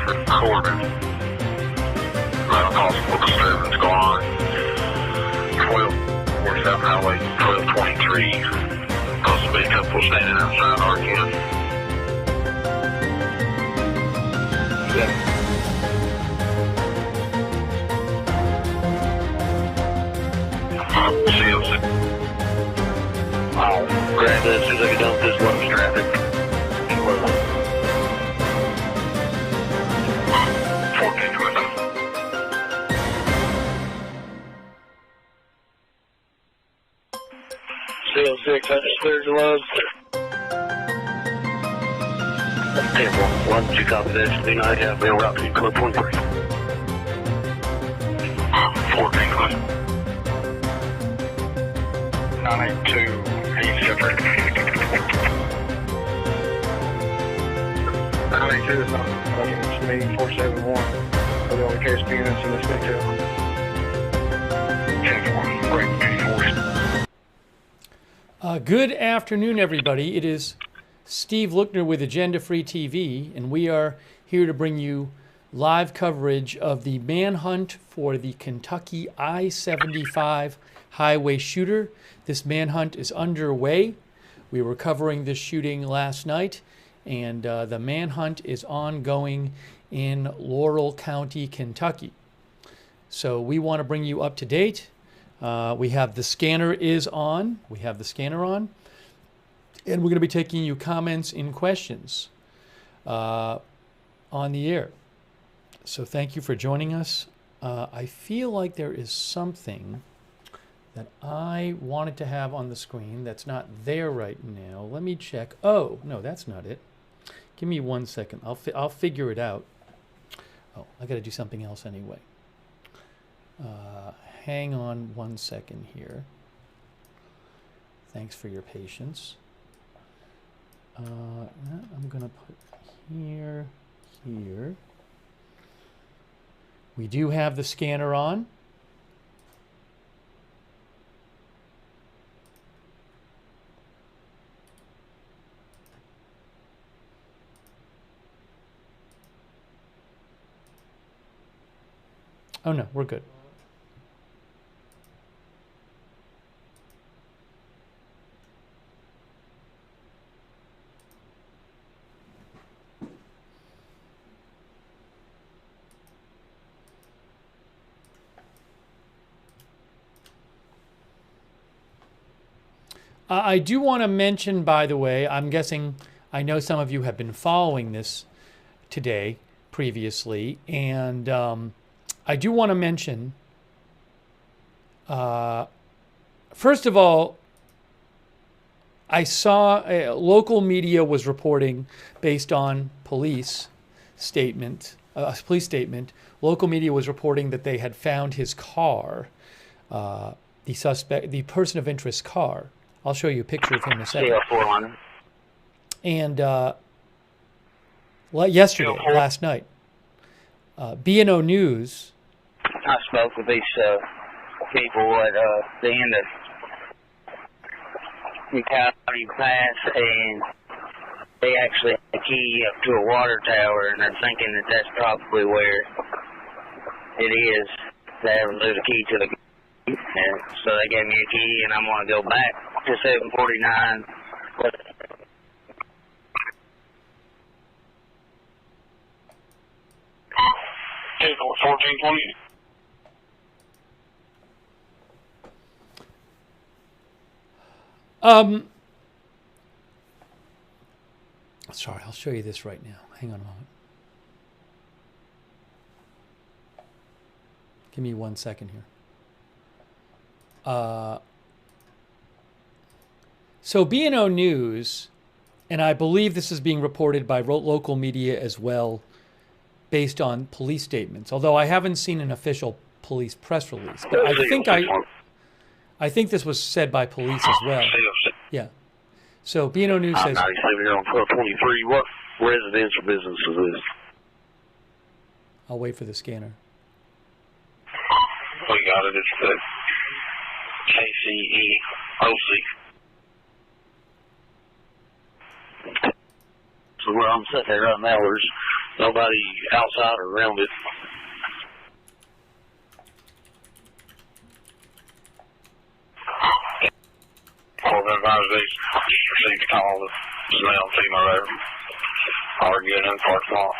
recorded. Right across the disturbance going on. 1247 Highway 1223. Supposed to be a couple standing outside our camp. Yeah. CLC. I'll grab that as soon as I get done with this lunch traffic. 1427. CL6, understood your love. 10-1, 2 copy that. Do not have mail route to Club 23. 1420. 982, he's separate. 982 is not. It's me, 471. For the only case being that's in this detail. 10-1, break 54. Good afternoon, everybody. It is Steve Lookner with Agenda Free TV, and we are here to bring you live coverage of the manhunt for the Kentucky I-75 highway shooter. This manhunt is underway. We were covering this shooting last night, and the manhunt is ongoing in Laurel County, Kentucky. So we want to bring you up to date. We have the scanner is on. We have the scanner on. And we're going to be taking you comments and questions on the air. So thank you for joining us. I feel like there is something that I wanted to have on the screen that's not there right now. Let me check. Oh, no, that's not it. Give me 1 second. I'll figure it out. Oh, I got to do something else anyway. Hang on 1 second here. Thanks for your patience. I'm going to put here. We do have the scanner on. Oh no, we're good. I do want to mention, by the way, I'm guessing, I know some of you have been following this today, previously, and I do want to mention, first of all, I saw local media was reporting based on police statement. Local media was reporting that they had found his car, the person of interest car. I'll show you a picture of him in a second. And yesterday, last night, B&O News. I spoke with these people at the end of the county pass, and they actually had a key up to a water tower, and they're thinking that that's probably where it is. They haven't moved a key to the and so they gave me a key, and I'm going to go back to 749. 1420. Sorry, I'll show you this right now. Hang on a moment. Give me 1 second here. So B&O News, and I believe this is being reported by local media as well, based on police statements. Although I haven't seen an official police press release, but I think this was said by police as well. Yeah. So B&O News says. 97 here on 1223. What residential business is this? I'll wait for the scanner. We got it. It's the KCEOC. So where I'm sitting there right now, there's Nobody outside or around it. Well, then they received a call that there's a male and female there arguing in the parking lot.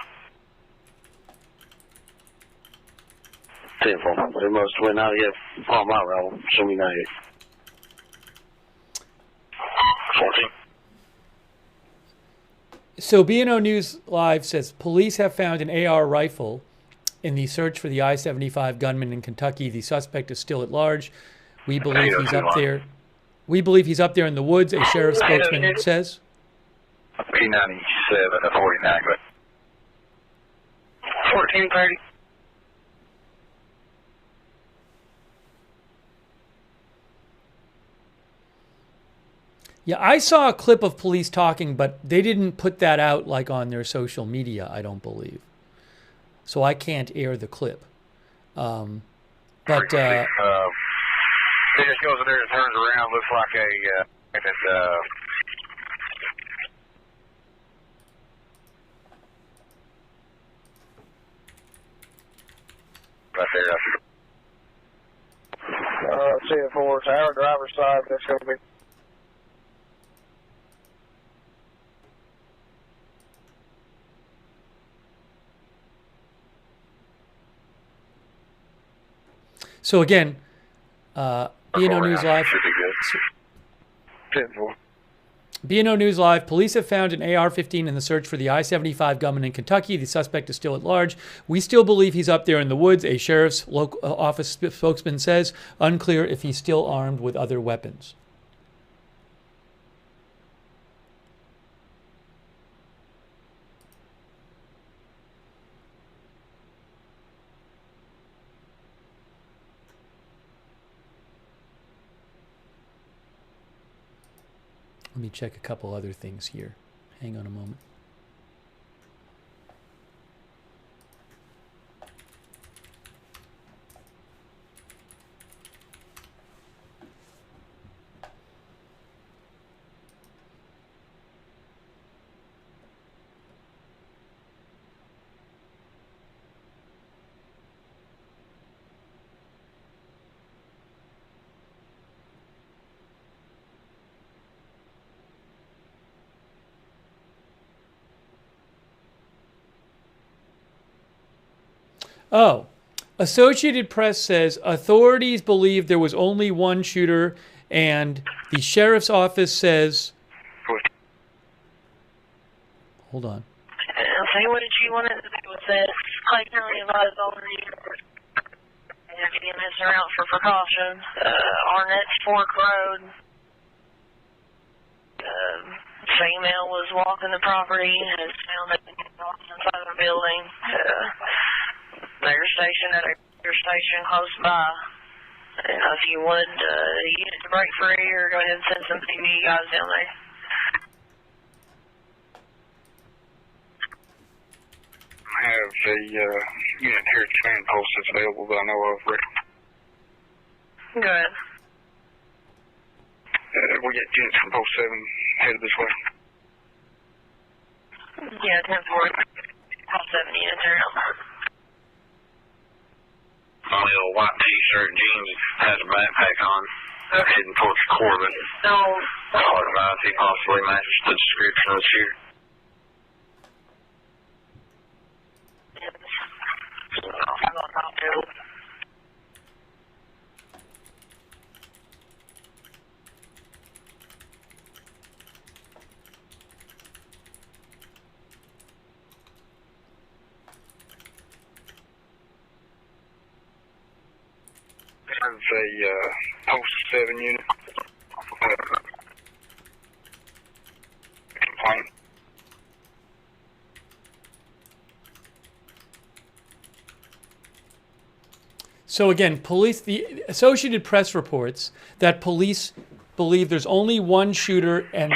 10-4. They must have went out yet on my road. Show me 98. 14. So B&O News Live says police have found an AR rifle in the search for the I-75 gunman in Kentucky. The suspect is still at large. We believe he's up there. We believe he's up there in the woods, a sheriff's spokesman says. P97 at 49. 1430. Yeah, I saw a clip of police talking, but they didn't put that out like on their social media, I don't believe. So I can't air the clip. He just goes in there and turns around, looks like right there. 10-4, it's our driver's side, that's going to be. So again, B&O News Live. B&O News Live. Police have found an AR-15 in the search for the I-75 gunman in Kentucky. The suspect is still at large. We still believe he's up there in the woods, a sheriff's office spokesman says. Unclear if he's still armed with other weapons. Let me check a couple other things here. Hang on a moment. Oh, Associated Press says authorities believe there was only one shooter, and the sheriff's office says... Hold on. Okay, what did you want to do with that? I currently advise all readers getting this around for precaution. Arnett Fork Road. Female was walking the property and is found inside of the building. Their station at a station close by. If you would use the break free or go ahead and send some TV guys down there. I have a unit here at command post that's available that I know of, Rick. Good. We get units from post 7 headed this way. Yeah, 10-4. Post 7 units around. Only a white t-shirt, jeans, has a backpack on, heading towards Corbin. So, I'll advise he possibly matches the description of the shooter. There's a post 7 unit. Complaint. So again, police, the Associated Press reports that police believe there's only one shooter, and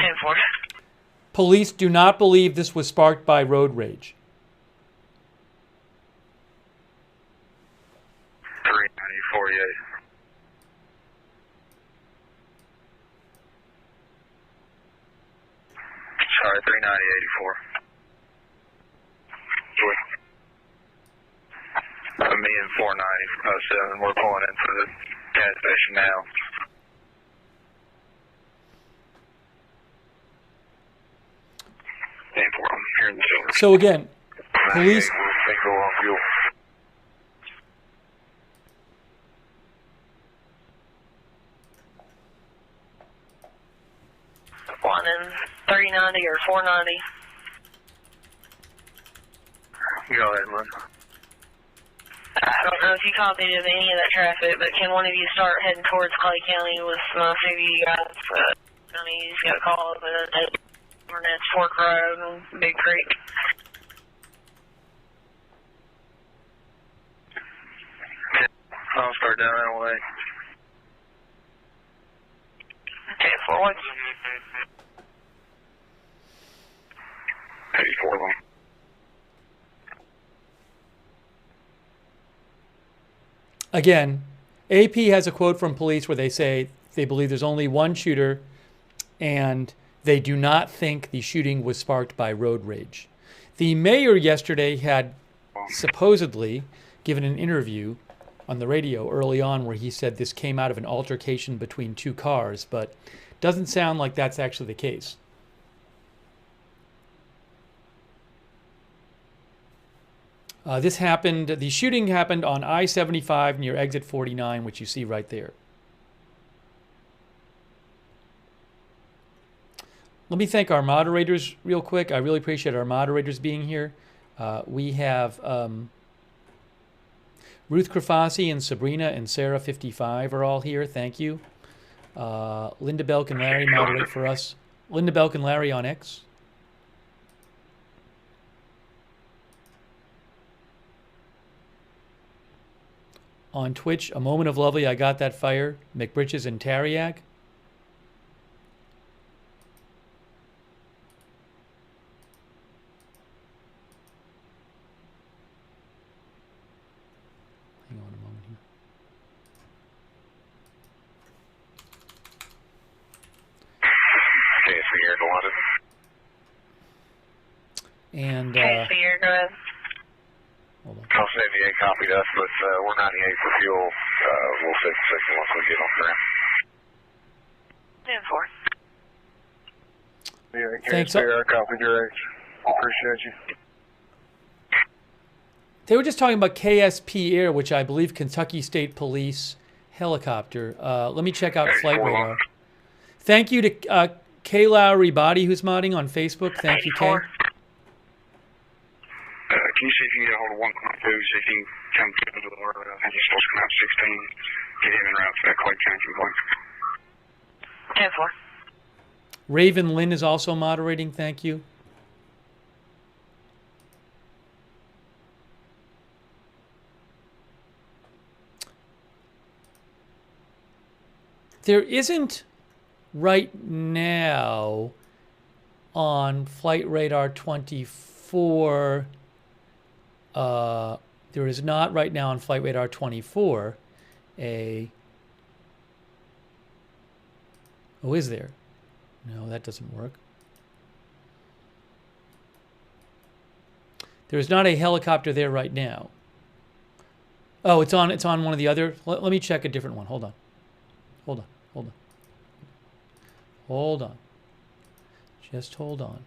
police do not believe this was sparked by road rage. 390-48. Sorry, 390-84. Me and 490 we're pulling into the gas station now. And for them here in the silver. So again, police. They go on fuel. One in 390 or 490. Go ahead, Lynn. I don't know if you copied of any of that traffic, but can one of you start heading towards Clay County with a few of you guys? You just got a call over that's Fork Road and Big Creek. I'll start down that way. Okay, forward. Maybe 4 of them. Again, AP has a quote from police where they say they believe there's only one shooter and they do not think the shooting was sparked by road rage. The mayor yesterday had supposedly given an interview on the radio early on where he said this came out of an altercation between 2 cars, but doesn't sound like that's actually the case. The shooting happened on I-75 near exit 49, which you see right there. Let me thank our moderators real quick. I really appreciate our moderators being here. We have Ruth Krafasi and Sabrina and Sarah 55 are all here. Thank you. Linda Belk and Larry moderate for us. Linda Belk and Larry on X. On Twitch, A Moment of Lovely, I Got That Fire, McBritches and Tariag. Hang on a moment here. Okay, so you're allotted. And, Okay, so you're good. hold on. I'll say VA copied us, but we're 98 for fuel. We'll 56 once we get on ground. 10-4. Yeah, Thanks. I copied your H. Appreciate you. They were just talking about KSP Air, which I believe Kentucky State Police helicopter. Let me check out flight radar. Thank you to Kay Lowry Body, who's modding on Facebook. Thank you, Kay. Can you see if you can get a hold of 1.2, see if you can come to the order? I think he's supposed to come out 16. Get him en route to that Clay County complaint. 10-4. Raven Lynn is also moderating. Thank you. There isn't right now on Flight Radar 24. There is not right now on Flight Radar 24 a. Oh, is there? No, that doesn't work. There's not a helicopter there right now. Oh, it's on one of the other. Let me check a different one. Hold on. Hold on. Just hold on.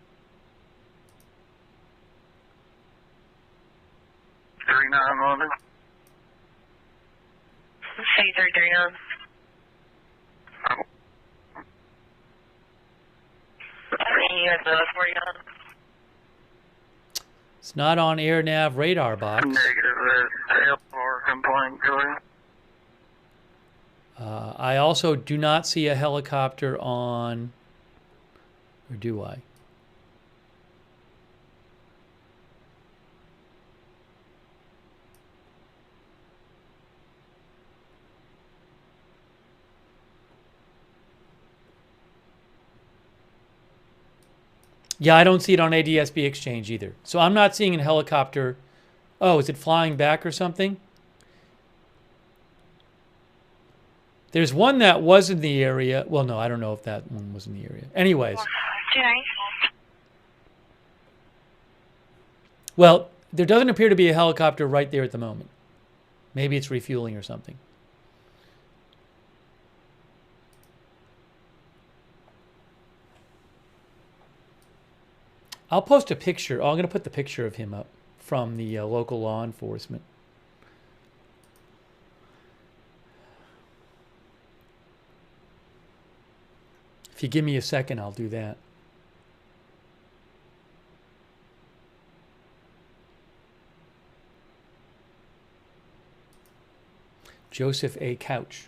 3911. C339. You got the 49. It's not on Air Nav radar box. Negative, LR complaint, go ahead. I also do not see a helicopter on, or do I? Yeah, I don't see it on ADSB Exchange either. So I'm not seeing a helicopter. Oh, is it flying back or something? There's one that was in the area. Well, no, I don't know if that one was in the area. Anyways. Well, there doesn't appear to be a helicopter right there at the moment. Maybe it's refueling or something. I'll post a picture. Oh, I'm going to put the picture of him up from the local law enforcement. If you give me a second, I'll do that. Joseph A. Couch.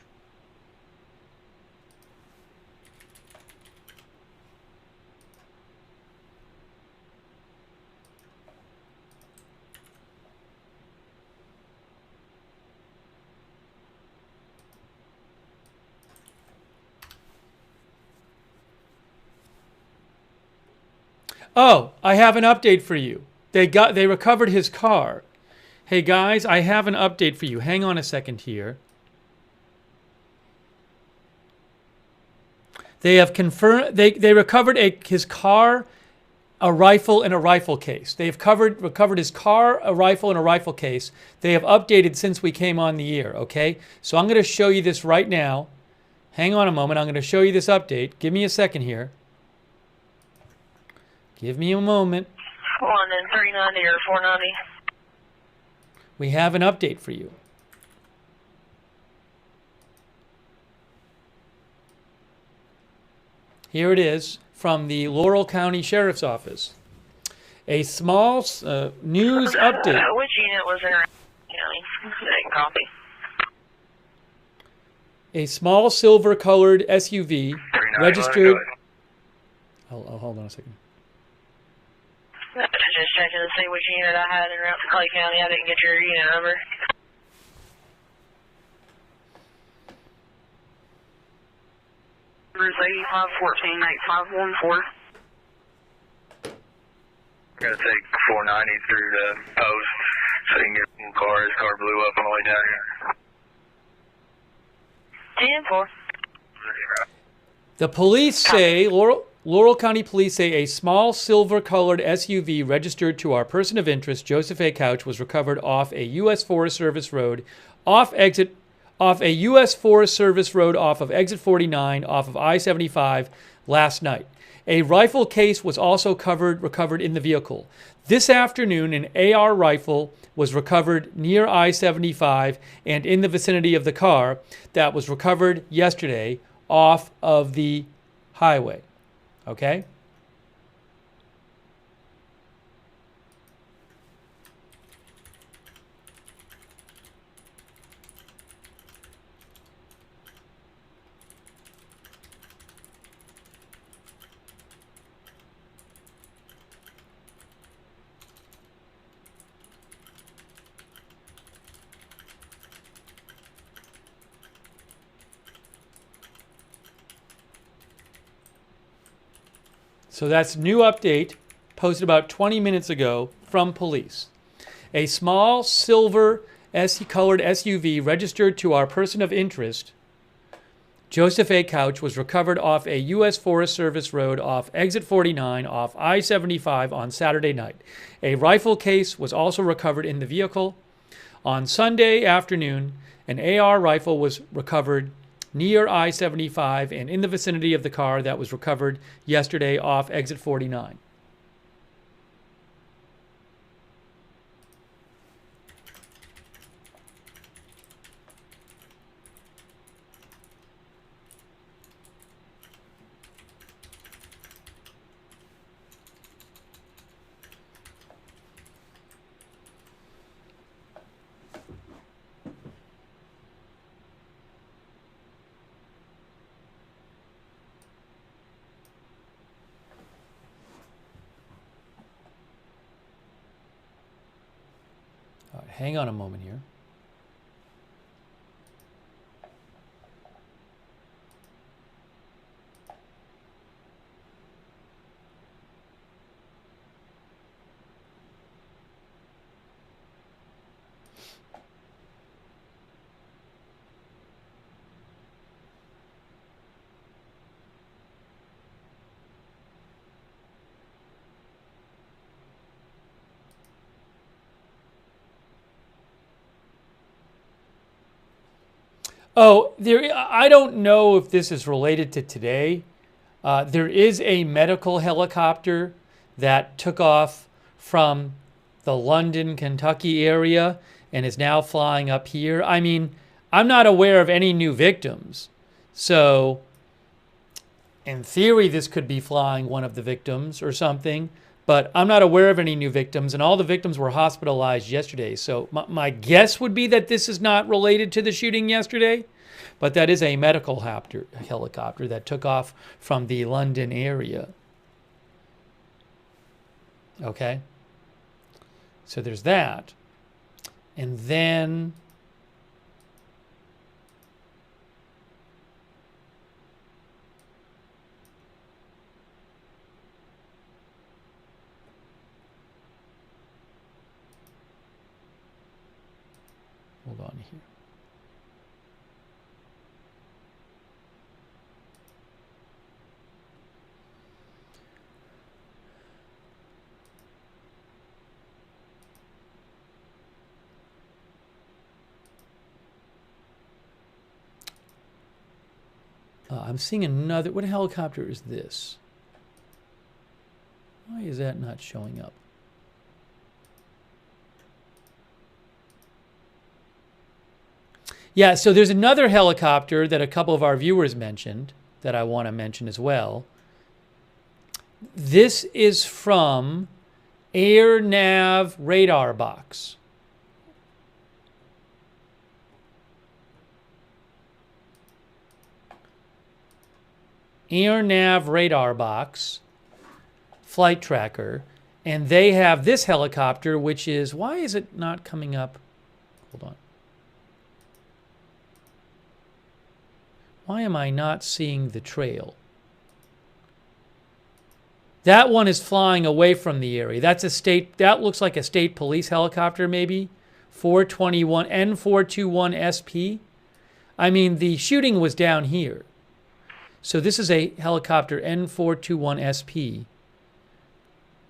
Oh, I have an update for you. They recovered his car. Hey guys, I have an update for you. Hang on a second here. They have confirmed they recovered his car, a rifle, and a rifle case. They have recovered his car, a rifle, and a rifle case. They have updated since we came on the air, okay? So I'm going to show you this right now. Hang on a moment. I'm going to show you this update. Give me a second here. Give me a moment. 390 or 490. We have an update for you. Here it is from the Laurel County Sheriff's Office. A small news update. Which unit was in county? Didn't copy. A small silver-colored SUV registered. Hold on a second. Just checking to see which unit I had in route to Clay County. I didn't get your unit number. Number's 8514-8514. Gotta take 490 through the post so you can get in the car. His car blew up on the way down here. 10-4. The police say, Laurel County Police say a small silver-colored SUV registered to our person of interest, Joseph A. Couch, was recovered off a U.S. Forest Service road off of exit 49 off of I-75 last night. A rifle case was also recovered in the vehicle. This afternoon, an AR rifle was recovered near I-75 and in the vicinity of the car that was recovered yesterday off of the highway. Okay? So that's new update posted about 20 minutes ago from police. A small silver colored SUV registered to our person of interest, Joseph A. Couch, was recovered off a U.S. Forest Service road off exit 49 off I-75 on Saturday night. A rifle case was also recovered in the vehicle. On Sunday afternoon, an AR rifle was recovered near I-75 and in the vicinity of the car that was recovered yesterday off exit 49. All right, hang on a moment here. Oh, I don't know if this is related to today. There is a medical helicopter that took off from the London, Kentucky area and is now flying up here. I mean, I'm not aware of any new victims. So, in theory, this could be flying one of the victims or something. But I'm not aware of any new victims, and all the victims were hospitalized yesterday. So my guess would be that this is not related to the shooting yesterday, but that is a medical helicopter that took off from the London area. Okay? So there's that. And then... hold on here. I'm seeing another. What helicopter is this? Why is that not showing up? Yeah, so there's another helicopter that a couple of our viewers mentioned that I want to mention as well. This is from Air Nav Radar Box. Air Nav Radar Box, flight tracker, and they have this helicopter, which is, why is it not coming up? Hold on. Why am I not seeing the trail? That one is flying away from the area. That's a state, that looks like a state police helicopter maybe. 421, N421 SP. I mean, the shooting was down here. So this is a helicopter N421 SP.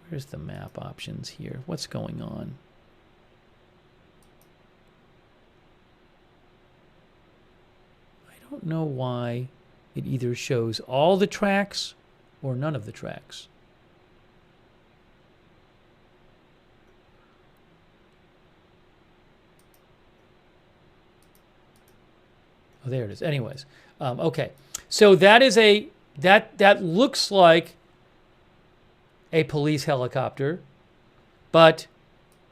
Where's the map options here? What's going on? I don't know why it either shows all the tracks or none of the tracks. Oh, there it is. Anyways, okay. So that is that looks like a police helicopter, but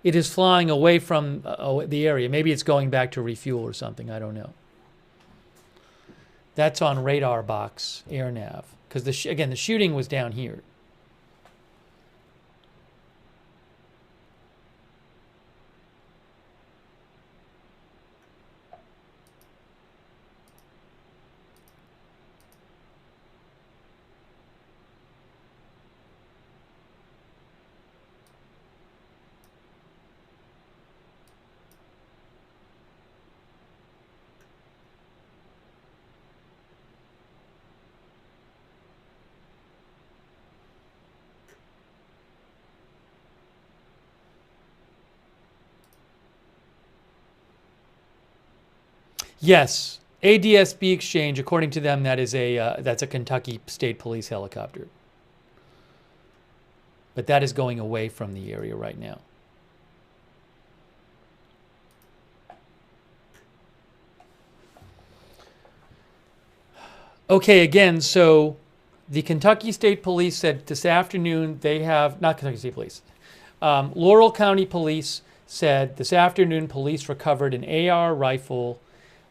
it is flying away from the area. Maybe it's going back to refuel or something. I don't know. That's on Radar Box Air Nav because again the shooting was down here. Yes, ADSB Exchange. According to them, that's a Kentucky State Police helicopter. But that is going away from the area right now. Okay, again, so the Kentucky State Police said this afternoon they have, not Kentucky State Police, Laurel County Police said this afternoon police recovered an AR rifle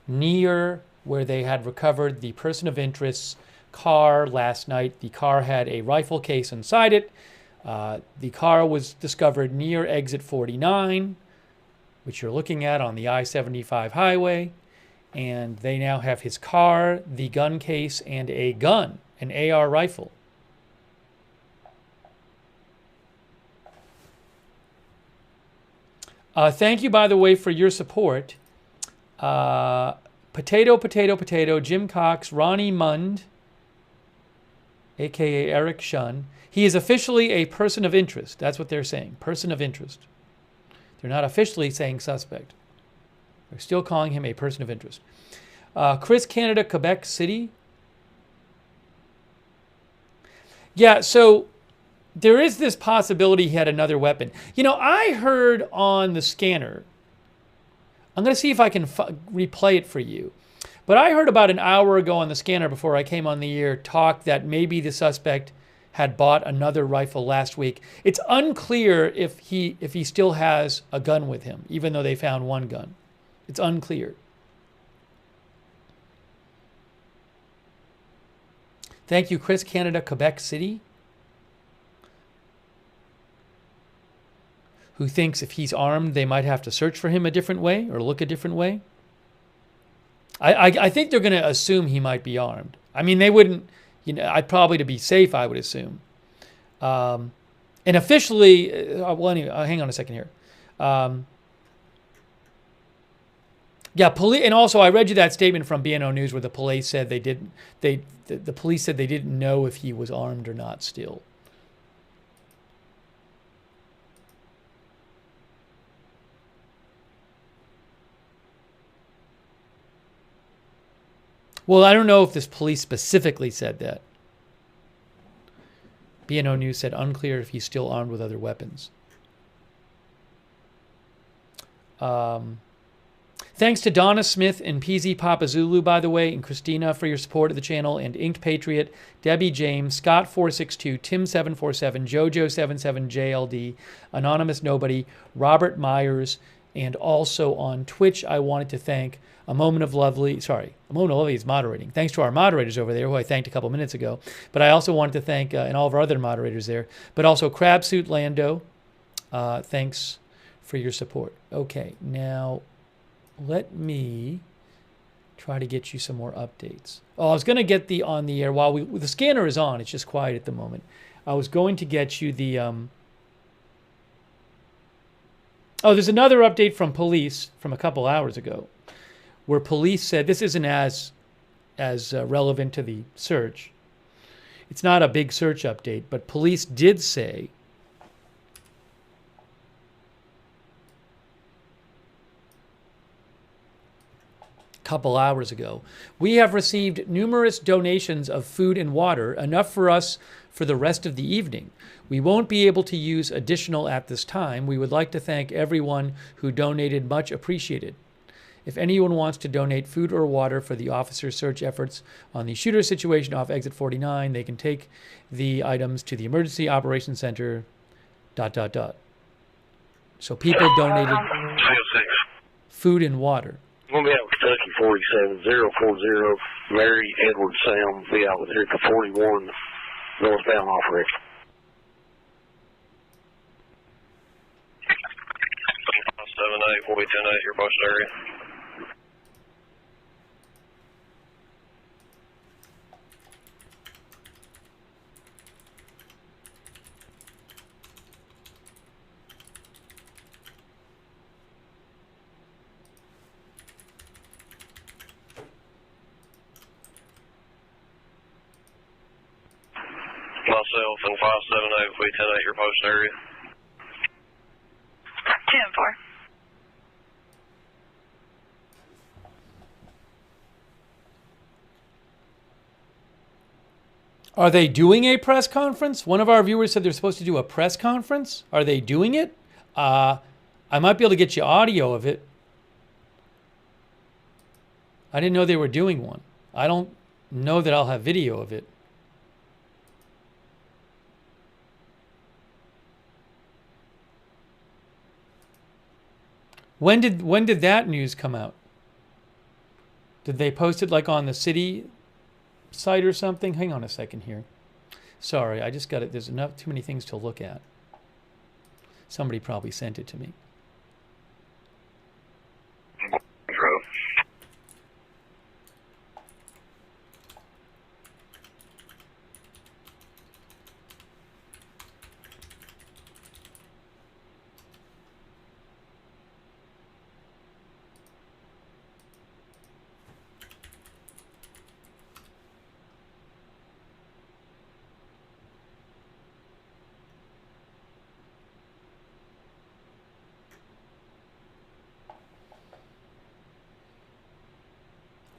near where they had recovered the person of interest's car last night. The car had a rifle case inside it. The car was discovered near exit 49, which you're looking at on the I-75 highway. And they now have his car, the gun case, and a gun, an AR rifle. Thank you, by the way, for your support. Potato, Jim Cox, Ronnie Mund, a.k.a. Eric Shun. He is officially a person of interest. That's what they're saying, person of interest. They're not officially saying suspect. They're still calling him a person of interest. Chris Canada, Quebec City. Yeah, so there is this possibility he had another weapon. You know, I heard on the scanner, I'm going to see if I can replay it for you. But I heard about an hour ago on the scanner before I came on the air talk that maybe the suspect had bought another rifle last week. It's unclear if he still has a gun with him, even though they found one gun. It's unclear. Thank you, Chris Canada, Quebec City, who thinks if he's armed, they might have to search for him a different way or look a different way. I think they're going to assume he might be armed. I mean, they wouldn't, you know, I'd probably, to be safe, I would assume. And officially, well, anyway, hang on a second here. Yeah, police, and also I read you that statement from BNO News where the police said the police said they didn't know if he was armed or not still. Well, I don't know if this police specifically said that. BNO News said unclear if he's still armed with other weapons. Thanks to Donna Smith and PZ Papa Zulu, by the way, and Christina for your support of the channel, and Inked Patriot, Debbie James, Scott462, Tim747, Jojo77JLD, Anonymous Nobody, Robert Myers, and also on Twitch, I wanted to thank A Moment of Lovely is moderating. Thanks to our moderators over there, who I thanked a couple minutes ago. But I also wanted to thank, and all of our other moderators there, but also Crabsuit Lando. Thanks for your support. Okay, now let me try to get you some more updates. Oh, I was going to get on the air while the scanner is on. It's just quiet at the moment. I was going to get you the... Oh, there's another update from police from a couple hours ago, where police said this isn't as relevant to the search. It's not a big search update, but police did say a couple hours ago, we have received numerous donations of food and water, enough for us for the rest of the evening. We won't be able to use additional at this time. We would like to thank everyone who donated, much appreciated. If anyone wants to donate food or water for the officer's search efforts on the shooter situation off exit 49, they can take the items to the Emergency Operations Center, ... So people donated food and water. We'll be out with Kentucky 47040, Mary Edward Sam, be out with Erica 41, northbound off Rick. 78, 410 your post area. Myself and 578, 410 your post area. 10-4. Are they doing a press conference? One of our viewers said they're supposed to do a press conference. Are they doing it? I might be able to get you audio of it. I didn't know they were doing one. I don't know that I'll have video of it. When did that news come out? Did they post it like on the city site or something? Hang on a second here. Sorry, I just got it. There's too many things to look at. Somebody probably sent it to me.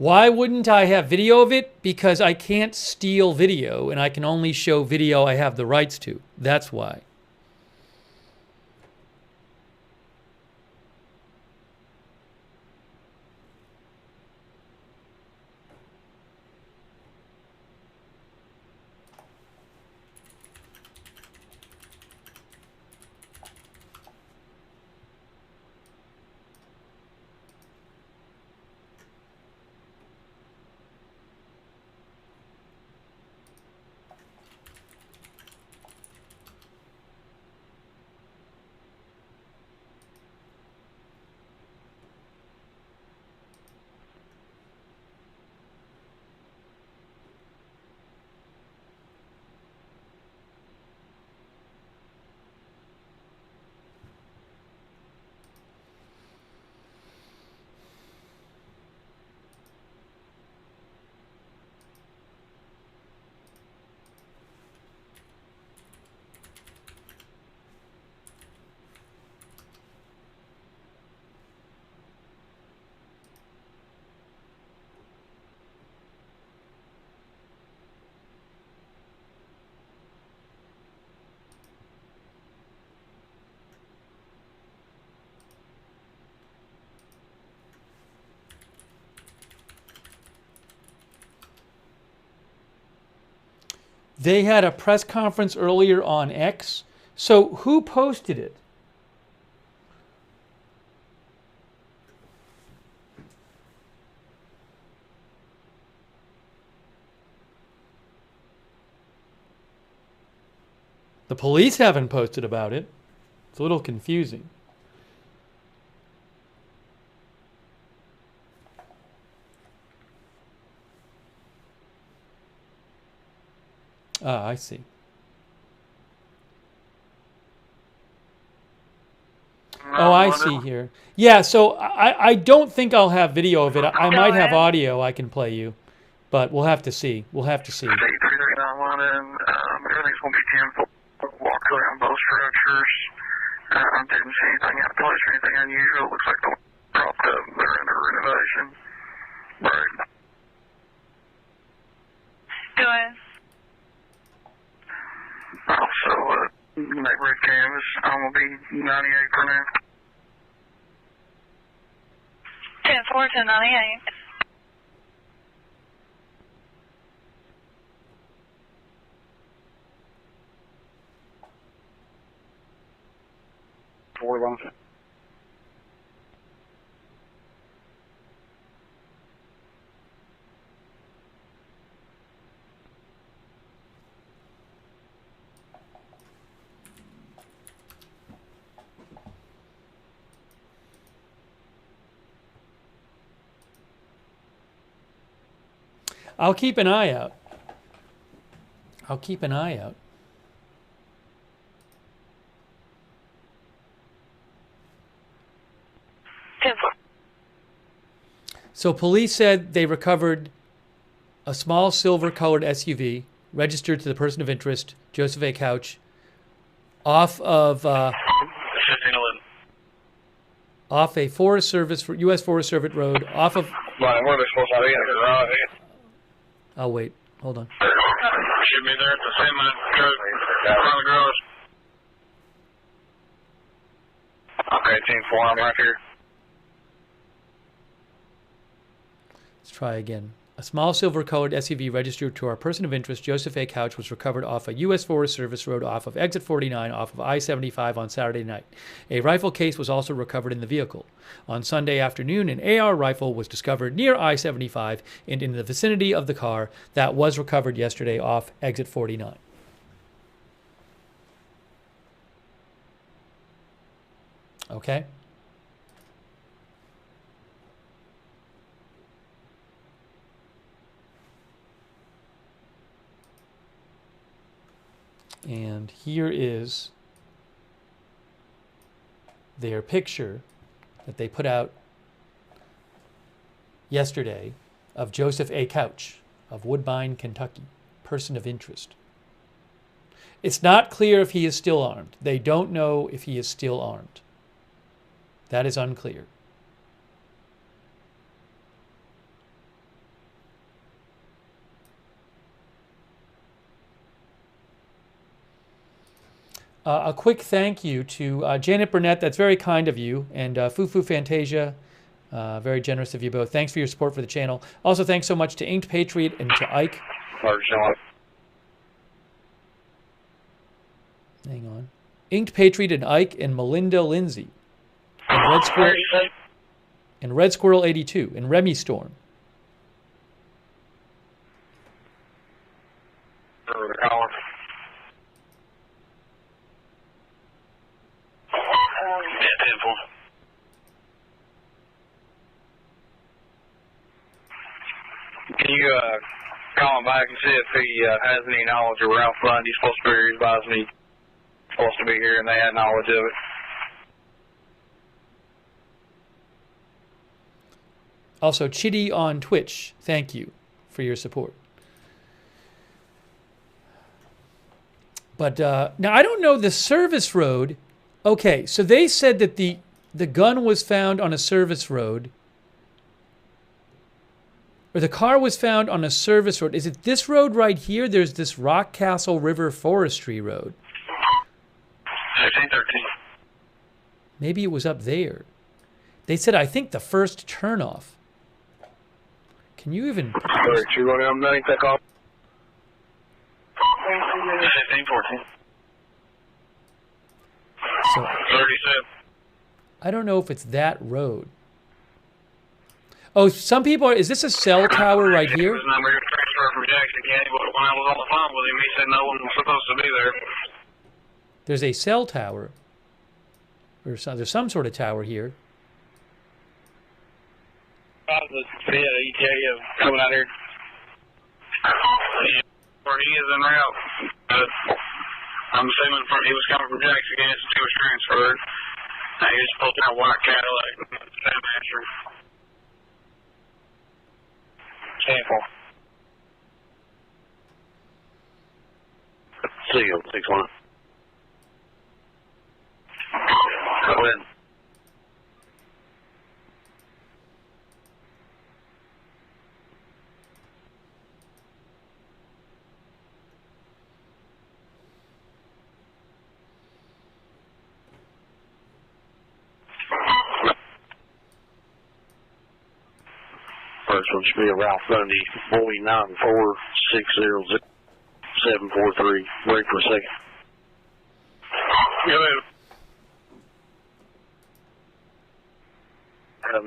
Why wouldn't I have video of it? Because I can't steal video, and I can only show video I have the rights to. That's why. They had a press conference earlier on X. So who posted it? The police haven't posted about it. It's a little confusing. Ah, I see. Oh, I see here. Yeah, so I don't think I'll have video of it. I might have audio I can play you, but we'll have to see. We'll have to see. 3391, and everything's going to be 10 walked around both structures. Didn't see anything out of place or anything unusual. Looks like they're propped up. They're under renovation. Right. Go ahead. Also, neighborhood canvas. I'm going to be 98 for now. 10-4 to 98. I'll keep an eye out. I'll keep an eye out. So police said they recovered a small silver-colored SUV registered to the person of interest, Joseph A. Couch, off of off a Forest Service U.S. Forest Service road, off of. Right, where are they supposed to be in the garage? Oh wait, hold on. Should be there at the semi truck in front of the garage. Okay, 10-4, I'm right here. Let's try again. A small silver-colored SUV registered to our person of interest, Joseph A. Couch, was recovered off a U.S. Forest Service road off of Exit 49 off of I-75 on Saturday night. A rifle case was also recovered in the vehicle. On Sunday afternoon, an AR rifle was discovered near I-75 and in the vicinity of the car that was recovered yesterday off Exit 49. Okay? And here is their picture that they put out yesterday of Joseph A. Couch of Woodbine, Kentucky, person of interest. It's not clear if he is still armed. They don't know if he is still armed. That is unclear. A quick thank you to Janet Burnett. That's very kind of you. And Fufu Fantasia, very generous of you both. Thanks for your support for the channel. Also, thanks so much to Inked Patriot and to Ike. Hang on. Inked Patriot and Ike and Melinda Lindsay. And Red Squirrel 82 and Remy Storm. Can you call him back and see if he has any knowledge of Ralph Bundy? He's supposed to be here. He's advised me he's supposed to be here, and they had knowledge of it. Also, Chitty on Twitch, thank you for your support. But now I don't know the service road. Okay, so they said that the gun was found on a service road. Or the car was found on a service road. Is it this road right here? There's this Rockcastle River Forestry Road. 1513. Maybe it was up there. They said, I think, the first turnoff. Can you even... Sorry, you want to make that call? 1514. So, 37. I don't know if it's that road. Oh, some people are... Is this a cell tower right here? His number transferred from Jackson County, but when I was on the phone with him, he said no one was supposed to be there. There's a cell tower. Or there's some sort of tower here. Yeah, ETA coming out here. Where he is en route. I'm assuming he was coming from Jackson County since he was transferred. He was supposed to have a white Cadillac. Sample. See you, 6-1. Go ahead. First one should be a Ralph Bundy, Bowie 94600-743. Wait for a second. Go ahead.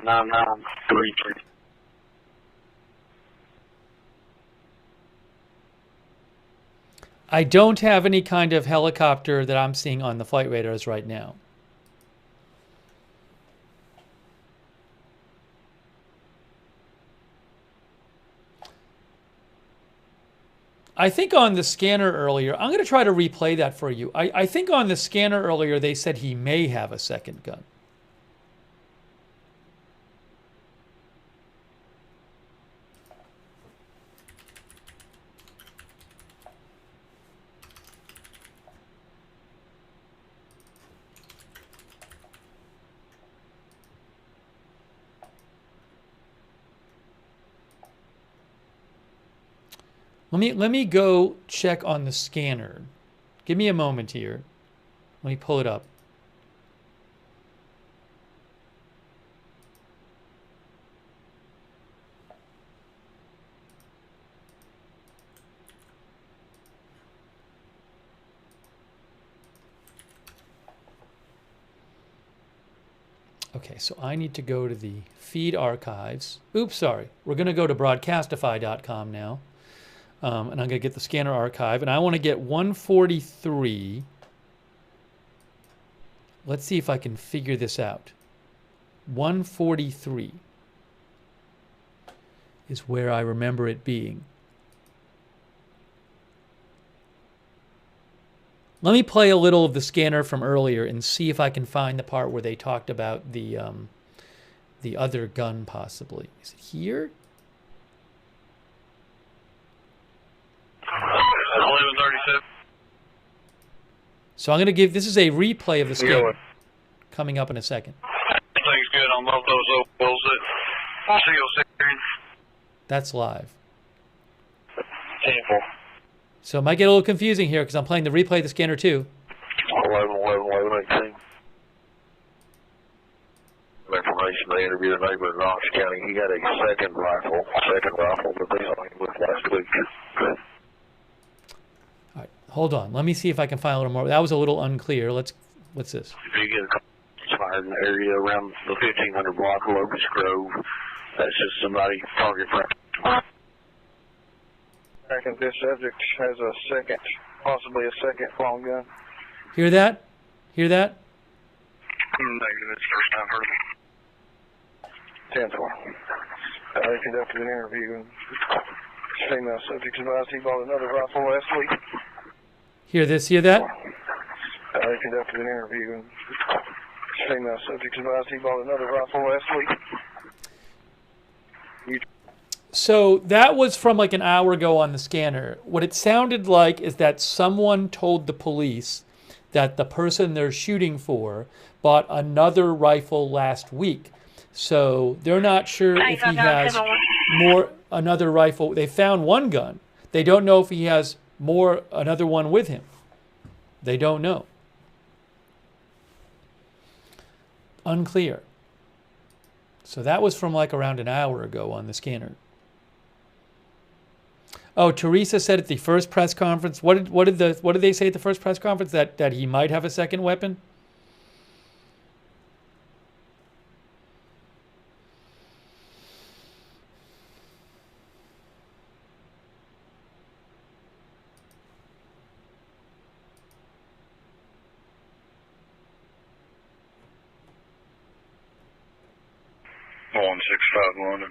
9933. I don't have any kind of helicopter that I'm seeing on the flight radars right now. I think on the scanner earlier, I'm going to try to replay that for you. I think on the scanner earlier, they said he may have a second gun. Let me go check on the scanner. Give me a moment here. Let me pull it up. Okay, so I need to go to the feed archives. Oops, sorry. We're going to go to broadcastify.com now. And I'm going to get the scanner archive. And I want to get 143. Let's see if I can figure this out. 143 is where I remember it being. Let me play a little of the scanner from earlier and see if I can find the part where they talked about the other gun possibly. Is it here? 1137. So I'm going to give, this is a replay of the scanner coming up in a second. Everything's good on both those bills that CO6. That's live. Sample. So it might get a little confusing here because I'm playing the replay of the scanner too. 11 interview a neighbor in Knox County. He got a second rifle that they saw him with last week. All right, hold on. Let me see if I can find a little more. That was a little unclear. What's this? If you get a call fired in the area around the 1500 block of Locust Grove, that's just somebody target practice. I think this subject has possibly a second long gun. Hear that? Hear that? Negative, it's the first time heard it. 10-4. They conducted an interview, and female subject advised he bought another rifle last week. Hear this? Hear that? They conducted an interview, and female subject advised he bought another rifle last week. So that was from like an hour ago on the scanner. What it sounded like is that someone told the police that the person they're shooting for bought another rifle last week. So they're not sure if he has another rifle. They found one gun. They don't know if he has another one with him. They don't know. Unclear. So that was from like around an hour ago on the scanner. Oh, Teresa said at the first press conference. What did they say at the first press conference? That he might have a second weapon? One 651.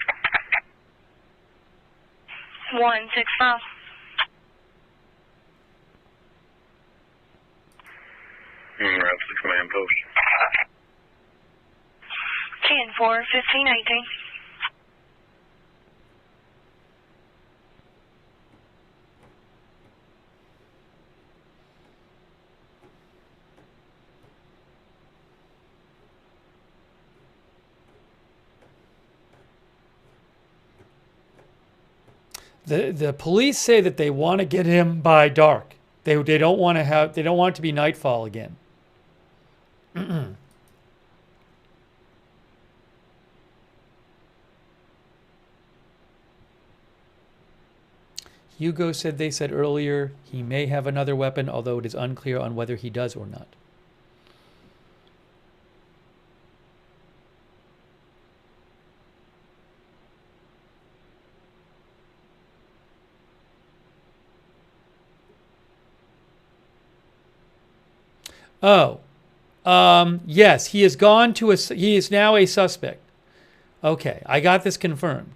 165. That's the command post. 10-4, 1518. The police say that they want to get him by dark. They don't want it to be nightfall again. Hugo said they said earlier he may have another weapon, although it is unclear on whether he does or not. Oh, yes, he has gone to he is now a suspect. Okay, I got this confirmed.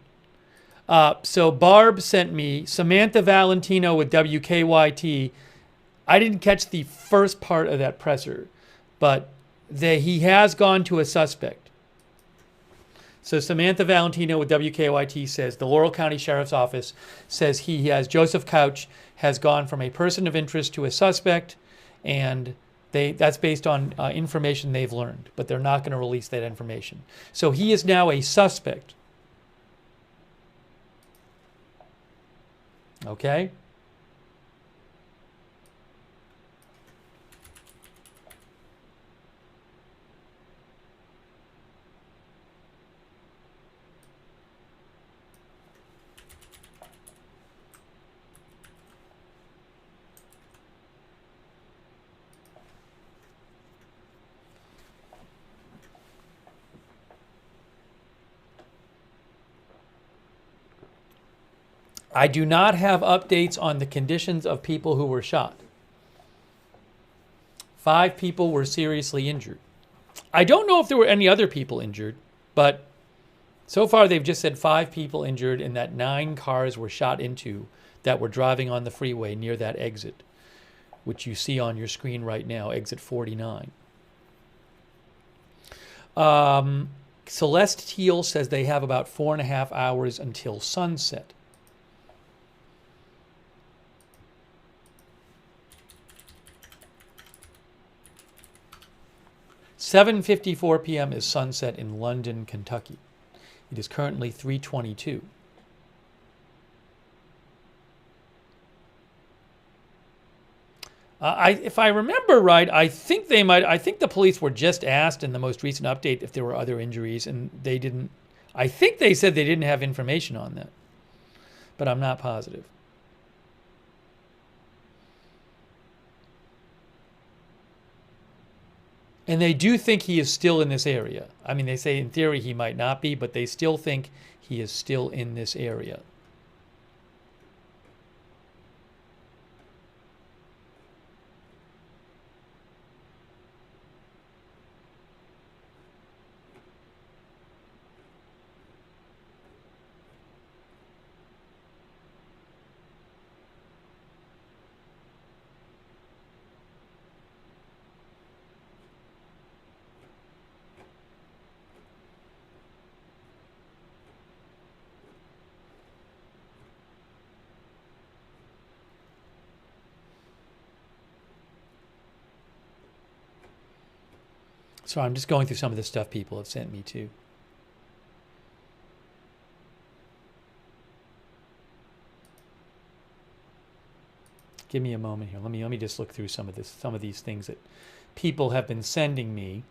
So Barb sent me Samantha Valentino with WKYT. I didn't catch the first part of that presser, but he has gone to a suspect. So Samantha Valentino with WKYT says the Laurel County Sheriff's Office says Joseph Couch has gone from a person of interest to a suspect, and that's based on information they've learned, but they're not going to release that information. So he is now a suspect. Okay? I do not have updates on the conditions of people who were shot. 5 people were seriously injured. I don't know if there were any other people injured, but so far they've just said 5 people injured and that 9 cars were shot into that were driving on the freeway near that exit, which you see on your screen right now, exit 49. Celeste Teal says they have about 4.5 hours until sunset. 7:54 p.m. is sunset in London, Kentucky. It is currently 3:22. If I remember right, I think they might. I think the police were just asked in the most recent update if there were other injuries, and they didn't. I think they said they didn't have information on that, but I'm not positive. And they do think he is still in this area. I mean, they say in theory he might not be, but they still think he is still in this area. So I'm just going through some of the stuff people have sent me too. Give me a moment here. Let me just look through some of these things that people have been sending me.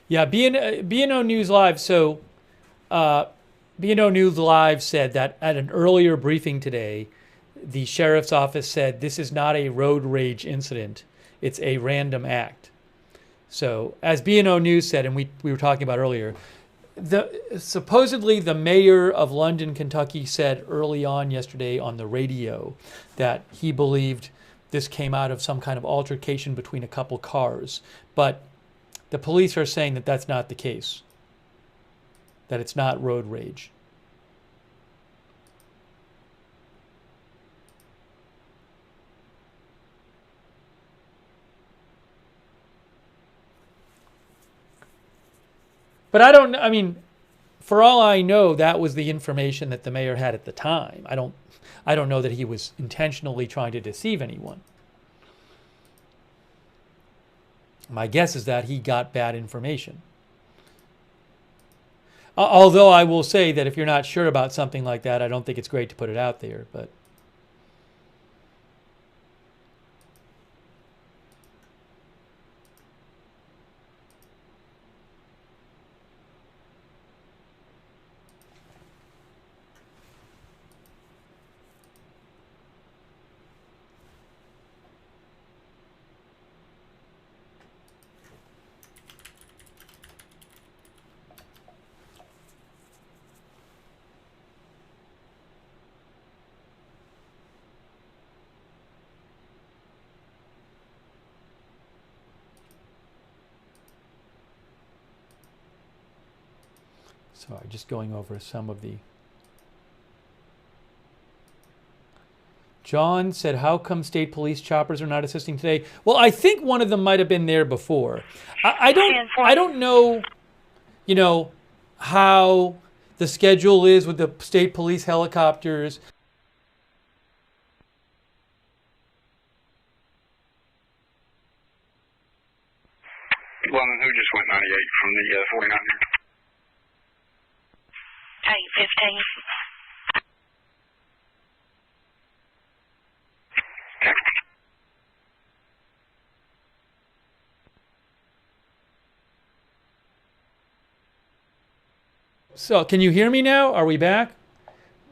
Yeah, BNO News Live. So, BNO News Live said that at an earlier briefing today, the sheriff's office said this is not a road rage incident; it's a random act. So, as BNO News said, and we were talking about earlier, supposedly the mayor of London, Kentucky, said early on yesterday on the radio that he believed this came out of some kind of altercation between a couple cars, but the police are saying that that's not the case, that it's not road rage. But I mean, for all I know, that was the information that the mayor had at the time. I don't know that he was intentionally trying to deceive anyone. My guess is that he got bad information. Although I will say that if you're not sure about something like that, I don't think it's great to put it out there. But sorry, just going over some of the. John said, how come state police choppers are not assisting today? Well, I think one of them might have been there before. I don't know, how the schedule is with the state police helicopters. London, who just went 98 from the 49 here? 815. So, can you hear me now? Are we back?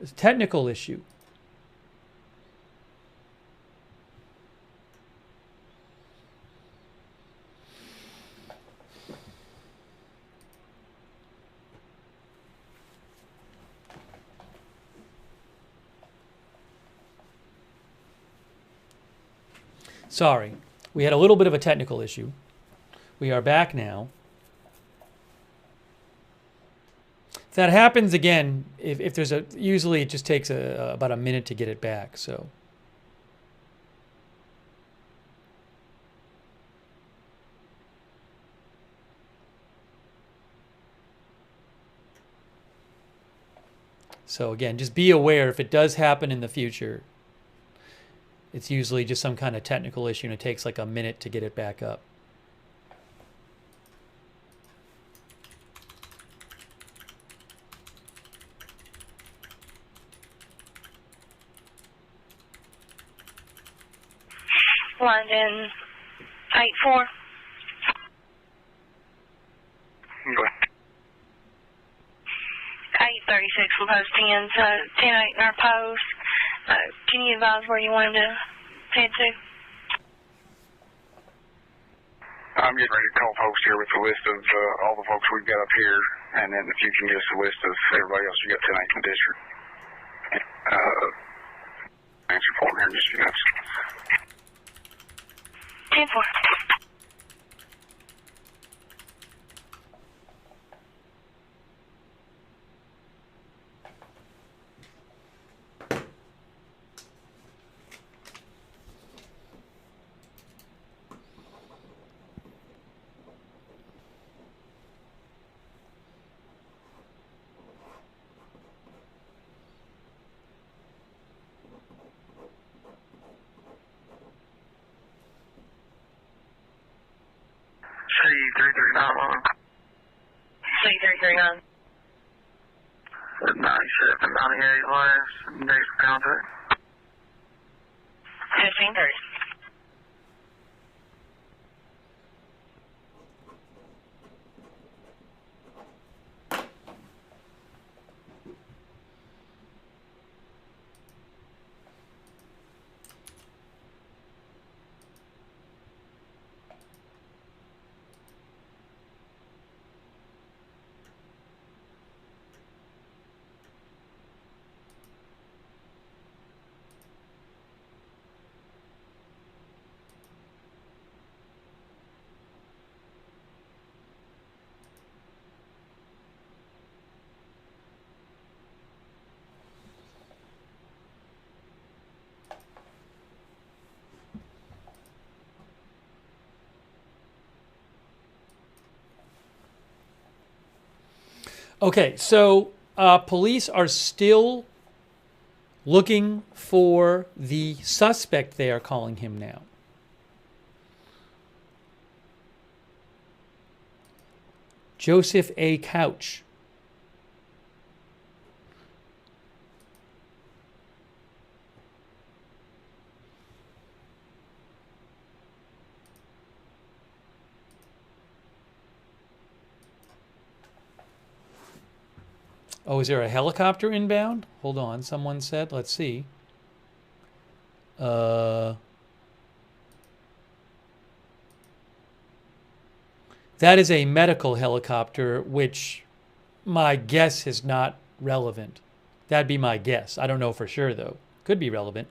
It's a technical issue. Sorry. We had a little bit of a technical issue. We are back now. If that happens again, if there's usually it just takes about a minute to get it back, so. So again, just be aware if it does happen in the future, it's usually just some kind of technical issue and it takes like a minute to get it back up. London 8-4. Okay. 836 for post 10, so 10-8 in our post. Can you advise where you want him to head to? I'm getting ready to call post here with the list of all the folks we've got up here, and then if you can give us a list of everybody else you got tonight in the district. Answer for here in just a few minutes. 10-4. C339 C339. 9798 last next contact. 1530. Okay, so police are still looking for the suspect, they are calling him now. Joseph A. Couch. Oh, is there a helicopter inbound? Hold on, someone said. Let's see. That is a medical helicopter, which my guess is not relevant. That'd be my guess. I don't know for sure, though. Could be relevant.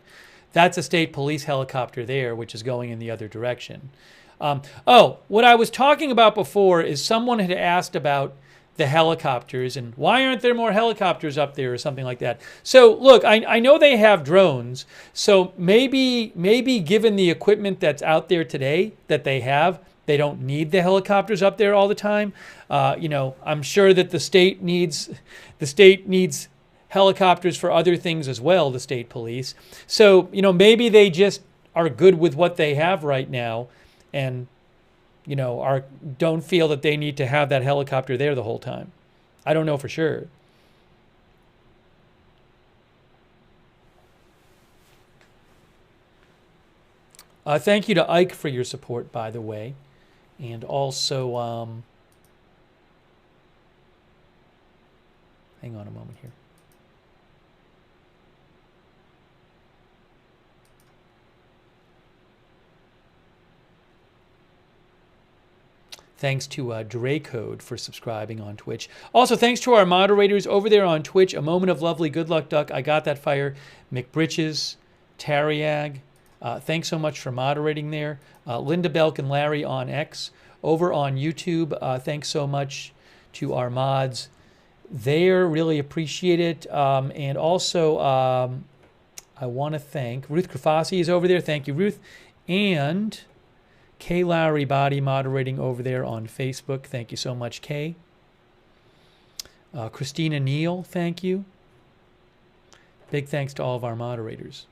That's a state police helicopter there, which is going in the other direction. What I was talking about before is someone had asked about the helicopters and why aren't there more helicopters up there or something like that. So look, I know they have drones, so maybe given the equipment that's out there today that they have, they don't need the helicopters up there all the time. I'm sure that the state needs helicopters for other things as well, the state police. So, maybe they just are good with what they have right now and don't feel that they need to have that helicopter there the whole time. I don't know for sure. Thank you to Ike for your support, by the way. And also, hang on a moment here. Thanks to Dracode for subscribing on Twitch. Also, thanks to our moderators over there on Twitch. A Moment of Lovely, Good Luck Duck, I Got That Fire, McBritches, Tariag, Thanks so much for moderating there. Linda Belk and Larry on X. Over on YouTube, thanks so much to our mods there. Really appreciate it. And also, I want to thank Ruth Krafasi is over there. Thank you, Ruth. And Kay Lowry Body moderating over there on Facebook. Thank you so much, Kay. Christina Neal, thank you. Big thanks to all of our moderators.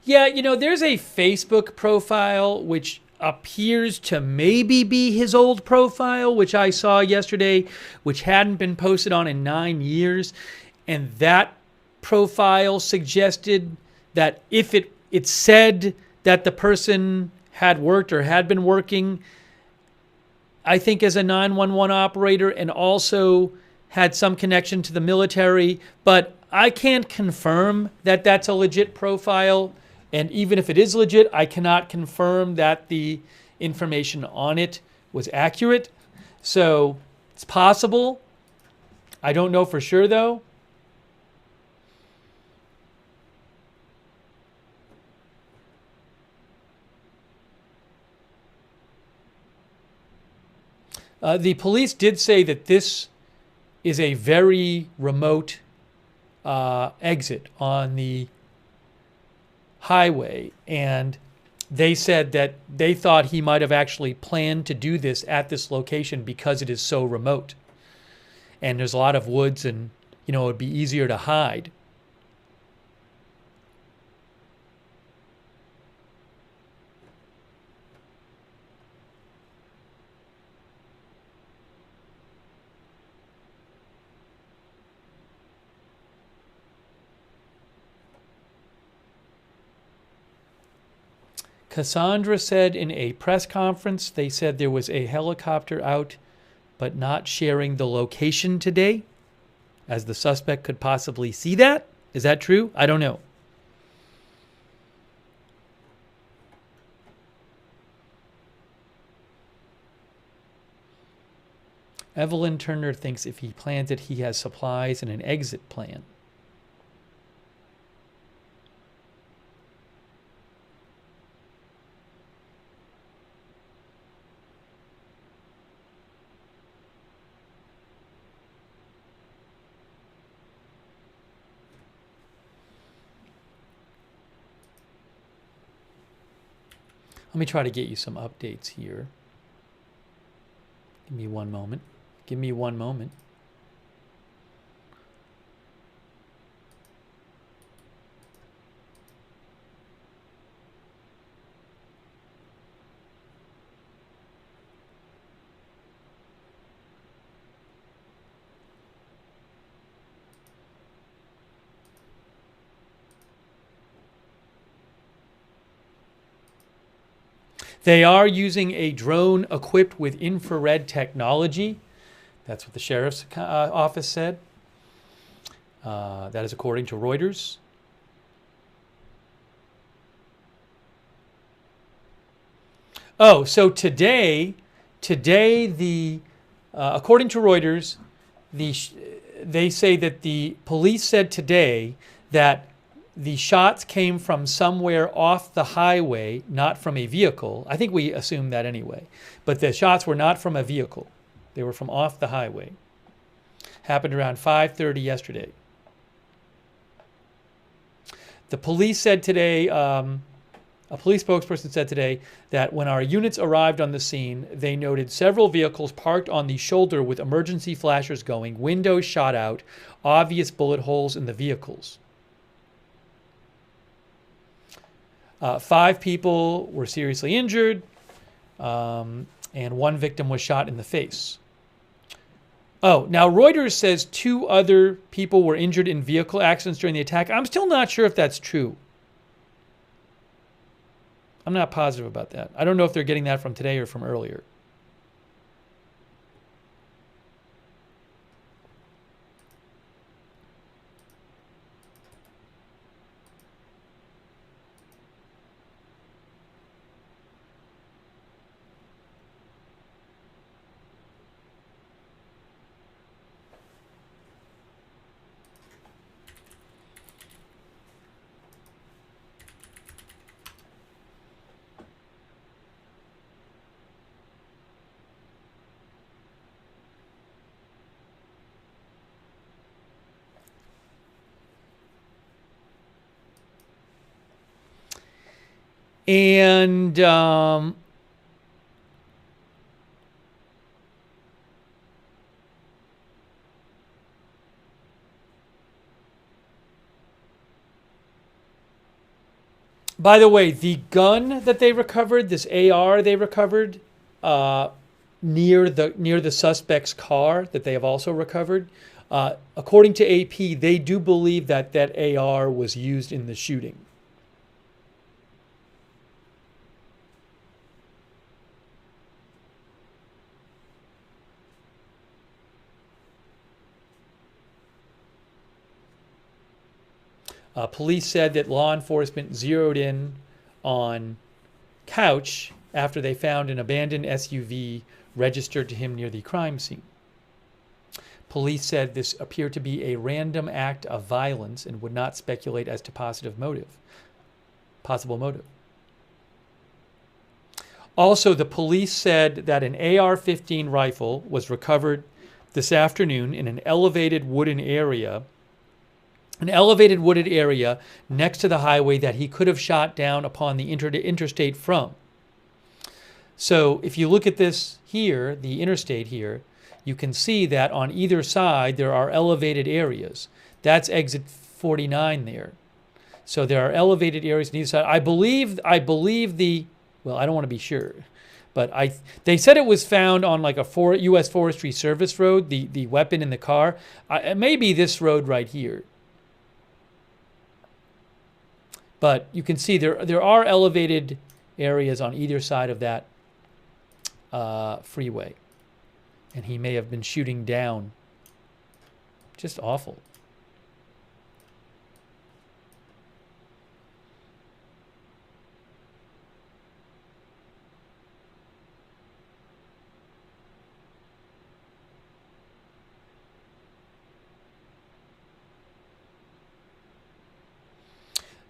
Yeah, you know, there's a Facebook profile which appears to maybe be his old profile, which I saw yesterday, which hadn't been posted on in 9 years. And that profile suggested that if it said that the person had worked or had been working, I think as a 911 operator, and also had some connection to the military, but I can't confirm that that's a legit profile. And even if it is legit, I cannot confirm that the information on it was accurate. So it's possible. I don't know for sure, though. The police did say that this is a very remote exit on the highway, and they said that they thought he might have actually planned to do this at this location because it is so remote and there's a lot of woods, and you know, it would be easier to hide. Cassandra said in a press conference, they said there was a helicopter out, but not sharing the location today, as the suspect could possibly see that. Is that true? I don't know. Evelyn Turner thinks if he plans it, he has supplies and an exit plan. Let me try to get you some updates here. Give me one moment. Give me one moment. They are using a drone equipped with infrared technology. That's what the sheriff's office said. That is according to Reuters. Oh, so today the according to Reuters, they say that the police said today that the shots came from somewhere off the highway, not from a vehicle. I think we assumed that anyway. But the shots were not from a vehicle. They were from off the highway. Happened around 5:30 yesterday. The police said today, A police spokesperson said today that when our units arrived on the scene, they noted several vehicles parked on the shoulder with emergency flashers going, windows shot out, obvious bullet holes in the vehicles. 5 people were seriously injured, and 1 victim was shot in the face. Oh, now Reuters says 2 other people were injured in vehicle accidents during the attack. I'm still not sure if that's true. I'm not positive about that. I don't know if they're getting that from today or from earlier. And by the way, the gun that they recovered, this AR they recovered near the suspect's car that they have also recovered, according to AP, they do believe that that AR was used in the shooting. Police said that law enforcement zeroed in on Couch after they found an abandoned SUV registered to him near the crime scene. Police said this appeared to be a random act of violence and would not speculate as to possible motive. Also, the police said that an AR-15 rifle was recovered this afternoon in an elevated wooded area next to the highway that he could have shot down upon the interstate from. So if you look at this here, the interstate here, you can see that on either side there are elevated areas. That's exit 49 there. So there are elevated areas on either side. I believe the, well, I don't want to be sure, but they said it was found on like a U.S. Forestry Service road, the weapon in the car. It may be this road right here. But you can see there are elevated areas on either side of that freeway. And he may have been shooting down. Just awful.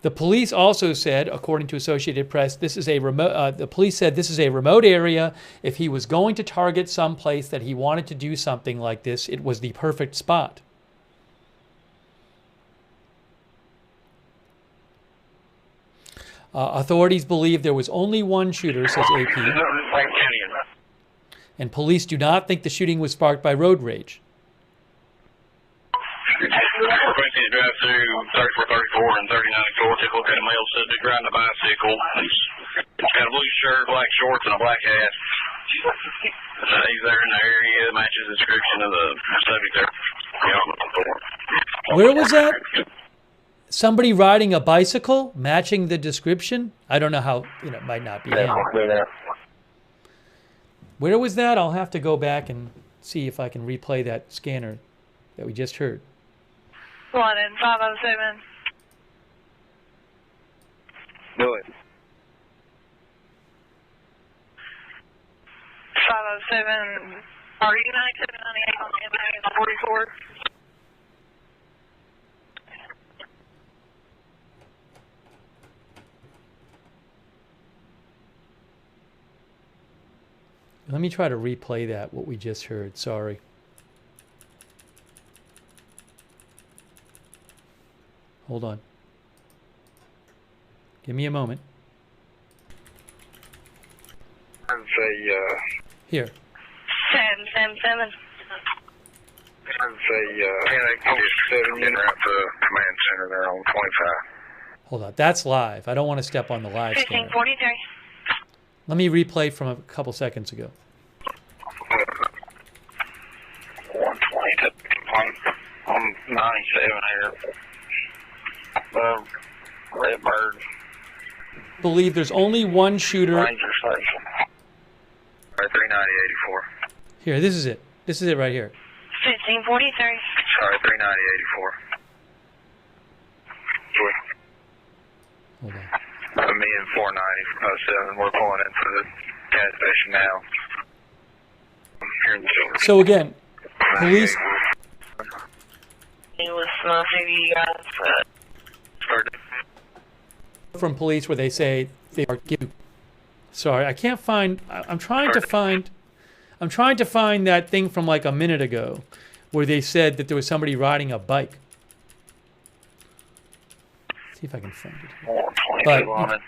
The police also said, according to Associated Press, this is a remote. The police said this is a remote area. If he was going to target some place that he wanted to do something like this, it was the perfect spot. Authorities believe there was only one shooter, says AP. And police do not think the shooting was sparked by road rage. Frequency drive through 3434 and 39 Took a look at a male subject riding a bicycle. He's got a blue shirt, black shorts, and a black hat. He's there in the area, matches the description of the subject there. Where was that? Somebody riding a bicycle, matching the description? I don't know how, it might not be him. Where was that? I'll have to go back and see if I can replay that scanner that we just heard. 1 and 507. Do it. 507. Are you 9798 on the ambulance 44? Let me try to replay that, what we just heard. Sorry. Hold on. Give me a moment. Here. 777. Getting out to command center there on 25. Hold on. That's live. I don't want to step on the live scanner. 1543. Let me replay from a couple seconds ago. 120 on 97 here. Red Bird. Believe there's only one shooter. Ranger Station. 39084. Here, this is it. This is it right here. 1543. Sorry, 39084. Hold on. Me and 497, we're pulling in for the gas station now. Here in the shoulder. So again, police. It was maybe you guys. From police where they say they are giving. Sorry, I can't find. I'm trying to find that thing from like a minute ago, where they said that there was somebody riding a bike. See if I can find it. 122 on it.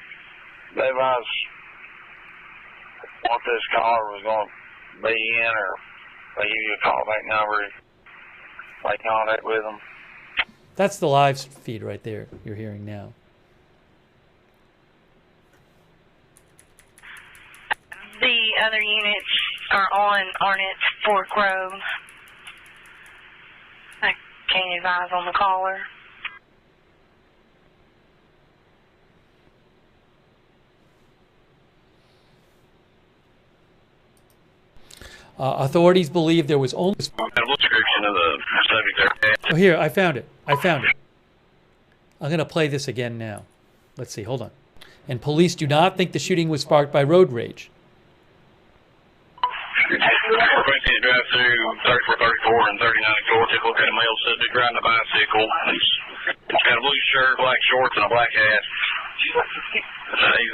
They was what this caller was going to be in, or they give you a callback number. Make contact with them. That's the live feed right there. You're hearing now. The other units are on Arnett's Fork Road. I can't advise on the caller. Authorities believe there was only. Description of the subject there. Oh, here, I found it. I found it. I'm going to play this again now. Let's see. Hold on. And police do not think the shooting was sparked by road rage. Frequency drive through 3434 and 39 Georgia. Look at a male subject riding a bicycle. He's got a blue shirt, black shorts, and a black hat. He's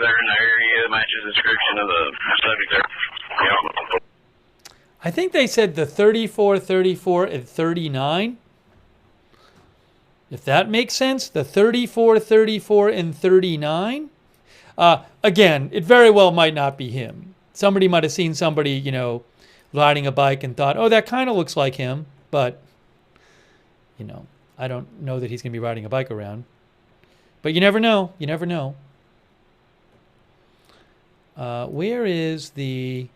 there in the area. Matches the description of the subject there. Yeah. I think they said the 34, 34, and 39. If that makes sense, the 34, 34, and 39. Again, it very well might not be him. Somebody might have seen somebody, you know, riding a bike and thought, oh, that kind of looks like him. But, you know, I don't know that he's going to be riding a bike around. But you never know. You never know. Where is the...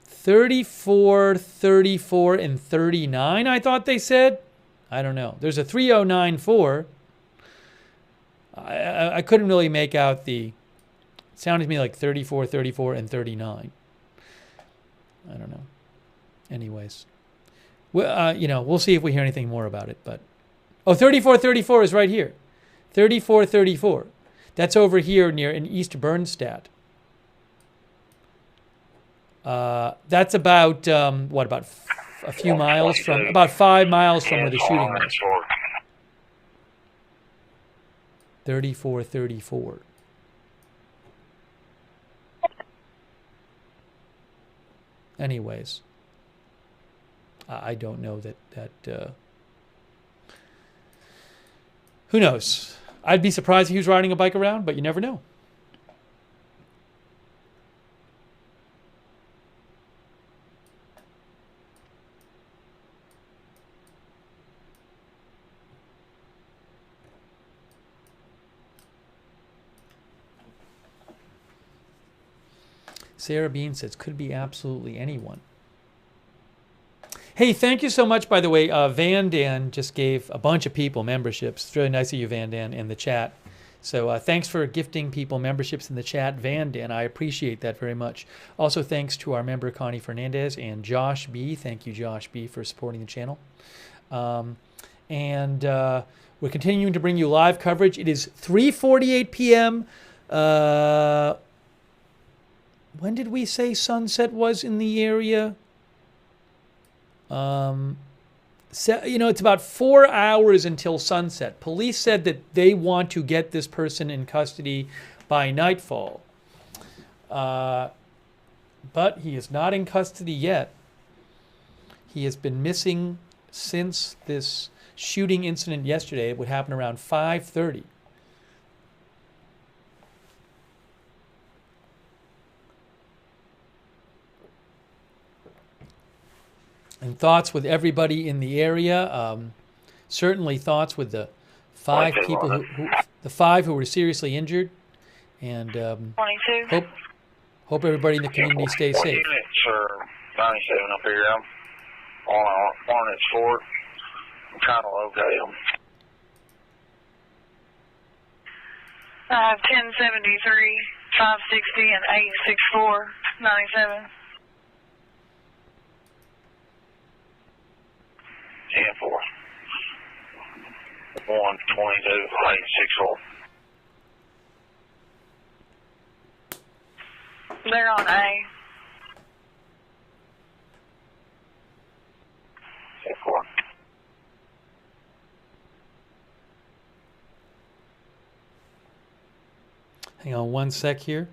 34, 34, and 39, I thought they said. I don't know. There's a 3094. I couldn't really make out the... It sounded to me like 34, 34, and 39. I don't know. Anyways. Well, you know, we'll see if we hear anything more about it. But oh, 34, 34 is right here. 34, 34. That's over here near in East Bernstadt. That's about, about a few miles from, about 5 miles from where the shooting was. 34, 34. Anyways, I don't know that who knows? I'd be surprised if he was riding a bike around, but you never know. Sarah Bean says, could be absolutely anyone. Hey, thank you so much, by the way. Van Dan just gave a bunch of people memberships. It's really nice of you, Van Dan, in the chat. So thanks for gifting people memberships in the chat, Van Dan. I appreciate that very much. Also, thanks to our member, Connie Fernandez, and Josh B. Thank you, Josh B., for supporting the channel. And we're continuing to bring you live coverage. It is 3:48 p.m., when did we say sunset was in the area? It's about 4 hours until sunset. Police said that they want to get this person in custody by nightfall. But he is not in custody yet. He has been missing since this shooting incident yesterday. It would happen around 5:30. and thoughts with everybody in the area. Certainly thoughts with the 5 people who were seriously injured, and 22. hope everybody in the community stays What safe. units are 97 up here? I'm on Hornets Fort. I'm trying to locate them. I have 1073, 560, and 864, 97. 10-4. 122, 864. They're on A. 10-4. Hang on one sec here.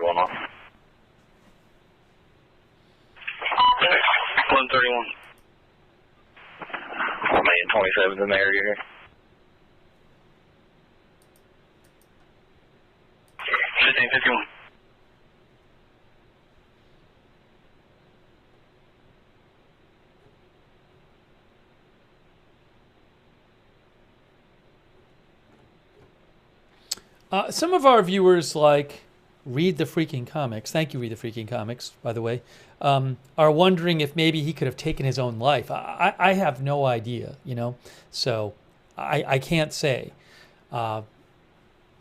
Off. 131. I'm in 27's in the area here. 1551. Some of our viewers Read the Freaking Comics. Thank you, Read the Freaking Comics, by the way. Are wondering if maybe he could have taken his own life. I have no idea, So I can't say.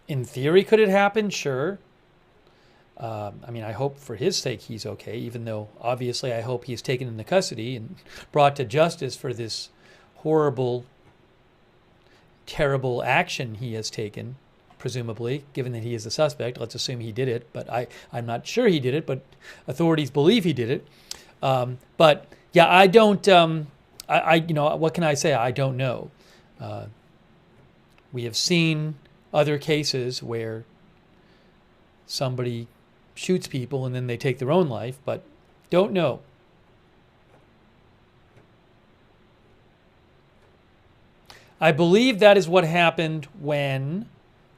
In theory, could it happen? Sure. I hope for his sake he's okay, even though obviously I hope he's taken into custody and brought to justice for this horrible, terrible action he has taken. Presumably, given that he is a suspect, let's assume he did it, but I'm not sure he did it, but authorities believe he did it. But yeah, I don't, what can I say? I don't know. We have seen other cases where somebody shoots people and then they take their own life, but don't know. I believe that is what happened when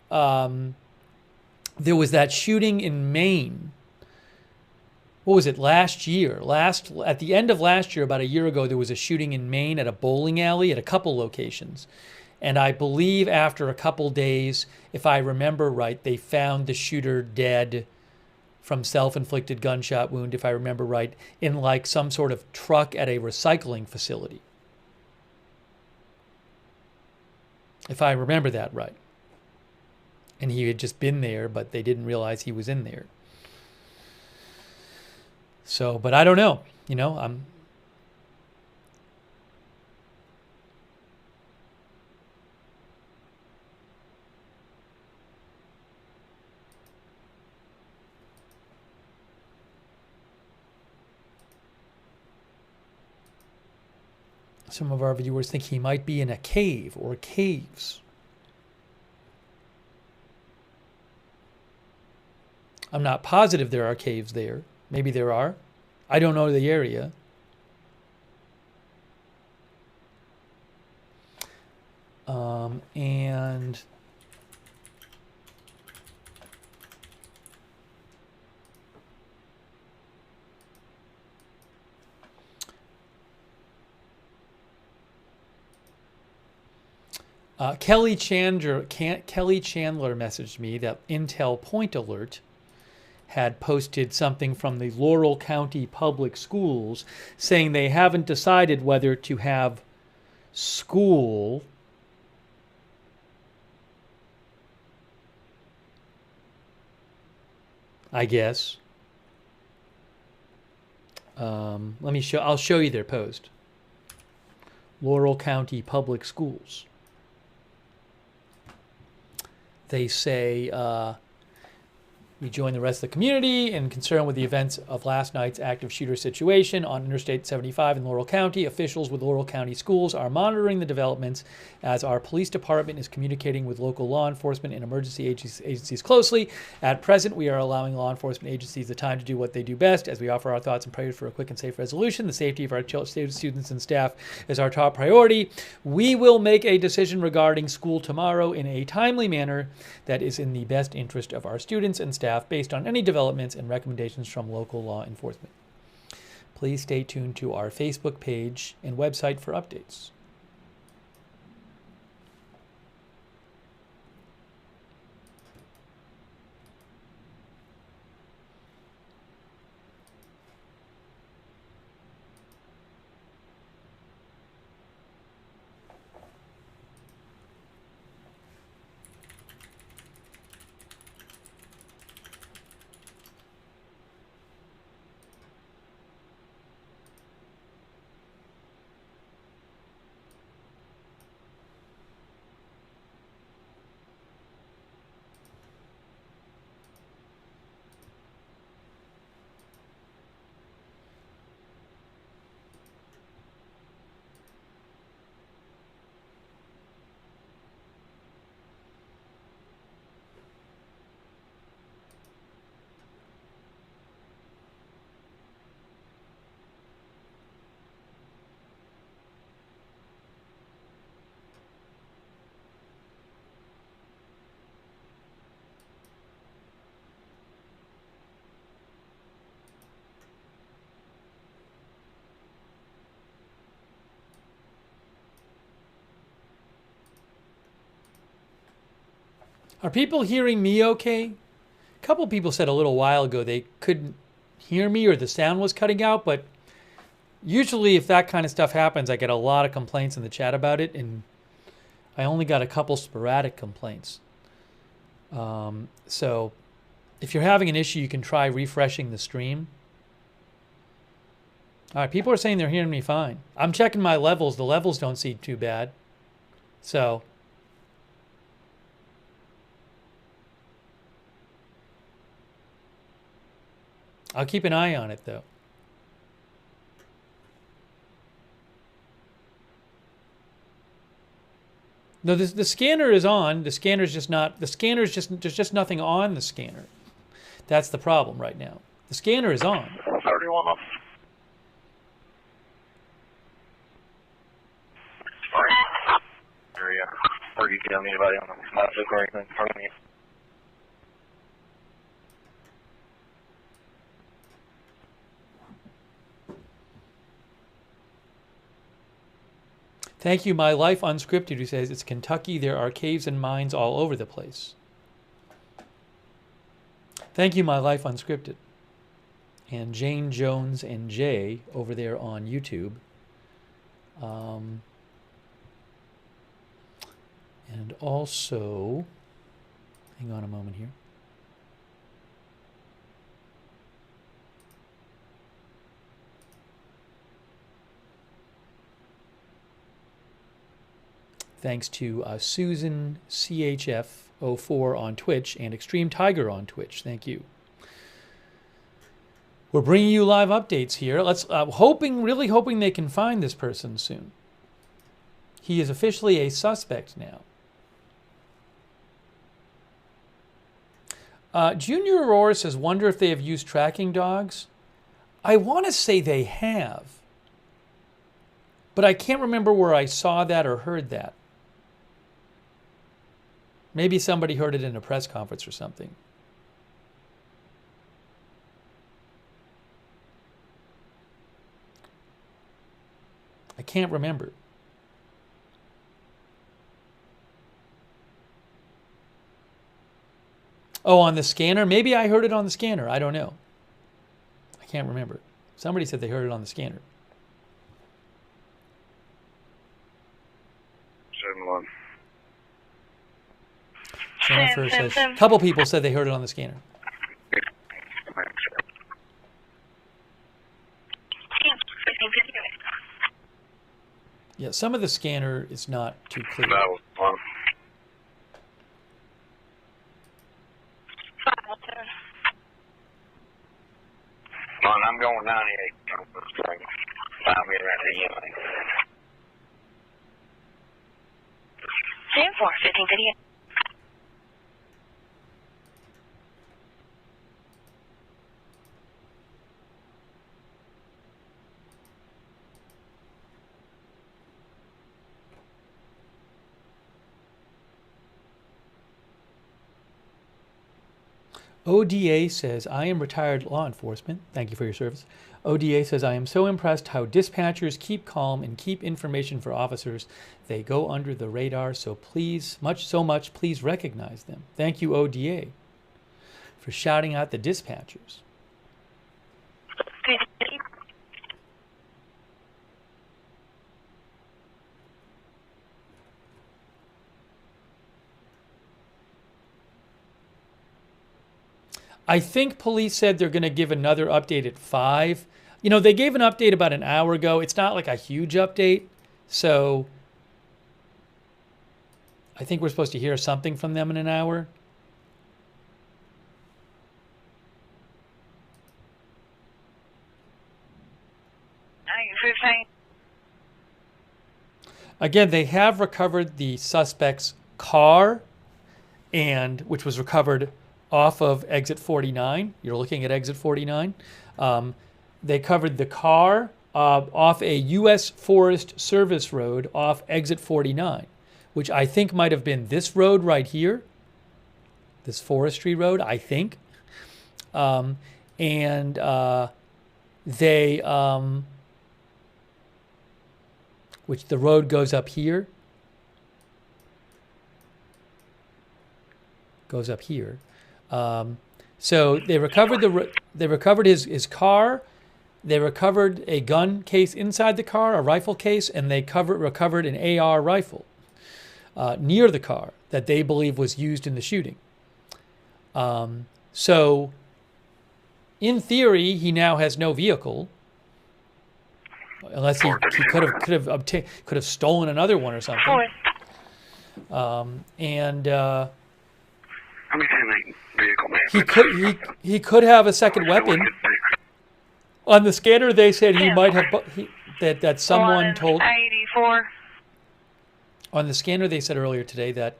there was that shooting in Maine. What was it, last year? At the end of last year, about a year ago, there was a shooting in Maine at a bowling alley at a couple locations. And I believe after a couple days, if I remember right, they found the shooter dead from self-inflicted gunshot wound, if I remember right, in some sort of truck at a recycling facility. If I remember that right. And he had just been there, but they didn't realize he was in there. So, but I don't know. Some of our viewers think he might be in a cave or caves. I'm not positive there are caves there. Maybe there are. I don't know the area. And Kelly Chandler messaged me that Intel Point Alert had posted something from the Laurel County Public Schools saying they haven't decided whether to have school I guess. I'll show you their post. Laurel County Public Schools. They say, we join the rest of the community in concern with the events of last night's active shooter situation on Interstate 75 in Laurel County. Officials with Laurel County Schools are monitoring the developments as our police department is communicating with local law enforcement and emergency agencies closely. At present, we are allowing law enforcement agencies the time to do what they do best as we offer our thoughts and prayers for a quick and safe resolution. The safety of our students and staff is our top priority. We will make a decision regarding school tomorrow in a timely manner that is in the best interest of our students and staff based on any developments and recommendations from local law enforcement. Please stay tuned to our Facebook page and website for updates. Are people hearing me okay? A couple people said a little while ago they couldn't hear me or the sound was cutting out, but usually if that kind of stuff happens, I get a lot of complaints in the chat about it, and I only got a couple sporadic complaints. So if you're having an issue, you can try refreshing the stream. All right, people are saying they're hearing me fine. I'm checking my levels. The levels don't seem too bad. So I'll keep an eye on it, though. No, the scanner is on. The scanner's just not. The scanner's just there's just nothing on the scanner. That's the problem right now. The scanner is on. 31 off. Area. Or you can anybody on the map or anything in front of me. Thank you, My Life Unscripted, who says, it's Kentucky. There are caves and mines all over the place. Thank you, My Life Unscripted. And Jane Jones and Jay over there on YouTube. And also, hang on a moment here. Thanks to Susan CHF04 on Twitch and Extreme Tiger on Twitch. Thank you. We're bringing you live updates here. Let's really hoping they can find this person soon. He is officially a suspect now. Junior Aurora says, wonder if they have used tracking dogs. I want to say they have, but I can't remember where I saw that or heard that. Maybe somebody heard it in a press conference or something. I can't remember. Oh, on the scanner? Maybe I heard it on the scanner. I don't know. I can't remember. Somebody said they heard it on the scanner. 7-1. Jennifer says a couple people said they heard it on the scanner. Yeah, some of the scanner is not too clear. That was fun. I'm going 98. I'm getting ready to get 4, 1538. ODA says, I am retired law enforcement. Thank you for your service. ODA says, I am so impressed how dispatchers keep calm and keep information for officers. They go under the radar, so please, please recognize them. Thank you, ODA, for shouting out the dispatchers. I think police said they're going to give another update at 5. You know, they gave an update about an hour ago. It's not like a huge update. So I think we're supposed to hear something from them in an hour. Again, they have recovered the suspect's car, and which was recovered off of exit 49. You're looking at exit 49. They covered the car off a U.S. Forest Service road off exit 49, which I think might have been this road right here, this forestry road, I think. Which the road goes up here. Goes up here. So they recovered his car. They recovered a gun case inside the car, a rifle case, and they recovered an AR rifle near the car that they believe was used in the shooting. So, in theory, he now has no vehicle, unless he could have stolen another one or something. He could have a second weapon. On the scanner, they said he might have that someone told. 84. On the scanner, they said earlier today that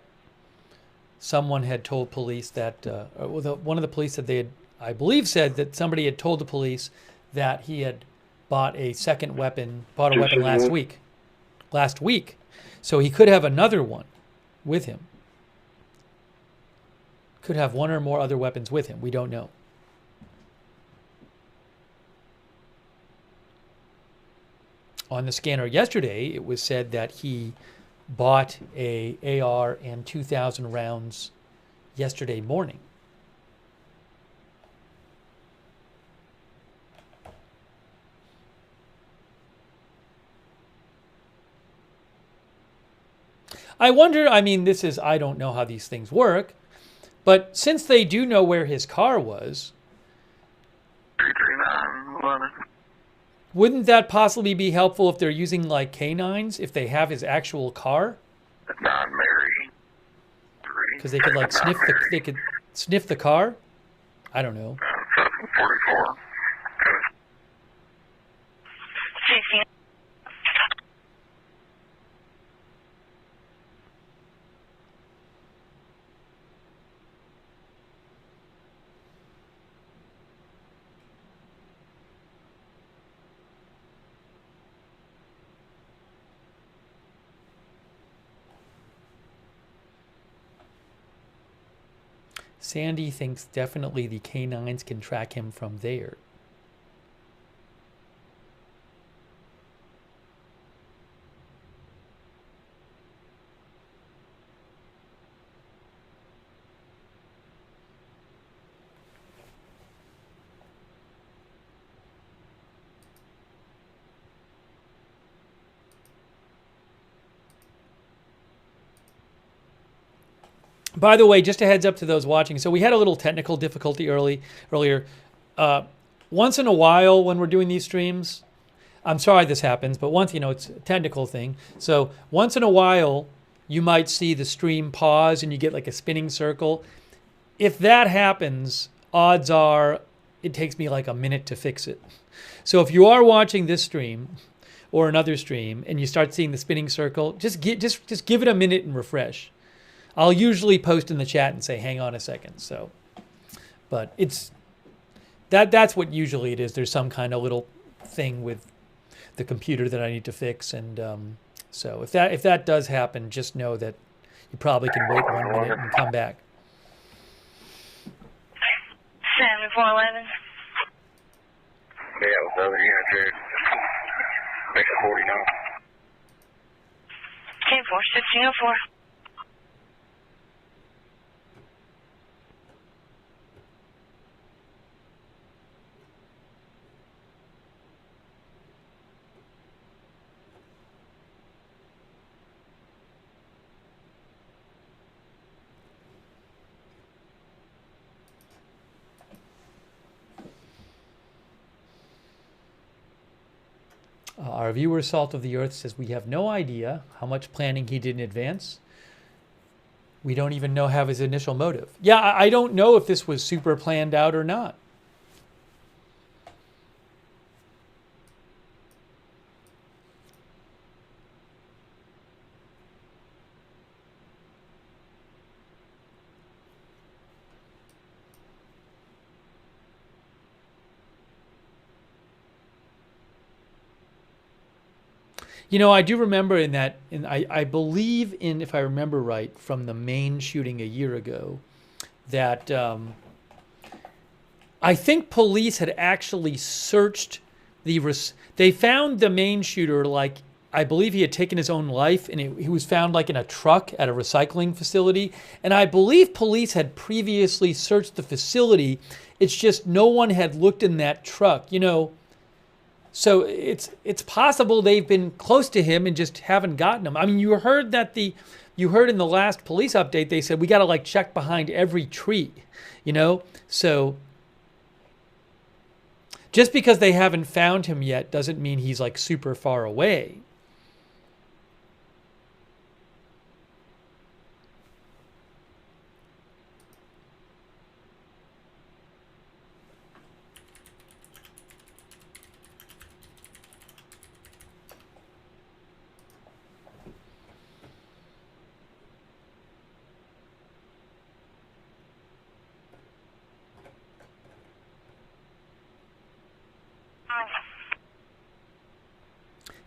someone had told police that one of the police that they had, I believe, said that somebody had told the police that he had bought a weapon last week. So he could have another one with him. Could have one or more other weapons with him. We don't know. On the scanner yesterday, it was said that he bought a AR and 2,000 rounds yesterday morning. I wonder, I don't know how these things work, but since they do know where his car was, 33911. Wouldn't that possibly be helpful if they're using like canines, if they have his actual car? Not Mary. Because they could like sniff the car? I don't know. 744. Sandy thinks definitely the canines can track him from there. By the way, just a heads up to those watching. So we had a little technical difficulty earlier. Once in a while when we're doing these streams, I'm sorry this happens, but once, it's a technical thing. So once in a while, you might see the stream pause and you get like a spinning circle. If that happens, odds are it takes me like a minute to fix it. So if you are watching this stream or another stream and you start seeing the spinning circle, just give it a minute and refresh. I'll usually post in the chat and say, hang on a second. So, but that's what usually it is. There's some kind of little thing with the computer that I need to fix. And so if that does happen, just know that you probably can wait 1 minute and come back. 7411. Yeah, what's over here, dude? Make it 40 now. 10-4, 1604. Our viewer, Salt of the Earth, says we have no idea how much planning he did in advance. We don't even know have his initial motive. Yeah, I don't know if this was super planned out or not. I do remember I believe in, if I remember right, from the Maine shooting a year ago, that I think police had actually searched they found the Maine shooter, like, I believe he had taken his own life, and he was found like in a truck at a recycling facility. And I believe police had previously searched the facility. It's just no one had looked in that truck, So it's possible they've been close to him and just haven't gotten him. I mean, you heard in the last police update, they said we got to like check behind every tree, So just because they haven't found him yet doesn't mean he's like super far away.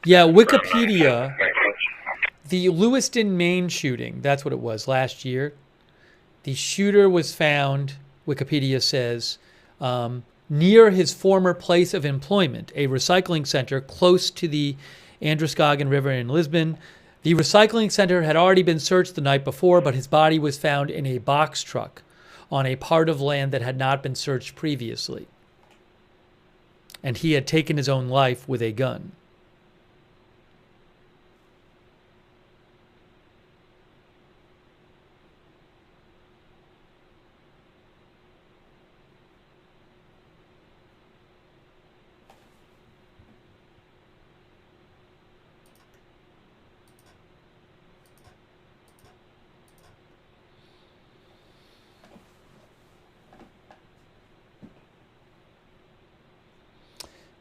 Yeah, Wikipedia, the Lewiston, Maine shooting, that's what it was last year. The shooter was found, Wikipedia says, near his former place of employment, a recycling center close to the Androscoggin River in Lisbon. The recycling center had already been searched the night before, but his body was found in a box truck on a part of land that had not been searched previously. And he had taken his own life with a gun.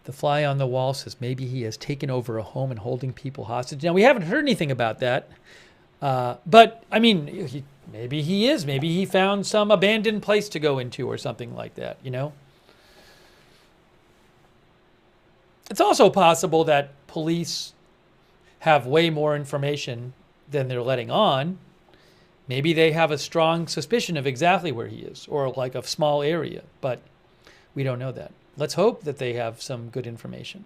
The fly on the wall says maybe he has taken over a home and holding people hostage. Now, we haven't heard anything about that. But, I mean, maybe he is. Maybe he found some abandoned place to go into or something like that, It's also possible that police have way more information than they're letting on. Maybe they have a strong suspicion of exactly where he is, or like a small area, but we don't know that. Let's hope that they have some good information.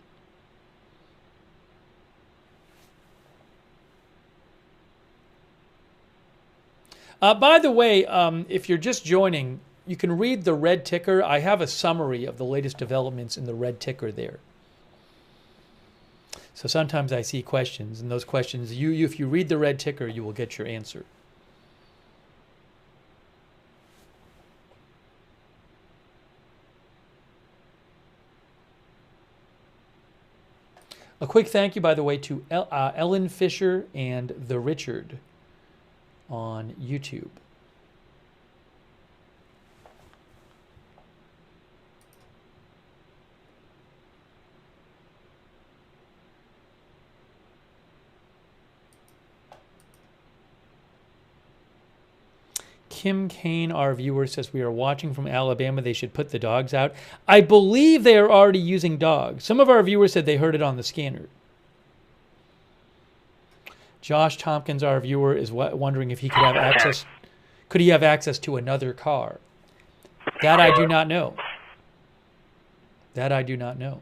By the way, if you're just joining, you can read the red ticker. I have a summary of the latest developments in the red ticker there. So sometimes I see questions, and those questions, if you read the red ticker, you will get your answer. A quick thank you, by the way, to Ellen Fisher and The Richard on YouTube. Kim Kane, our viewer, says we are watching from Alabama. They should put the dogs out. I believe they are already using dogs. Some of our viewers said they heard it on the scanner. Josh Tompkins, our viewer, is wondering if he could have access. Could he have access to another car? That I do not know. That I do not know.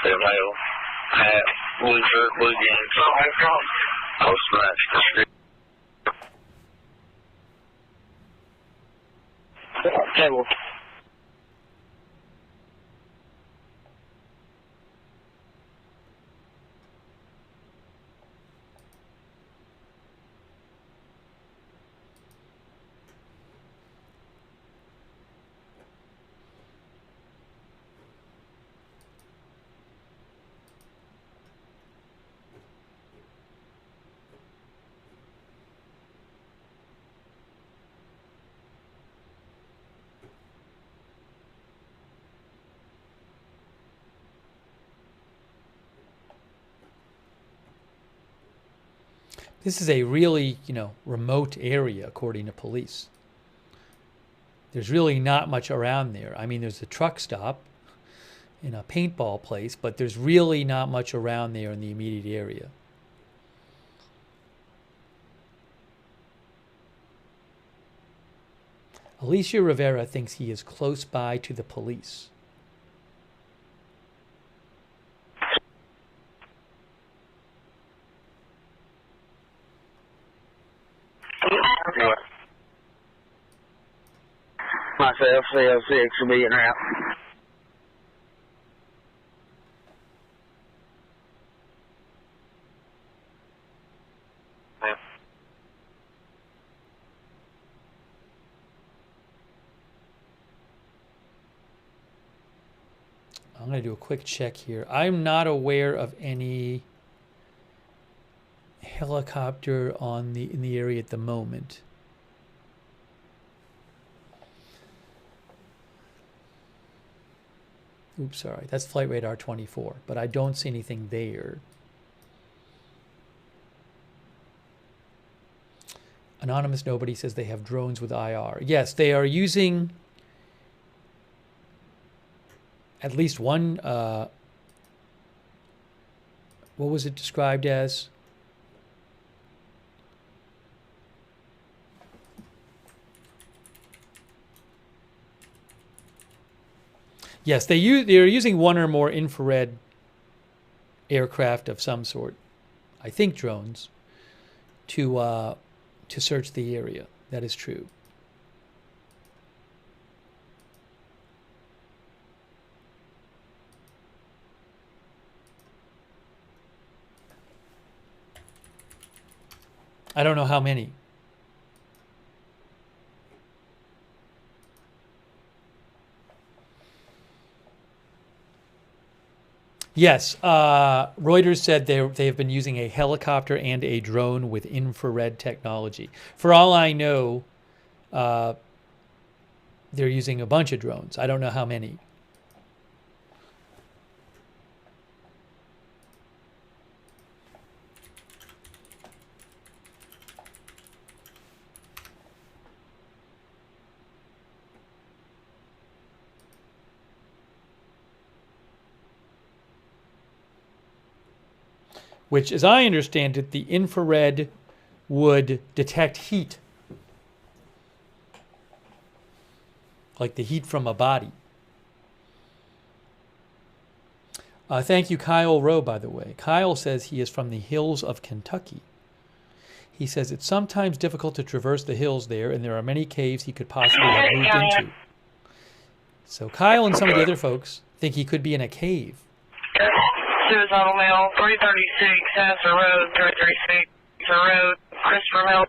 Still hail. Hat, blue shirt, blue jeans. I'll scratch the street. Table. This is a really, remote area, according to police. There's really not much around there. I mean, there's a truck stop and a paintball place, but there's really not much around there in the immediate area. Alicia Rivera thinks he is close by to the police. Myself, CL6 will be en route. I'm going to do a quick check here. I'm not aware of any helicopter in the area at the moment. Oops, sorry. That's Flight Radar 24, but I don't see anything there. Anonymous Nobody says they have drones with IR. Yes, they are using at least one, what was it described as? Yes, they're using one or more infrared aircraft of some sort, I think drones, to search the area. That is true. I don't know how many. Yes, Reuters said they have been using a helicopter and a drone with infrared technology. For all I know, they're using a bunch of drones. I don't know how many. Which, as I understand it, the infrared would detect heat. Like the heat from a body. Thank you, Kyle Rowe, by the way. Kyle says he is from the hills of Kentucky. He says it's sometimes difficult to traverse the hills there, and there are many caves he could possibly have moved into. So Kyle and some of the other folks think he could be in a cave. Suicidal male, 336, Sasser Road, 336, Road, Christopher Mill,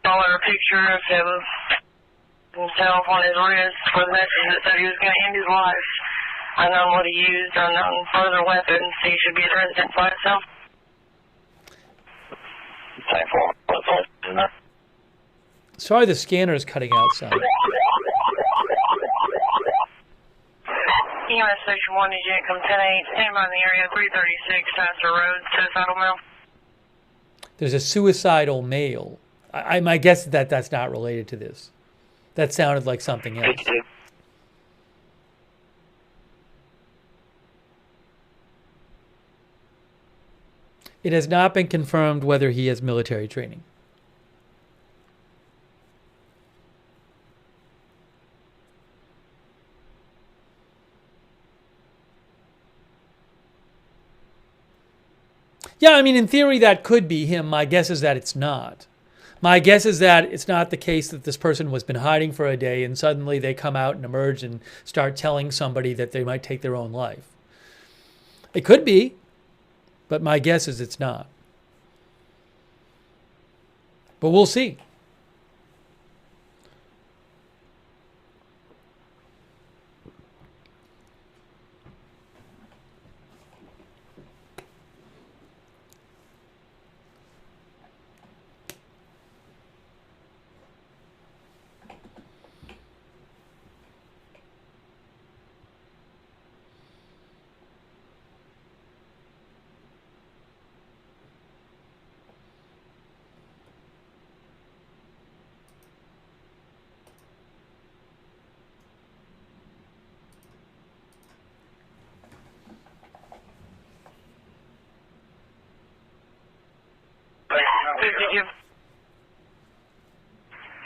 saw a picture of himself on his wrist with a message that said he was going to end his life. Unknown what he used, unknown further weapons. He should be at residence by himself. Sorry, the scanner is cutting out some. EMS Station 1, Agent, come 10-8, stand by in the area, 336, Pastor Road, suicidal male. There's a suicidal male. My guess is that that's not related to this. That sounded like something else. It has not been confirmed whether he has military training. Yeah, I mean, in theory, that could be him. My guess is that it's not. My guess is that it's not the case that this person has been hiding for a day and suddenly they come out and emerge and start telling somebody that they might take their own life. It could be, but my guess is it's not. But we'll see.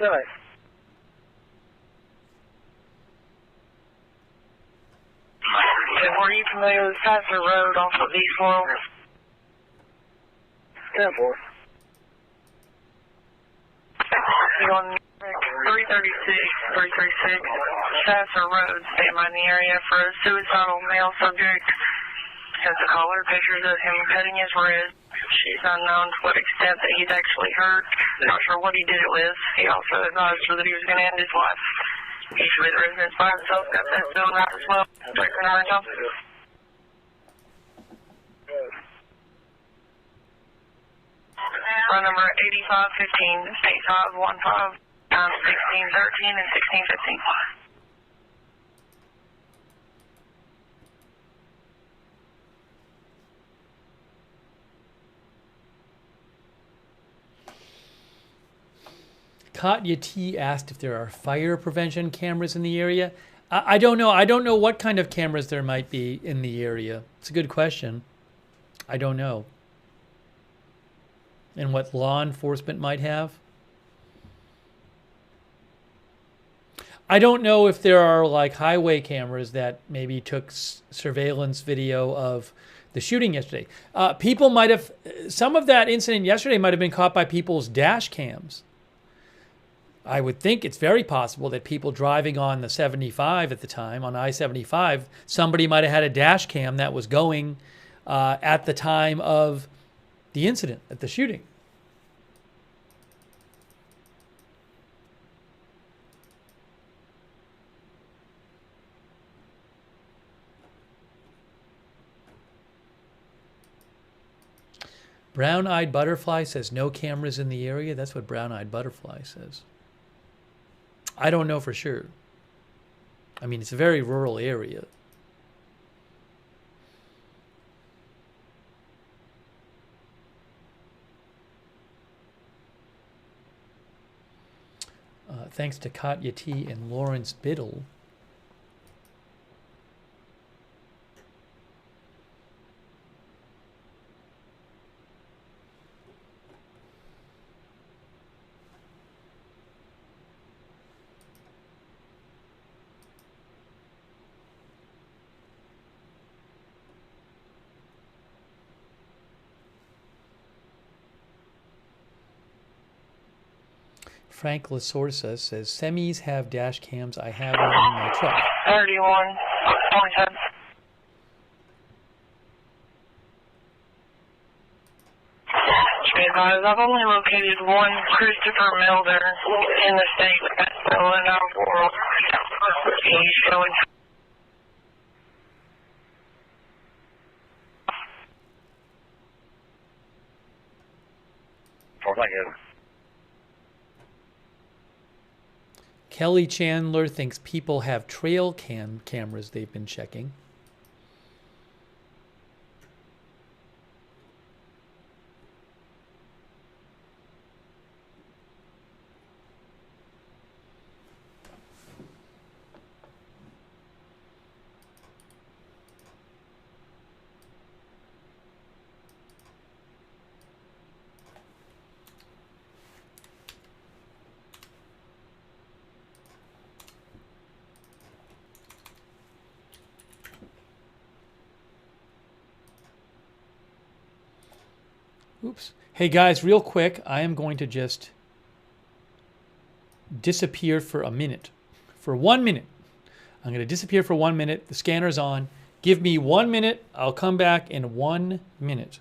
Sorry. Were you familiar with Pastor Road off of East Laurel? 10-4. You're on 336, Pastor Road, stand by in the area for a suicidal male subject. Has the caller pictures of him cutting his wrist. She's unknown to what extent that he's actually hurt. Not sure what he did it with. He also advised her that he was going to end his life. He should be at residence by himself. Got that still right as well. Director Nightfall. Phone number 8515-8515, 1613 and 1615. Katya T asked if there are fire prevention cameras in the area. I don't know. I don't know what kind of cameras there might be in the area. It's a good question. I don't know. And what law enforcement might have. I don't know if there are like highway cameras that maybe took surveillance video of the shooting yesterday. People might have, some of that incident yesterday might have been caught by people's dash cams. I would think it's very possible that people driving on the 75 at the time, on I-75, somebody might have had a dash cam that was going at the time of the incident, at the shooting. Brown-Eyed Butterfly says no cameras in the area. That's what Brown-Eyed Butterfly says. I don't know for sure. I mean, it's a very rural area. Thanks to Katya T. and Lawrence Biddle. Frank Lasorsa says, semis have dash cams. I have one in my truck. 31, 27. Stand 5. I've only located one Christopher Melder in the state that's still in our world. He's showing. Kelly Chandler thinks people have trail cam cameras they've been checking. Oops. Hey guys, real quick, I am going to just disappear for a minute. For 1 minute. I'm going to disappear for 1 minute. The scanner's on. Give me 1 minute. I'll come back in 1 minute.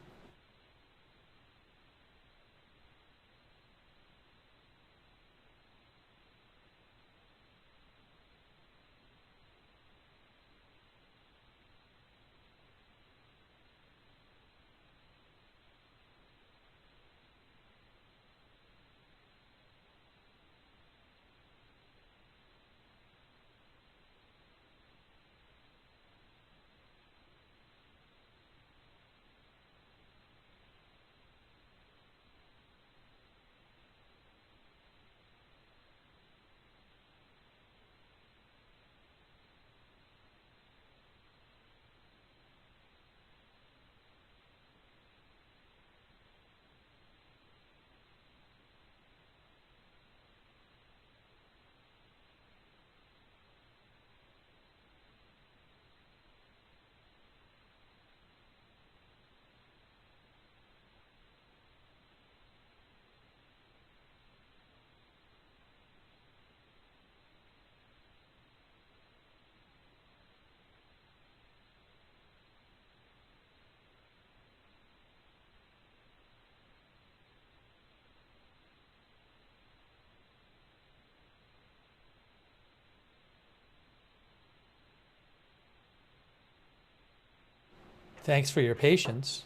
Thanks for your patience.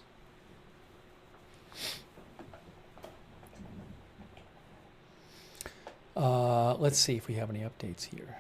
Let's see if we have any updates here.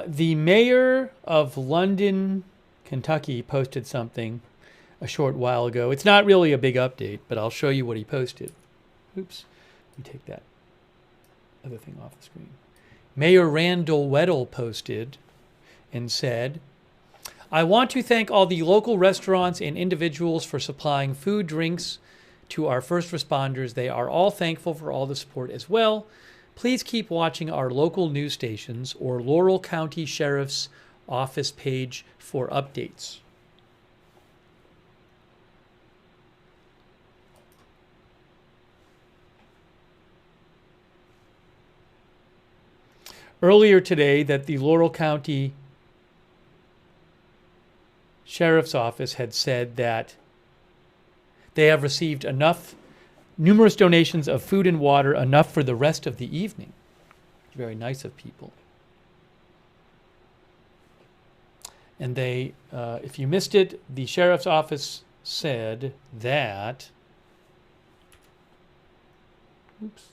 The mayor of London, Kentucky, posted something a short while ago. It's not really a big update, but I'll show you what he posted. Oops. Let me take that other thing off the screen. Mayor Randall Weddle posted and said, I want to thank all the local restaurants and individuals for supplying food, drinks to our first responders. They are all thankful for all the support as well. Please keep watching our local news stations or Laurel County Sheriff's Office page for updates. Earlier today, that the Laurel County Sheriff's Office had said that they have received numerous donations of food and water, enough for the rest of the evening. Very nice of people. And they, if you missed it, the Sheriff's Office said that, oops.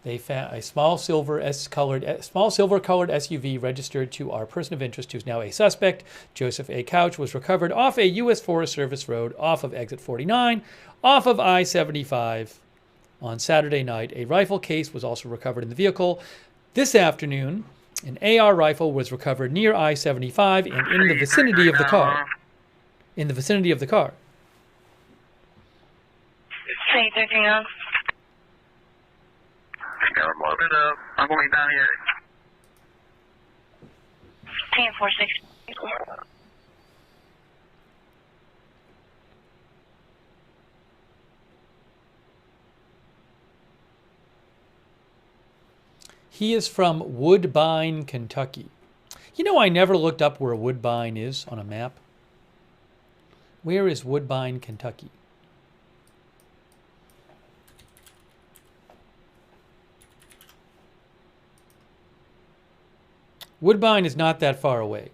They found a small silver colored SUV registered to our person of interest, who's now a suspect. Joseph A. Couch was recovered off a U.S. Forest Service road, off of exit 49, off of I-75 on Saturday night. A rifle case was also recovered in the vehicle. This afternoon, an AR rifle was recovered near I-75 and in the vicinity of the car. In the vicinity of the car. Hey, 39. I'm loaded up. I'm going down here. 10-4-6. He is from Woodbine, Kentucky. You know, I never looked up where Woodbine is on a map. Where is Woodbine, Kentucky? Woodbine is not that far away.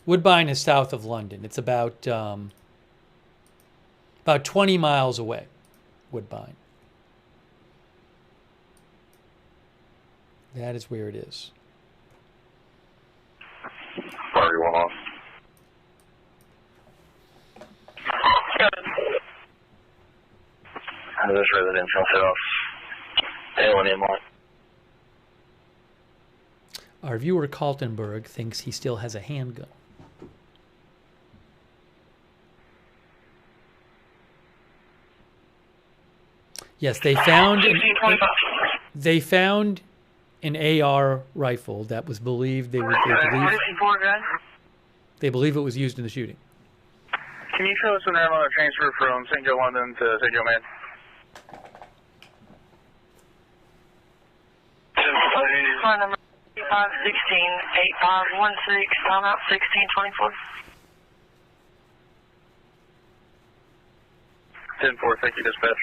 Woodbine is south of London. It's about 20 miles away, Woodbine. That is where it is. Party one off. This residential set off L&M line. Our viewer Kaltenberg thinks he still has a handgun. Yes, they found an AR rifle that was believed they believe it was used in the shooting. Can you show us an ammo transfer from St. Joe, London to St. Joe, man? Phone number 516-8516, timeout 1624. 10-4, thank you, dispatch.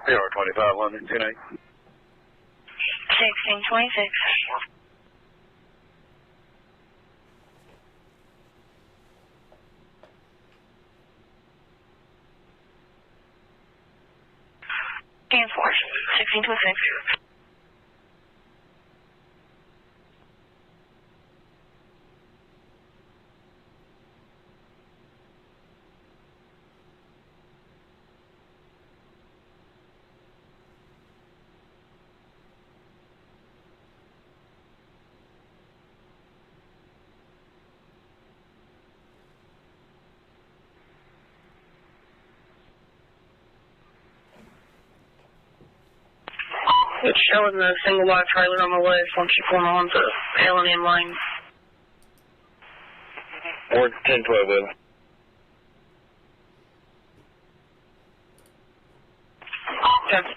PR25 London 28. 1626. And 1626. It's showing the single wide trailer on the left once you come on to L&M lane. Or 10-12 with him. Okay.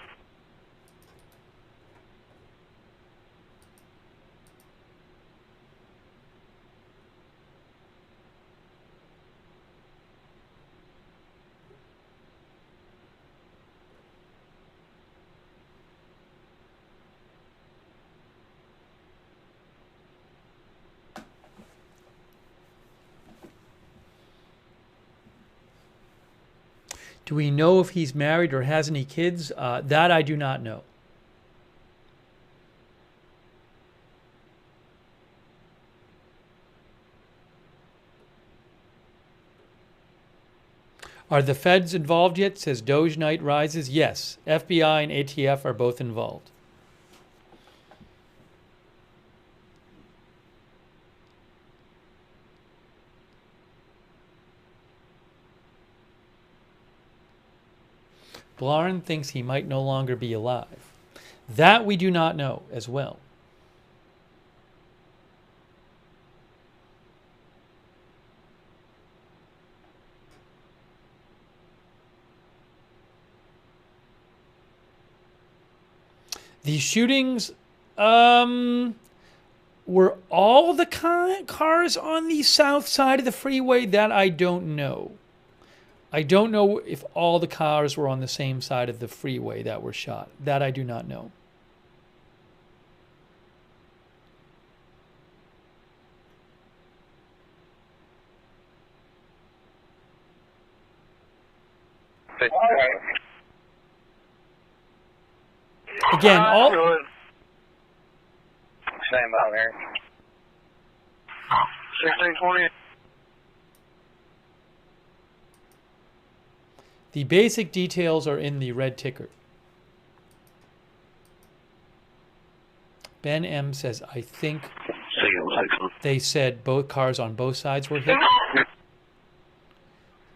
Do we know if he's married or has any kids? That I do not know. Are the feds involved yet? Says Doge Night Rises. Yes, FBI and ATF are both involved. Blarn thinks he might no longer be alive. That we do not know as well. The shootings, were all the cars on the south side of the freeway? That I don't know. I don't know if all the cars were on the same side of the freeway that were shot. That I do not know. Again, all Stand by there. 1620. the basic details are in the red ticker. Ben M says, I think they said both cars on both sides were hit.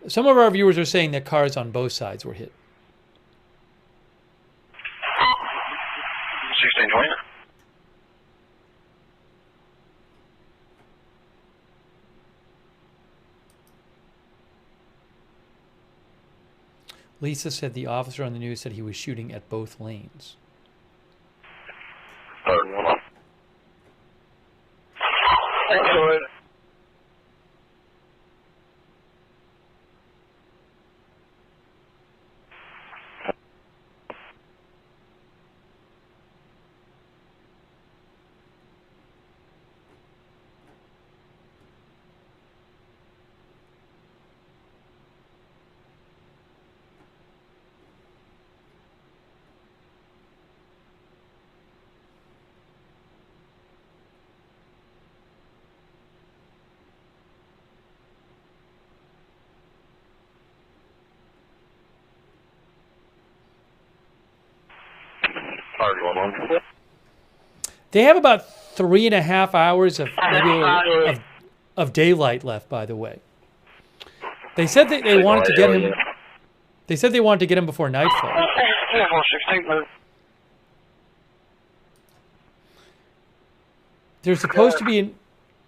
Some of our viewers are saying that cars on both sides were hit. 1620. Lisa said the officer on the news said he was shooting at both lanes. They have about 3.5 hours of daylight left, by the way. They said that they wanted to get him. They said they wanted to get him before nightfall. There's supposed to be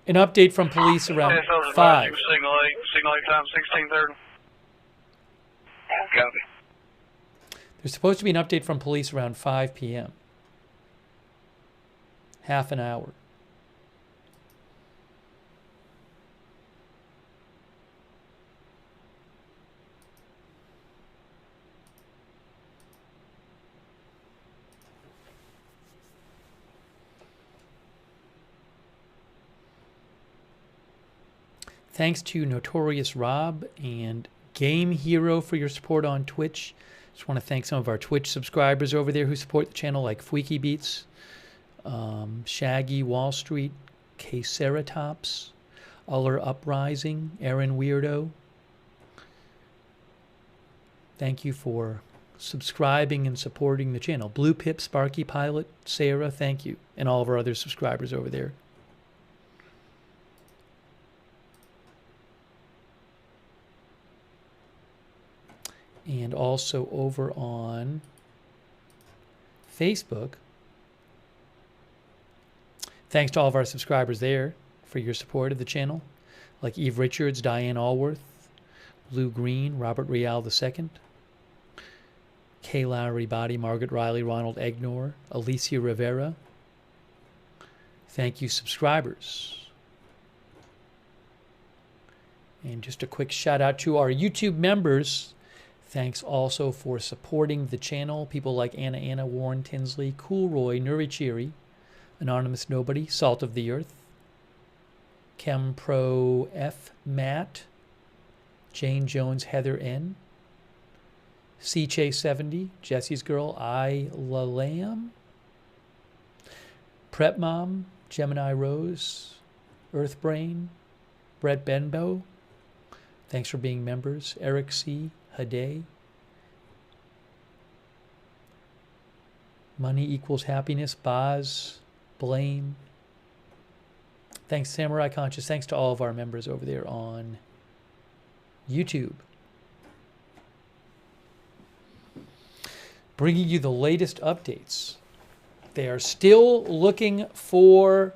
an update from police around 5. Signal 8 times 1630. Copy. There's supposed to be an update from police around 5 p.m. Half an hour. Thanks to Notorious Rob and Game Hero for your support on Twitch. Just want to thank some of our Twitch subscribers over there who support the channel, like Freaky Beats, Shaggy Wall Street, K-Ceratops, Uller Uprising, Aaron Weirdo. Thank you for subscribing and supporting the channel. Blue Pip, Sparky Pilot, Sarah, thank you. And all of our other subscribers over there. And also over on Facebook. Thanks to all of our subscribers there for your support of the channel, like Eve Richards, Diane Allworth, Lou Green, Robert Real II, Kay Lowry Body, Margaret Riley, Ronald Egnor, Alicia Rivera. Thank you, subscribers. And just a quick shout out to our YouTube members. Thanks also for supporting the channel. People like Anna, Warren Tinsley, Cool Roy, Nuri Cheery, Anonymous Nobody, Salt of the Earth, Chempro F, Matt, Jane Jones, Heather N, CJ70, Jesse's Girl, I La Lamb, Prep Mom, Gemini Rose, Earthbrain, Brett Benbow. Thanks for being members. Eric C, Haday. Money Equals Happiness, Boz, Blame. Thanks, Samurai Conscious. Thanks to all of our members over there on YouTube. Bringing you the latest updates. They are still looking for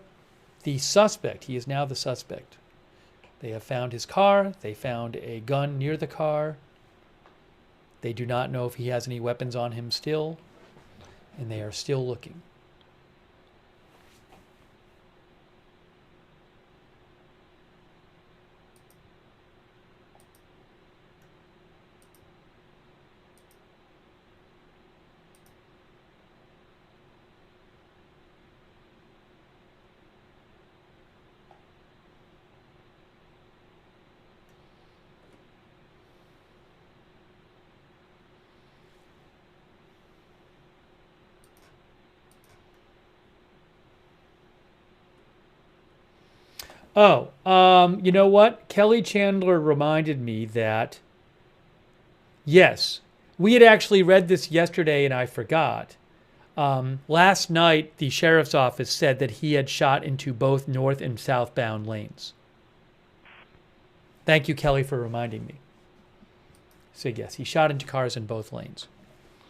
the suspect. He is now the suspect. They have found his car. They found a gun near the car. They do not know if he has any weapons on him still, and they are still looking. Oh, you know what? Kelly Chandler reminded me that, yes, we had actually read this yesterday and I forgot. Last night, the sheriff's office said that he had shot into both north and southbound lanes. Thank you, Kelly, for reminding me. So, yes, he shot into cars in both lanes.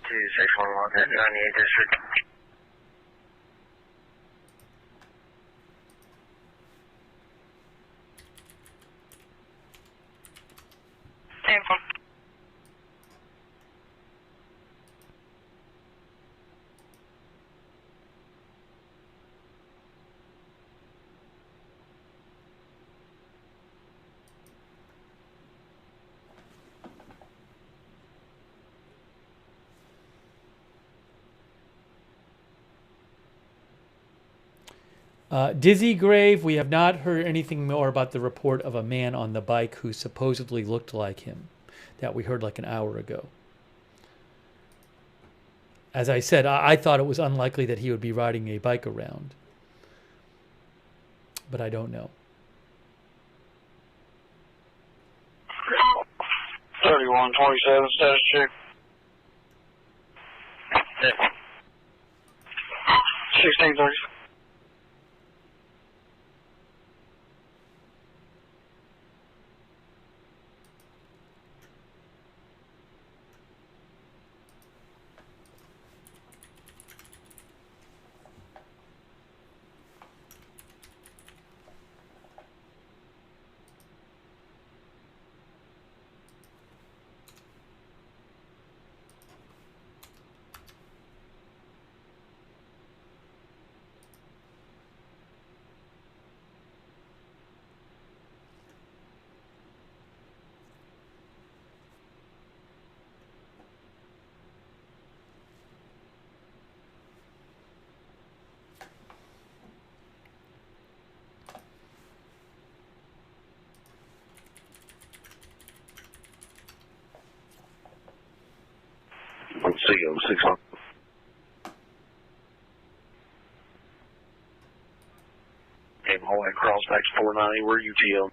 261 98 District. Sample. Dizzy Grave, we have not heard anything more about the report of a man on the bike who supposedly looked like him that we heard like an hour ago. As I said, I thought it was unlikely that he would be riding a bike around. But I don't know. 3127 status check. 1630. Let's see, 0600. Came all the way across back to 490. Where are you, TL?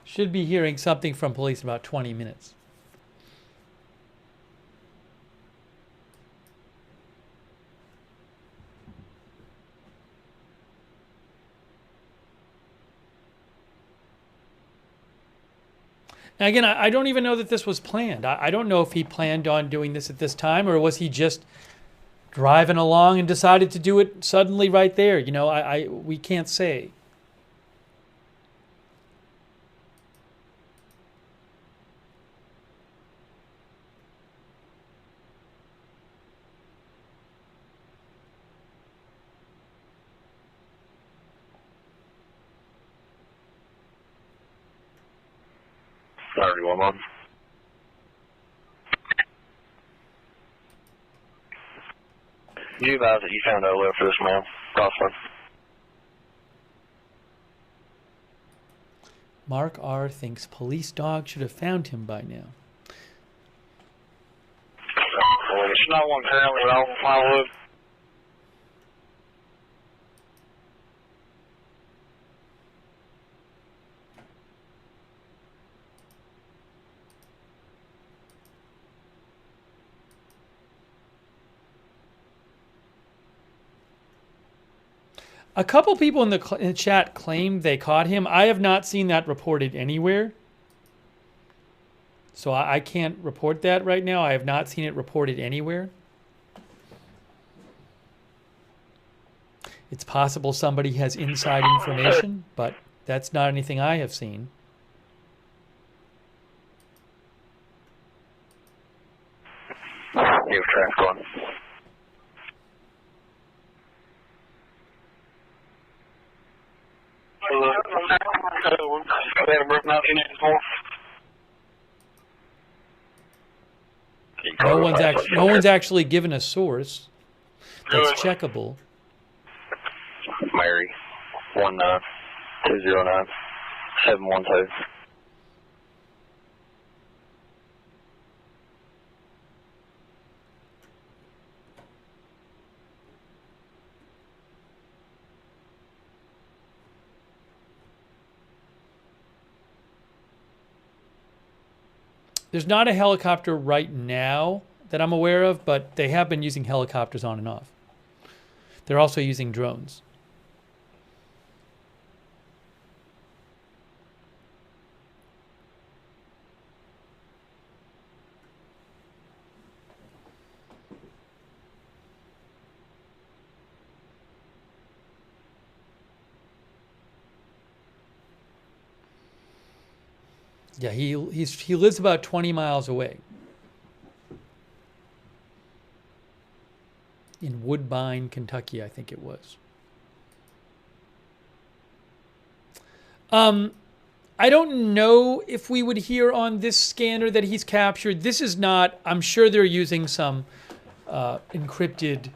Should be hearing something from police in about 20 minutes. Now again, I don't even know that this was planned. I don't know if he planned on doing this at this time, or was he just driving along and decided to do it suddenly right there. You know, we can't say. One month. You advise that you found no left for this man, Crossman. Mark R. thinks police dog should have found him by now. Well, it's not one currently, but I'll follow up. A couple people in the chat claimed they caught him. I have not seen that reported anywhere. So I can't report that right now. I have not seen it reported anywhere. It's possible somebody has inside information, but that's not anything I have seen. You have traffic on. Adam, 1984. No one's actually given a source that's checkable. Mary, 19209-712. There's not a helicopter right now that I'm aware of, but they have been using helicopters on and off. They're also using drones. Yeah, he lives about 20 miles away. In Woodbine, Kentucky, I think it was. I don't know if we would hear on this scanner that he's captured. This is not, I'm sure they're using some encrypted,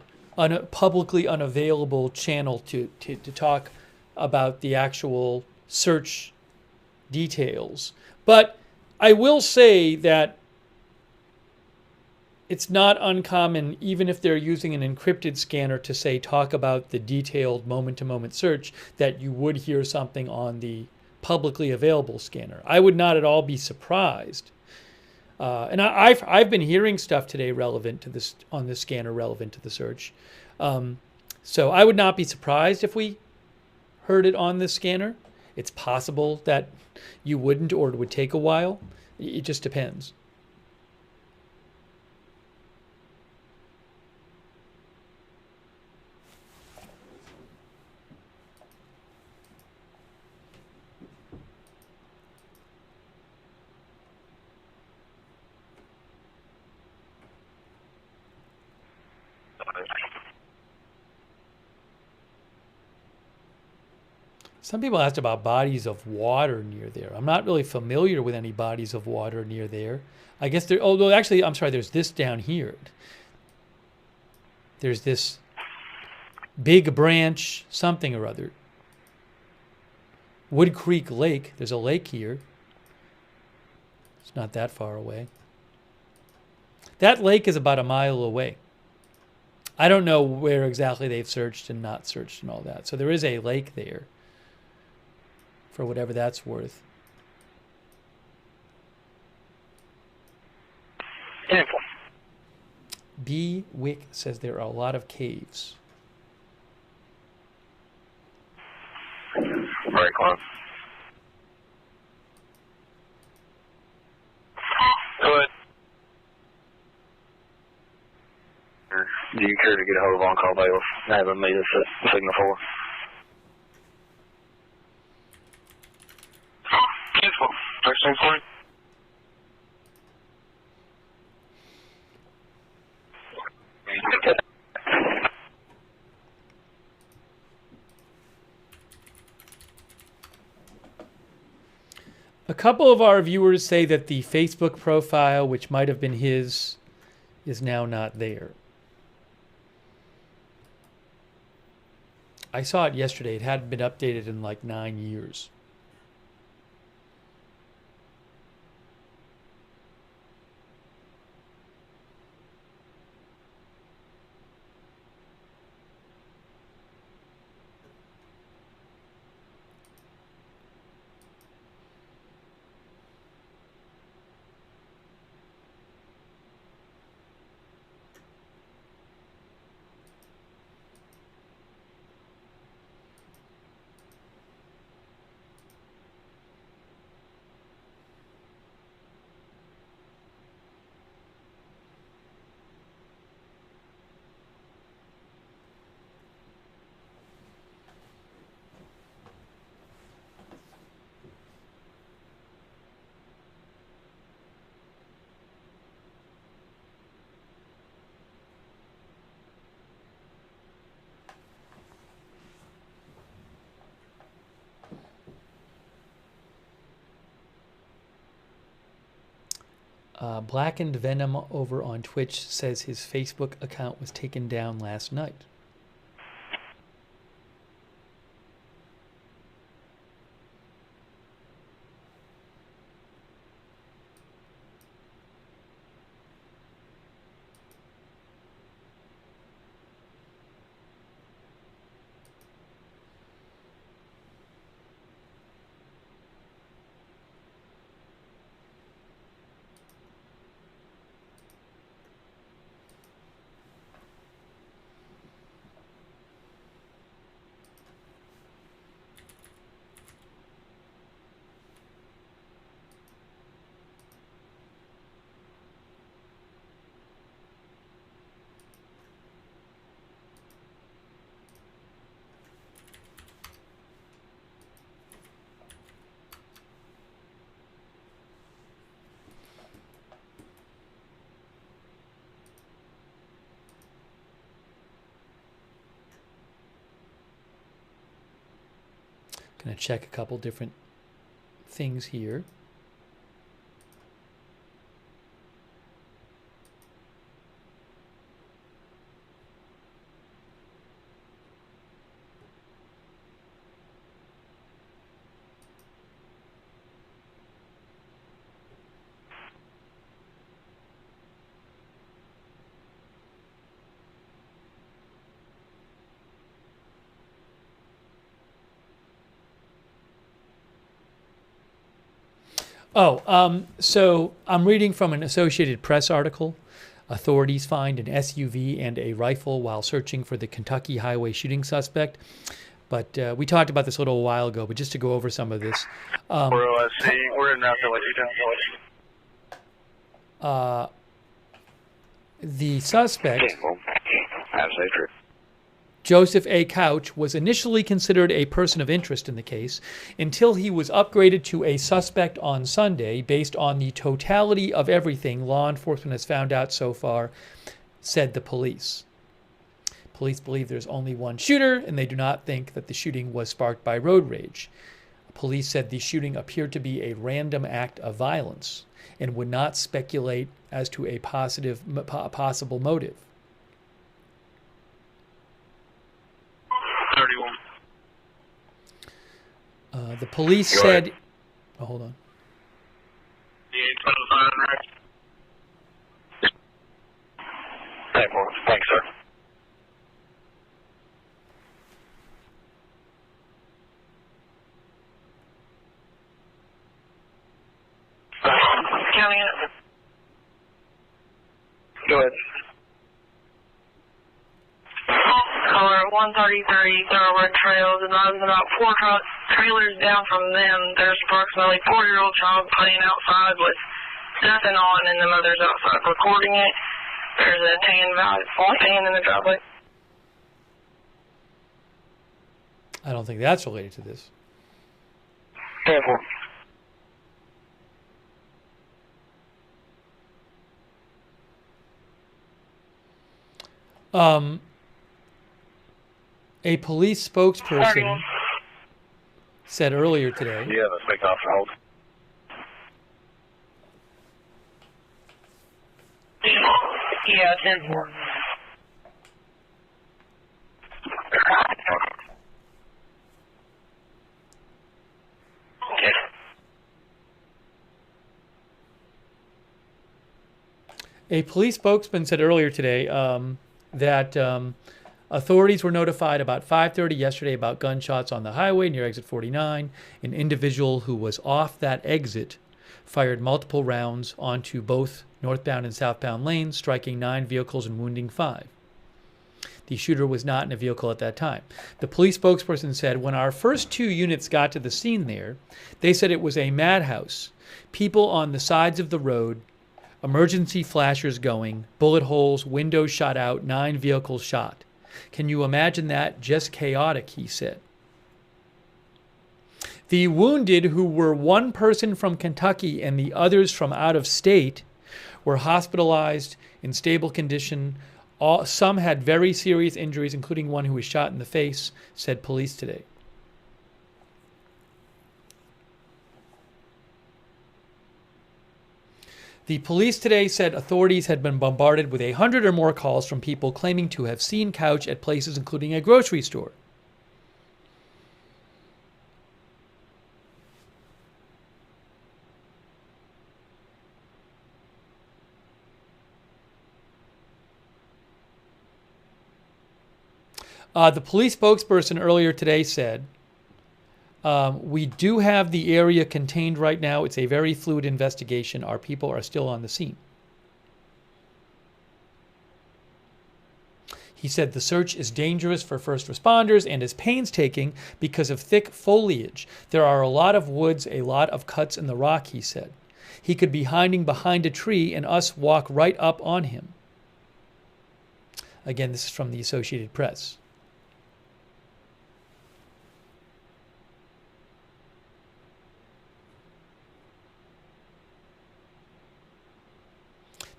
publicly unavailable channel to talk about the actual search details. But I will say that it's not uncommon, even if they're using an encrypted scanner to say talk about the detailed moment-to-moment search, that you would hear something on the publicly available scanner. I would not at all be surprised. And I've been hearing stuff today relevant to this on this scanner, relevant to the search. So I would not be surprised if we heard it on this scanner. It's possible that you wouldn't, or it would take a while. It just depends. Some people asked about bodies of water near there. I'm not really familiar with any bodies of water near there. I guess there, although actually, I'm sorry, there's this down here. There's this big branch, something or other. Wood Creek Lake. There's a lake here. It's not that far away. That lake is about a mile away. I don't know where exactly they've searched and not searched and all that. So there is a lake there, for whatever that's worth. B. Wick says there are a lot of caves. Very close. Go ahead. Do you care to get a hold of on-call bailiff? Have him meet us at Signal 4. Beautiful. 1340. A couple of our viewers say that the Facebook profile, which might have been his, is now not there. I saw it yesterday. It hadn't been updated in like 9 years. Blackened Venom over on Twitch says his Facebook account was taken down last night. Going to check a couple different things here. So I'm reading from an Associated Press article. Authorities find an SUV and a rifle while searching for the Kentucky highway shooting suspect. But we talked about this a little while ago, but just to go over some of this. We're OSC. We're in Nightfall. The suspect, Okay, well, have a safe trip. Joseph A. Couch, was initially considered a person of interest in the case until he was upgraded to a suspect on Sunday based on the totality of everything law enforcement has found out so far, said the police. Police believe there's only one shooter, and they do not think that the shooting was sparked by road rage. Police said the shooting appeared to be a random act of violence and would not speculate as to a possible motive. 31. The police said... Oh, hold on. Thanks, sir. Counting it. Go ahead. Caller 133 Thoroughbred Trails, and I'm about 4 trailers down from them. There's approximately 4-year-old child playing outside with nothing on, and the mother's outside recording it. There's a tan in the driveway. I don't think that's related to this. Careful. A police spokesperson said earlier today. Yeah, let's make off the hold. Yeah, 10-4. Okay. A police spokesman said earlier today that authorities were notified about 5:30 yesterday about gunshots on the highway near exit 49. An individual who was off that exit fired multiple rounds onto both northbound and southbound lanes, striking 9 vehicles and wounding 5. The shooter was not in a vehicle at that time. The police spokesperson said, when our first 2 units got to the scene there, they said it was a madhouse. People on the sides of the road, emergency flashers going, bullet holes, windows shot out, 9 vehicles shot. Can you imagine that? Just chaotic, he said. The wounded, who were one person from Kentucky and the others from out of state, were hospitalized in stable condition. Some had very serious injuries, including one who was shot in the face, said police today. The police today said authorities had been bombarded with 100 or more calls from people claiming to have seen Couch at places including a grocery store. The police spokesperson earlier today said, we do have the area contained right now. It's a very fluid investigation. Our people are still on the scene. He said the search is dangerous for first responders and is painstaking because of thick foliage. There are a lot of woods, a lot of cuts in the rock, he said. He could be hiding behind a tree and us walk right up on him. Again, this is from the Associated Press.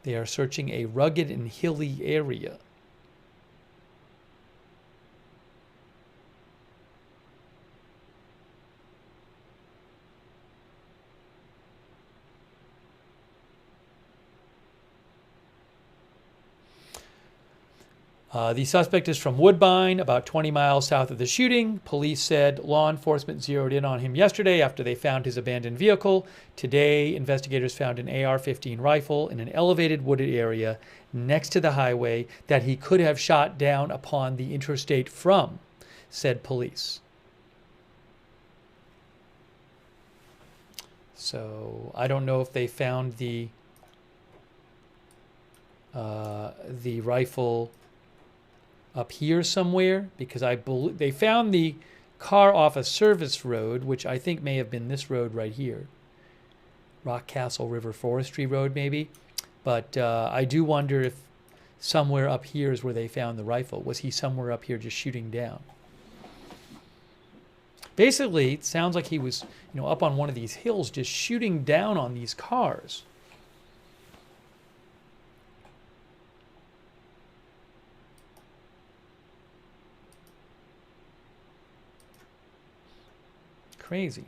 They are searching a rugged and hilly area. The suspect is from Woodbine, about 20 miles south of the shooting. Police said law enforcement zeroed in on him yesterday after they found his abandoned vehicle. Today, investigators found an AR-15 rifle in an elevated wooded area next to the highway that he could have shot down upon the interstate from, said police. So I don't know if they found the rifle up here somewhere, because I believe they found the car off a service road, which I think may have been this road right here, Rock Castle River Forestry Road maybe. But I do wonder if somewhere up here is where they found the rifle. Was he somewhere up here just shooting down? Basically, it sounds like he was, up on one of these hills just shooting down on these cars. Crazy.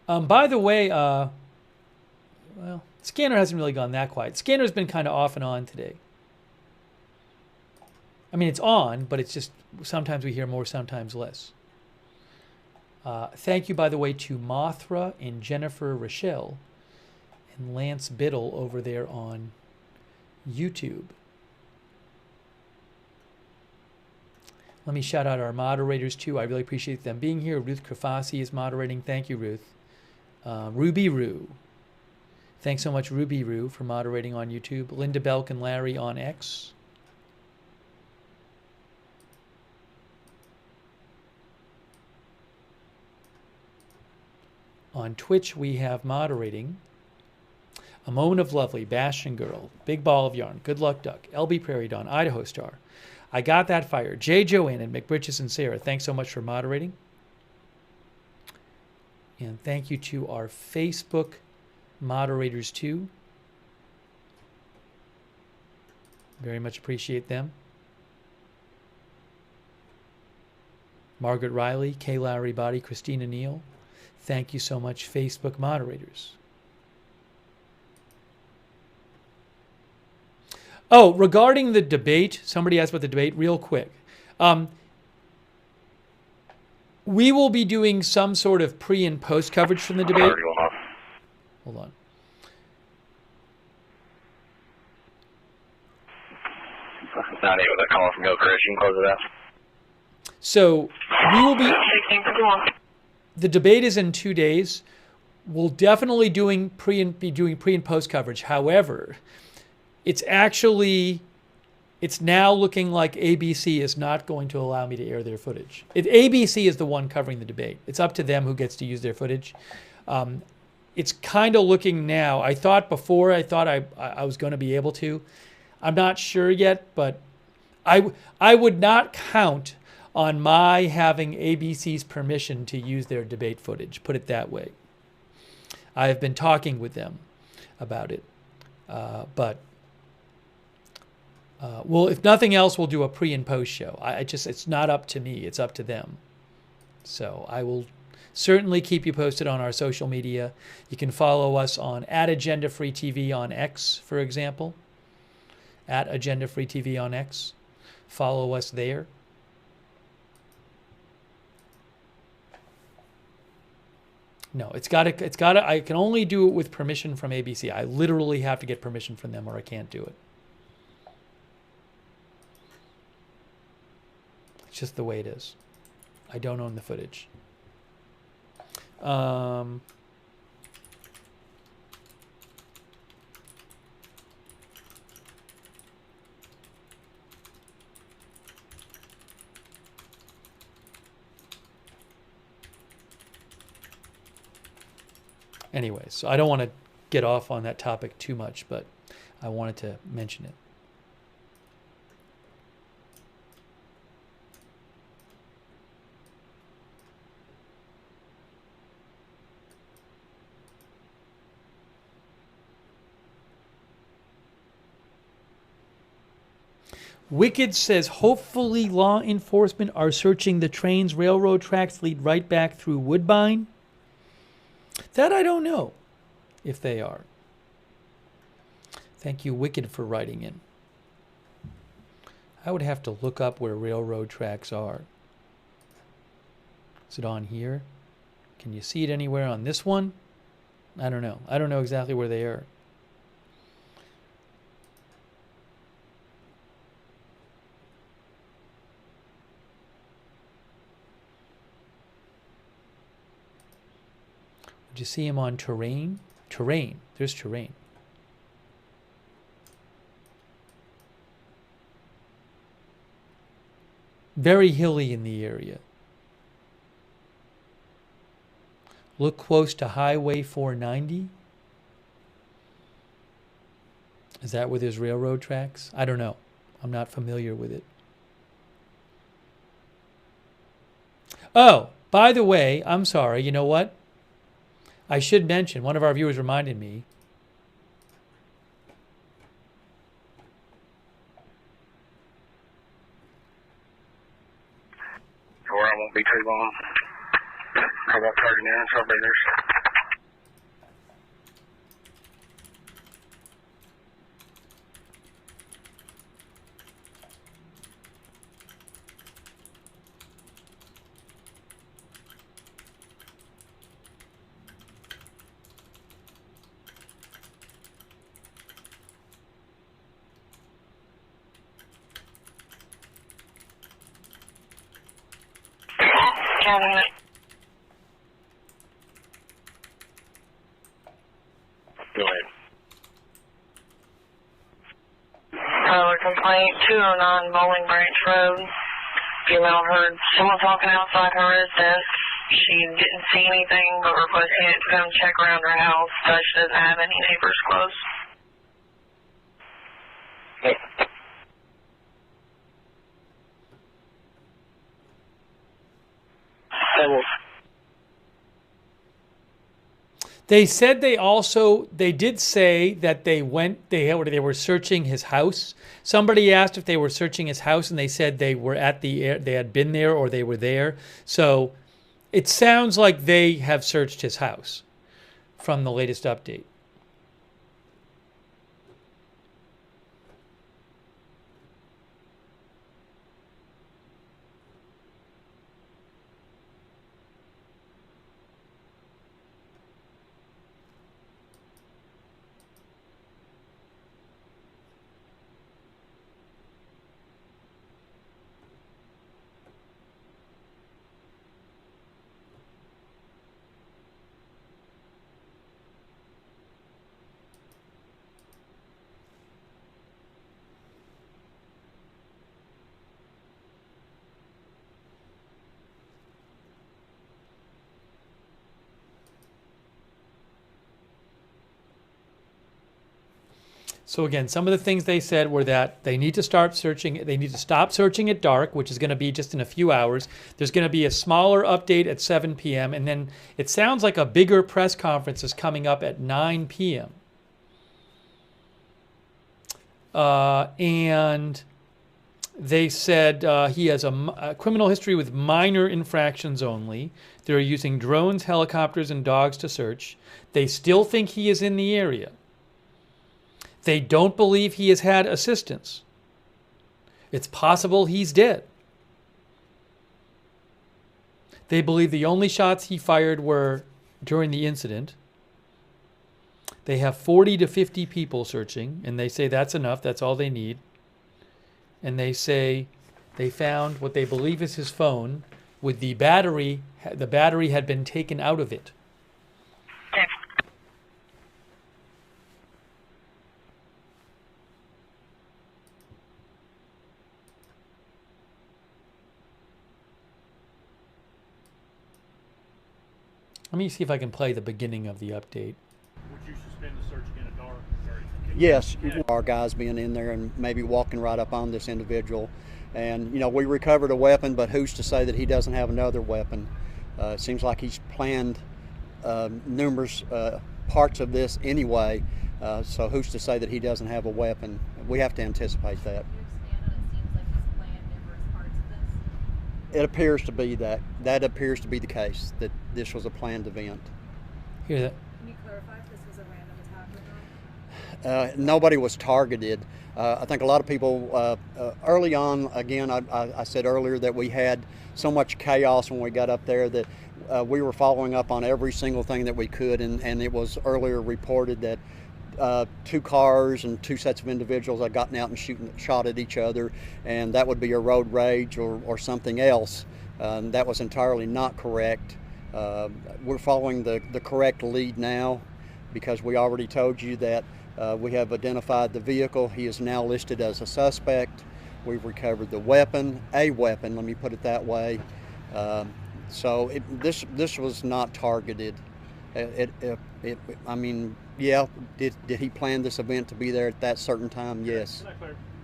By the way, well, Scanner hasn't really gone that quiet. Scanner's been kind of off and on today. I mean, it's on, but it's just sometimes we hear more, sometimes less. Thank you, by the way, to Mothra and Jennifer Rochelle and Lance Biddle over there on YouTube. Let me shout out our moderators, too. I really appreciate them being here. Ruth Krafasi is moderating. Thank you, Ruth. Ruby Roo. Thanks so much, Ruby Roo, for moderating on YouTube. Linda Belk and Larry on X. On Twitch, we have moderating A Moment of Lovely, Bastion Girl, Big Ball of Yarn, Good Luck Duck, LB Prairie Dawn, Idaho Star, I Got That Fire, J. Joanne, and McBritches and Sarah. Thanks so much for moderating. And thank you to our Facebook moderators, too. Very much appreciate them. Margaret Riley, Kay Lowry Body, Christina Neal. Thank you so much, Facebook moderators. Oh, regarding the debate, somebody asked about the debate real quick. We will be doing some sort of pre and post coverage from the debate. Hold on. Not able to call from Go Chris. You can close it out. So we will be. The debate is in 2 days. We'll definitely be doing pre and post coverage. However, it's now looking like ABC is not going to allow me to air their footage. ABC is the one covering the debate. It's up to them who gets to use their footage. It's kind of looking now. I thought before, I was going to be able to. I'm not sure yet, but I would not count on my having ABC's permission to use their debate footage, put it that way. I have been talking with them about it, but well, if nothing else, we'll do a pre and post show. It's not up to me; it's up to them. So I will certainly keep you posted on our social media. You can follow us on @AgendaFreeTV on X, for example. @AgendaFreeTV on X. Follow us there. No, it's got to, I can only do it with permission from ABC. I literally have to get permission from them or I can't do it. It's just the way it is. I don't own the footage. Anyways, so I don't want to get off on that topic too much, but I wanted to mention it. Wicked says, hopefully law enforcement are searching the trains. Railroad tracks lead right back through Woodbine. That I don't know if they are. Thank you, Wicked, for writing in. I would have to look up where railroad tracks are. Is it on here? Can you see it anywhere on this one? I don't know. I don't know exactly where they are. Did you see him on terrain? Terrain. There's terrain. Very hilly in the area. Look close to Highway 490. Is that where there's railroad tracks? I don't know. I'm not familiar with it. Oh, by the way, I'm sorry. You know what? I should mention, one of our viewers reminded me. Or I won't be too long. About 30 minutes, I'll be there. Go ahead. Complaint 209 Bowling Branch Road. Female heard someone talking outside her residence. She didn't see anything but requesting it to come check around her house. She doesn't have any neighbors close. They said they did say that they were searching his house. Somebody asked if they were searching his house and they said they had been there or they were there. So it sounds like they have searched his house from the latest update. So again, some of the things they said were that they need to stop searching at dark, which is going to be just in a few hours. There's going to be a smaller update at 7 p.m. and then it sounds like a bigger press conference is coming up at 9 p.m. And They said he has a criminal history with minor infractions only. They're using drones, helicopters, and dogs to search. They still think he is in the area. They don't believe he has had assistance. It's possible he's dead. They believe the only shots he fired were during the incident. They have 40 to 50 people searching, and they say that's enough. That's all they need. And they say they found what they believe is his phone with the battery. The battery had been taken out of it. Okay. Let me see if I can play the beginning of the update. Would you suspend the search again at dark? Yes, our guys being in there and maybe walking right up on this individual. And, you know, we recovered a weapon, but who's to say that he doesn't have another weapon? It seems like he's planned numerous parts of this anyway, so who's to say that he doesn't have a weapon? We have to anticipate that. It appears to be that. That appears to be the case, that this was a planned event. Hear that? Can you clarify if this was a random attack or not? Nobody was targeted. I think a lot of people, early on, again, I said earlier that we had so much chaos when we got up there that we were following up on every single thing that we could, and it was earlier reported that 2 cars and 2 sets of individuals had gotten out and shot at each other, and that would be a road rage or something else. That was entirely not correct. We're following the correct lead now, because we already told you that we have identified the vehicle. He is now listed as a suspect. We've recovered the weapon, a weapon, let me put it that way. So this was not targeted. I mean, yeah, did he plan this event to be there at that certain time? Yes.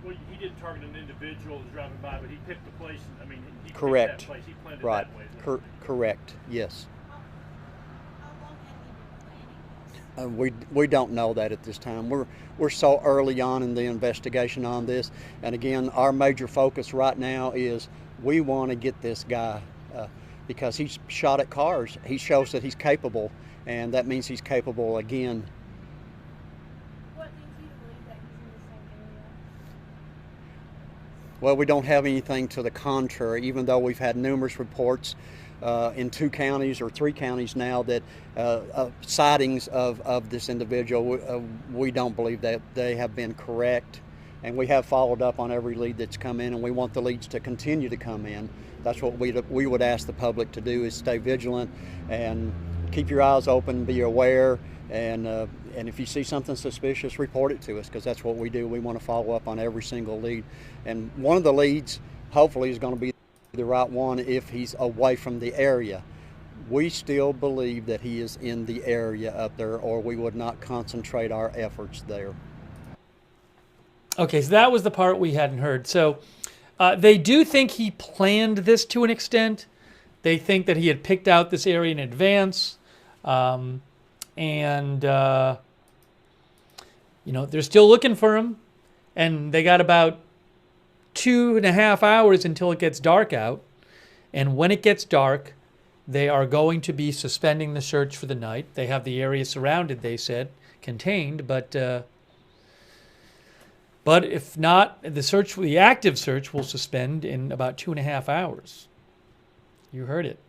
Well, he didn't target an individual who's driving by, but he picked the place. I mean, he correct. Picked that place. He planned it Right. that way. Correct. Yes. How long had he been planning this? We don't know that at this time. We're so early on in the investigation on this, and again, our major focus right now is we want to get this guy because he's shot at cars. He shows that he's capable, and that means he's capable again. What leads you to believe that he's in the same area? Well, we don't have anything to the contrary, even though we've had numerous reports in 2 counties or 3 counties now that sightings of this individual. We don't believe that they have been correct, and we have followed up on every lead that's come in, and we want the leads to continue to come in. That's what we would ask the public to do, is stay vigilant and keep your eyes open, be aware, and if you see something suspicious, report it to us, because that's what we do. We want to follow up on every single lead, and one of the leads hopefully is going to be the right one if he's away from the area. We still believe that he is in the area up there, or we would not concentrate our efforts there. Okay, so that was the part we hadn't heard. So they do think he planned this to an extent. They think that he had picked out this area in advance. You know, they're still looking for him. And they got about 2.5 hours until it gets dark out. And when it gets dark, they are going to be suspending the search for the night. They have the area surrounded, they said, contained, but if not, the active search will suspend in about 2.5 hours. You heard it.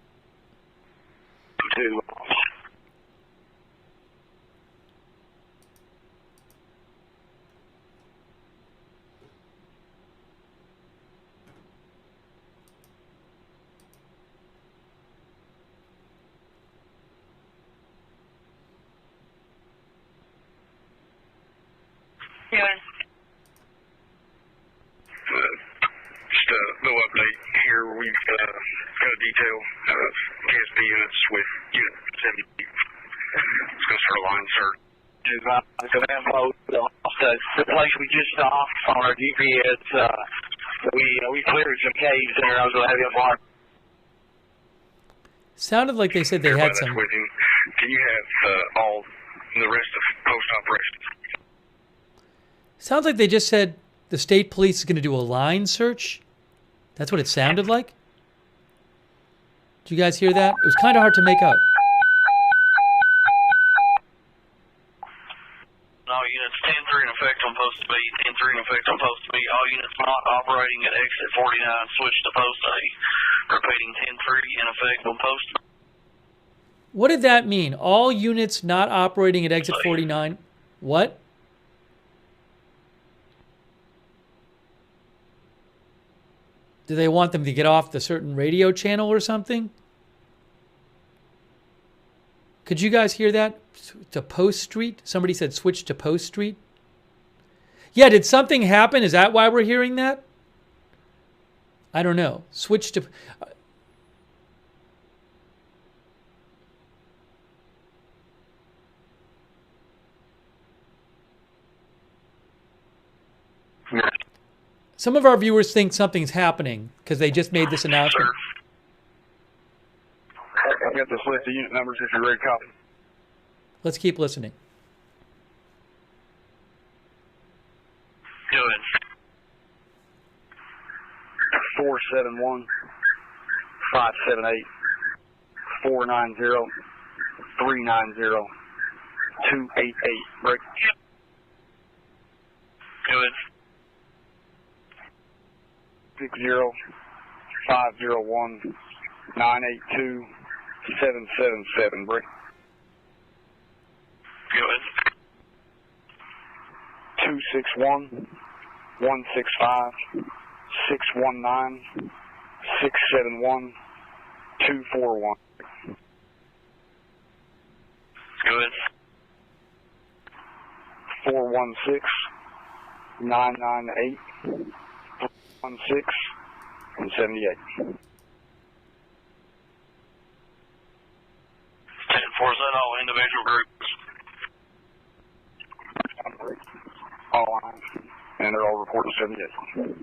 Just a little update here. We've got a detail of KSP units with Unit 70. It's going to start a line search. Command post the place we just saw on our GPS. We cleared some caves there. I was going to have you mark. Sounded like they said they had some. Can you have all the rest of post operations? Sounds like they just said the state police is going to do a line search? That's what it sounded like. Did you guys hear that? It was kind of hard to make out. All units 10-3 in effect on post B. 10-3 in effect on post B. All units not operating at exit 49 switch to post A. Repeating 10-3 in effect on post B. What did that mean? All units not operating at exit 49? What? Do they want them to get off the certain radio channel or something? Could you guys hear that? To Post Street? Somebody said switch to Post Street. Yeah, did something happen? Is that why we're hearing that? I don't know. Switch to... Some of our viewers think something's happening because they just made this announcement. I got this list of unit numbers if you're ready to copy. Let's keep listening. Go ahead. 471 578 490 390 288. Break. Go ahead. 60 501 982 777. Break. Go ahead. 261 165 619 671 241. Go ahead. 416 998 16 and 78. 10-4 all individual groups. All lines. And they're all reporting 78.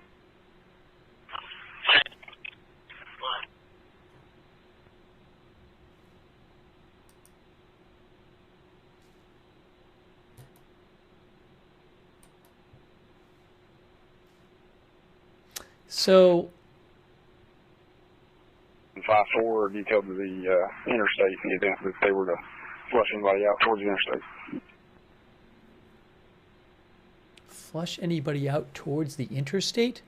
So 5-4 are detailed to the interstate in the event that they were to flush anybody out towards the interstate. flush anybody out towards the interstate?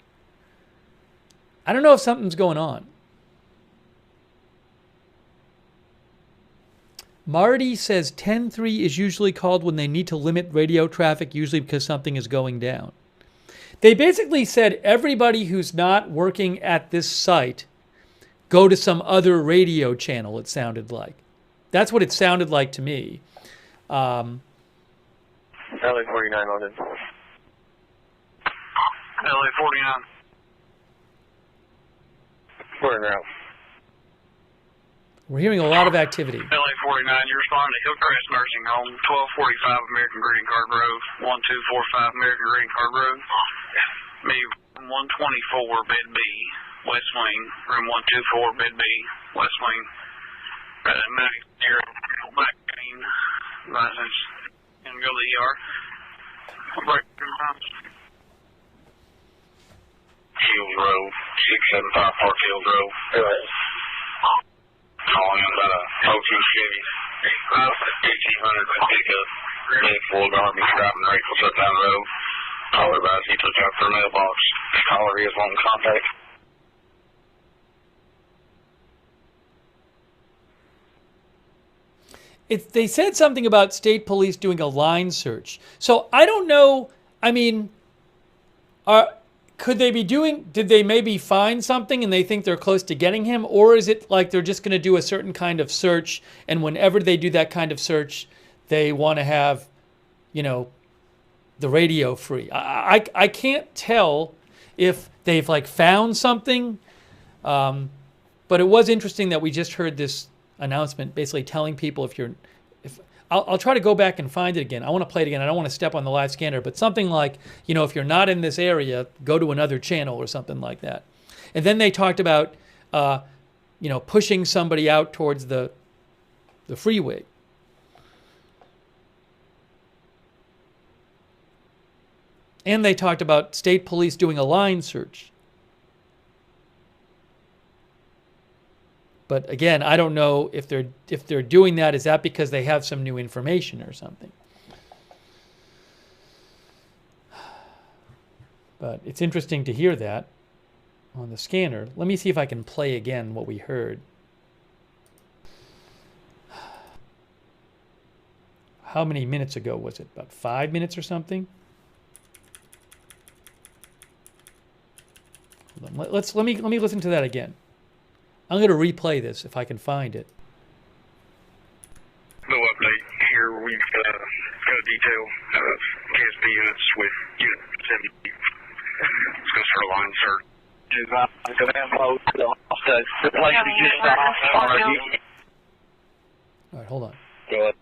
I don't know if something's going on. Marty says 10-3 is usually called when they need to limit radio traffic, usually because something is going down. They basically said everybody who's not working at this site go to some other radio channel, it sounded like. That's what it sounded like to me. LA 49 on it. LA 49. Where now? We're hearing a lot of activity. LA 49, you're responding to Hillcrest Nursing Home, 1245 American Greeting Card Road, 1245 American Greeting Card Road. Me, 124, bed B, West Wing, room 124, bed B, West Wing. Medic here, back pain, license, and go to the ER. Break times. Hills Road, 675 Park Hills Road. Calling about a 02 Chevy, 1800 pickup, medic full of garbage, driving reckless up down the road. Caller advised he took out for a mailbox. Caller is wanting contact. They said something about state police doing a line search. So I don't know. I mean, could they be doing, did they maybe find something and they think they're close to getting him? Or is it like they're just going to do a certain kind of search, and whenever they do that kind of search, they want to have, you know, the radio free? I can't tell if they've like found something. But it was interesting that we just heard this announcement basically telling people I'll try to go back and find it again. I want to play it again. I don't want to step on the live scanner, but something like, you know, if you're not in this area, go to another channel or something like that. And then they talked about, you know, pushing somebody out towards the freeway. And they talked about state police doing a line search. But again, I don't know if they're doing that. Is that because they have some new information or something? But it's interesting to hear that on the scanner. Let me see if I can play again what we heard. How many minutes ago was it? About 5 minutes or something? Hold on. Let me listen to that again. I'm going to replay this if I can find it. No update here. We've got a detail of KSP units with Unit 70. It's going to start a line search. The place we just stopped. All right, hold on. Go ahead.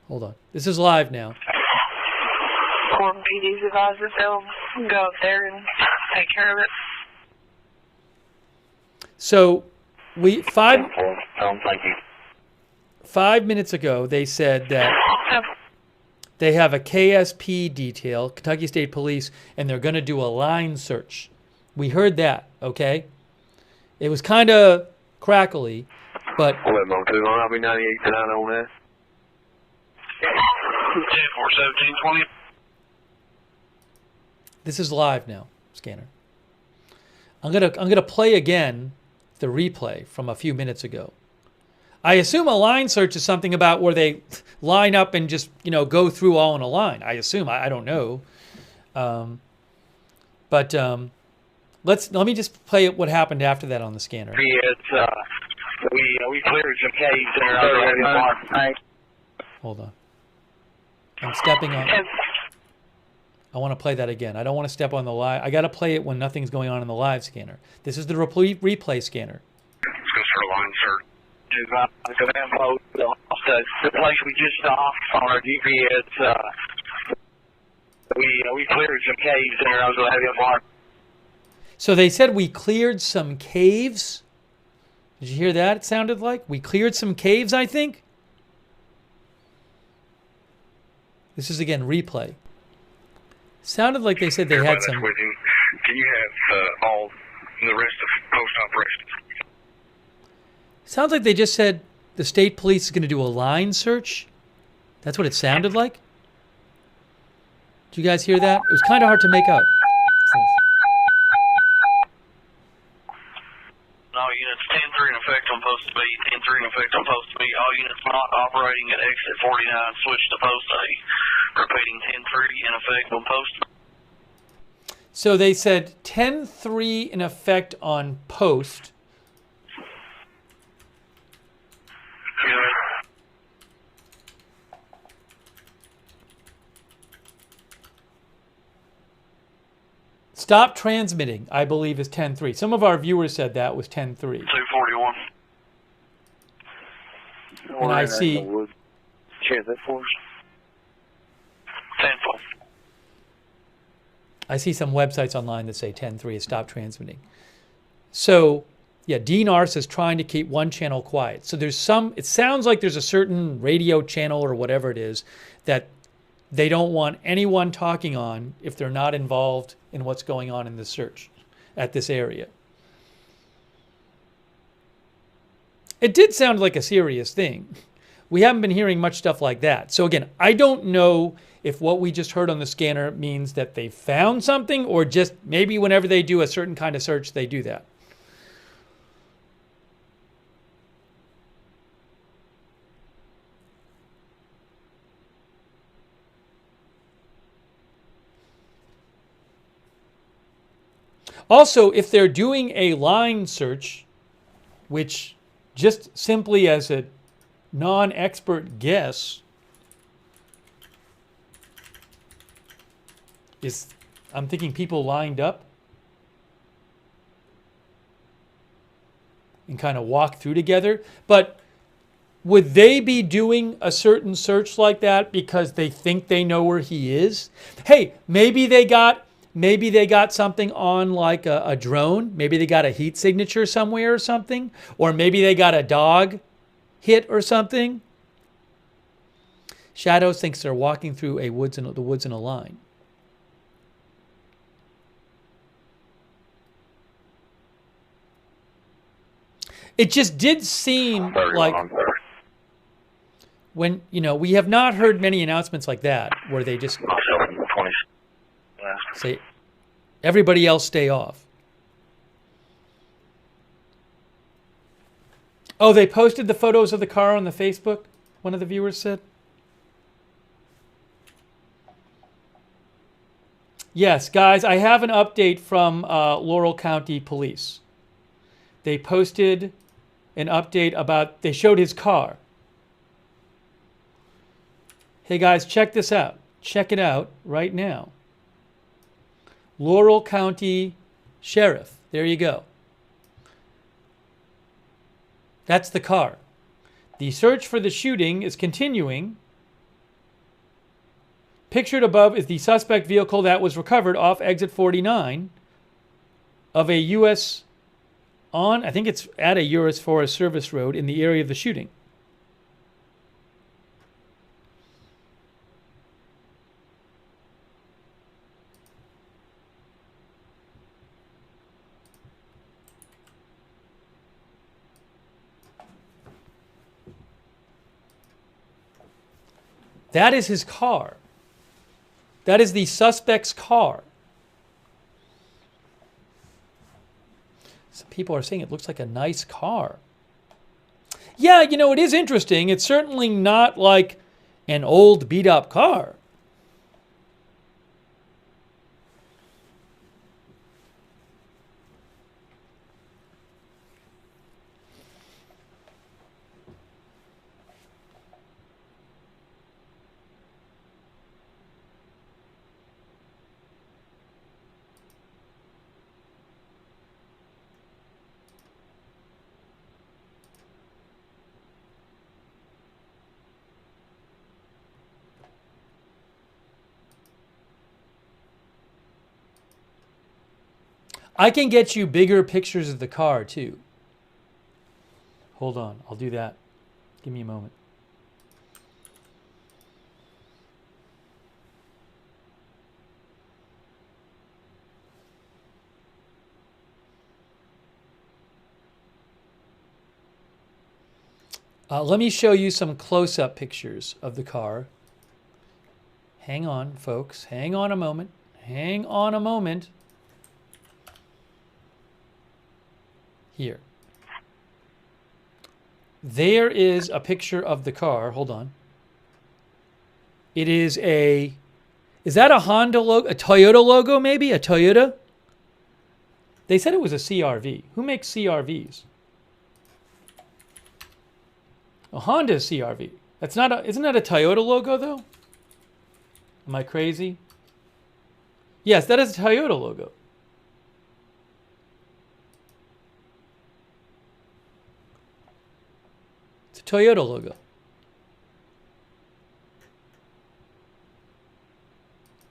Hold on. This is live now. Corbin PD's advised that they'll go up there and take care of it. So, Thank you. 5 minutes ago, they said that they have a KSP detail, Kentucky State Police, and they're going to do a line search. We heard that, okay? It was kind of crackly, but... I'll be 98 tonight on that. 10-4-17-20. This is live now, scanner. I'm gonna play again the replay from a few minutes ago. I assume a line search is something about where they line up and just, go through all in a line. I assume. I don't know. But let me just play what happened after that on the scanner. It's, we cleared some caves there. Hold on. I'm stepping on. I want to play that again. I don't want to step on the live. I got to play it when nothing's going on in the live scanner. This is the replay scanner. It's going to start a line search. The place we just stopped on our GPS, we cleared some caves there. I was going to have you mark. So they said we cleared some caves. Did you hear that? It sounded like we cleared some caves, I think. This is again replay. Sounded like they said they had some. Can you have all the rest of post operations? Sounds like they just said the state police is going to do a line search. That's what it sounded like. Did you guys hear that? It was kind of hard to make out. All units 10-3 in effect on post B. 10-3 in effect on post B. All units not operating at exit 49 switch to post A. Repeating 10-3 in effect on post B. So they said 10-3 in effect on post. Stop transmitting, I believe, is 10-3. Some of our viewers said that was 10-3. 241. And I see... Share that for us. 10-4. I see some websites online that say 10-3 is stop transmitting. So, yeah, DNR is trying to keep one channel quiet. So there's some... It sounds like there's a certain radio channel or whatever it is that they don't want anyone talking on if they're not involved in what's going on in the search at this area. It did sound like a serious thing. We haven't been hearing much stuff like that. So again, I don't know if what we just heard on the scanner means that they found something or just maybe whenever they do a certain kind of search, they do that. Also, if they're doing a line search, which just simply as a non-expert guess is, I'm thinking people lined up and kind of walk through together. But would they be doing a certain search like that because they think they know where he is? Hey, maybe they got something on like a drone. Maybe they got a heat signature somewhere or something. Or maybe they got a dog hit or something. Shadows thinks they're walking through the woods in a line. It just did seem 31 like on 30. when, we have not heard many announcements like that where they just Myself in the 20. say, everybody else stay off. Oh, they posted the photos of the car on the Facebook, one of the viewers said? Yes, guys, I have an update from Laurel County Police. They posted an update about, they showed his car. Hey guys, check this out. Check it out right now. Laurel County Sheriff. There you go. That's the car. The search for the shooting is continuing. Pictured above is the suspect vehicle that was recovered off exit 49 of a U.S. I think it's at a U.S. Forest Service road in the area of the shooting. That is his car. That is the suspect's car. Some people are saying it looks like a nice car. Yeah, it is interesting. It's certainly not like an old beat-up car. I can get you bigger pictures of the car, too. Hold on. I'll do that. Give me a moment. Let me show you some close-up pictures of the car. Hang on, folks. Hang on a moment. Hang on a moment. Here. There is a picture of the car. Hold on. It is is that a Honda logo? A Toyota logo, maybe? A Toyota? They said it was a CRV. Who makes CRVs? A Honda CRV. That's not isn't that a Toyota logo, though? Am I crazy? Yes, that is a Toyota logo. Toyota logo.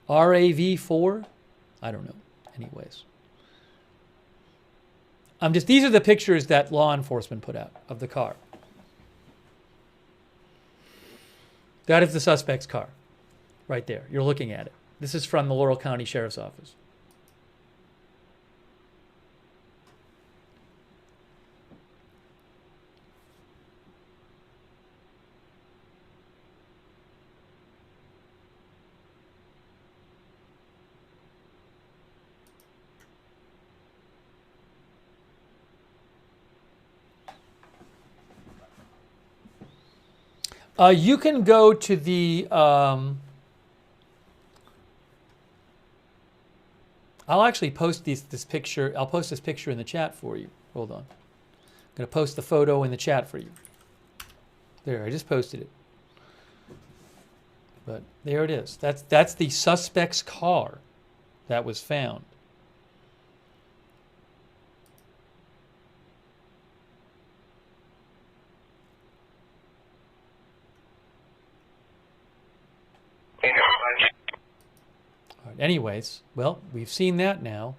RAV4? I don't know. Anyways. These are the pictures that law enforcement put out of the car. That is the suspect's car. Right there. You're looking at it. This is from the Laurel County Sheriff's Office. You can go to the, I'll actually post this picture. I'll post this picture in the chat for you. Hold on. I'm going to post the photo in the chat for you. There, I just posted it. But there it is. That's the suspect's car that was found. All right, anyways, well, we've seen that now.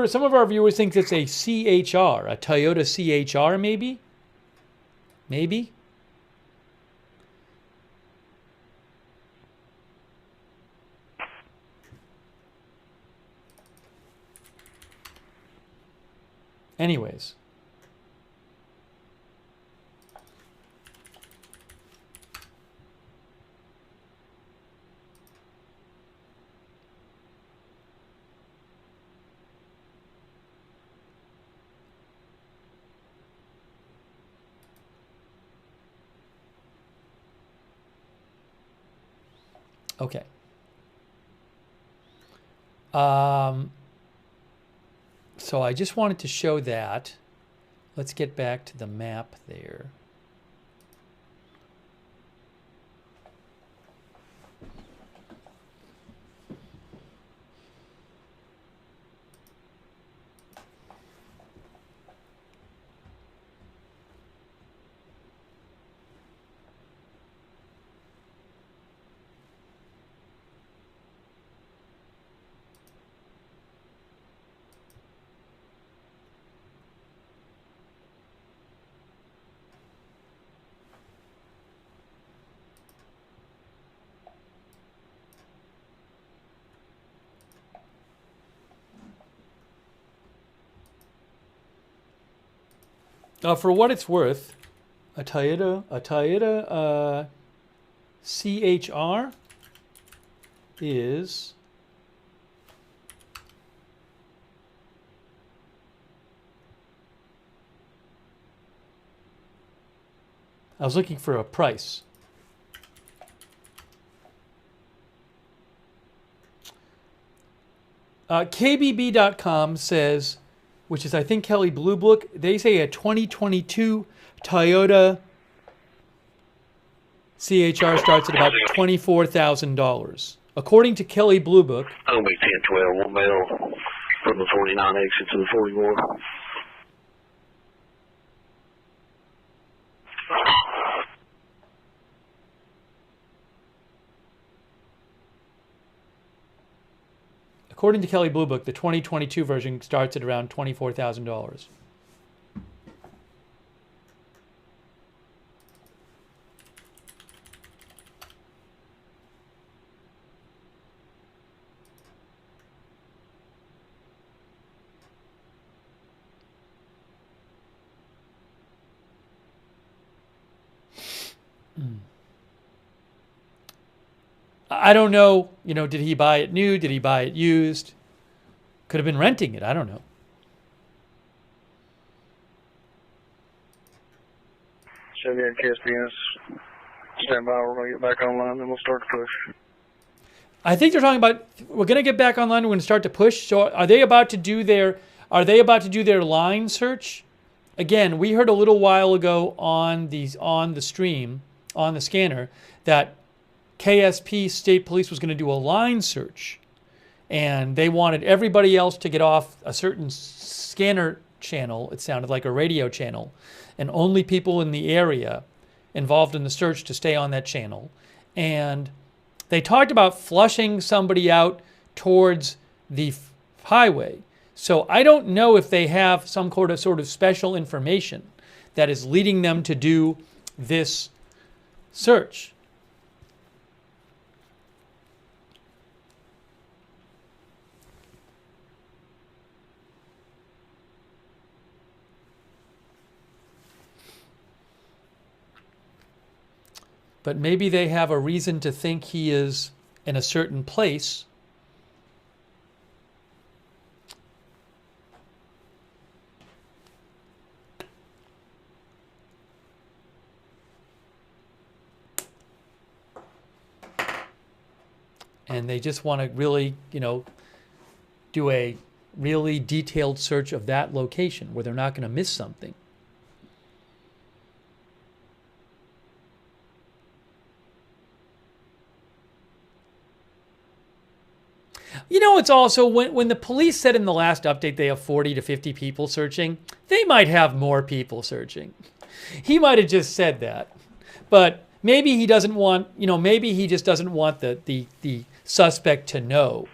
Some of our viewers think it's a CHR, a Toyota CHR, maybe? Maybe? Anyways. Okay. So I just wanted to show that. Let's get back to the map there. For what it's worth, a Toyota CHR is I was looking for a price. KBB.com says, which is I think Kelly Blue Book, they say a 2022 Toyota CHR starts at about $24,000. According to Kelly Blue Book. It'll be 1012, 1 mile from the 49 exit to the 41. According to Kelly Blue Book, the 2022 version starts at around $24,000. I don't know, did he buy it new? Did he buy it used? Could have been renting it. I don't know. Chevy and KSPS, stand by. We're going to get back online, then we'll start to push. I think they're talking about we're going to get back online. We're going to start to push. So are they about to do their line search? Again, we heard a little while ago on the stream on the scanner that KSP State Police was going to do a line search, and they wanted everybody else to get off a certain scanner channel. It sounded like a radio channel, and only people in the area involved in the search to stay on that channel. And they talked about flushing somebody out towards the highway. So I don't know if they have some sort of special information that is leading them to do this search. But maybe they have a reason to think he is in a certain place. And they just want to really, do a really detailed search of that location where they're not going to miss something. It's also when the police said in the last update they have 40 to 50 people searching, they might have more people searching. He might have just said that. But maybe he doesn't want, maybe he just doesn't want the suspect to know.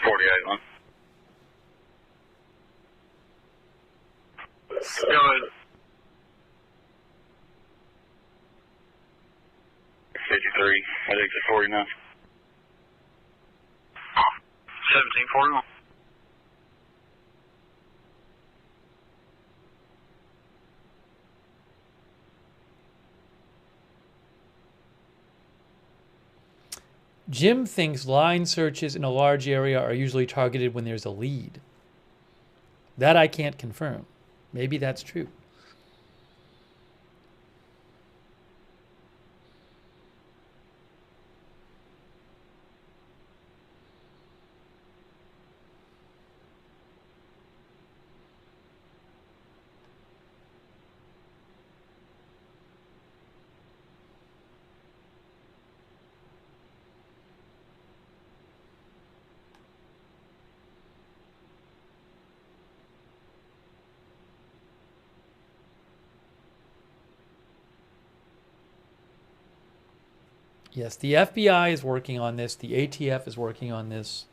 48 one. Go ahead. 53, I think it's 49. 1741. Jim thinks line searches in a large area are usually targeted when there's a lead. That I can't confirm. Maybe that's true. Yes, the FBI is working on this. The ATF is working on this.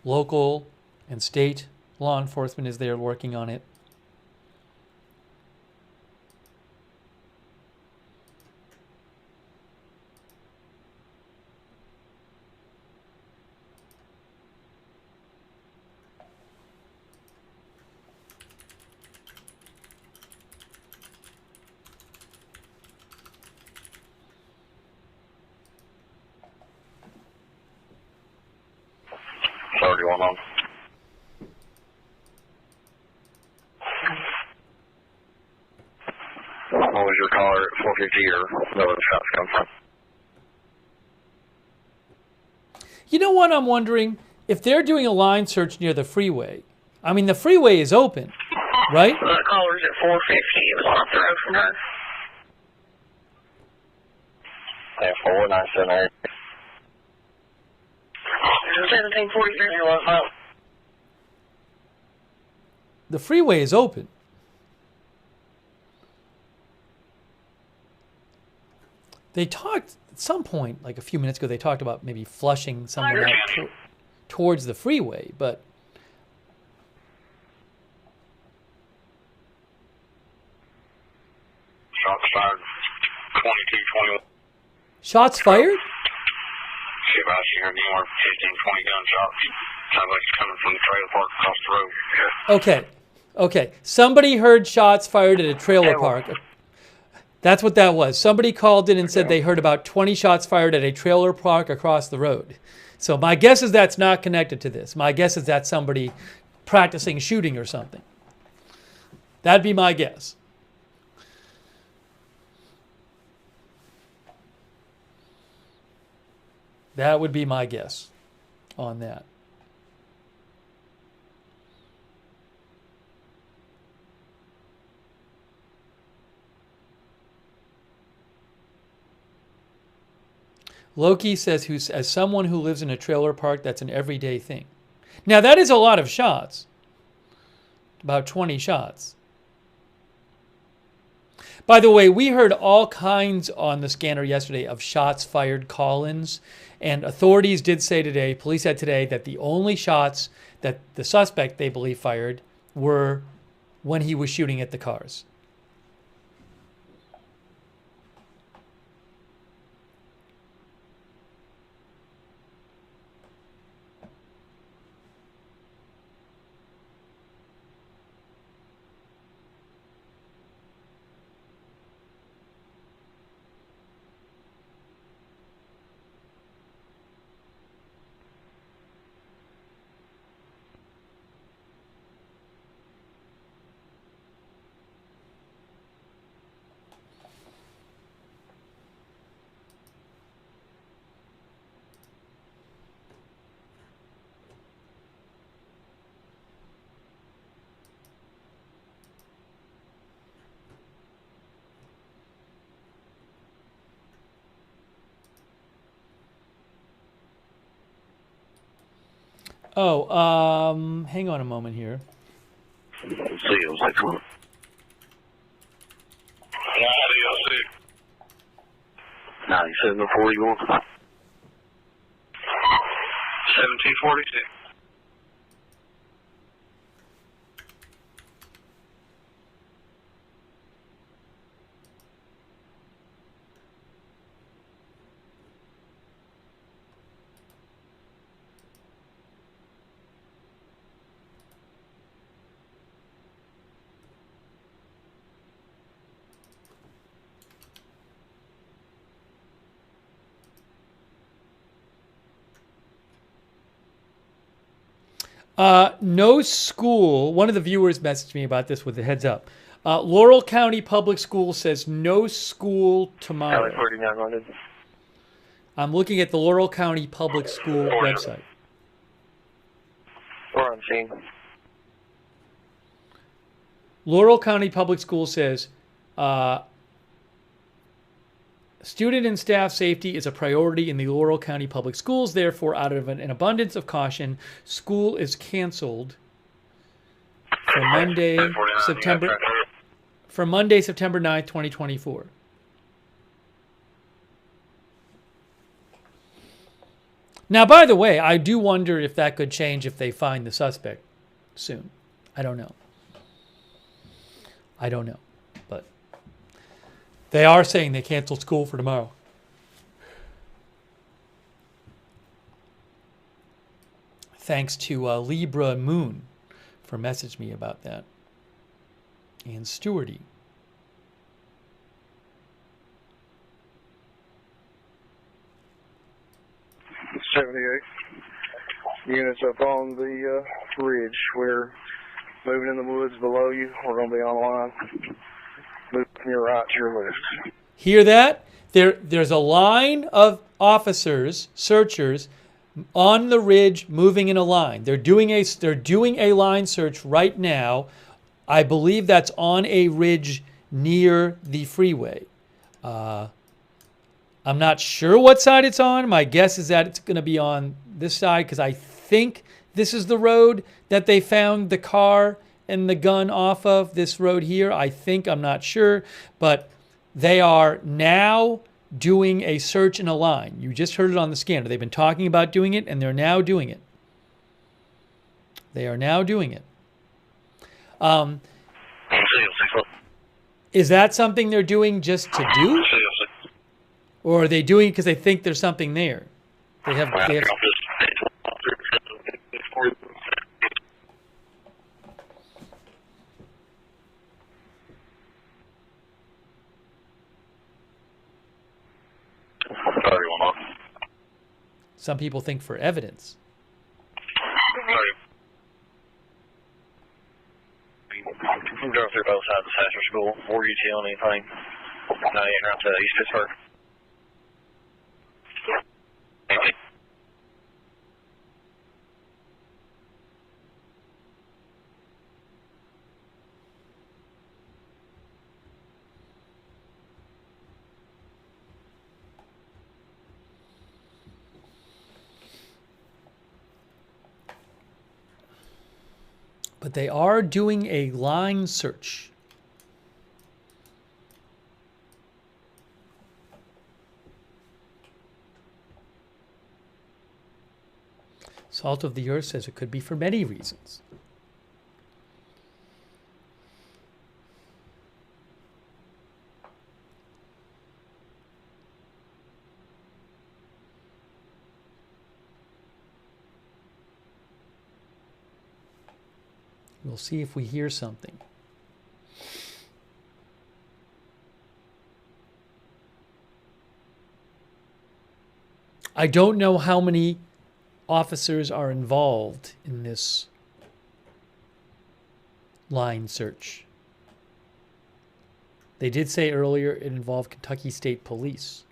Local and state law enforcement is there working on it. Sorry, going on. What was your caller at 450 or where the shots come from? You know what I'm wondering? If they're doing a line search near the freeway, I mean, the freeway is open, right? The caller's at 450. It was off the road from her. Yeah, 497. 1743. The freeway is open. They talked at some point, like a few minutes ago, they talked about maybe flushing someone out towards the freeway, but Shots fired. 22, 21. shots fired? See if I see her anymore. 15, 20 gunshots. Sounds like it's coming from the trailer park across the road. Yeah. Okay. Somebody heard shots fired at a trailer park. That's what that was. Somebody called in and said they heard about 20 shots fired at a trailer park across the road. So my guess is that's not connected to this. My guess is that's somebody practicing shooting or something. That'd be my guess. That would be my guess on that. Loki says, as someone who lives in a trailer park, that's an everyday thing. Now, that is a lot of shots. About 20 shots. By the way, we heard all kinds on the scanner yesterday of shots fired call-ins. And authorities did say today, police said today, that the only shots that the suspect, they believe, fired were when he was shooting at the cars. Oh, hang on a moment here. See, it was like, yeah, DLC. 97 to 41. 1746. No school. One of the viewers messaged me about this with a heads up. Laurel County Public School says no school tomorrow. I'm looking at the Laurel County Public School website. We're on scene. Laurel County Public School says student and staff safety is a priority in the Laurel County Public Schools. Therefore, out of an abundance of caution, school is canceled for Monday, September 9th, 2024. Now, by the way, I do wonder if that could change if they find the suspect soon. I don't know. But they are saying they canceled school for tomorrow. Thanks to Libra Moon for messaging me about that. And Stewardy. Units up on the ridge. We're moving in the woods below you. We're going to be online. Move from your right to your left. Hear that? There's a line of officers, searchers, on the ridge moving in a line. They're doing a line search right now. I believe that's on a ridge near the freeway. I'm not sure what side it's on. My guess is that it's going to be on this side because I think this is the road that they found the car and the gun off of, this road here. I'm not sure. But they are now doing a search in a line. You just heard it on the scanner. They've been talking about doing it, and they're now doing it. Is that something they're doing just to do? Or are they doing it because they think there's something there? They have some people think for evidence. We drove through both sides of Sasser School. Were you telling anything? Not even around to East Pittsburgh. But they are doing a line search. Salt of the Earth says it could be for many reasons. We'll see if we hear something. I don't know how many officers are involved in this line search. They did say earlier it involved Kentucky State Police.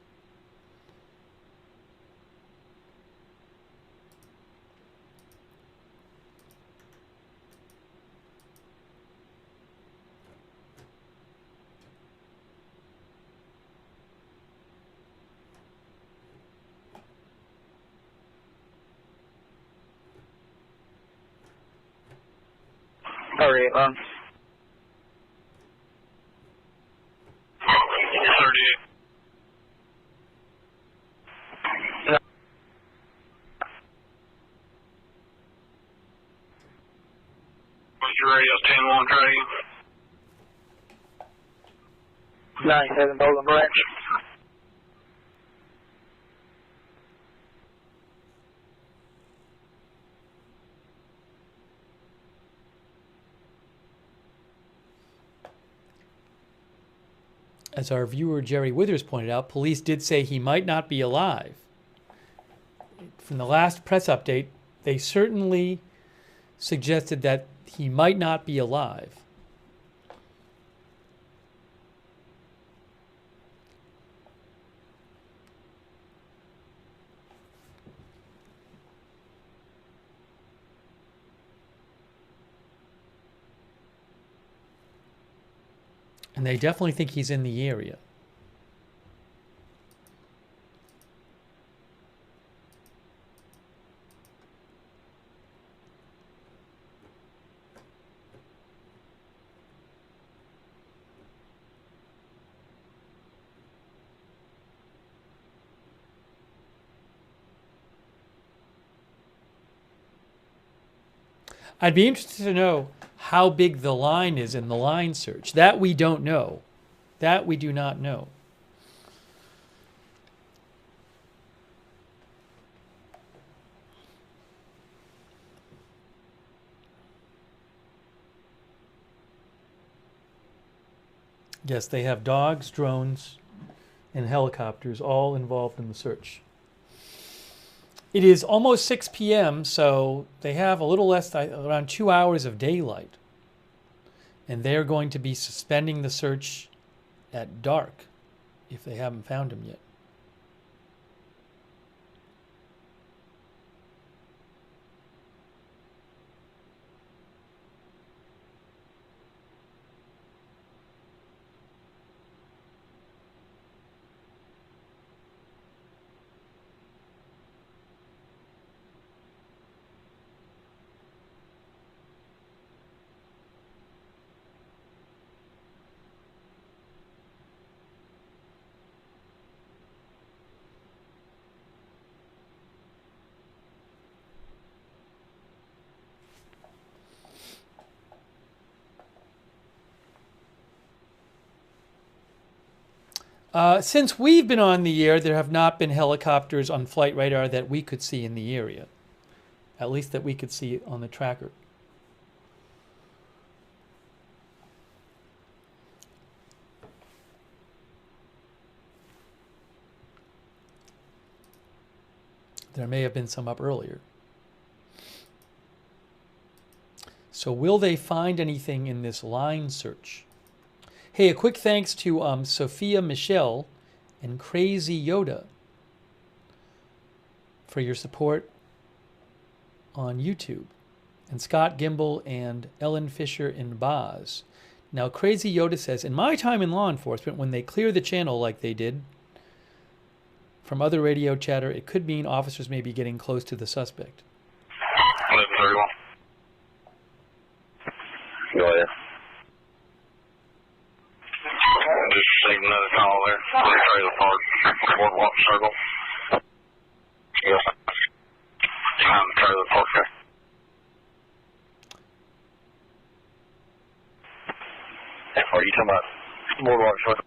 Hurry up, What's your radio's 10-1 trading? 97 Bowling Branch. As our viewer Jerry Withers pointed out, police did say he might not be alive. From the last press update, they certainly suggested that he might not be alive. And they definitely think he's in the area. I'd be interested to know how big the line is in the line search. That we don't know. That we do not know. Yes, they have dogs, drones, and helicopters all involved in the search. It is almost 6 p.m., so they have a little less, around 2 hours of daylight. And they're going to be suspending the search at dark if they haven't found him yet. Since we've been on the air, there have not been helicopters on flight radar that we could see in the area. At least that we could see on the tracker. There may have been some up earlier. So will they find anything in this line search? Hey, a quick thanks to Sophia Michelle and Crazy Yoda for your support on YouTube. And Scott Gimble and Ellen Fisher and Boz. Now, Crazy Yoda says, in my time in law enforcement, when they clear the channel like they did from other radio chatter, it could mean officers may be getting close to the suspect. 1131. Go ahead. Just received another call there from the trailer park, Boardwalk Circle. Yes. Behind the trailer park there. Are you talking about Boardwalk Circle?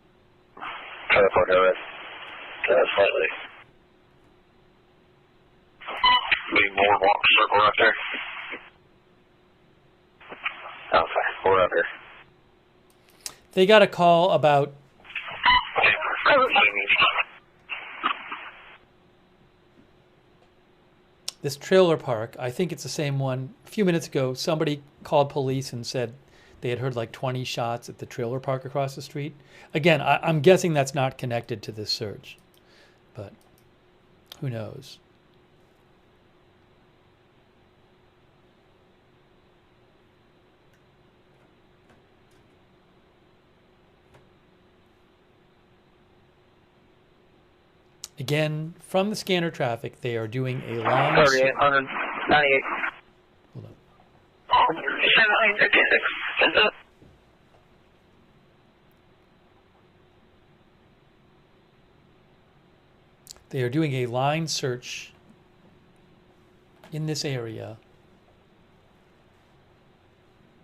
Trailer park, go ahead. Slightly. Big Boardwalk Circle right there. Okay, we're right here. They got a call about this trailer park. I think it's the same one. A few minutes ago, somebody called police and said they had heard like 20 shots at the trailer park across the street. Again, I'm guessing that's not connected to this search, but who knows? Again, from the scanner traffic, they are doing a line. 3898. Hold on. 756. They are doing a line search in this area.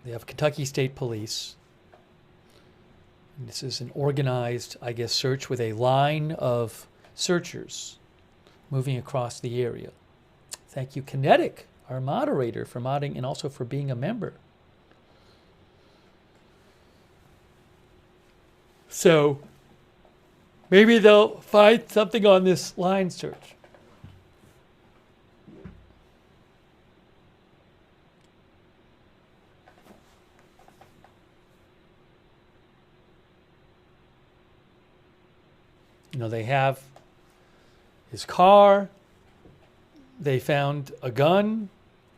They have Kentucky State Police. And this is an organized, I guess, search with a line of searchers moving across the area. Thank you, Kinetic, our moderator, for modding and also for being a member. So maybe they'll find something on this line search. You know, they have his car. They found a gun,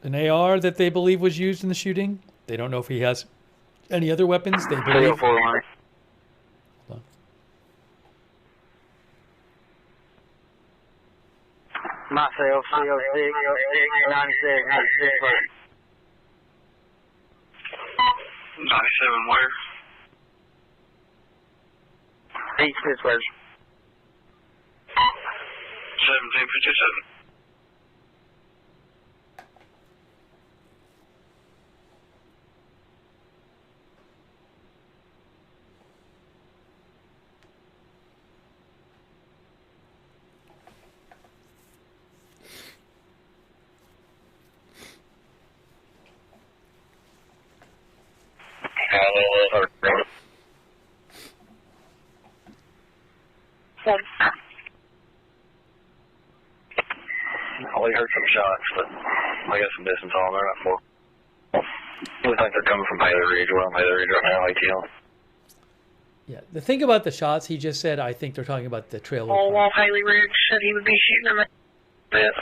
an AR that they believe was used in the shooting. They don't know if he has any other weapons. They believe. 304 Myself, 306, 97, 97 where? East Pittsburgh. 1757. We heard some shots, but I got some distance on there, not far. We think they're coming from Haley Ridge. We're on Haley Ridge right now, ATL. Yeah, the thing about the shots, he just said, I think they're talking about the trailer All park. off Haley Ridge said he would be shooting them a bit.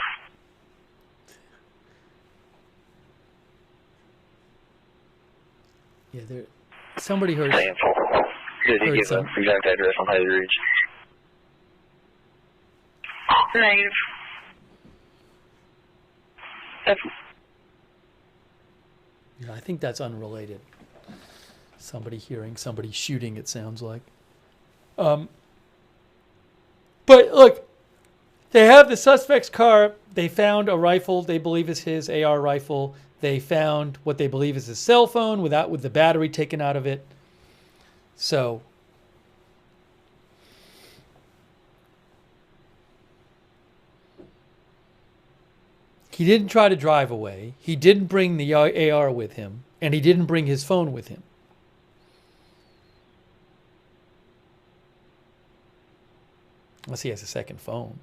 Yeah, there. Somebody heard. Handful. Did he Heard give some. an exact address on Haley Ridge? Negative. Yeah, I think that's unrelated. Somebody hearing somebody shooting, it sounds like. But look, they have the suspect's car. They found a rifle they believe is his AR rifle. They found what they believe is his cell phone with the battery taken out of it. So he didn't try to drive away. He didn't bring the AR with him, and he didn't bring his phone with him. Unless he has a second phone.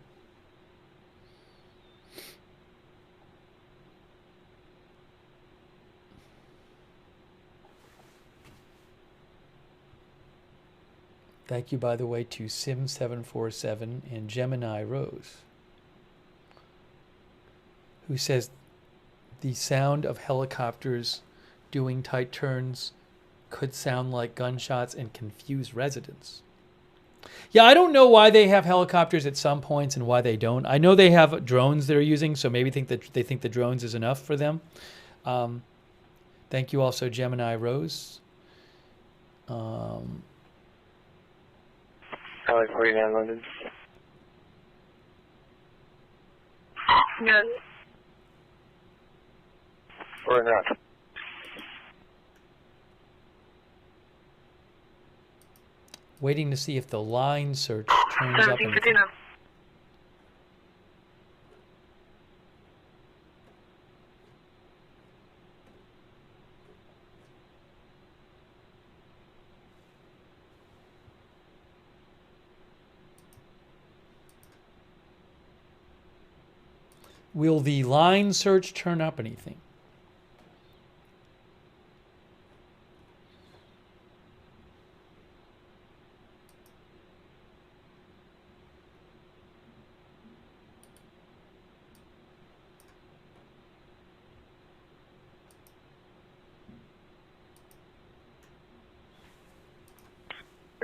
Thank you, by the way, to Sim747 and Gemini Rose, who says the sound of helicopters doing tight turns could sound like gunshots and confuse residents. Yeah, I don't know why they have helicopters at some points and why they don't. I know they have drones they're using, so maybe they think the drones is enough for them. Thank you also, Gemini Rose. I like where you downloaded. Good. Or not. Waiting to see if the line search turns up. 1759. Will the line search turn up anything?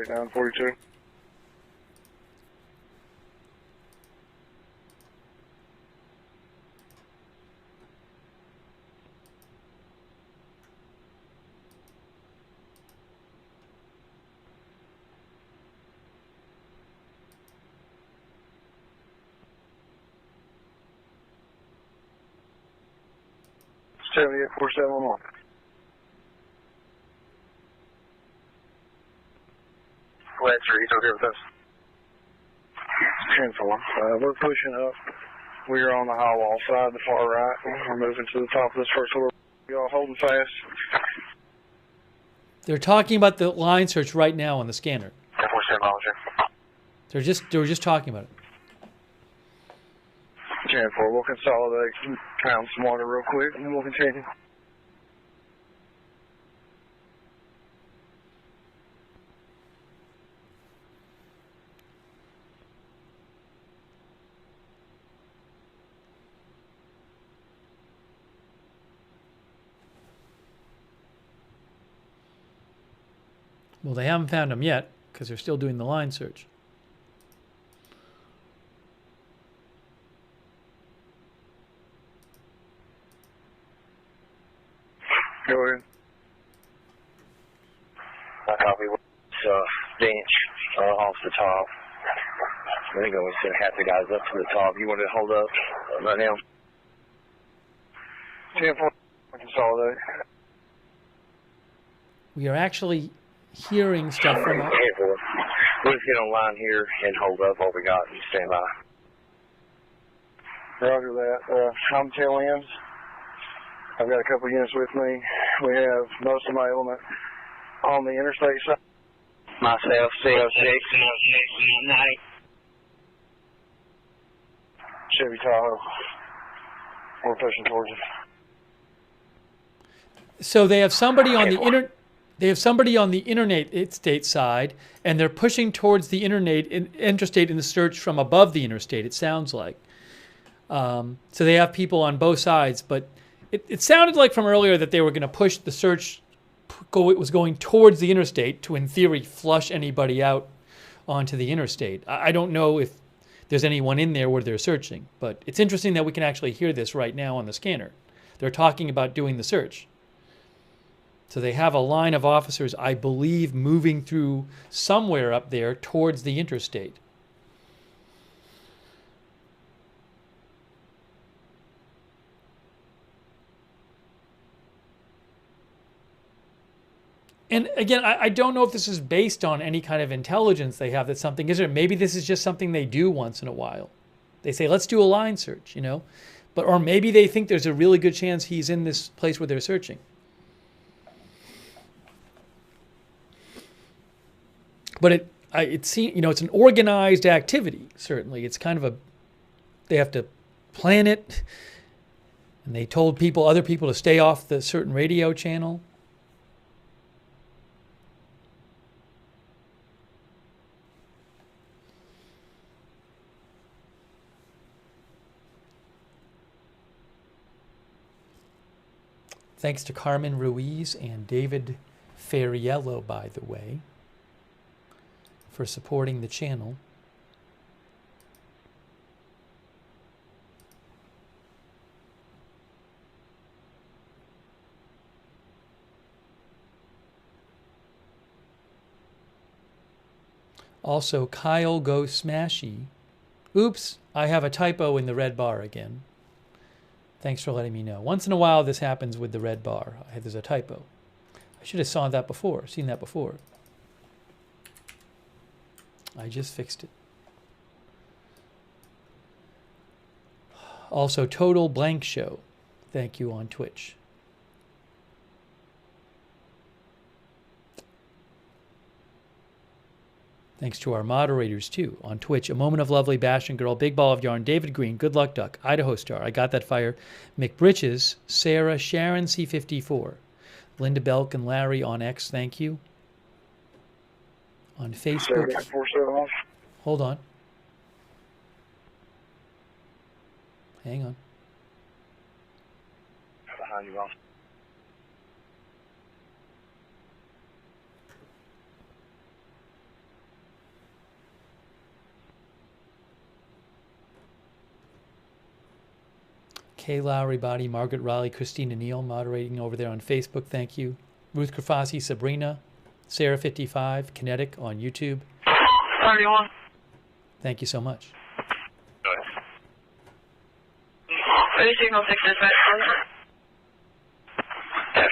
Down 42. Seventy-eight 471. Fletcher, he's okay with us. 10-4. We're pushing up. We are on the high wall side, the far right. We're moving to the top of this first floor. Y'all holding fast. They're talking about the line search right now on the scanner. 10-4, They were just talking about it. 10-4. We'll consolidate, pound some water real quick, and then we'll continue. Well, they haven't found him yet because they're still doing the line search. Go ahead. I copy. Bench off the top. I think we sent half the guys up to the top. You want to hold up right now? 10-4, consolidate. We are actually hearing stuff from. 10-4. We'll just get on line here and hold up what we got and stand by. Roger that. I'm tail ends. I've got a couple units with me. We have most of my element on the interstate side. Myself, CO6, Chevy Tahoe. We're pushing towards it. So they have somebody on the interstate side, and they're pushing towards the interstate in the search from above the interstate. It sounds like. So they have people on both sides, but it sounded like from earlier that they were going to push the search. It was going towards the interstate to, in theory, flush anybody out onto the interstate. I don't know if there's anyone in there where they're searching, but it's interesting that we can actually hear this right now on the scanner. They're talking about doing the search. So they have a line of officers, I believe, moving through somewhere up there towards the interstate. And again, I don't know if this is based on any kind of intelligence they have that something is, or maybe this is just something they do once in a while. They say, let's do a line search, you know, or maybe they think there's a really good chance he's in this place where they're searching. But it seems, you know, it's an organized activity. Certainly, it's kind of they have to plan it, and they told other people to stay off the certain radio channel. Thanks to Carmen Ruiz and David Ferriello, by the way, for supporting the channel. Also, Kyle Go Smashy. Oops, I have a typo in the red bar again. Thanks for letting me know. Once in a while, this happens with the red bar. There's a typo. I should have seen that before. I just fixed it. Also, Total Blank Show. Thank you on Twitch. Thanks to our moderators, too, on Twitch. A Moment of Lovely, Bastion Girl, Big Ball of Yarn, David Green, Good Luck Duck, Idaho Star, I Got That Fire, McBritches, Sarah, Sharon C54, Linda Belk and Larry on X, thank you. On Facebook. Hold on. Hang on. Behind you, boss. Kay Lowry Body, Margaret Raleigh, Christina Neal moderating over there on Facebook. Thank you. Ruth Grafasi, Sabrina, Sarah 55, Kinetic on YouTube. 31. Thank you so much. Ready, signal 6 dispatch, please. 10-4.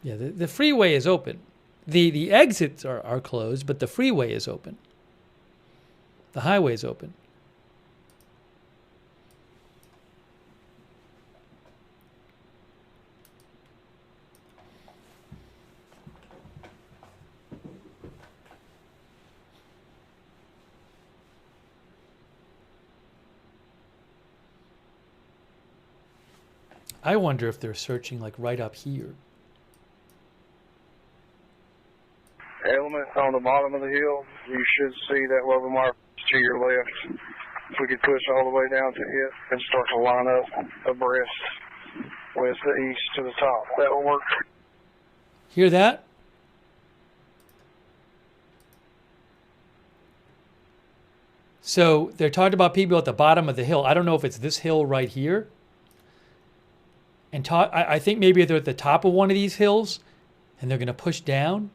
Yeah, the freeway is open. The exits are closed, but the freeway is open. The highway is open. I wonder if they're searching like right up here. on the bottom of the hill, you should see that level mark to your left. If we could push all the way down to it and start to line up abreast, west to east to the top, that will work. Hear that? So they're talking about people at the bottom of the hill. I don't know if it's this hill right here. And I think maybe they're at the top of one of these hills and they're going to push down.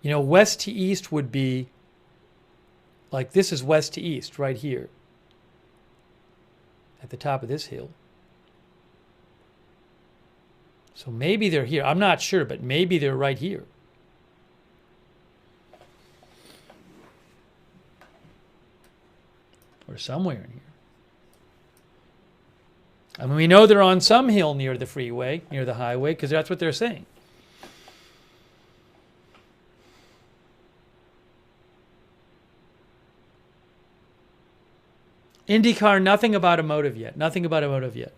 You know, west to east would be like this is west to east right here at the top of this hill. So maybe they're here. I'm not sure, but maybe they're right here. Or somewhere in here. I mean, we know they're on some hill near the freeway, near the highway, because that's what they're saying. IndyCar, nothing about a motive yet. Nothing about a motive yet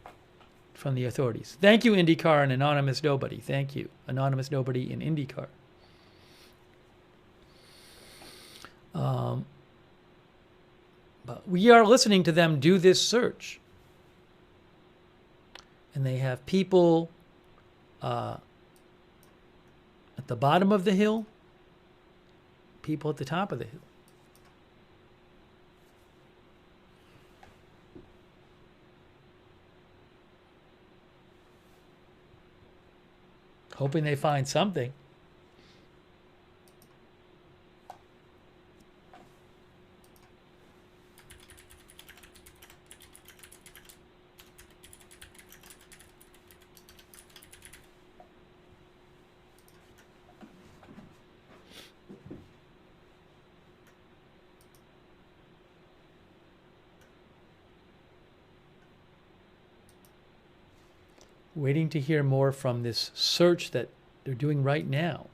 from the authorities. Thank you, IndyCar and Anonymous Nobody. Thank you, Anonymous Nobody in IndyCar. But we are listening to them do this search. And they have people at the bottom of the hill, people at the top of the hill. Hoping they find something. Waiting to hear more from this search that they're doing right now.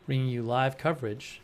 Bringing you live coverage.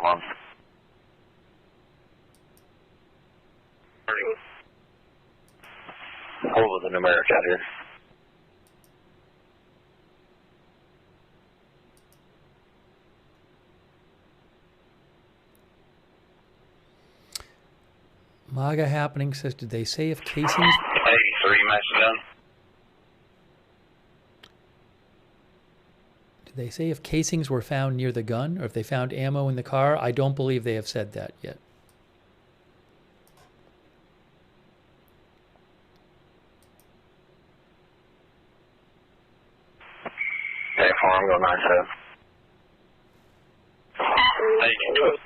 On. Hold with the numeric out here. MAGA Happening says, did they say if casings... 83 Macedon. Did they say if casings were found near the gun or if they found ammo in the car? I don't believe they have said that yet. Hey, farm, go 97. Hey, you can do it.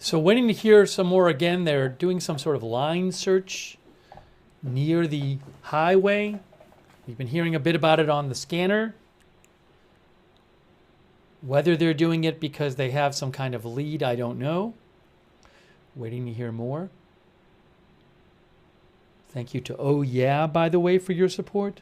So waiting to hear some more again. They're doing some sort of line search near the highway. We've been hearing a bit about it on the scanner. Whether they're doing it because they have some kind of lead, I don't know. Waiting to hear more. Thank you to Oh Yeah, by the way, for your support.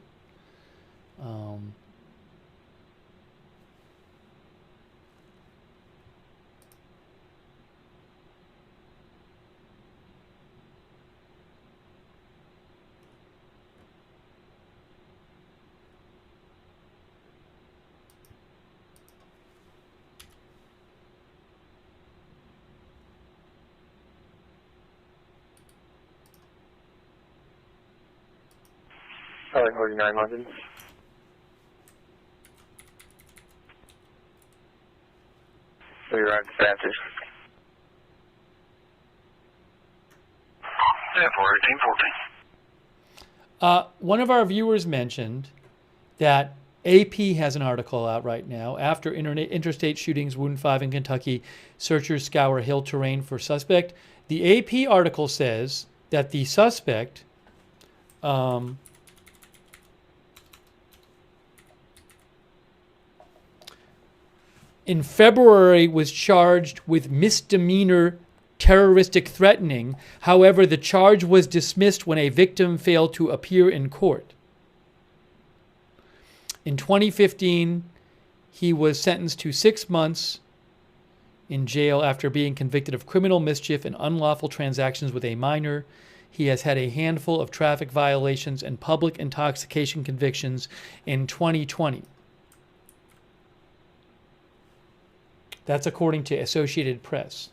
Probably 49 London. We arrived fastest. Yeah, 41814. One of our viewers mentioned that AP has an article out right now. After interstate shootings wound 5 in Kentucky, searchers scour hill terrain for suspect. The AP article says that the suspect in February was charged with misdemeanor terroristic threatening. However, the charge was dismissed when a victim failed to appear in court. In 2015, he was sentenced to 6 months in jail after being convicted of criminal mischief and unlawful transactions with a minor. He has had a handful of traffic violations and public intoxication convictions in 2020. That's according to Associated Press.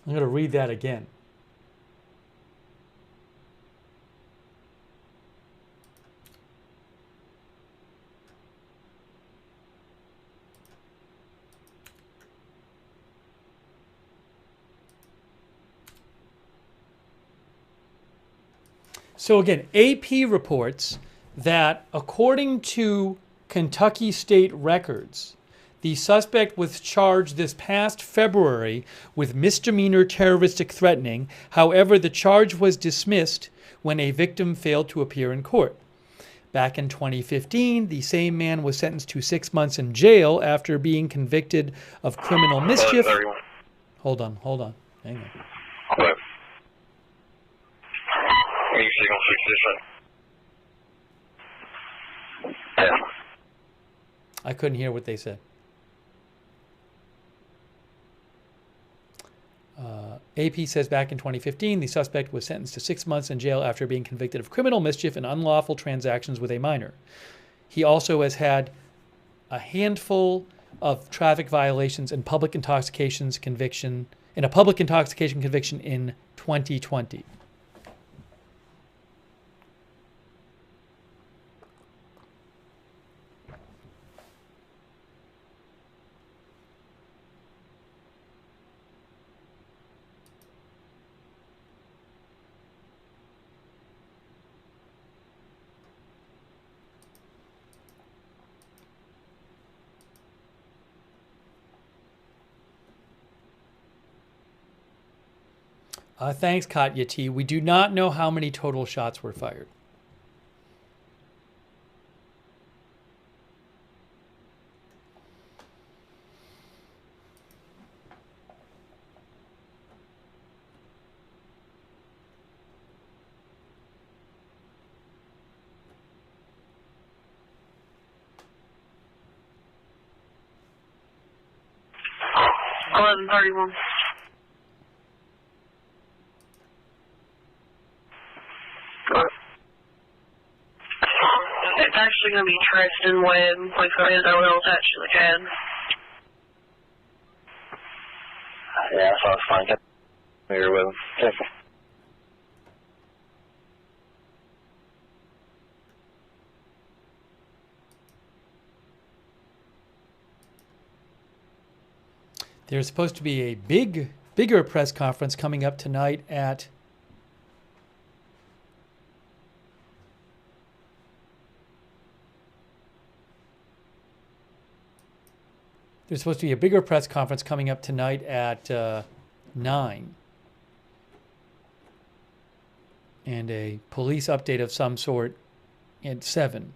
I'm going to read that again. So again, AP reports that according to Kentucky state records, the suspect was charged this past February with misdemeanor terroristic threatening. However, the charge was dismissed when a victim failed to appear in court. Back in 2015, the same man was sentenced to 6 months in jail after being convicted of criminal mischief. Hold on. Hang on. Okay. You signal 6 this. Yeah. I couldn't hear what they said. AP says back in 2015, the suspect was sentenced to 6 months in jail after being convicted of criminal mischief and unlawful transactions with a minor. He also has had a handful of traffic violations and public intoxication conviction in 2020. Thanks, Katya T. We do not know how many total shots were fired. $11:31. going to be traced in web. We've got his OL attached to the CAD. Yeah, so I was fine. Here with him. Thank you. There's supposed to be a bigger press conference coming up tonight at There's supposed to be a bigger press conference coming up tonight at 9. And a police update of some sort at 7.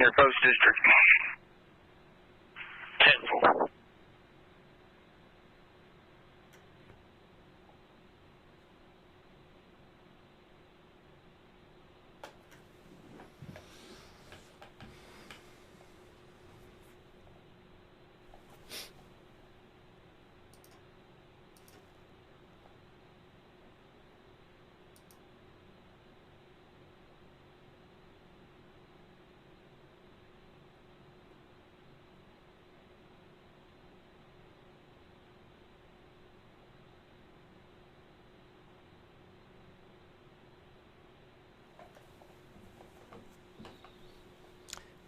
Your post district. 10-4.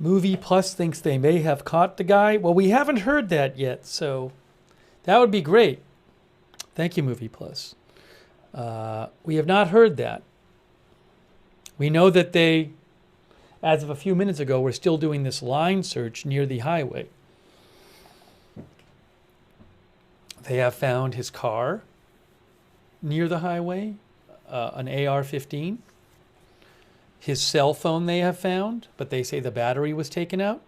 Movie Plus thinks they may have caught the guy. Well, we haven't heard that yet, so that would be great. Thank you, Movie Plus. We have not heard that. We know that they, as of a few minutes ago, were still doing this line search near the highway. They have found his car near the highway, an AR-15. His cell phone they have found, but they say the battery was taken out.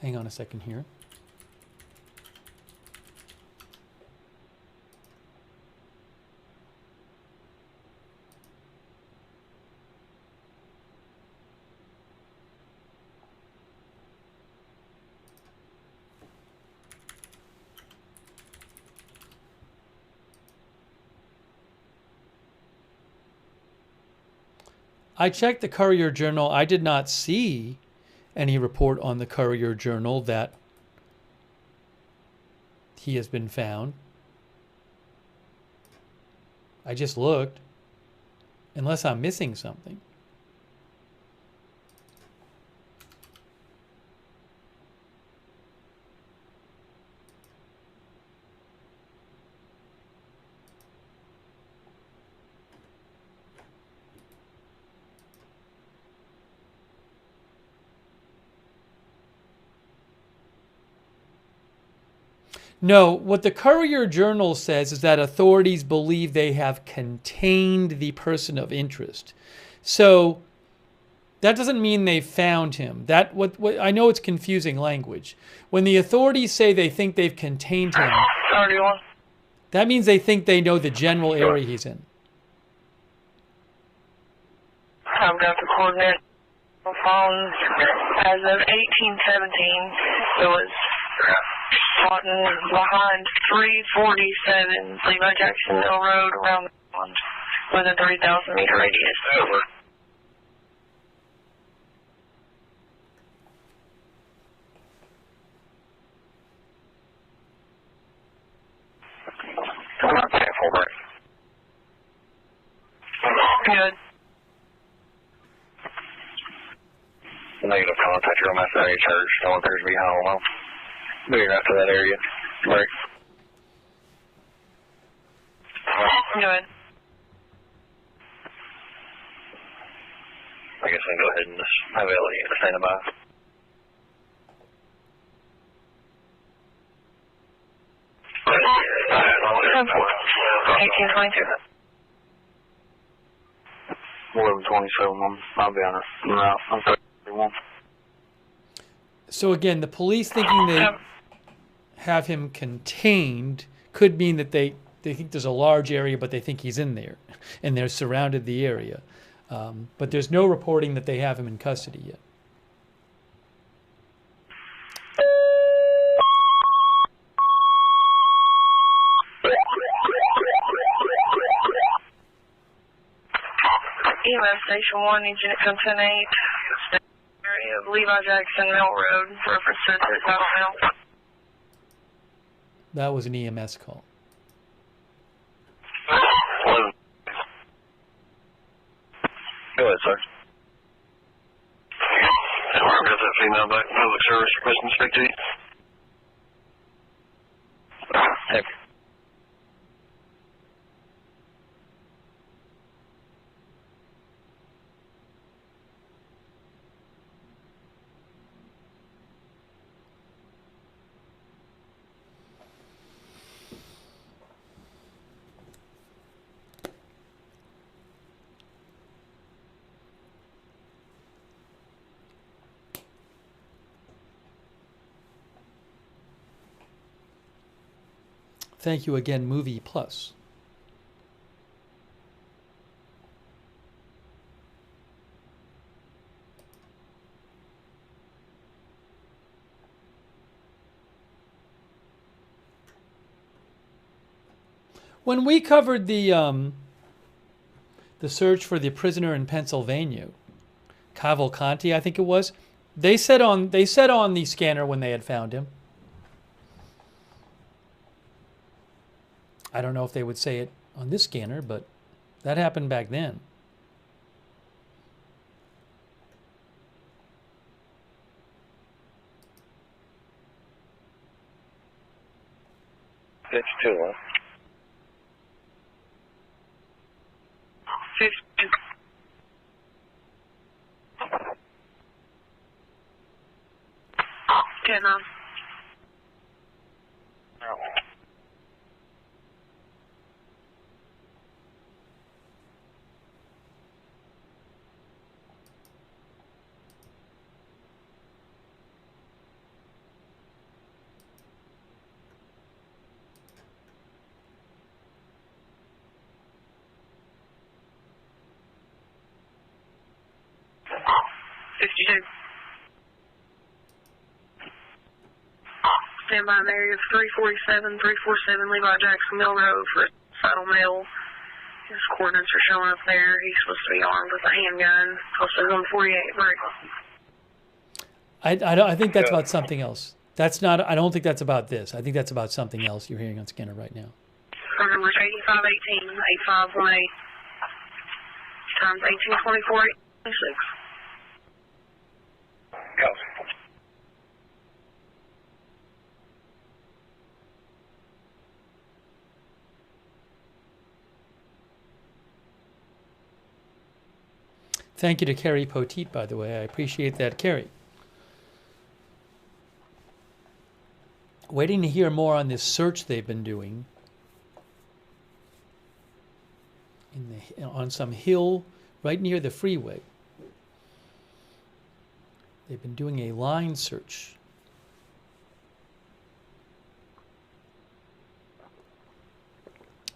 Hang on a second here. I checked the Courier Journal. I did not see any report on the Courier Journal that he has been found. I just looked, unless I'm missing something. No, what the Courier Journal says is that authorities believe they have contained the person of interest. So that doesn't mean they found him. That what I know it's confusing language. When the authorities say they think they've contained him, that means they think they know the general area he's in. I've got the coordinates on phone. As of 1817, it was plotting behind 347 Levi Jackson Mill Road around the pond with a 3,000 meter radius. Over. Okay, full break. Good. Negative contact, you're on that area church. Don't appears to be hollow. Moving right to that area. Break. Good. I guess we can go ahead and just have Elliot stand by. Alright, 1122. 1127. I'll be on it. No, I'm 31. So again, the police thinking they have him contained could mean that they think there's a large area, but they think he's in there, and they're surrounded the area. But there's no reporting that they have him in custody yet. EMS Station 1, needs unit come 10-8. Area of Levi Jackson Mill Road, reference to Saddle Mill. That was an EMS call. Go ahead, sir. I've got that female back in public service requesting to speak to you. Heck. Thank you again, Movie Plus. When we covered the search for the prisoner in Pennsylvania, Cavalcanti, I think it was, they said on the scanner when they had found him. I don't know if they would say it on this scanner, but that happened back then. It's 2 1. 50. Ten on. No. Stand by in the area of 347 Levi Jackson Mill Road for Saddle Mill. His coordinates are showing up there. He's supposed to be armed with a handgun. Posted on 48 break. I think that's about something else. That's not. I don't think that's about this. I think that's about something else you're hearing on scanner right now. Phone number is 8518 8518 times 1824 826. Go. Thank you to Carrie Poteet, by the way. I appreciate that, Carrie. Waiting to hear more on this search they've been doing on some hill right near the freeway. They've been doing a line search.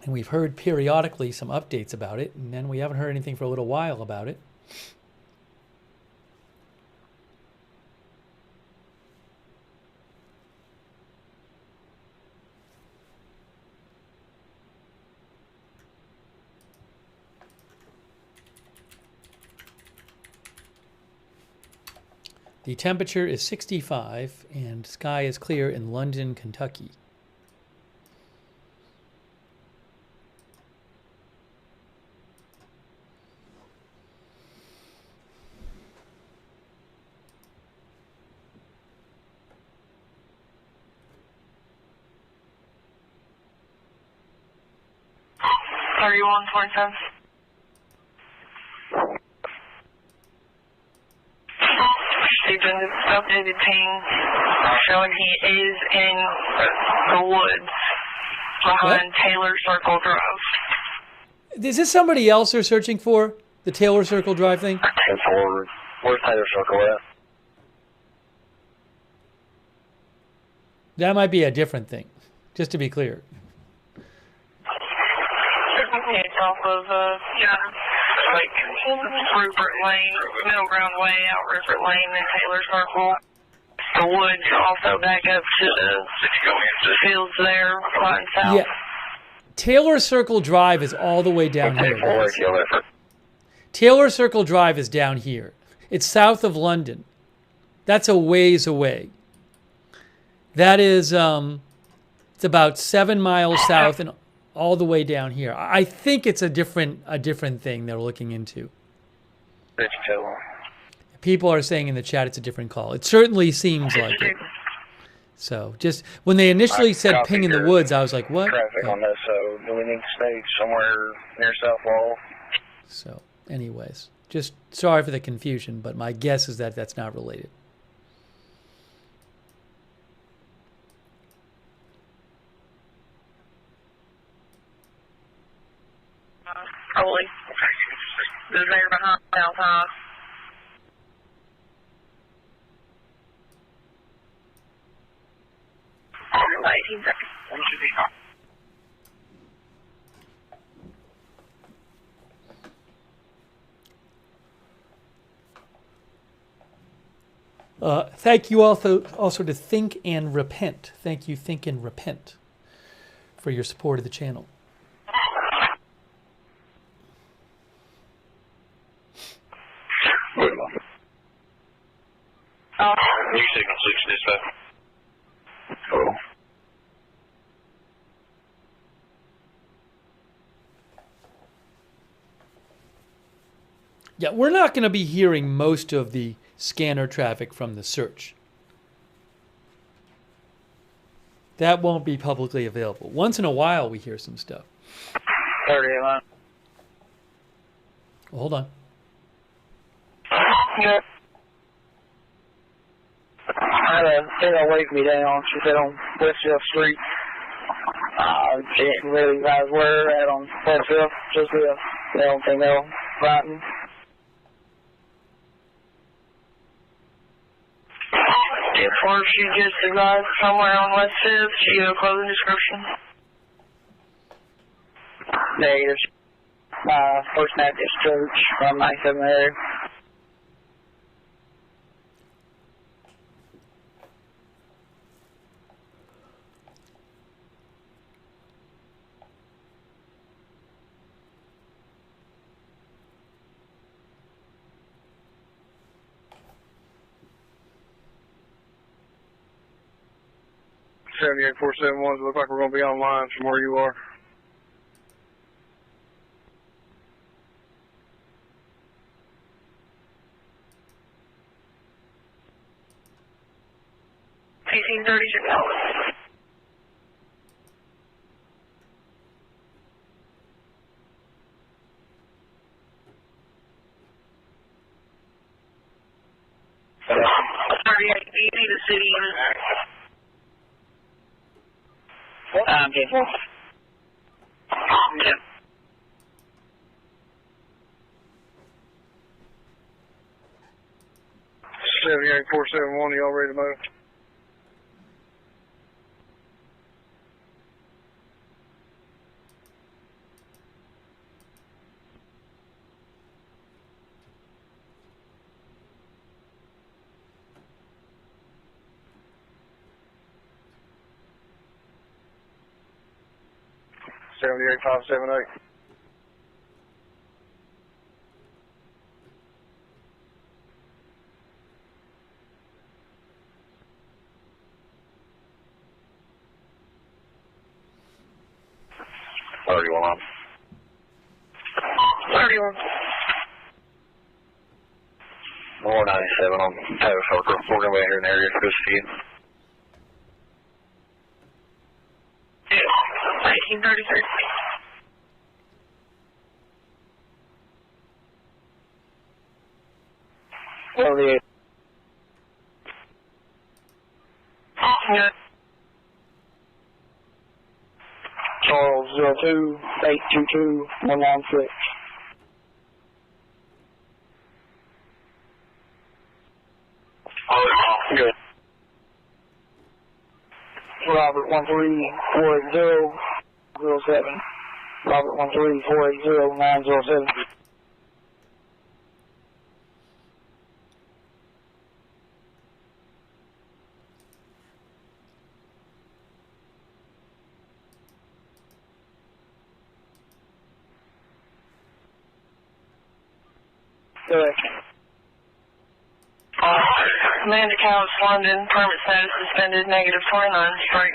And we've heard periodically some updates about it, and then we haven't heard anything for a little while about it. The temperature is 65 and sky is clear in London, Kentucky. Stephen's updated ping showing he is in the woods behind Taylor Circle Drive. Is this somebody else they're searching for? The Taylor Circle Drive thing? 10-4. Where's Taylor Circle at? That might be a different thing, just to be clear. It's off of, like Rupert Lane, Middle Ground Way, out Rupert Lane, and Taylor Circle. The woods also back up to the fields there, flying south. Yeah. Taylor Circle Drive is all the way down here. guys. Taylor Circle Drive is down here. It's south of London. That's a ways away. That is, it's about 7 miles south and all the way down here. I think it's a different thing they're looking into. People are saying in the chat it's a different call. It certainly seems like it. So just when they initially said ping in the woods, I was like, what? Traffic on this, so do we need to stay somewhere near South Wall? So anyways, just sorry for the confusion, but my guess is that that's not related. Probably. They're there behind South High. About 18 seconds. Thank you also to Think and Repent. Thank you, Think and Repent, for your support of the channel. New signal 6 dispatch. Cool. Yeah, we're not going to be hearing most of the scanner traffic from the search. That won't be publicly available. Once in a while, we hear some stuff. 30 line. Well, hold on. Yeah. I had a female wave me down. She said on West Jeff Street. She didn't really advise where we're at on West Jeff. Just the male and female fighting. If or she just advised somewhere on West 5th, she gave a closing description. Negative. First Baptist Church from 97 area. $78 471. Look like we're going to be online from where you are. $1836. The city. Okay. Yep. $78 471. Y'all ready to move? $78 578. $31. 31. 497 on Taylor Circle. We're going to be here in the area for this feed. Yeah. 1933. $78. Yeah. Charles 402-822-196. Good. Robert 13480-07. Robert 13480-907. Correct. Amanda Cowles, London, permit status suspended, -29, strike.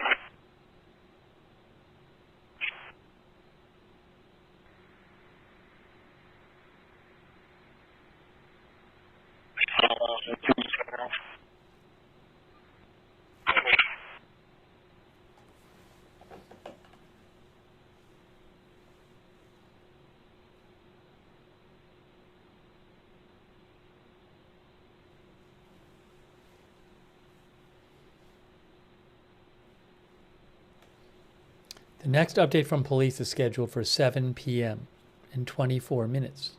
The next update from police is scheduled for 7 p.m. in 24 minutes.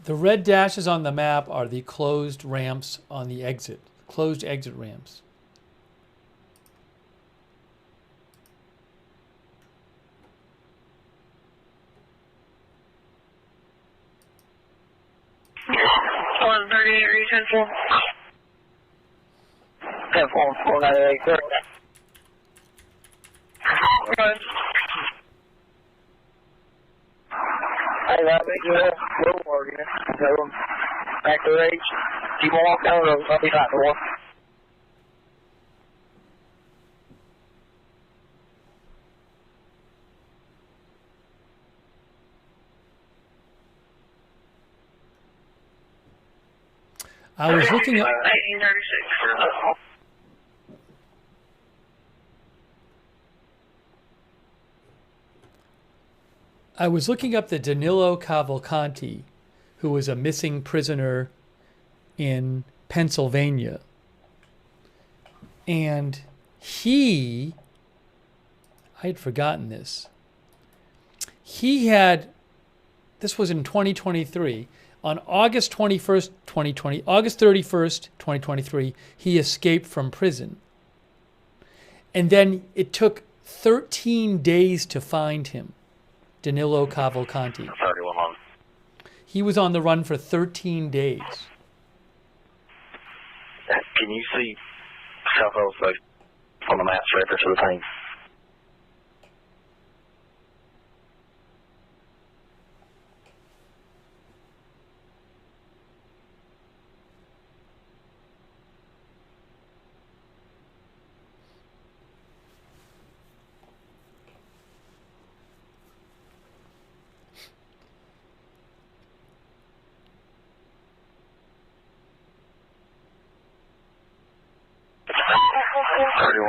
The red dashes on the map are the closed ramps on the exit, closed exit ramps. One 38, are you 10-4? 10-4, 498, correct. Go ahead. Hey, that big little word here. So, back to H. Keep on walking down the road. I'll be back to one. I was looking up. 1836. I was looking up the Danilo Cavalcanti, who was a missing prisoner in Pennsylvania. And I had forgotten this. This was in 2023. On August 31st, 2023, he escaped from prison. And then it took 13 days to find him. Danilo Cavalcanti. 31 on. He was on the run for 13 days. Can you see South Osage on the maps right there to the thing?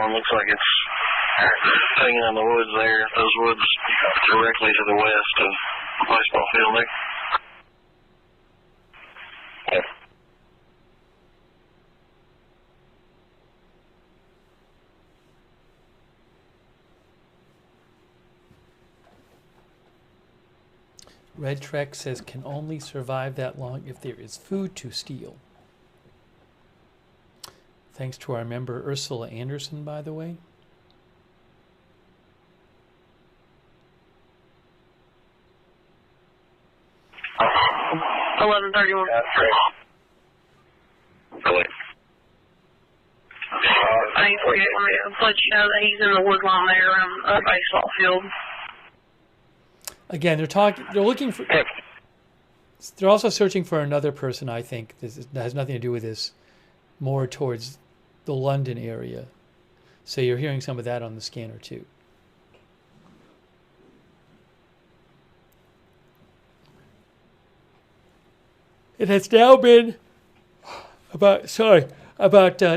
Looks like it's hanging in the woods there. Those woods directly to the west of the baseball field there. Yeah. Red Trek says can only survive that long if there is food to steal. Thanks to our member Ursula Anderson, by the way. Oh, 11:31. Really? I ain't forget. I'll let you know that he's in the woodlawn there around the baseball field. Again, they're looking for. They're also searching for another person. I think that has nothing to do with this. More towards the London area. So you're hearing some of that on the scanner too. It has now been about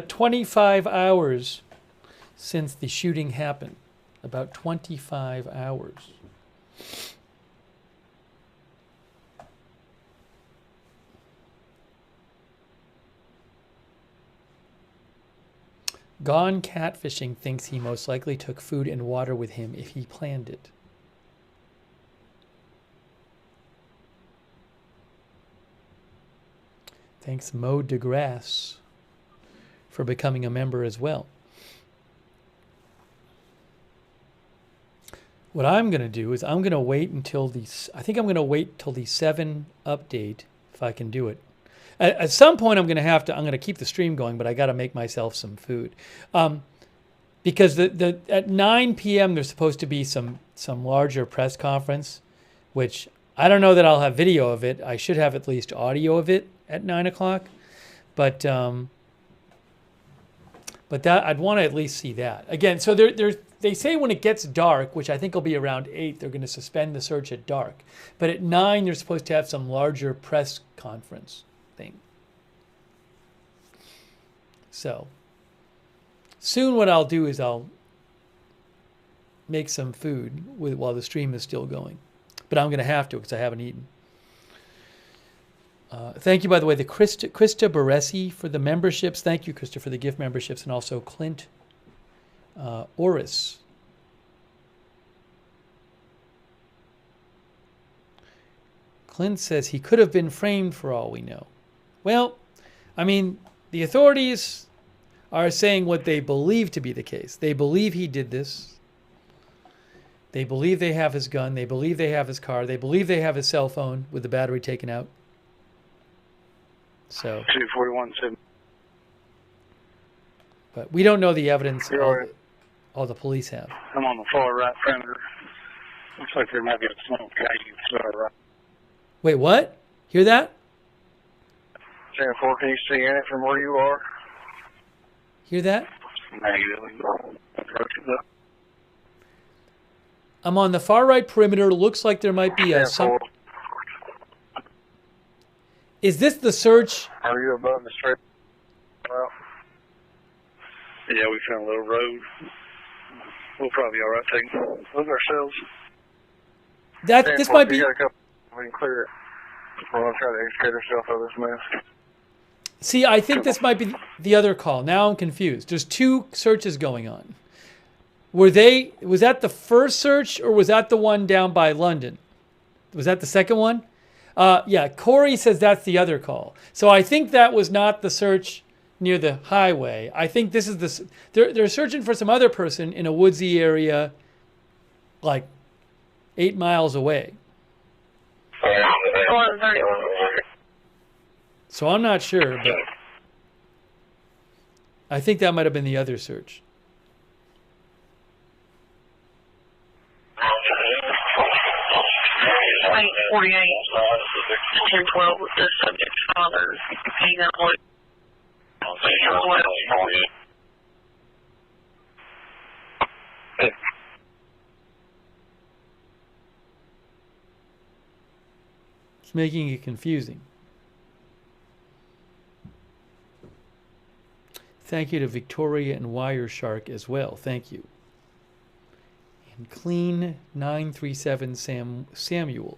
25 hours since the shooting happened. About 25 hours. Gone Catfishing thinks he most likely took food and water with him if he planned it. Thanks Mo DeGrasse for becoming a member as well. What I'm going to do is I'm going to wait until I think I'm going to wait till the 7 update if I can do it. At some point I'm going to keep the stream going, but I got to make myself some food. Because at 9 p.m. there's supposed to be some larger press conference, which I don't know that I'll have video of it. I should have at least audio of it at 9 o'clock. But that I'd want to at least see that. Again, so they say when it gets dark, which I think will be around 8, they're going to suspend the search at dark. But at 9, they're supposed to have some larger press conference thing. So soon what I'll do is I'll make some food while the stream is still going. But I'm going to have to because I haven't eaten. Thank you, by the way, Krista Baresi for the memberships. Thank you, Krista, for the gift memberships. And also Clint Oris. Clint says he could have been framed for all we know. Well, I mean, the authorities are saying what they believe to be the case. They believe he did this. They believe they have his gun. They believe they have his car. They believe they have his cell phone with the battery taken out. So 241. But we don't know the evidence all the police have. I'm on the far right perimeter. Looks like there might be a smoke cave to our right. Wait, what? Hear that? 10-4, can you see in it from where you are? Hear that? Negative. I'm on the far right perimeter. Looks like there might be some. Is this the search? Are you above the street? Well, yeah, we found a little road. We'll probably be all right taking a look ourselves. This might be. We can clear it. We're going to try to extricate ourselves out of this mess. See, I think this might be the other call. Now I'm confused. There's 2 searches going on. Was that the first search or was that the one down by London? Was that the second one? Yeah, Corey says that's the other call. So I think that was not the search near the highway. I think this is they're searching for some other person in a woodsy area like 8 miles away. So I'm not sure, but I think that might have been the other search. Site 48, 1012 with the subject's father. He's at work. It's making it confusing. Thank you to Victoria and Wireshark as well. Thank you. And Clean 937 Samuel.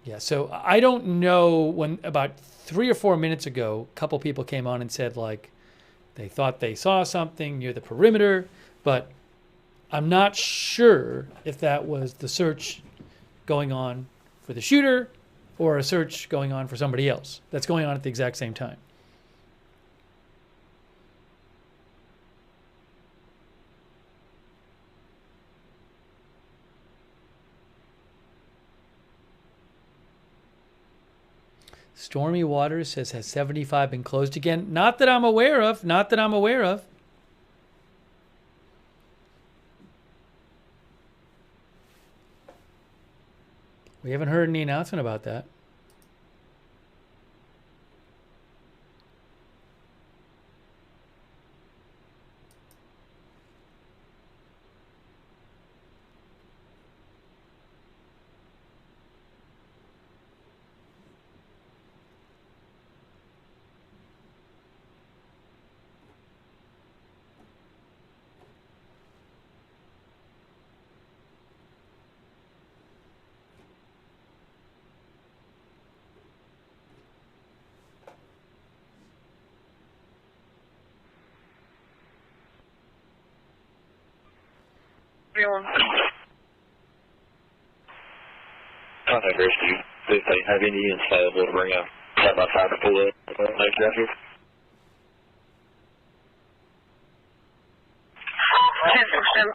Yeah, so I don't know when about 3 or 4 minutes ago, a couple people came on and said like they thought they saw something near the perimeter, but I'm not sure if that was the search going on for the shooter or a search going on for somebody else that's going on at the exact same time. Stormy Waters says, has 75 been closed again? Not that I'm aware of. Not that I'm aware of. We haven't heard any announcement about that. 31. Contact rescue. If they have any units available to bring a side-by-side to pull up. Next rescue. 10-7.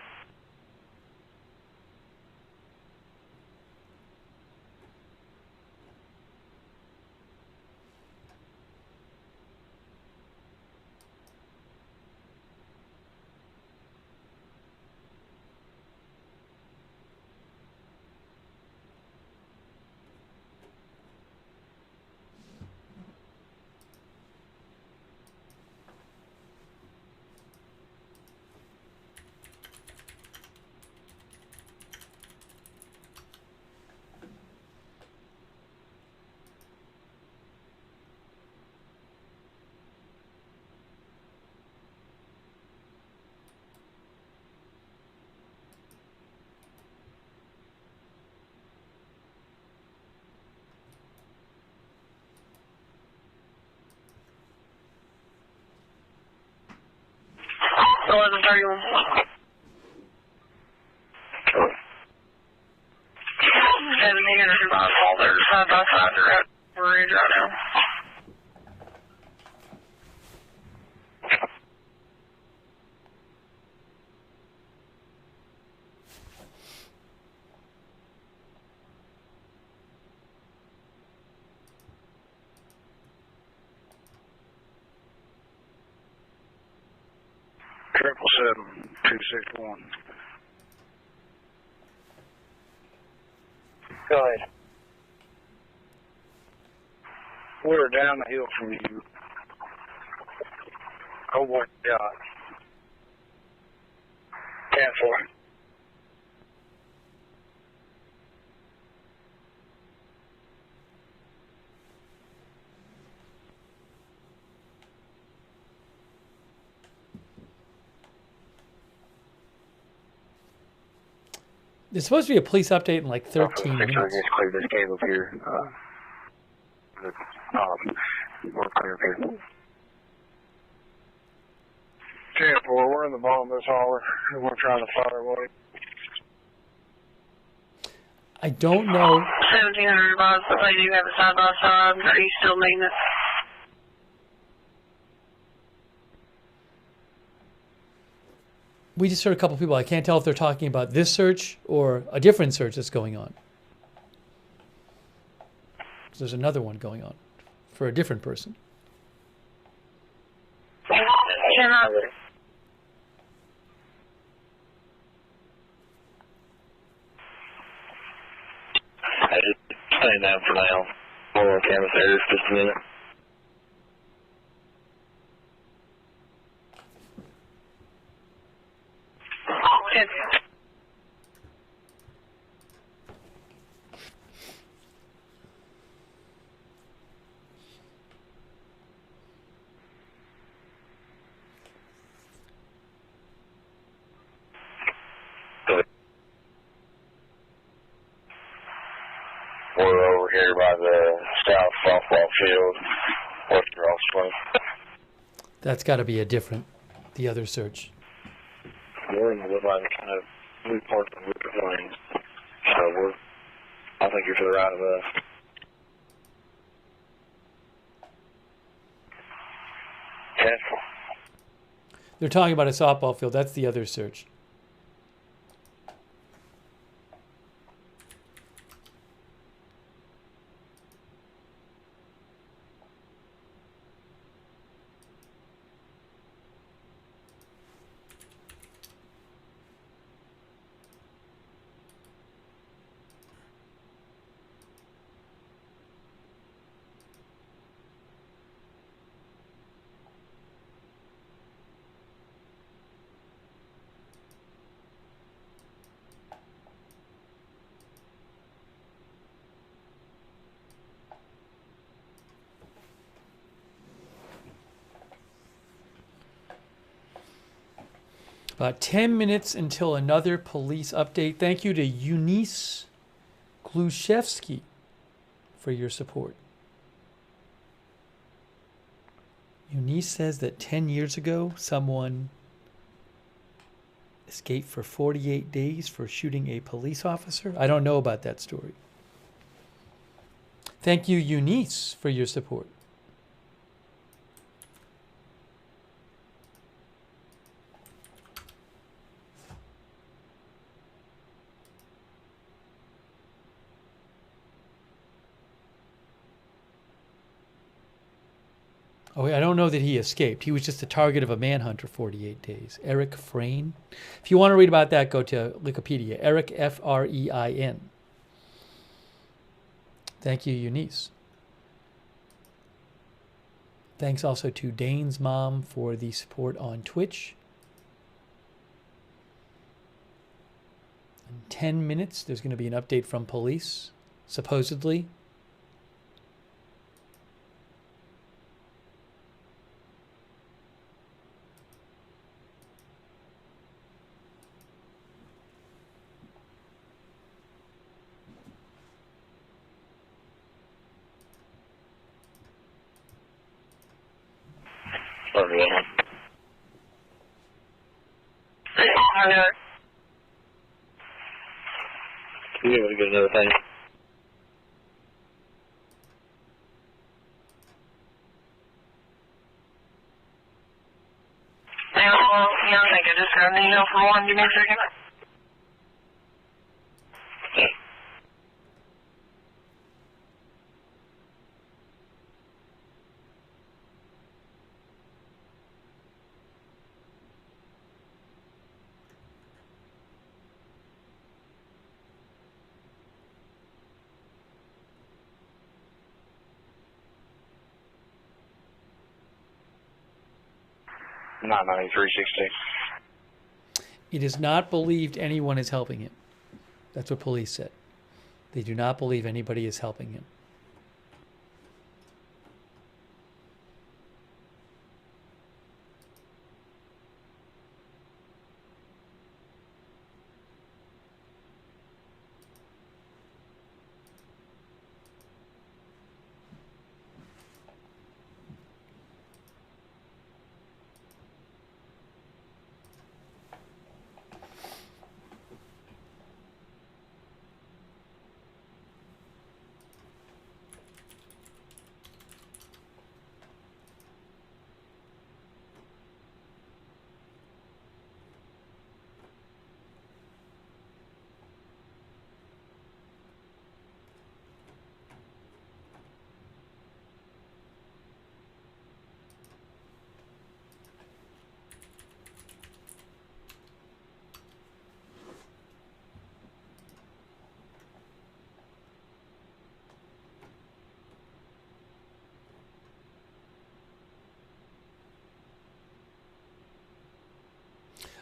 Oh, 11:31. 700 miles all there side by side. They're at the ridge right now. Triple 7-261. Go ahead. We're down the hill from you. Oh my God. Cancel. There's supposed to be a police update in like 13 minutes. Just clear this cable here. We're clear here. 10-4, we're in the bottom of this holler, and we're trying to fire away. I don't know. 1,700 miles, but they do have a side by side. Are you still needing it? We just heard a couple people. I can't tell if they're talking about this search or a different search that's going on. So there's another one going on for a different person. I just staying down for now. We'll on canvas there just a minute. We're over here by the south softball field, west cross swing. That's got to be the other search. We're in the woodline, kind of we parked on Rupert Lane, so I think you're to the right of us. They're talking about a softball field. That's the other search. About 10 minutes until another police update. Thank you to Eunice Gluszewski for your support. Eunice says that 10 years ago, someone Escaped for 48 days for shooting a police officer? I don't know about that story. Thank you, Eunice, for your support. Oh, I don't know that he escaped. He was just the target of a manhunt for 48 days. Eric Frain. If you want to read about that, go to Wikipedia. Eric, F-R-E-I-N. Thank you, Eunice. Thanks also to Dane's mom for the support on Twitch. In 10 minutes, there's going to be an update from police, supposedly. You able to get another thing? Yeah, I think I just got an email from one. Give me a second. Not 9360. It is not believed anyone is helping him. That's what police said. They do not believe anybody is helping him.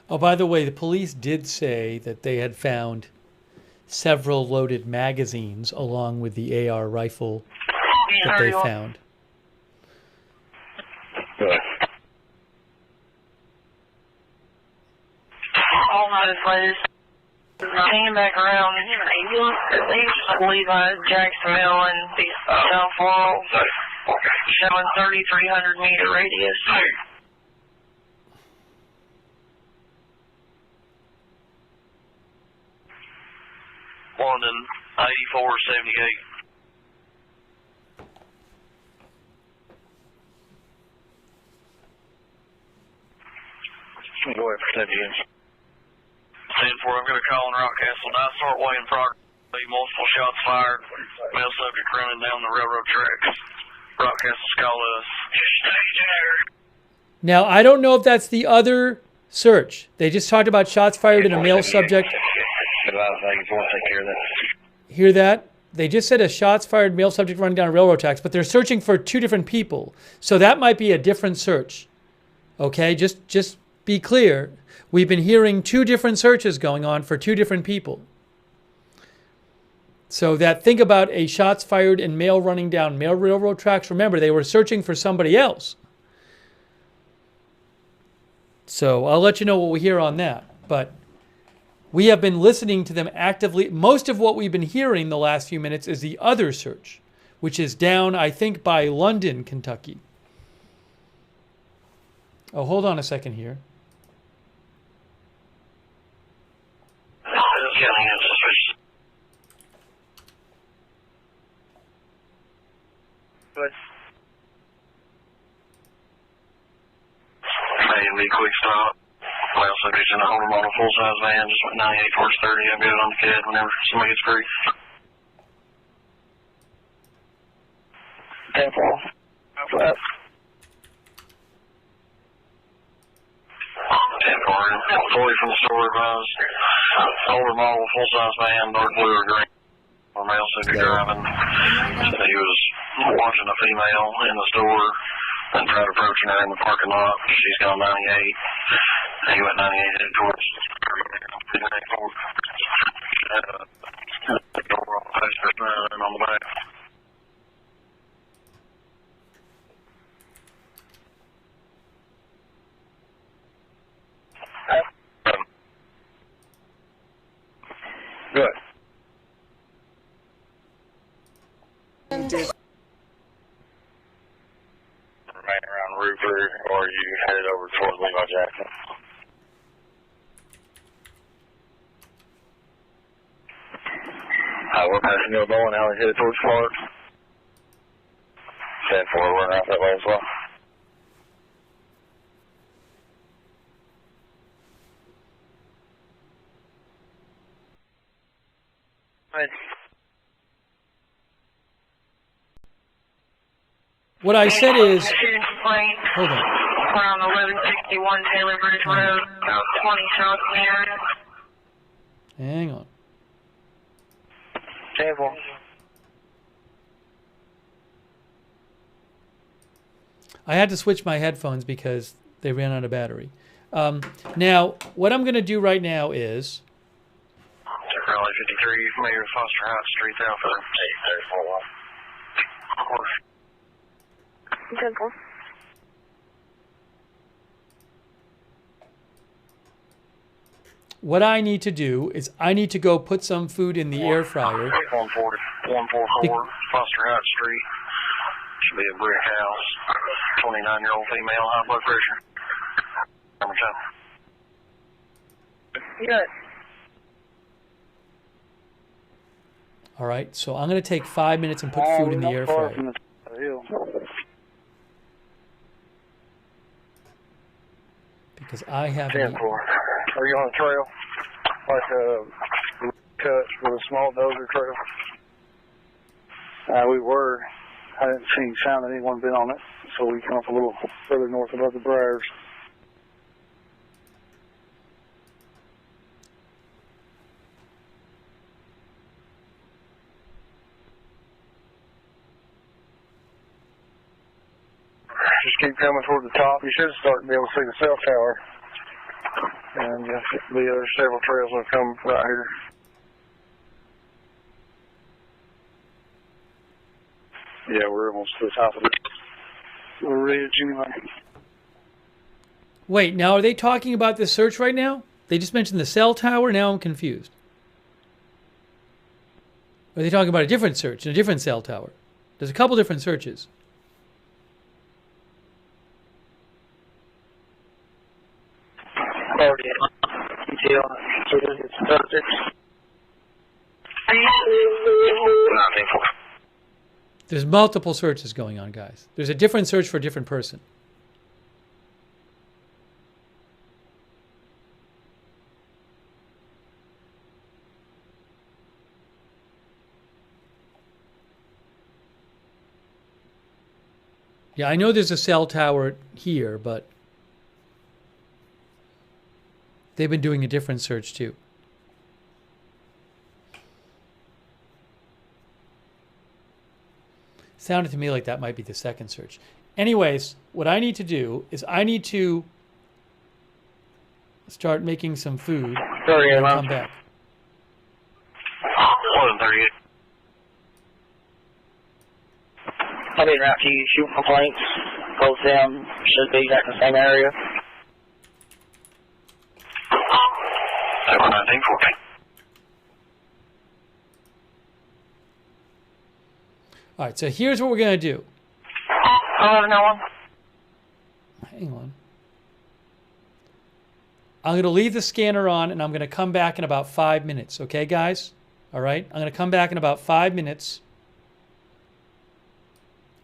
Oh, by the way, the police did say that they had found several loaded magazines along with the AR rifle that they found. Good. All night is latest. Came back around. Levi Jacksonville and Nightfall showing 3,300 meter radius. London 8478. Go ahead for 10 again. 10-4, I'm going to call in Rockcastle. Now start weighing progress. Multiple shots fired. Male subject running down the railroad tracks. Rockcastle's call us. Now, I don't know if that's the other search. They just talked about shots fired in a male subject. Hear that? They just said a shots fired male subject running down railroad tracks, but they're searching for two different people. So that might be a different search. Okay, just be clear. We've been hearing two different searches going on for two different people. So that think about a shots fired and male running down male railroad tracks. Remember, they were searching for somebody else. So I'll let you know what we hear on that. But we have been listening to them actively. Most of what we've been hearing the last few minutes is the other search, which is down, I think, by London, Kentucky. Oh, hold on a second here. County has suspicious. Good. A&B quick stop. Well, subject's in a older model full-size van, just went 98 towards 30. I'll get it on the CAD whenever somebody gets free. 10-4. Flat. 10-4. Employee from the store advised. Older model full-size van, dark blue or green. Or male subject driving. Said he was watching a female in the store and tried approaching her in the parking lot. She's gone 98. He went 98 headed towards the door on the passenger side and on the back. Good. Remain around Rupert, or you headed over towards Levi Jackson. We're passing Mill Bowling Alley, headed towards Clark. 10-4, we're out that way as well. Good. What I said is, Student complaint. hold on. Around 1161 Taylor Bridge Road, 20 south in the area. Hang on. 10-4. I had to switch my headphones because they ran out of battery. Now, what I'm going to do right now is, Raleigh 53, familiar with Foster Heights Street Alpha 8341. 10-4. what I need to do is I need to go put some food in the air fryer. 144 Foster Heights Street. Should be a brick house. 29-year-old female, high blood pressure. Good. All right, so I'm going to take 5 minutes and put food in the air fryer. Because I have... 10-4. Are you on a trail? Like a cut with a small dozer trail? We were. I didn't see any sign that anyone been on it, so we come up a little further north above the briars. Just keep coming toward the top. You should start to be able to see the cell tower. And the other several trails will come right here. Yeah, we're almost to the top of the ridge anyway. Wait, now are they talking about this search right now? They just mentioned the cell tower. Now I'm confused. Or are they talking about a different search in a different cell tower? There's a couple different searches. There's multiple searches going on, guys. There's a different search for a different person. Yeah, I know there's a cell tower here, but they've been doing a different search too. Sounded to me like that might be the second search. Anyways, what I need to do is I need to start making some food and come back. 1138. I'll be in route to you, shooting complaints. Both of them should be back in the same area. 1914. All right, so here's what we're going to do. 1101. Hang on. I'm going to leave the scanner on, and I'm going to come back in about 5 minutes. Okay, guys? All right? I'm going to come back in about 5 minutes,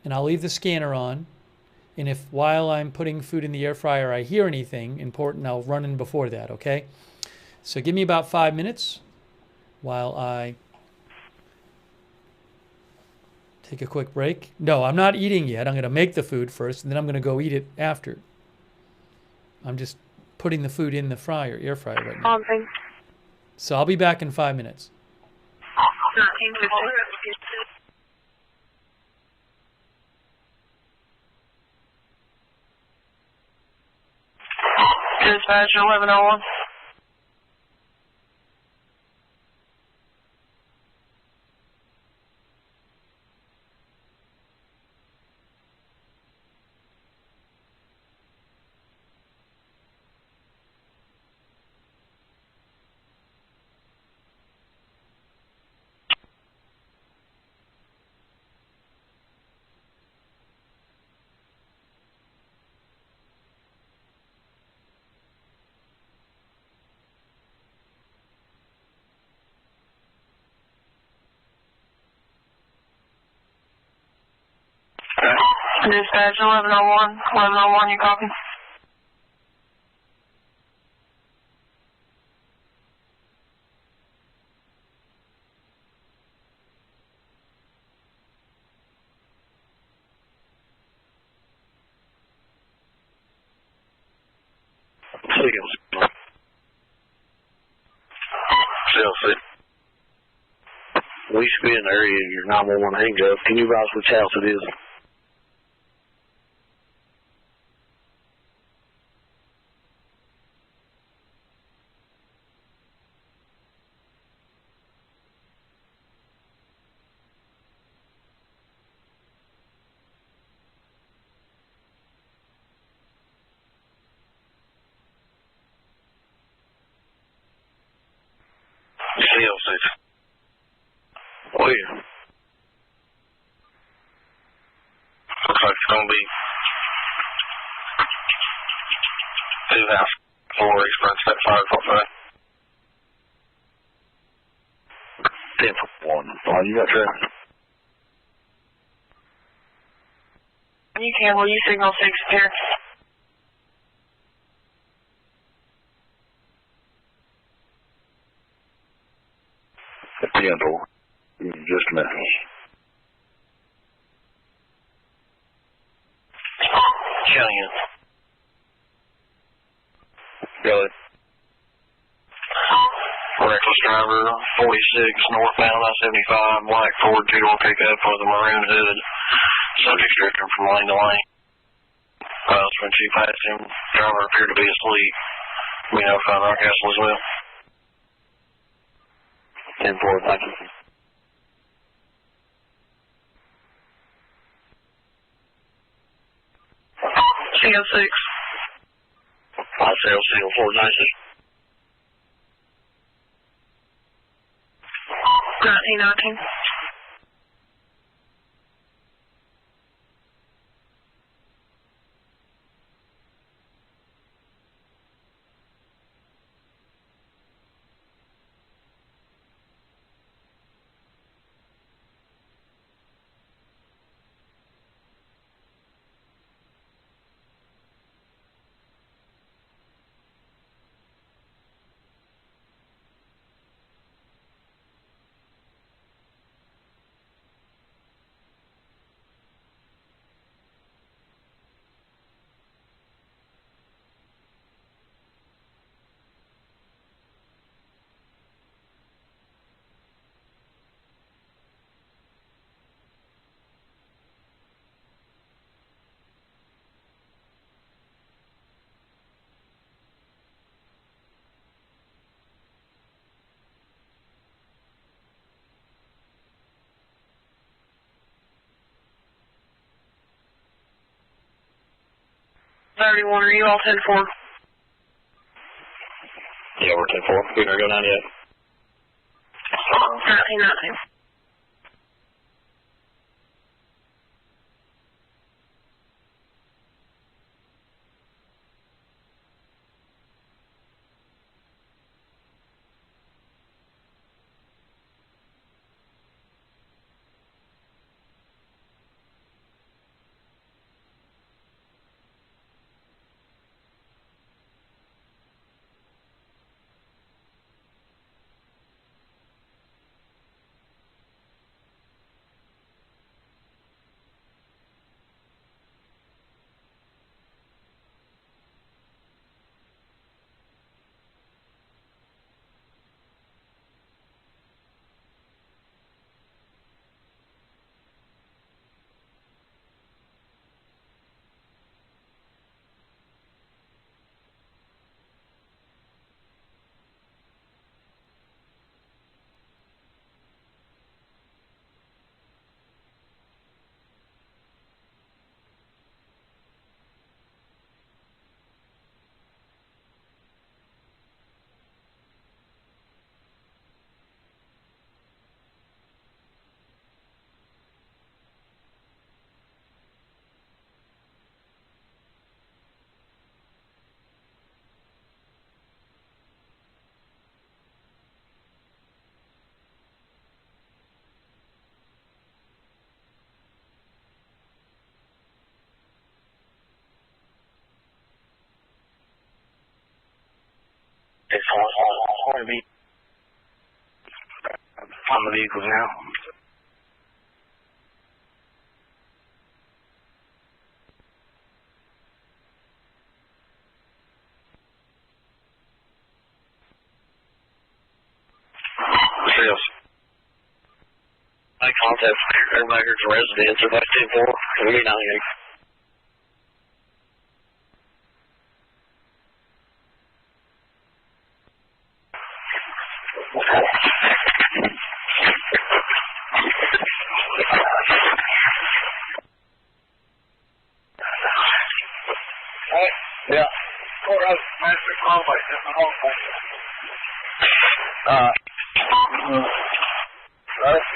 and I'll leave the scanner on. And if while I'm putting food in the air fryer I hear anything important, I'll run in before that, okay? So give me about 5 minutes while I take a quick break. No, I'm not eating yet. I'm going to make the food first, and then I'm going to go eat it after. I'm just putting the food in the air fryer right now. So I'll be back in 5 minutes. 1950. Dispatch 1101. Dispatch 1101. 1101, you copy? CLC. We should be in the area of your 911 hang up. Can you advise which house it is? CLC. Where? Looks like it's going to be 2.5 Express Step 545. 10 for 1. Oh, you got traffic? You can. Will you signal 6 here? At the end door. Just a minute. County. Go ahead. Reckless driver, 46, northbound I-75, black Ford two-door pickup with a maroon hood. Subject drifting from lane to lane. When she passed him, driver appeared to be asleep. We notified Rockcastle as well. 10-4, thank you. CO6. I say CO4, 1919. Are you all 10-4? Yeah, we're 10-4. We never go down yet. 1919. going to be on the vehicles now. Yes. I contact everybody here's a residence. If I stay for, we'll be down here. Yeah. All right. Master Conway. Right.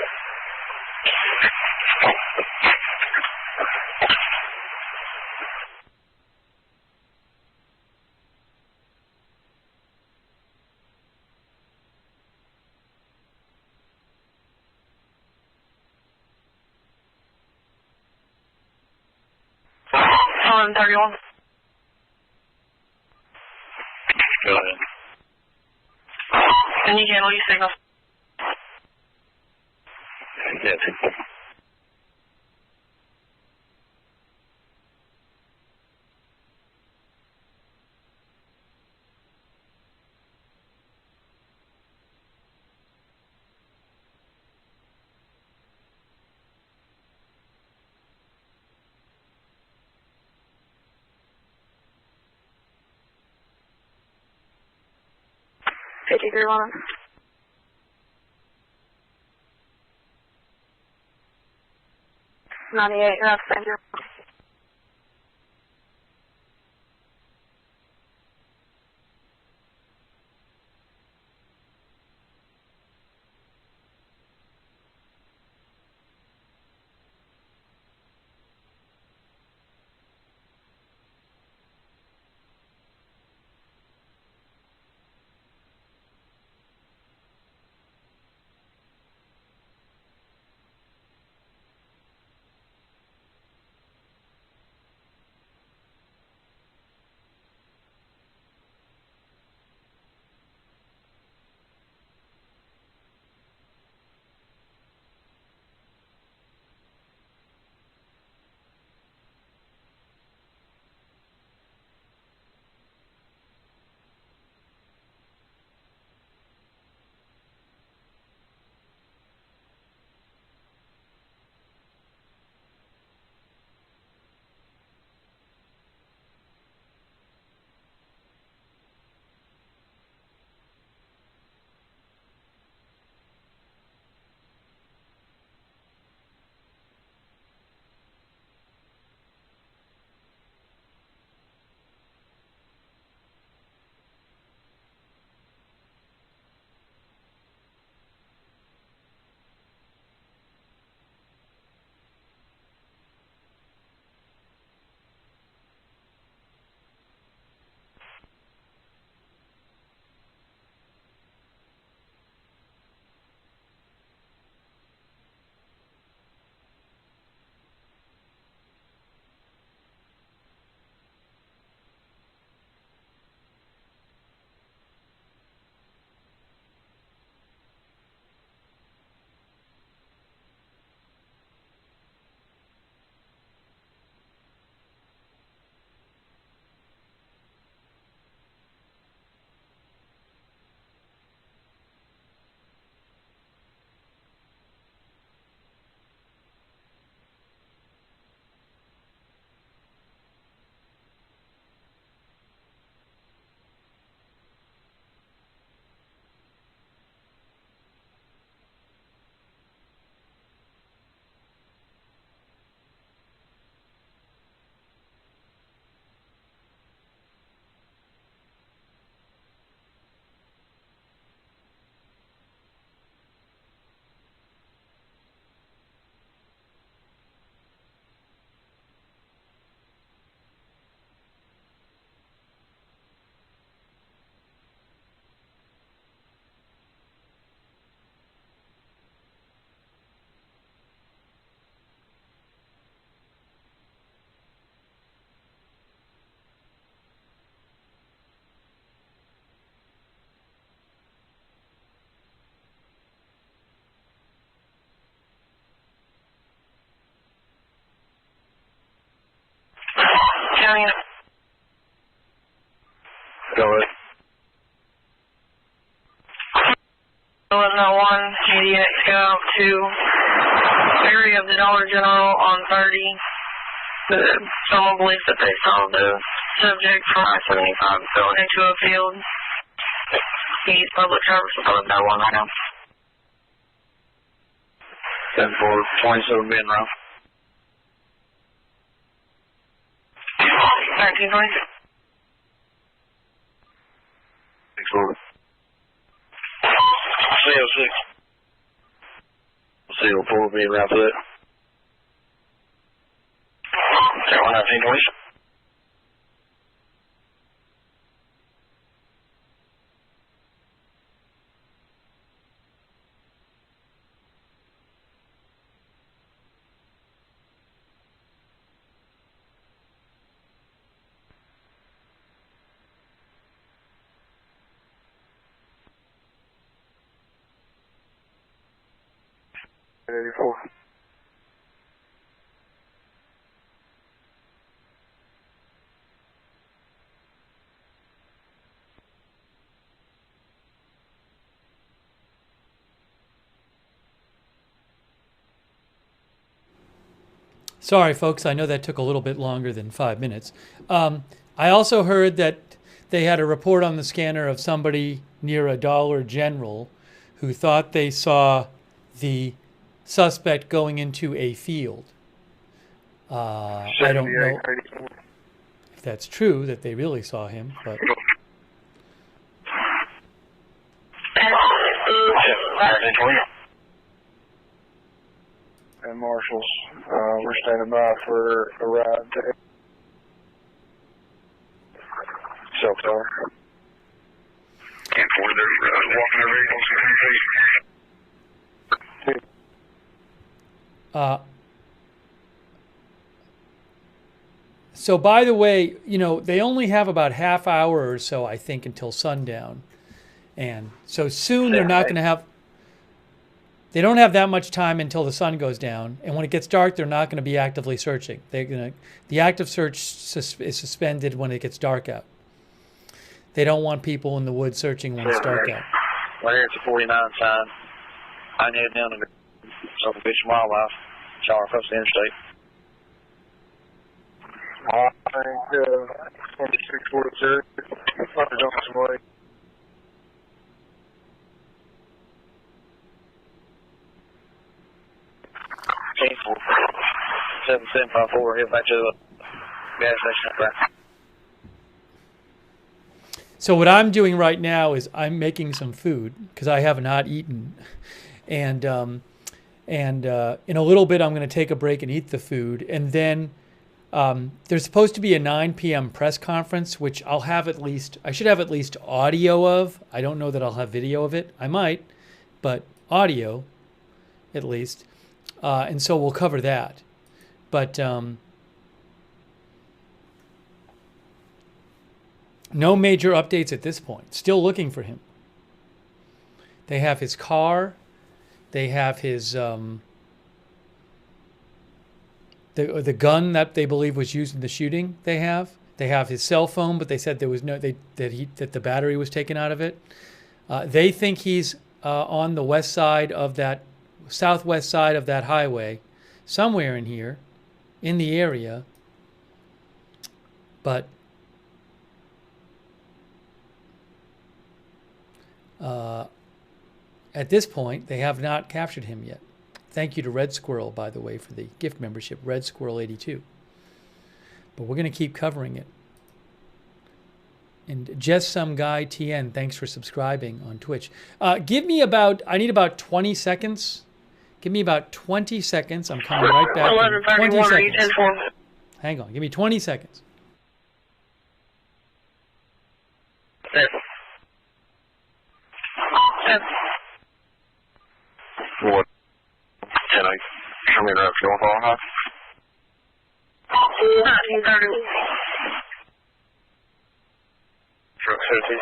On 31. Go ahead. And you handle your signal. Yes. $53. $98. That's thank you. KDX go out to area of the Dollar General on 30. Someone believes that they saw the subject from I-75 going into a field. He's public service above that one right now. 10-4, 27 being round. 1920. 6-4. CO6. CO4 being round for that. 1920. Sorry, folks, I know that took a little bit longer than 5 minutes. I also heard that they had a report on the scanner of somebody near a Dollar General who thought they saw the suspect going into a field. I don't know if that's true, that they really saw him, but... And marshals, we're standing by for a ride to cell tower. 10-4, they're walking their vehicles in 10 feet. So by the way, you know, they only have about half hour or so, I think, until sundown. And so soon they're not going to have... They don't have that much time until the sun goes down, and when it gets dark, they're not going to be actively searching. The active search is suspended when it gets dark out. They don't want people in the woods searching when it's dark out. Right here, it's a 49 sign. I head down to Southern Beach Wildlife, shower across the interstate. I think 2640, might be jumping some way. Painful. 7754, head back to the gas station up there. So what I'm doing right now is I'm making some food because I have not eaten, and in a little bit I'm going to take a break and eat the food, and then there's supposed to be a 9 p.m. press conference, which I should have at least audio of. I don't know that I'll have video of it. I might, but audio, at least. And so we'll cover that. But no major updates at this point. Still looking for him. They have his car. They have his the gun that they believe was used in the shooting. They have his cell phone, but they said there was no that the battery was taken out of it. They think he's on the west side of that. Southwest side of that highway, somewhere in here, in the area, but at this point, they have not captured him yet. Thank you to Red Squirrel, by the way, for the gift membership, Red Squirrel 82. But we're going to keep covering it. And Just Some Guy TN, thanks for subscribing on Twitch. I need about 20 seconds. Give me about 20 seconds. I'm coming right back. 20 seconds. Hang on. Give me 20 seconds. What? Can I come in at fuel phone, huh? 1930. Truck 50.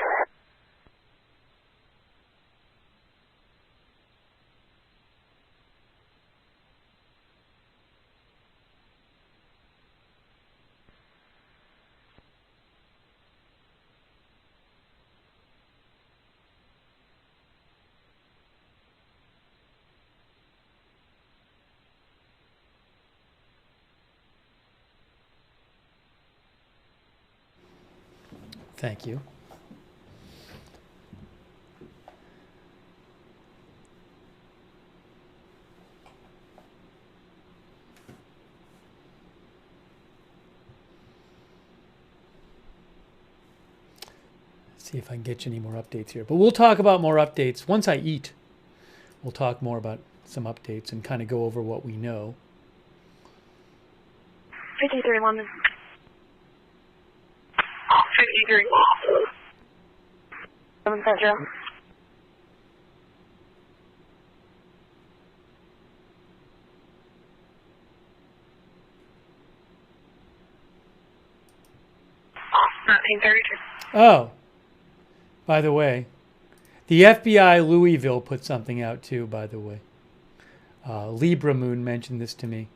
Thank you. See if I can get you any more updates here. But we'll talk about more updates. Once I eat, we'll talk more about some updates and kind of go over what we know. 53 London. 53. 7 Central. Oh, by the way, the FBI Louisville put something out too, by the way. Libra Moon mentioned this to me.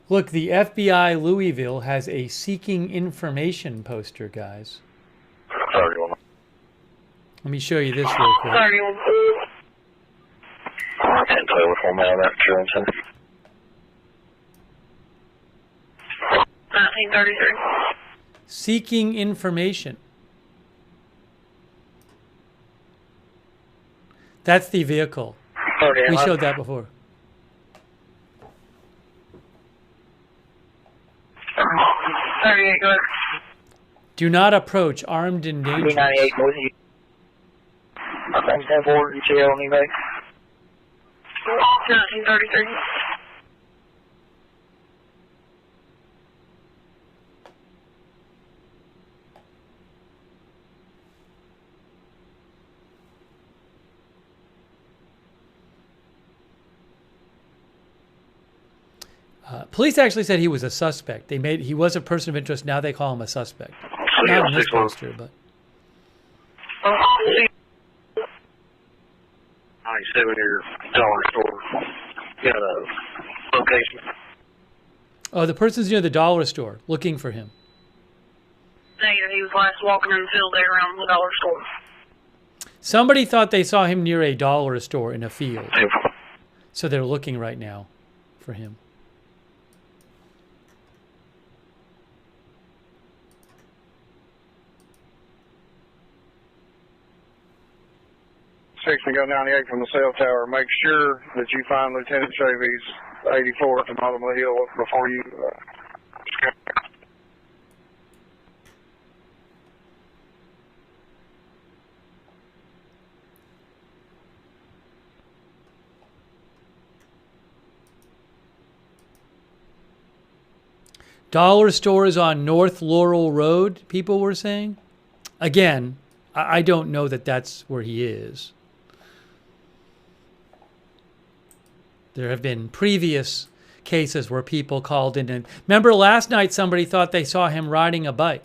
Look, the FBI Louisville has a seeking information poster, guys. Let me show you this real quick. 1933. Seeking information. That's the vehicle. We showed that before. Go ahead. Do not approach armed and dangerous. 398 north. Thanks, 10-4. You see on anybody? 1933. Police actually said he was a suspect. He was a person of interest. Now they call him a suspect. Not in this poster, but. 97 your dollar store. Got a location. Oh, the person's near the dollar store looking for him. Negative. He was last walking in the field there around the dollar store. Somebody thought they saw him near a dollar store in a field. So they're looking right now for him. Section go 98 from the cell tower. Make sure that you find Lieutenant Chavy's 84 at the bottom of the hill before you. Dollar store is on North Laurel Road, people were saying. Again, I don't know that that's where he is. There have been previous cases where people called in. And remember last night somebody thought they saw him riding a bike.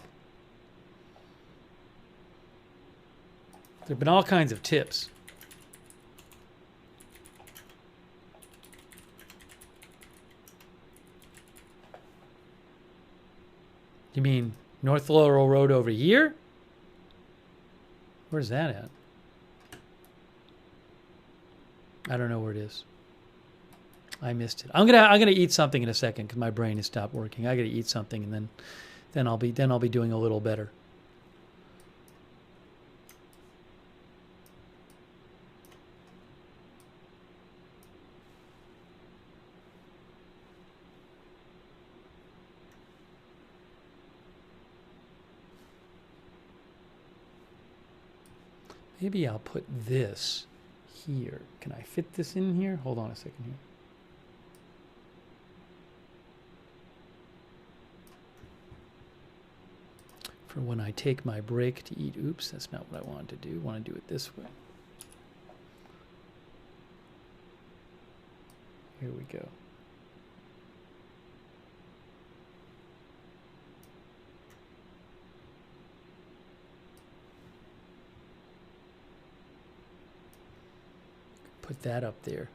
There have been all kinds of tips. You mean North Laurel Road over here? Where's that at? I don't know where it is. I missed it. I'm gonna eat something in a second because my brain has stopped working. I gotta eat something and then I'll be doing a little better. Maybe I'll put this here. Can I fit this in here? Hold on a second here. For when I take my break to eat. Oops, that's not what I wanted to do. I want to do it this way. Here we go. Put that up there.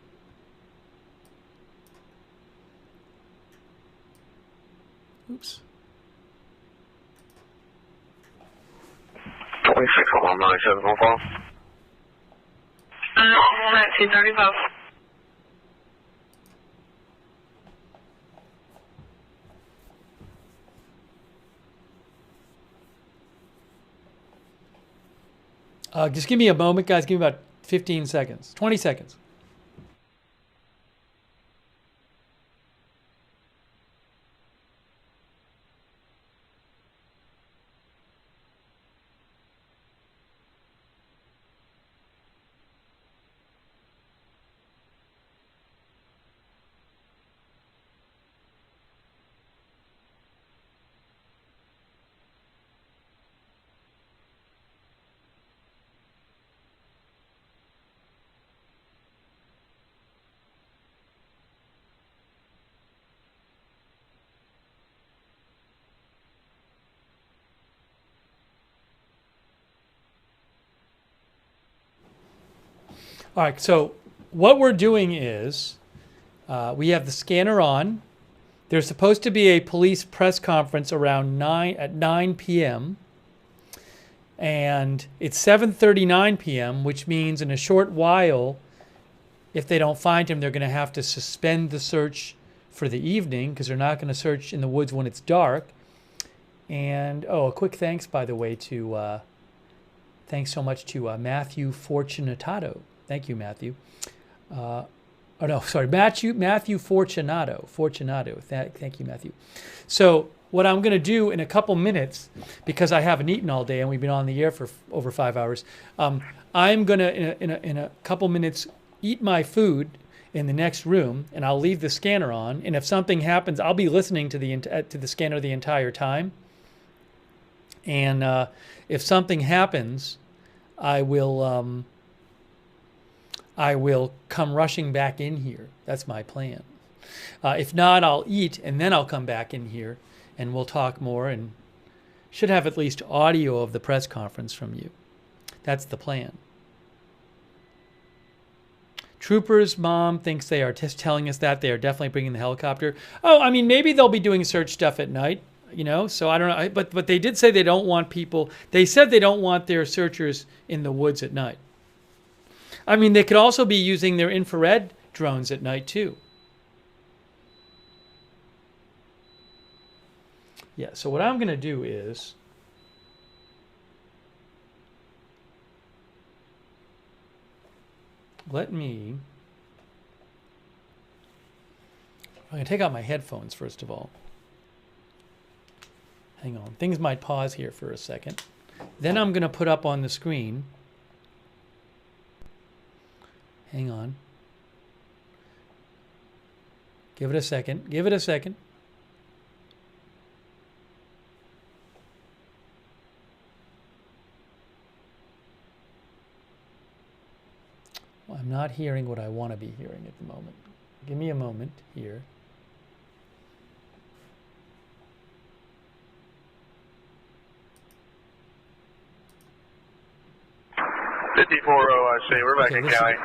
Oops. 26 on 97 on file. 1935. Just give me a moment, guys. Give me about 15 seconds, 20 seconds. All right, so what we're doing is we have the scanner on. There's supposed to be a police press conference around 9 p.m. And it's 7:39 p.m., which means in a short while, if they don't find him, they're going to have to suspend the search for the evening because they're not going to search in the woods when it's dark. And, a quick thanks, by the way, to thanks so much to Matthew Fortunatato. Thank you, Matthew. Matthew Fortunato. Thank you, Matthew. So what I'm going to do in a couple minutes, because I haven't eaten all day and we've been on the air for over 5 hours, I'm going to, in a couple minutes, eat my food in the next room, and I'll leave the scanner on. And if something happens, I'll be listening to the scanner the entire time. And if something happens, I will come rushing back in here. That's my plan. If not, I'll eat and then I'll come back in here and we'll talk more and should have at least audio of the press conference from you. That's the plan. Trooper's mom thinks they are just telling us that. They are definitely bringing the helicopter. Oh, I mean, maybe they'll be doing search stuff at night, so I don't know. But they did say they don't want people. They said they don't want their searchers in the woods at night. I mean, they could also be using their infrared drones at night, too. Yeah, so what I'm going to do is I'm going to take out my headphones, first of all. Hang on. Things might pause here for a second. Then I'm going to put up on the screen. Hang on. Give it a second. Give it a second. Well, I'm not hearing what I want to be hearing at the moment. Give me a moment here. OIC, we're back in County.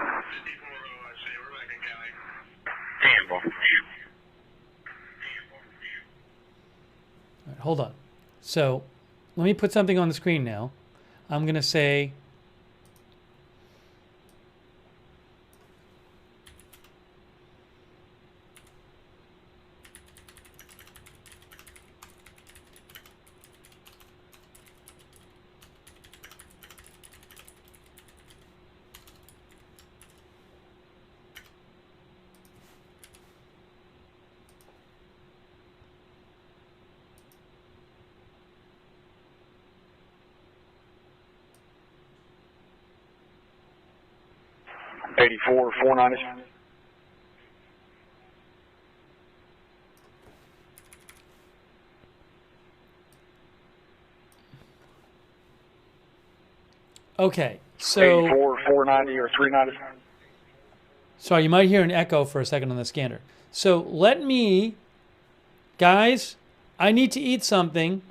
Campbell. All right, hold on. So let me put something on the screen now. I'm going to say '84 490. okay. So 84 490 or 390. Sorry, you might hear an echo for a second on the scanner. So guys, I need to eat something.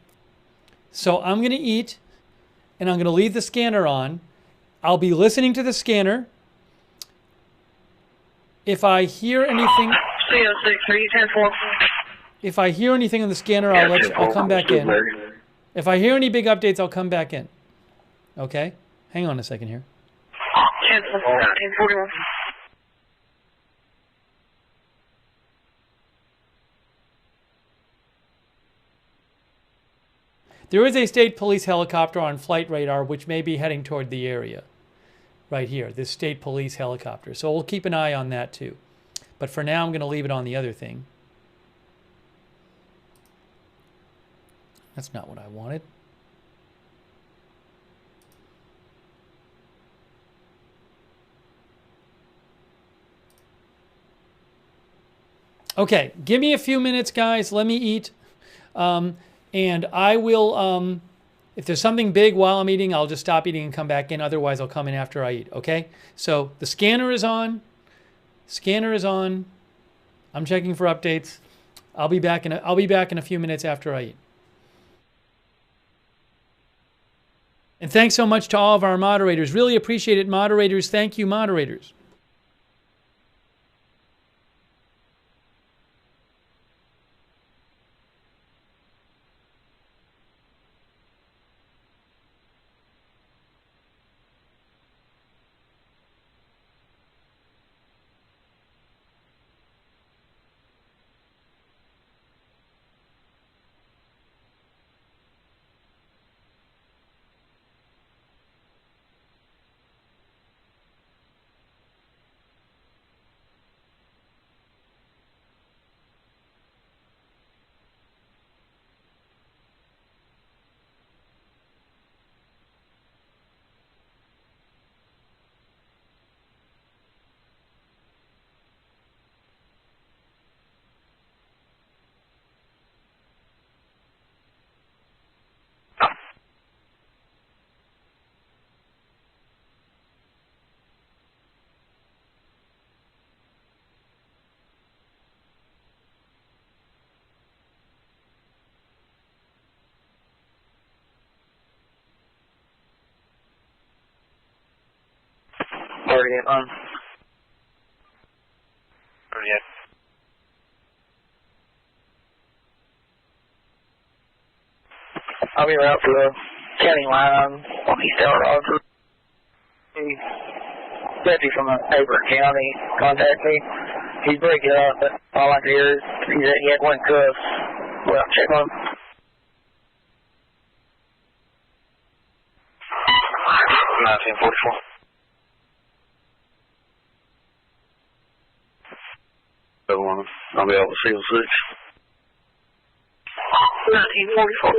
So I'm going to eat, and I'm going to leave the scanner on. I'll be listening to the scanner. If I hear anything, if I hear anything on the scanner, I'll come back in. If I hear any big updates, I'll come back in. Okay? Hang on a second here. 1041. There is a state police helicopter on flight radar, which may be heading toward the area. Right here, this state police helicopter. So we'll keep an eye on that too. But for now, I'm going to leave it on the other thing. That's not what I wanted. Okay, give me a few minutes, guys. Let me eat. And I will, if there's something big while I'm eating, I'll just stop eating and come back in. Otherwise, I'll come in after I eat, okay? So the scanner is on. Scanner is on. I'm checking for updates. I'll be back in a few minutes after I eat. And thanks so much to all of our moderators. Really appreciate it, moderators. Thank you, moderators. Already on. Already at. I'll be right for the county line on East El Roger. The deputy from a neighboring county contacted me. He's breaking up, but all I can hear is he had one cuff. Well, check on him. 1944. I'll be able to see 6. 1944.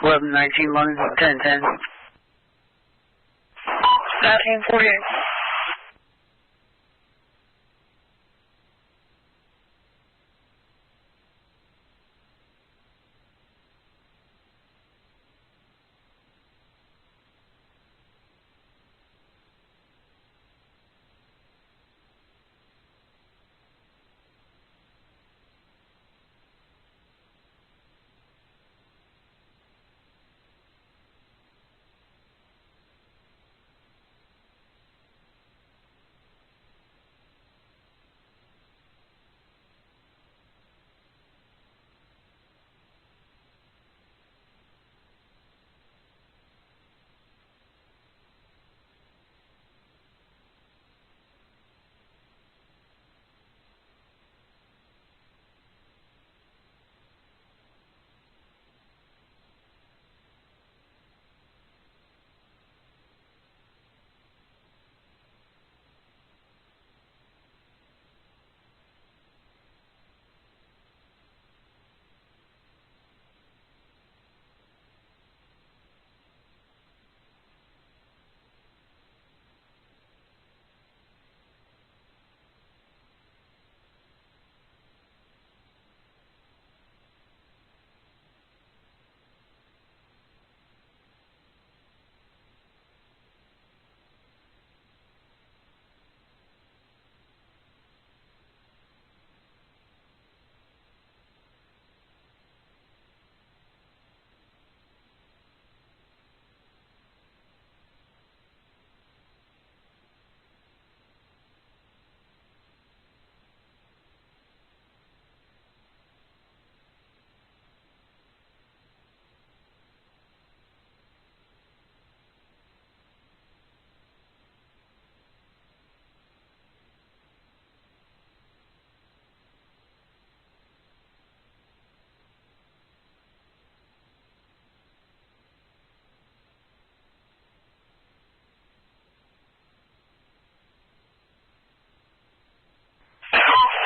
1119 London, 1010. 1948.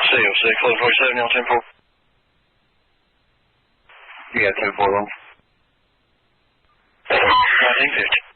CO6, 1147, y'all 10-4. Yeah, 10-4 London. 1950.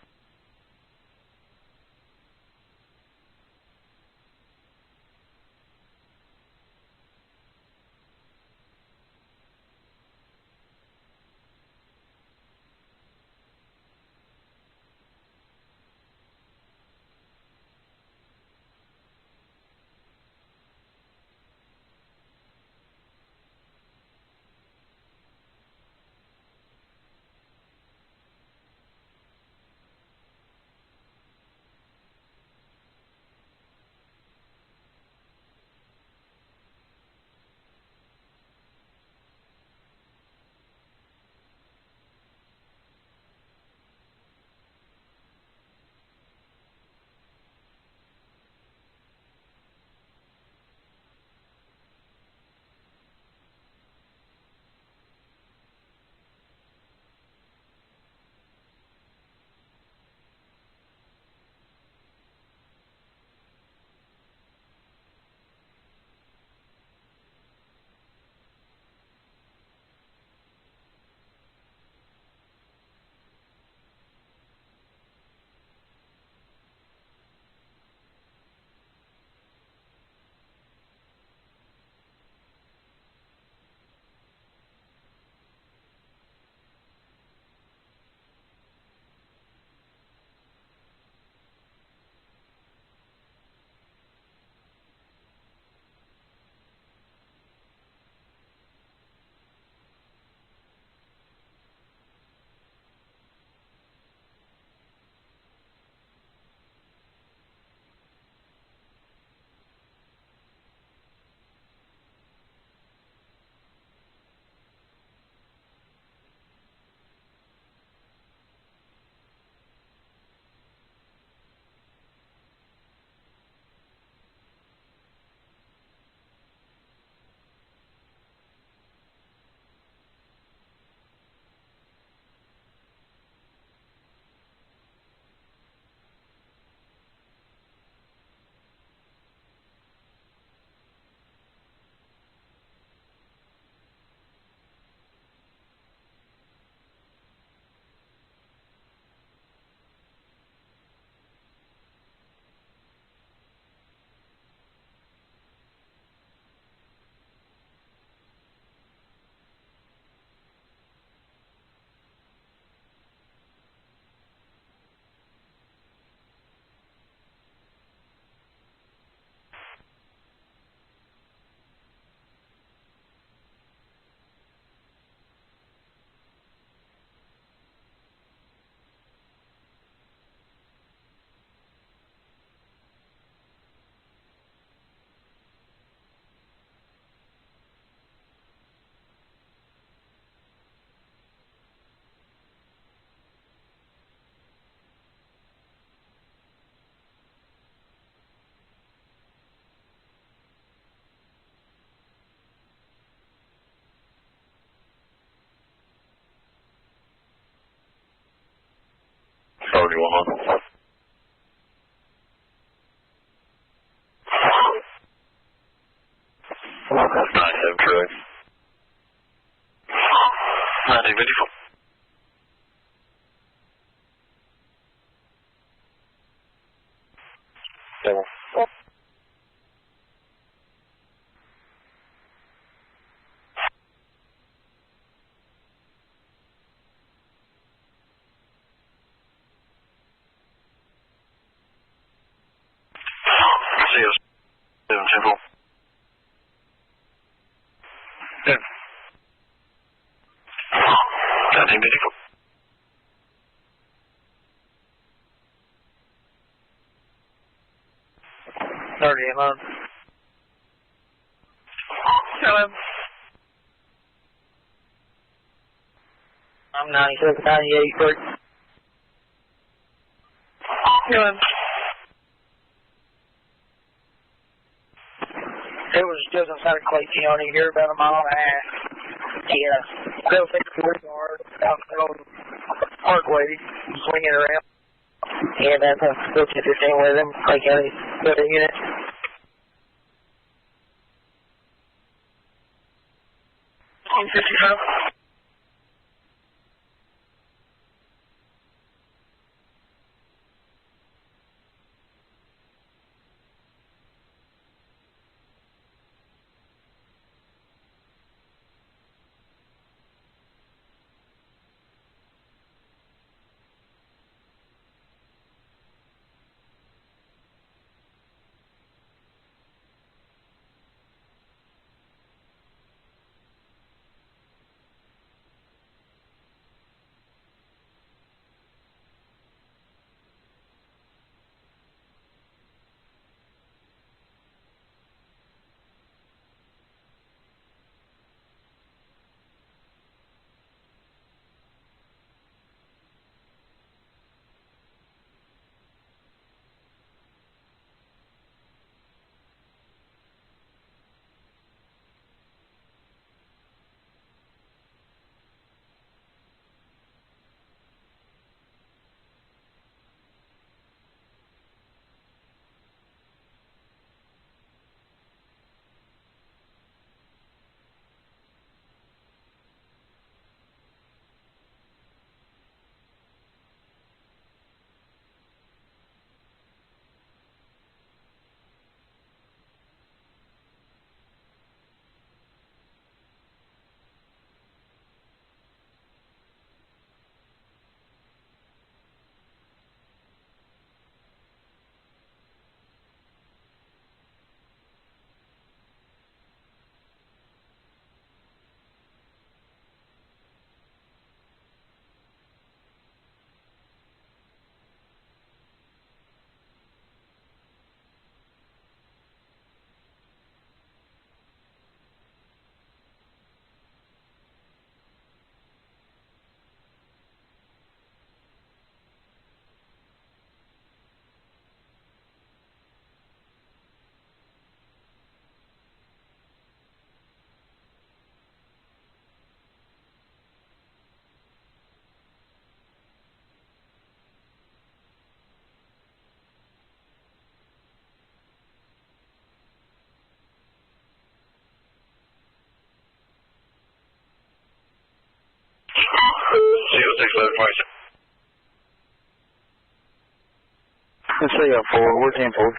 I-7 truck. 1954. Double. CS 7 Temple. Yeah. 1954. 30 a month. Hello. I'm 97, 98, 30. Hello. It was just outside of Clay County here, about a mile and a half. Yeah. They'll take the police yard out on Parkway, swing it around. And that's a 15 with them, Clay County, building unit. $15.55. Let's see how forward. We're 10 forward.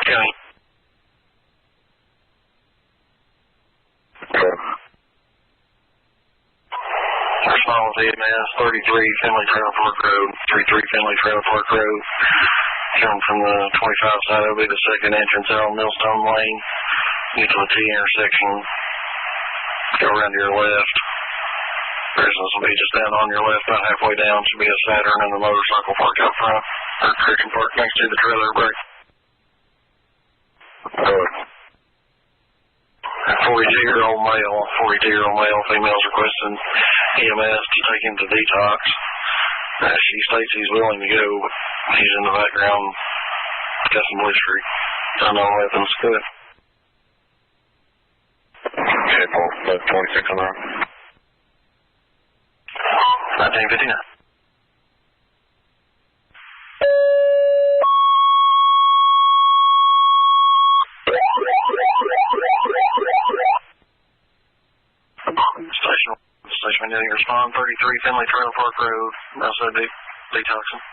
County. Response EMS 33 Finley Trailer Park Road, 33 Finley Trailer Park Road. Coming from the 25 side, it'll be the second entrance out on Millstone Lane. Get to the T intersection. Go around to your left. Business will be just down on your left, about halfway down. Should be a Saturn and the motorcycle park out front. Or Christian Park next to the trailer brake. 42-year-old male, females requesting EMS to take him to detox. She states he's willing to go, but he's in the background, got some blistery, unknown weapons. Good. Okay, Paul, 26 on that. 1959. 10-10, you respond. 33 Finley Trailer Park Road, also detoxing.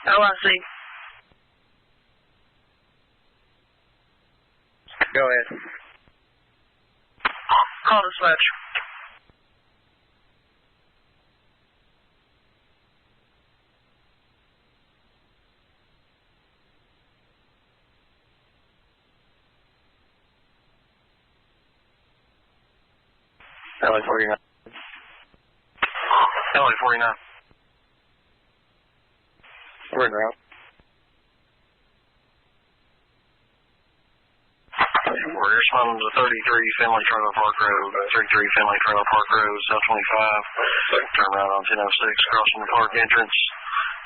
Oh, I see. Go ahead. Call dispatch. LA 49. LA 49. We're in route. We're responding to 33 Finley Trailer Park Road, 33 Finley Trailer Park Road, South 25. Turn right on 1006, crossing the park entrance.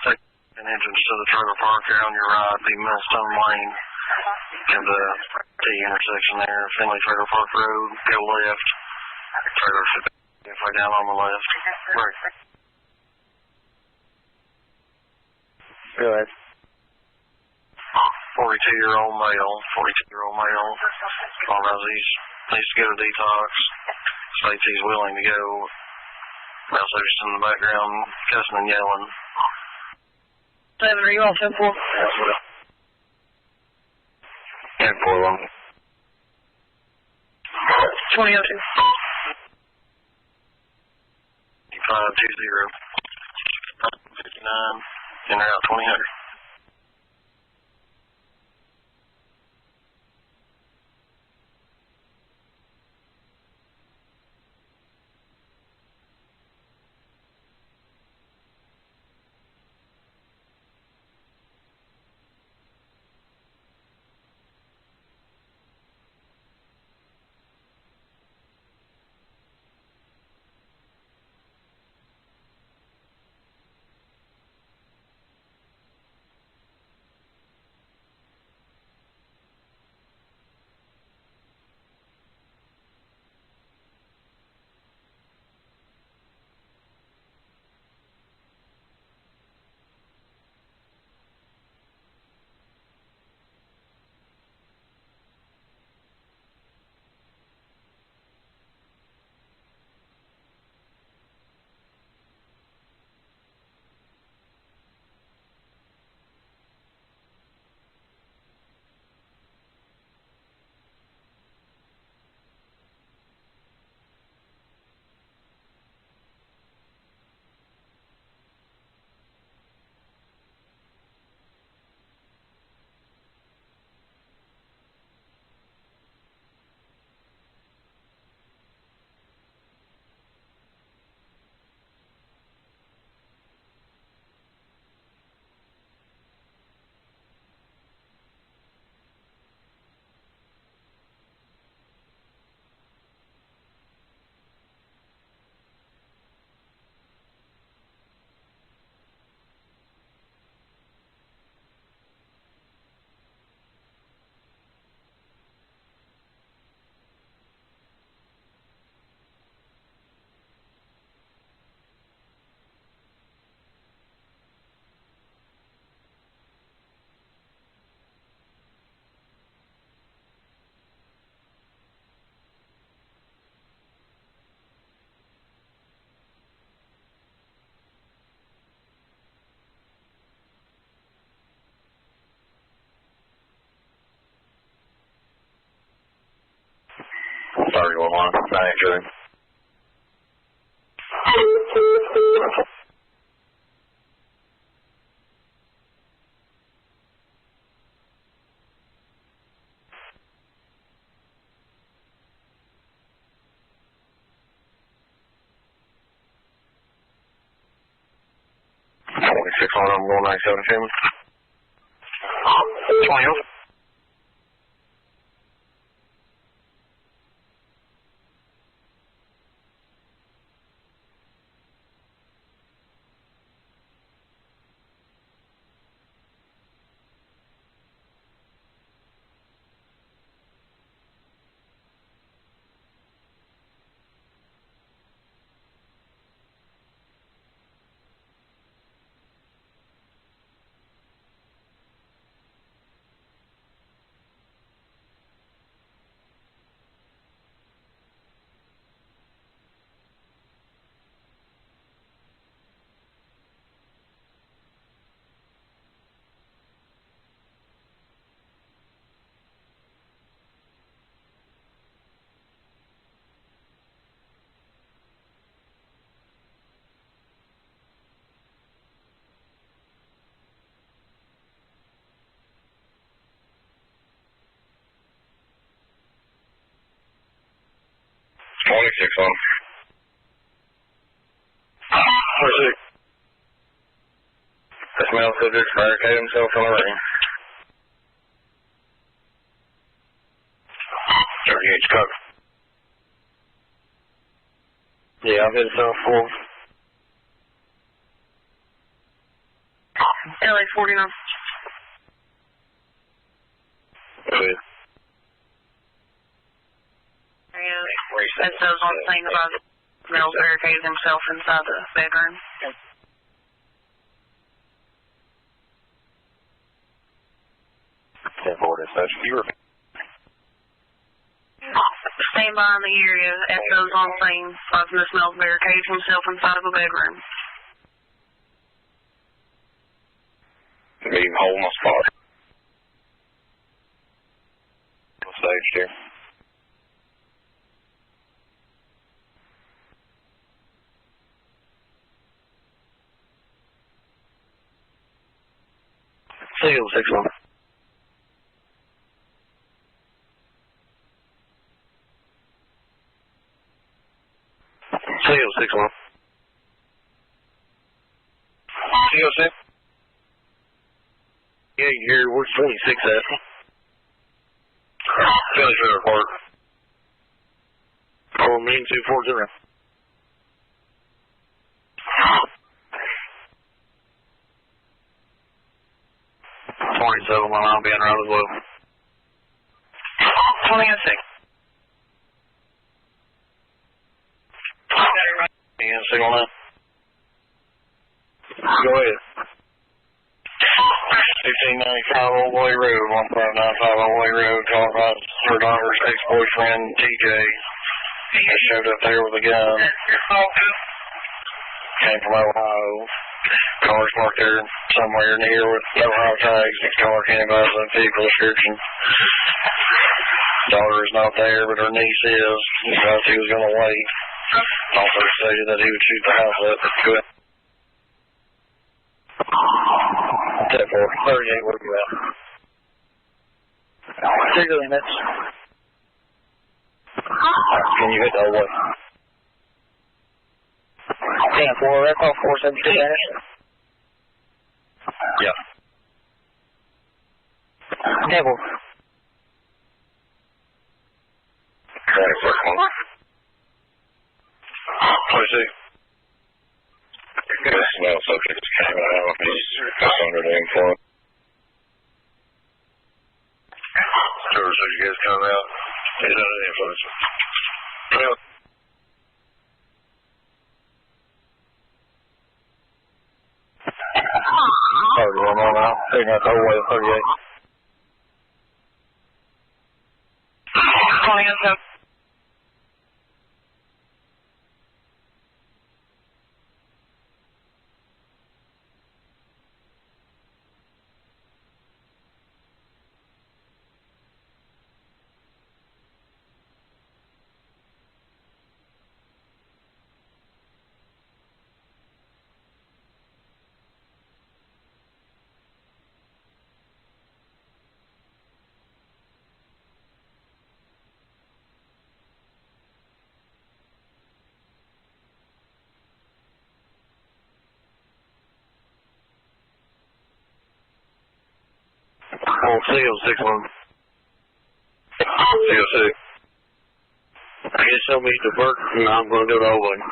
Take an entrance to the trailer park there on your right, be Millstone Lane. Come to the T intersection there, Finley Trailer Park Road, go left. Trailer should be halfway down on the left. Right. Go ahead. 42-year-old male, 42-year-old male, as he's needs to go to detox, states he's willing to go. Also just in the background, cussing and yelling. 7, are you all 10-4? And 4 long. 2002. 520, 59, in route 2000. Sorry, go on. Not actually. 26 on, I'm going 97. 20. On. Where's it? This male subject barricaded himself in the ring. 38's cover. Yeah, I've hit himself full. LA 49. Good. It says on the thing about male barricaded himself inside the bedroom. Stand by in the area. Echoes on scene. This male barricades himself inside of a bedroom. Leave hole in my spot. Staged here. Seal 6-1. Seal 6-1. Seal 6. Yeah, where's 26 at? Finish the report. 4-240. 27 mile I'll be en route as well. 20-6. And signal now. Go ahead. 1595 Old Way Road, 1595 Old Way Road, call about her daughter's ex-boyfriend, TJ. They showed up there with a gun. Came from Ohio. Car's parked there somewhere near with Ohio tags. The car came by the vehicle description. Daughter is not there, but her niece is. He thought he was going to wait. Also stated that he would shoot the house up. Good. 10-4. 38, where are you at? 6 minutes. Can you hit the whole way? 10-4, that's all 472 minutes. Yeah. 10-4. Correct, 26. This male subject came out. He's under the influence. So you guys come out. He's under the influence. Well, one more now. Taking out the whole way to 38. 20-7. On CO61. CO6. I guess show me the work, and I'm going to go to Oberlin.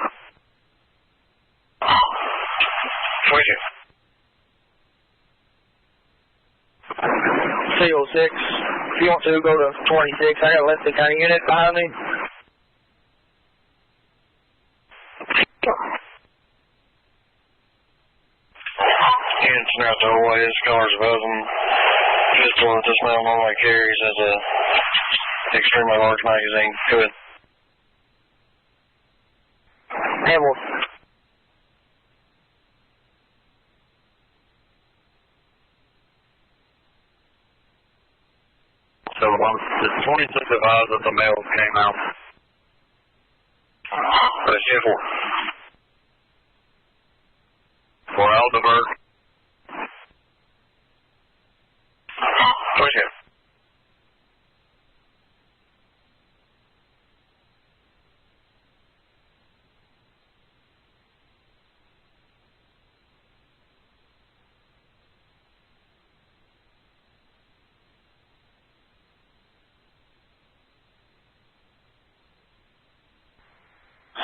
Switch it. CO6. If you want to, go to 26. I got a left kind of unit behind me. Units out the whole way. This car's above them. Pistol that this man normally carries as a extremely large magazine. Good. Hamilton. So the 26 advised that the males came out. That's 10-4. For Aldeburgh. Push it.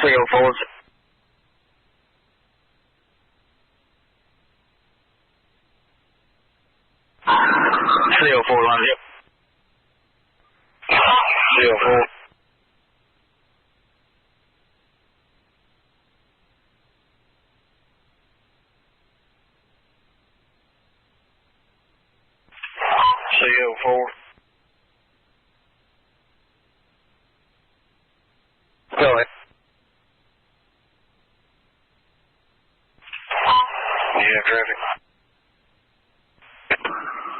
CO4. CO4 line, yep. CO4. CO4. Go ahead. Yeah, traffic.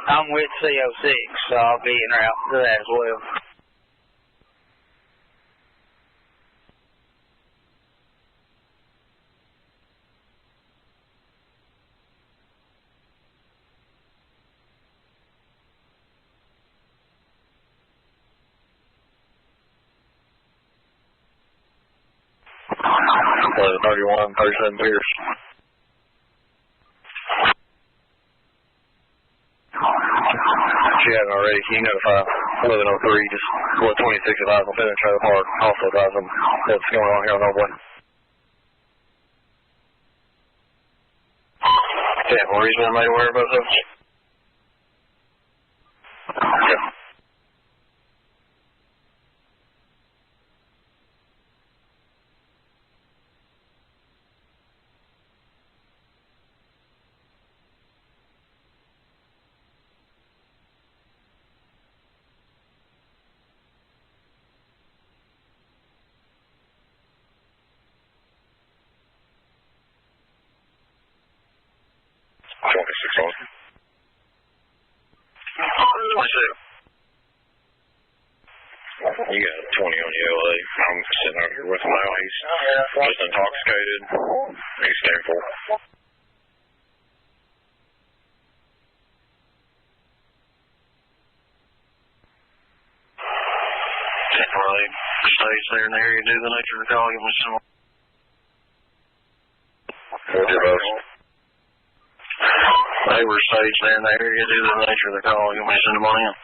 I'm with CO6, so I'll be en route to that as well. Well, 31, 37 Pierce. If you haven't already, can you notify 1103, just what 26 advise on Penetrative Park, also advise them what's going on here on Oberlin. Yeah, well, he's been made aware of both of us. Okay. You got 20 on your LA. I'm sitting out here with him now. He's just intoxicated. He's careful. Temporarily stays there in the area, do the nature of the call, give me some. What's your boss? They were staged there in the area, do the nature of the call, you want me to send them on in?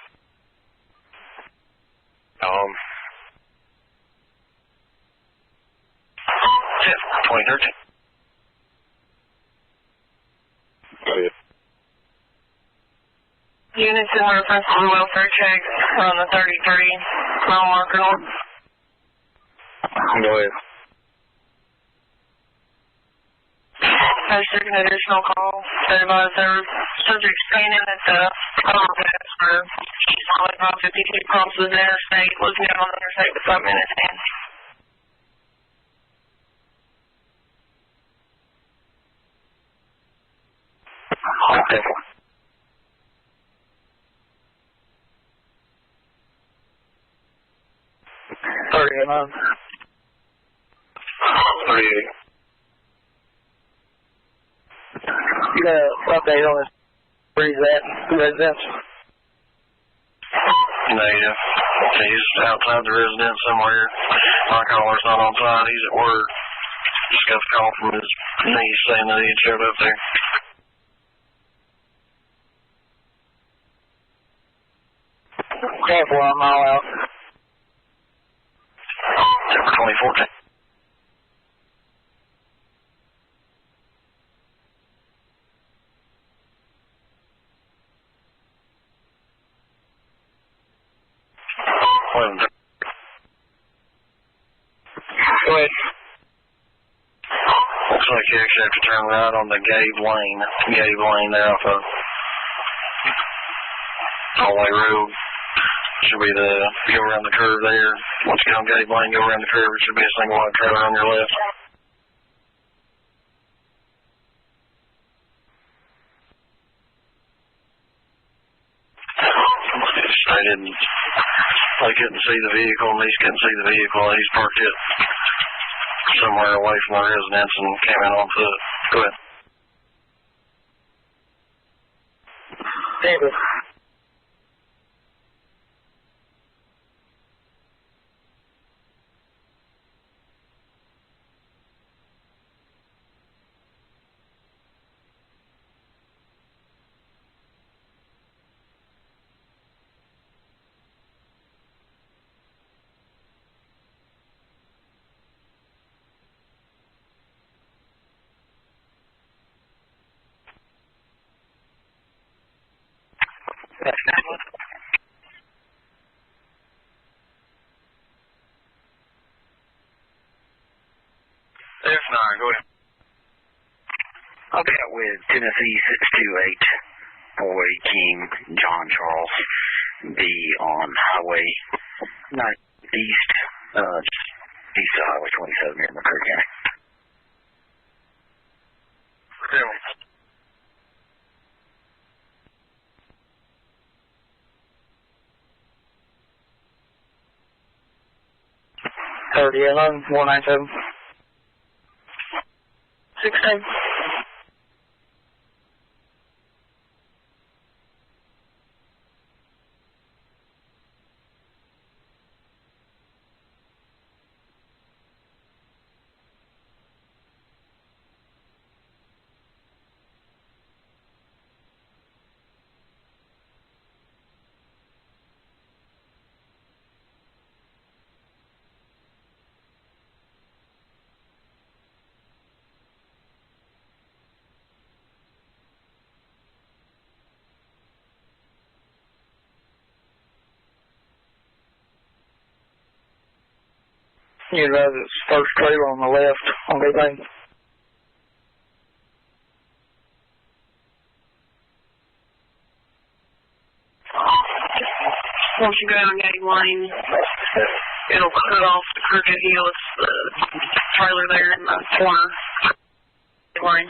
2013. Units in reference to the welfare check on the 33-mile marker. Go ahead. I took an additional call that advised there was subject standing at the overpass for Highway 552 crosses the interstate, looking down on the interstate with 5 minutes in. Okay. 38. 38. You got an update on this? Where he's at? Residence? Native. He's outside the residence somewhere. My caller's not on site. He's at work. Just got the call from his niece saying that he showed up there. Careful, I'm all out. September 2014. Go ahead. Looks like you actually have to turn right on the Gabe Lane. Gabe Lane there off of Hallway Road. Should be the, go around the curve there. Once you get on Gabe Lane, go around the curve. It should be a single wide trailer on your left. They didn't, they couldn't see the vehicle, and these couldn't see the vehicle. He's parked it somewhere away from the residence and came in on foot. Go ahead. David. F9, go ahead. I'll be out with Tennessee 628, Boy King, John Charles, be on Highway 9 East, east of Highway 27 here in McCurry County. Yeah. 3011, 197. 16. You know, it's first trailer on the left on the lane. Once you go down Gate Lane, it'll cut off the crooked heel. It's the trailer there in the corner. Lane.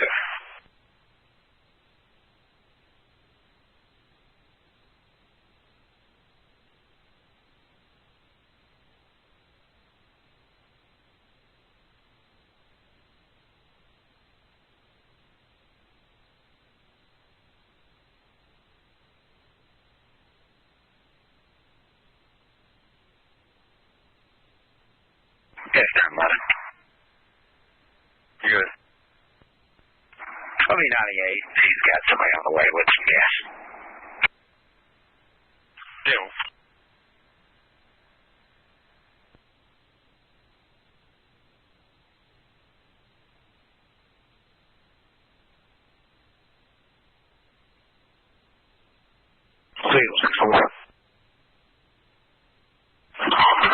Yes, I'm not. Good. I'll be 98. She's got somebody on the way with some gas. Deal.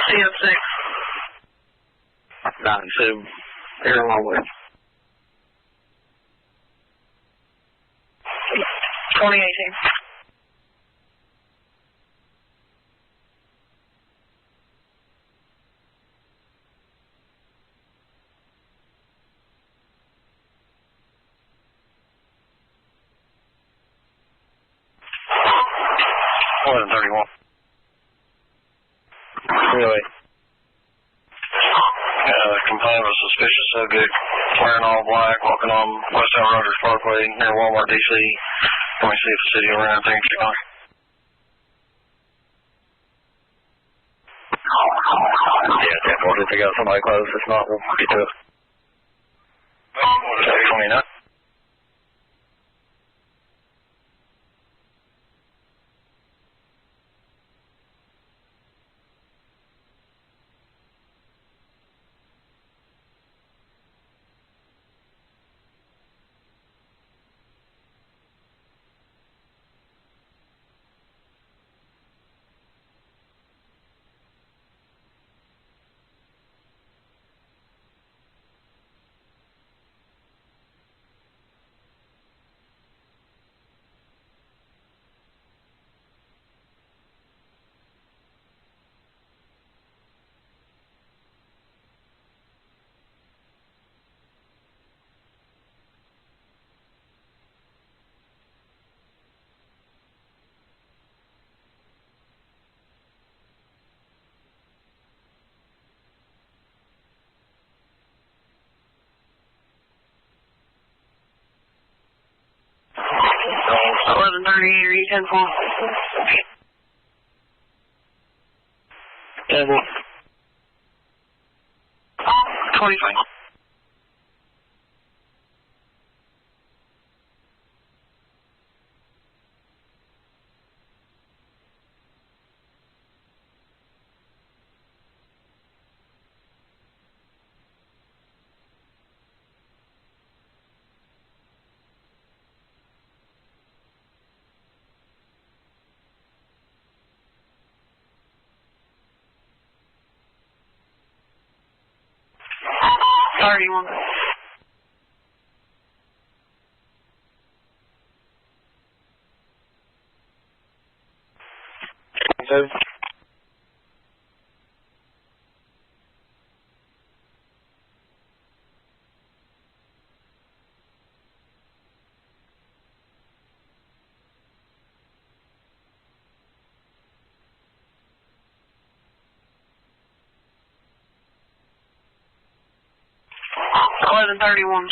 CF6. 9-2. Here along with 2018. More than 31. really. Complained of a suspicious subject wearing all black, walking on West Town Rogers Parkway near Walmart, D.C. Let me see if the city will run anything. Yeah, definitely. If they got somebody close, if not, we'll get to it. 29. 1138, are you 10-4? 10-4. 25. Already one. Two. Eleven 31.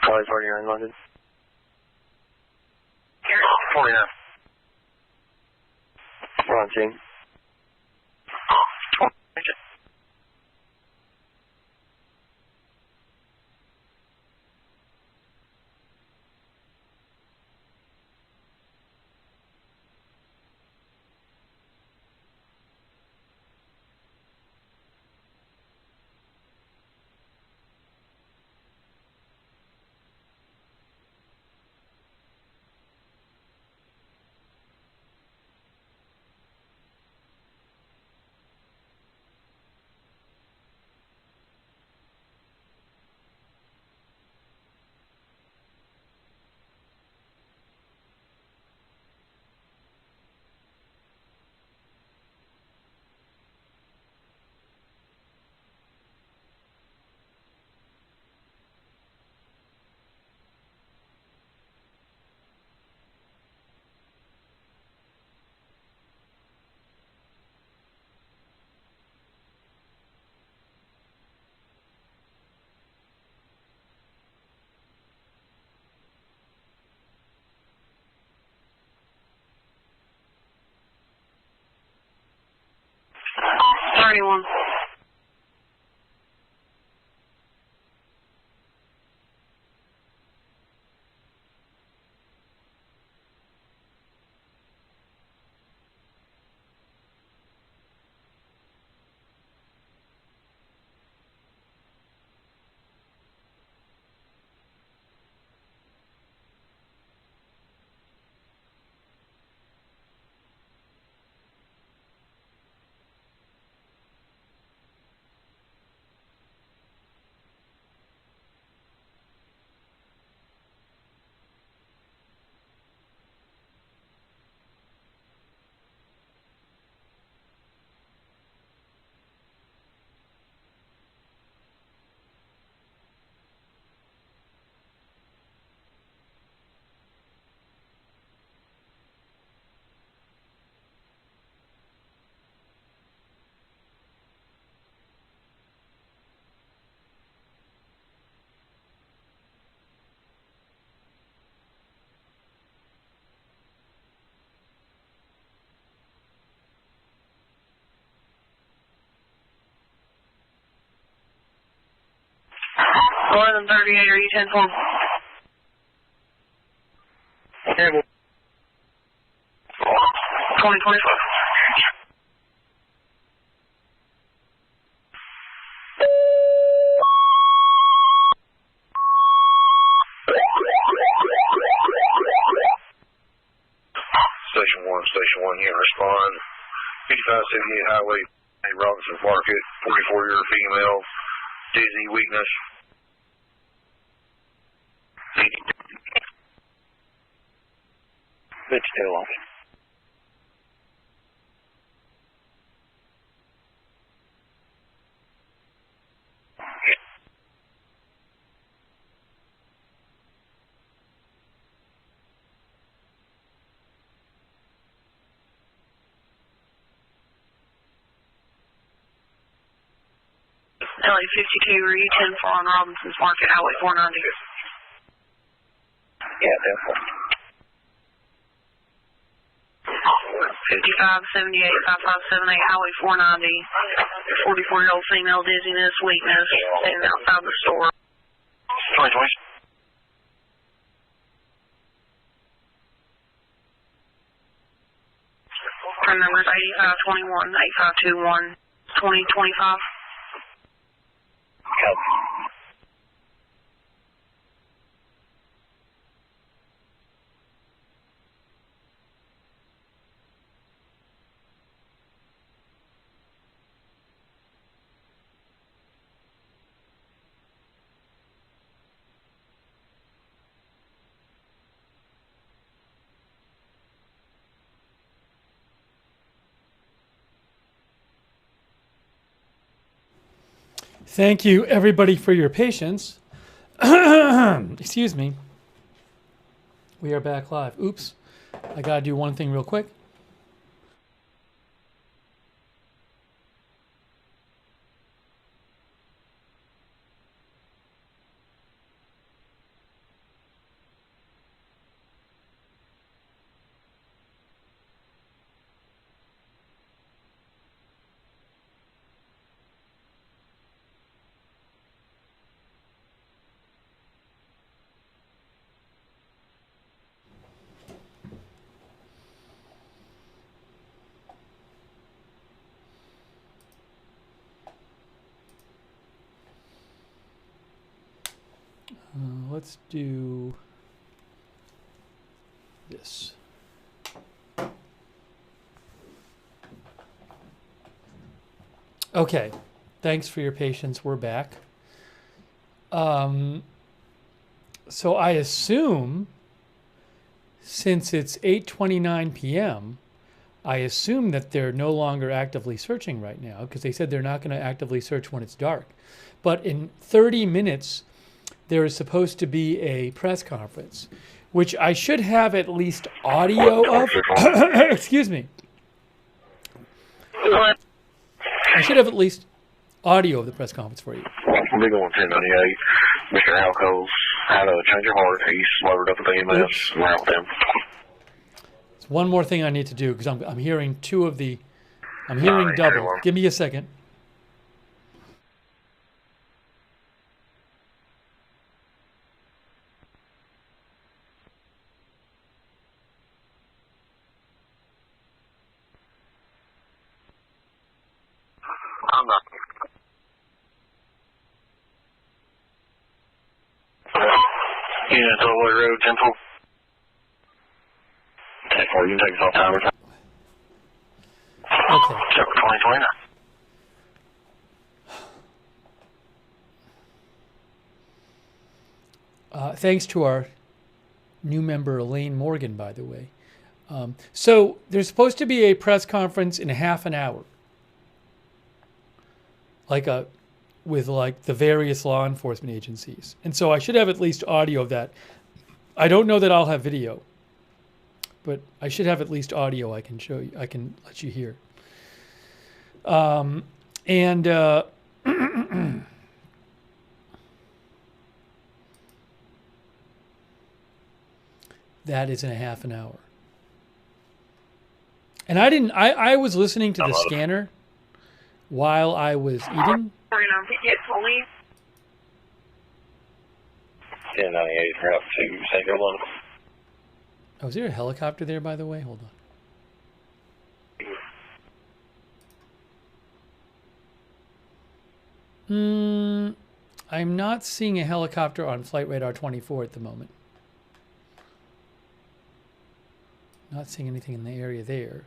Charlie 49 London. 49. We're on scene. One. More than 38, are you 10-4? Terrible. 2025. Station 1, you respond. 5578 Highway, Robinson Market, 44-year female, dizzy, weakness. 52 long. LA 52, were you 10 4 on Robinson's Market, Highway 490? Yeah, definitely. 55 78 5578, Highway 490. 44-year-old female, dizziness, weakness, standing outside the store. 2020. Her number is 8521 8521 2025. Copy. Thank you, everybody, for your patience. Excuse me. We are back live. Oops. I got to do one thing real quick. Let's do this. Okay, thanks for your patience. We're back. So I assume, since it's 8:29 p.m., I assume that they're no longer actively searching right now, because they said they're not going to actively search when it's dark. But in 30 minutes, there is supposed to be a press conference, which I should have at least audio of. Excuse me. I should have at least audio of the press conference for you. Big on 1098. Mr. Alco's had a change of heart. He's loaded up with EMS and around with him. There's one more thing I need to do, because I'm hearing two of the. I'm hearing double. Give me a second. I'm not. Unit Tollway Road, 10-4. 10-4, you can take us off timer. Okay. 2029. Thanks to our new member, Elaine Morgan, by the way. So there's supposed to be a press conference in half an hour. With the various law enforcement agencies. And so I should have at least audio of that. I don't know that I'll have video, but I should have at least audio I can show you. I can let you hear. That is in a half an hour. And I was listening to the scanner while I was eating. 1098 route to St. Carolina. Oh, is there a helicopter there, by the way? Hold on. I'm not seeing a helicopter on Flight Radar 24 at the moment. Not seeing anything in the area there.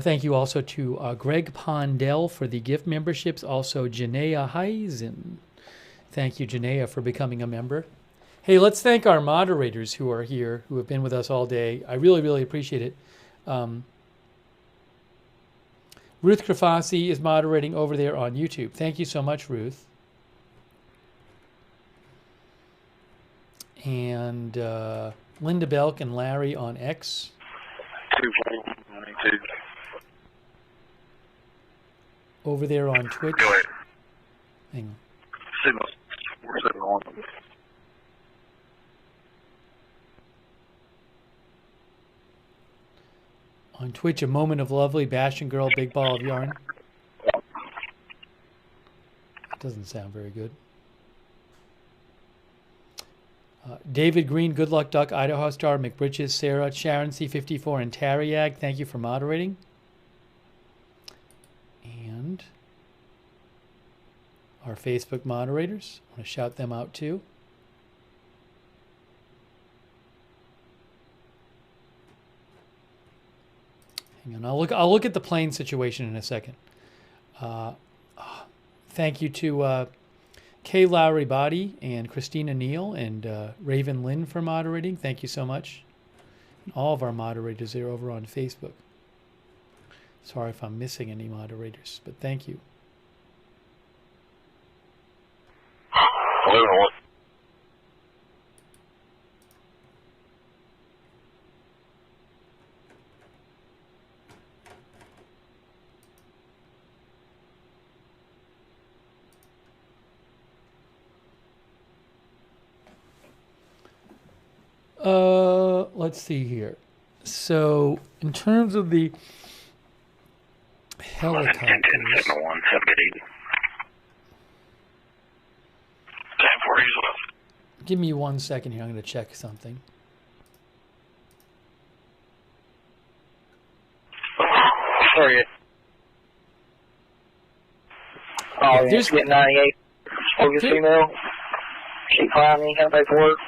Thank you also to Greg Pondell for the gift memberships. Also, Janaea Heisen. Thank you, Janaea, for becoming a member. Hey, let's thank our moderators who are here, who have been with us all day. I really, really appreciate it. Ruth Krafasi is moderating over there on YouTube. Thank you so much, Ruth. And Linda Belk and Larry on X. 242. Over there on Twitch. Go ahead. Hang on. Signal 471. On Twitch, A Moment of Lovely, Bastion Girl, Big Ball of Yarn. That doesn't sound very good. David Green, Good Luck Duck, Idaho Star, McBritches, Sarah, Sharon C54, and Tariag, thank you for moderating. And our Facebook moderators, I want to shout them out too. Hang on, I'll look at the plane situation in a second. Thank you to Kay Lowry Body and Christina Neal and Raven Lynn for moderating. Thank you so much. And all of our moderators are over on Facebook. Sorry if I'm missing any moderators, but thank you. Let's see here. So, in terms of the helicopters, give me 1 second here. I'm going to check something. Sorry. Oh, There's- get 98. Spoke to female. She climbed me, got paperwork.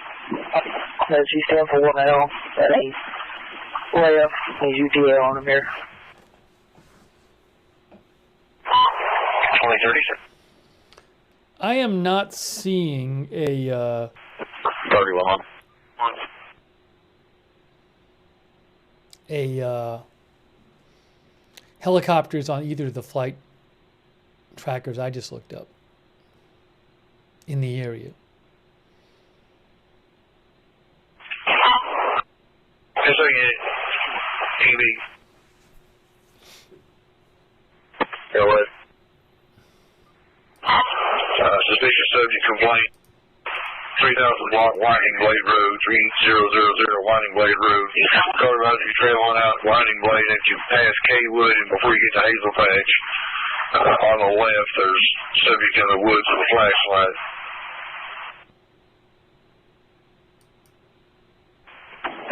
She's 10-4 now. That ain't left. He's UTL on him here. 2030. I am not seeing a 31. helicopters on either of the flight trackers I just looked up in the area. TV. Go ahead. Suspicious subject complaint. 3000 block Winding Blade Road, 3000 Winding Blade Road. Car rides you traveling out Winding Blade as you pass Kaywood and before you get to Hazel Patch. On the left, there's subject in the woods with a flashlight.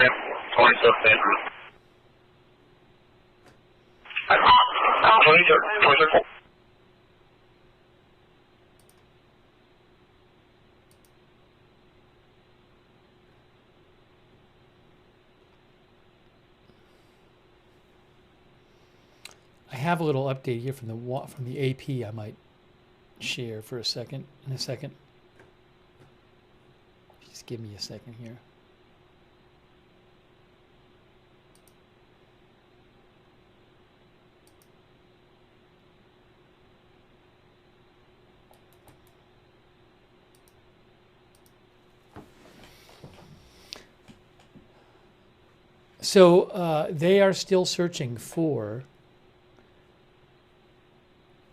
Yep, 27. 23rd. I have a little update here from the AP I might share for a second. In a second. Just give me a second here. So they are still searching for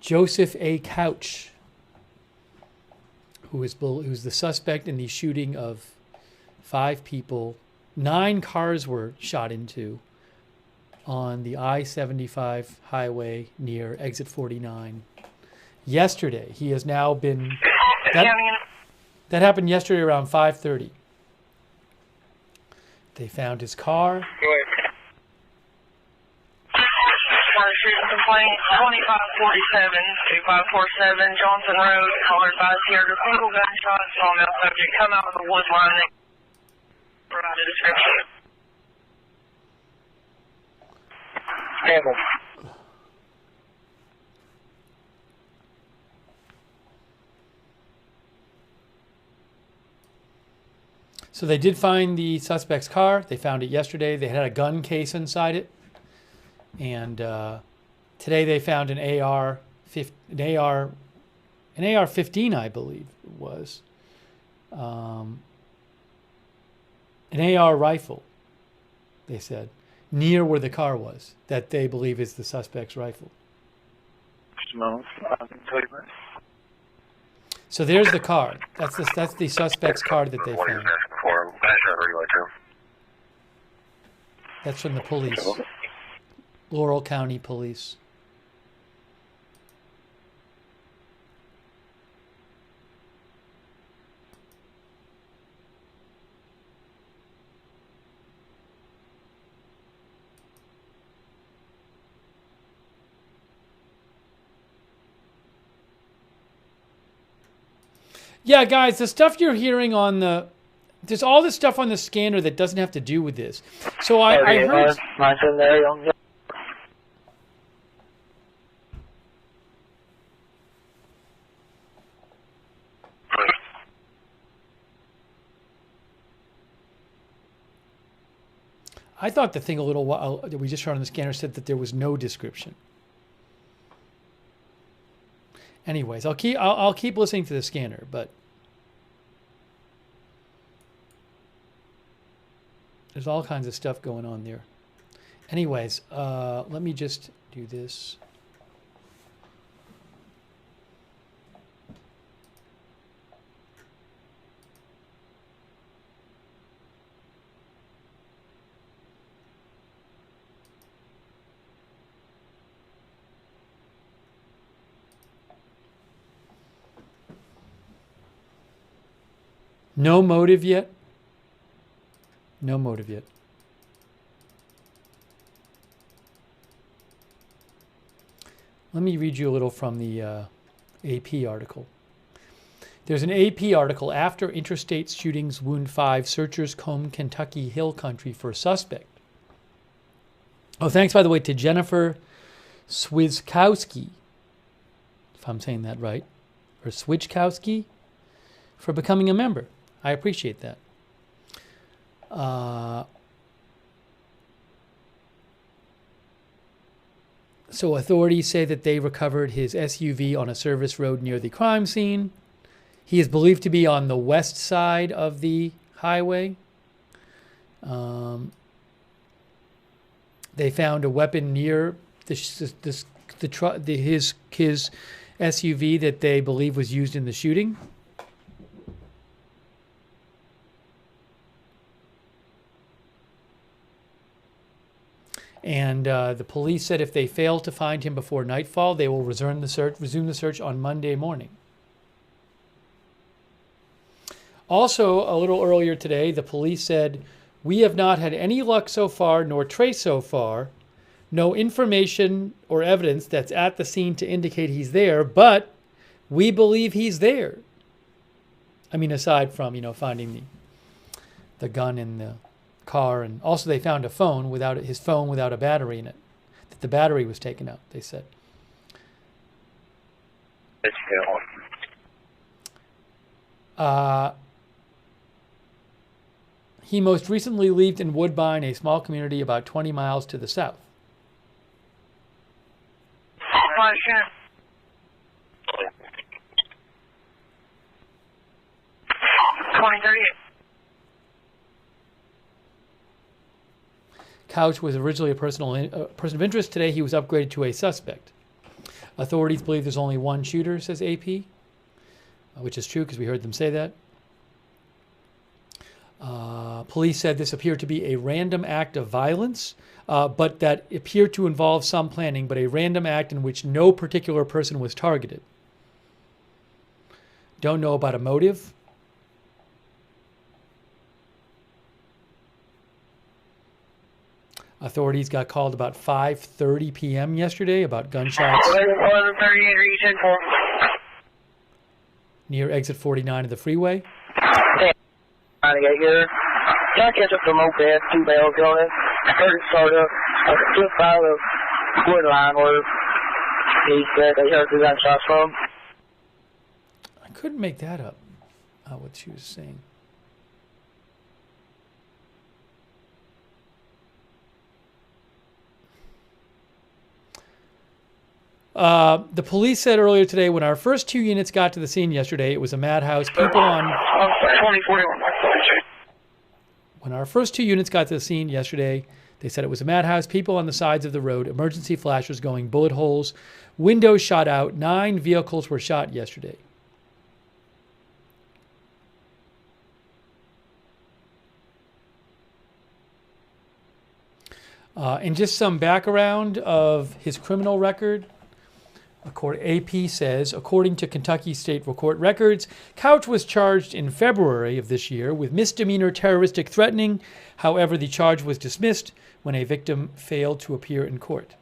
Joseph A. Couch, who's the suspect in the shooting of 5 people. 9 cars were shot into on the I-75 highway near exit 49 yesterday. He has now been... That happened yesterday around 5:30. They found his car. Shooting complaint 2547 2547 Johnson Road. Caller advised here to single gunshot. Small male subject come out of the wood line. They provide a description. Campbell. So they did find the suspect's car. They found it yesterday. They had a gun case inside it. And today they found an AR-15, I believe it was. An AR rifle, they said, near where the car was, that they believe is the suspect's rifle. So there's the car. That's the suspect's car that they found. That's from the police. Laurel County Police. Yeah, guys, the stuff you're hearing on there's all this stuff on the scanner that doesn't have to do with this. So I heard... I thought the thing a little while that we just heard on the scanner said that there was no description. Anyways, I'll keep listening to the scanner, but there's all kinds of stuff going on there. Anyways, let me just do this. No motive yet? No motive yet. Let me read you a little from the AP article. There's an AP article, After Interstate Shootings Wound 5, Searchers Comb Kentucky Hill Country for Suspect. Oh, thanks, by the way, to Jennifer Swiskowski, if I'm saying that right, or Swiskowski, for becoming a member. I appreciate that. So authorities say that they recovered his SUV on a service road near the crime scene. He is believed to be on the west side of the highway. They found a weapon near his SUV that they believe was used in the shooting. And the police said if they fail to find him before nightfall, they will resume the search on Monday morning. Also, a little earlier today, the police said, "We have not had any luck so far, nor trace so far. No information or evidence that's at the scene to indicate he's there, but we believe he's there." I mean, aside from, finding the gun in the car, and also they found his phone without a battery in it. That the battery was taken out, they said. He most recently lived in Woodbine, a small community about 20 miles to the south. Couch was originally a person of interest. Today he was upgraded to a suspect. Authorities believe there's only one shooter, says AP, which is true because we heard them say that. Police said this appeared to be a random act of violence, but that appeared to involve some planning, but a random act in which no particular person was targeted. Don't know about a motive. Authorities got called about 5:30 p.m. yesterday about gunshots 11:38, near exit 49 of the freeway. Trying to get here. Trying to catch up to the moped, 2 bells on it. Heard it start up. I took out of Woodline where he said they heard the gunshots from. I couldn't make that up, what she was saying. The police said earlier today, when our first 2 units got to the scene yesterday, it was a madhouse. People on 2041. When our first 2 units got to the scene yesterday, they said it was a madhouse. People on the sides of the road, emergency flashers going, bullet holes, windows shot out. 9 vehicles were shot yesterday. And just some background of his criminal record. AP says, according to Kentucky State Court records, Couch was charged in February of this year with misdemeanor terroristic threatening. However, the charge was dismissed when a victim failed to appear in court.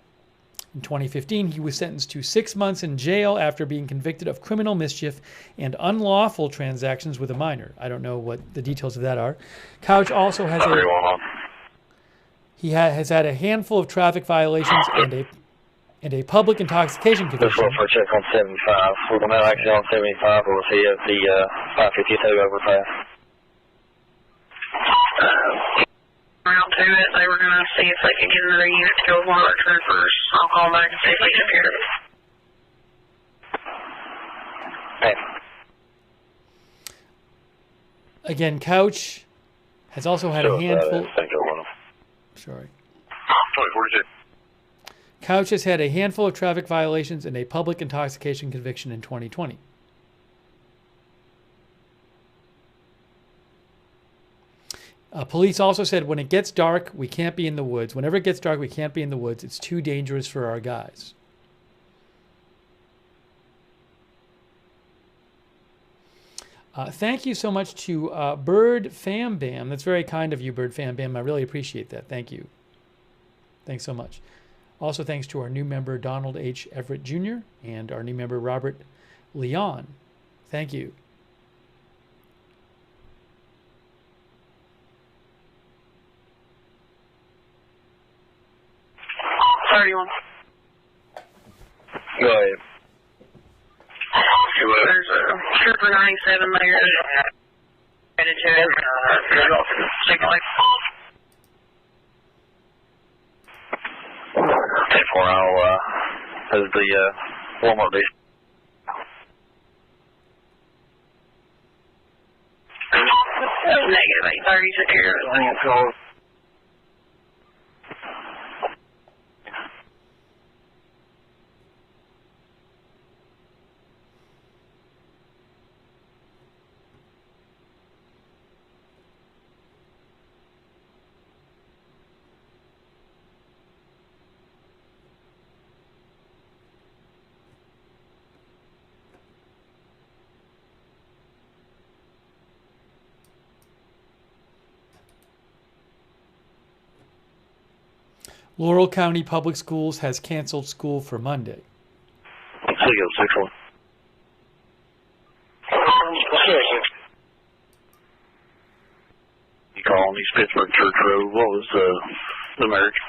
In 2015, he was sentenced to 6 months in jail after being convicted of criminal mischief and unlawful transactions with a minor. I don't know what the details of that are. Couch also has has had a handful of traffic violations and a public intoxication conviction. Just for a check on 75. Was the male actually on 75, or was he at the 552 overpass? Around to it, they were going to see if they could get another unit to go with one of our troopers. I'll call back and see if they can hear it. Okay. Again, Couch has also had a handful. Sorry. 2042. Couch has had a handful of traffic violations and a public intoxication conviction in 2020. Police also said, when it gets dark, we can't be in the woods. Whenever it gets dark, we can't be in the woods. It's too dangerous for our guys. Thank you so much to Bird Fam Bam. That's very kind of you, Bird Fam Bam. I really appreciate that. Thank you. Thanks so much. Also, thanks to our new member, Donald H. Everett Jr., and our new member, Robert Leon. Thank you. Go ahead. There's a Trooper 97 there. Headed to it. Signal. 10-4, I'll, as the, warm-up day. Negative 830 secure. Laurel County Public Schools has canceled school for Monday. You calling East Pittsburgh Church Road? What was the marriage?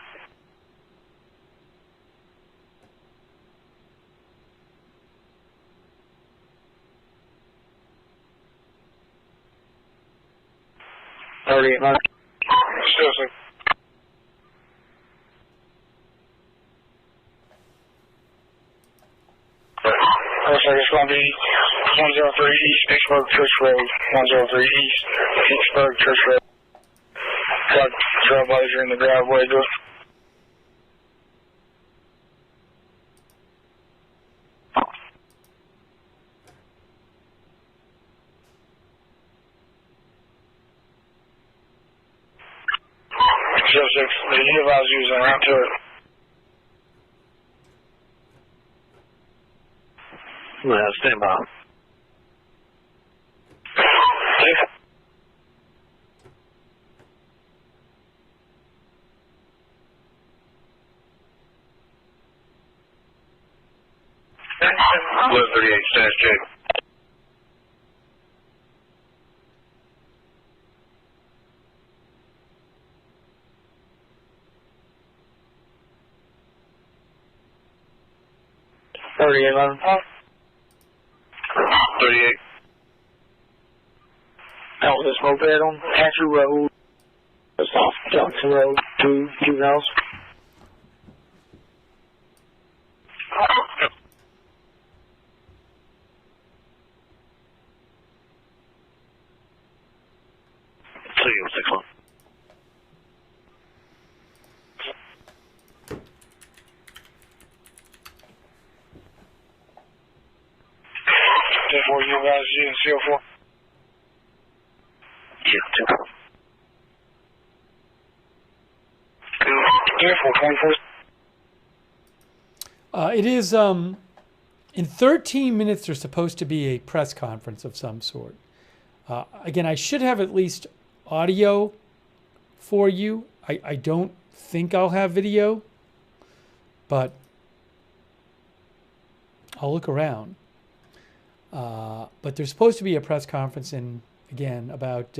Seriously. It's going to be 103 East Pittsburgh Church Road, 103 East Pittsburgh Church Road. Got trailblazer in the driveway. Go. Joseph, the advisor using around to it. Yeah, stand by. Blue 38, status check. $38. 38. Out with this moped on Hatcher Road. It's off Johnson Road, 2 juveniles. 10-4, you guys using CO4? Yeah. 10-4, 24. It is, in 13 minutes, there's supposed to be a press conference of some sort. Again, I should have at least audio for you. I don't think I'll have video, but I'll look around. But there's supposed to be a press conference in, again, about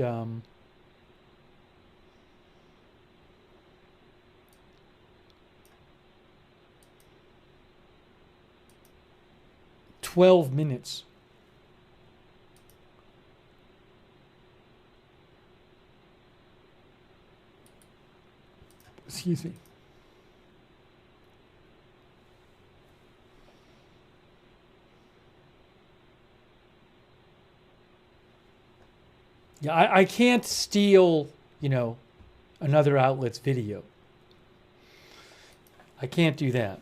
12 minutes. Excuse me. Yeah, I can't steal, another outlet's video. I can't do that.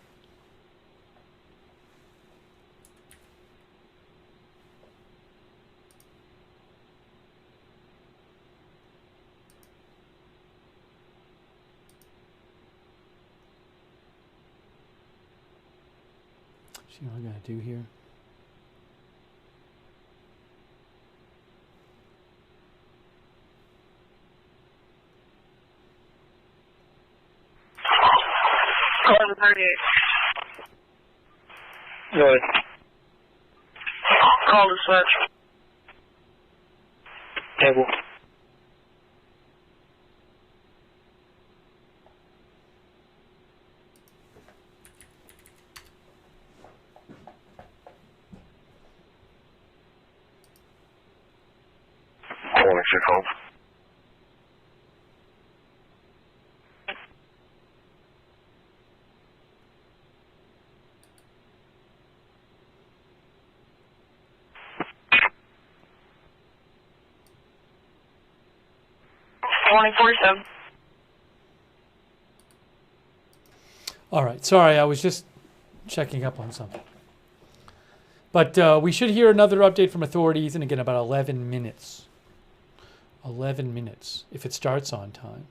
See what I'm going to do here. Call the 38. Go ahead. Call dispatch. Table. Calling 6 home. All right. Sorry, I was just checking up on something. But we should hear another update from authorities in, again, about 11 minutes. 11 minutes, if it starts on time.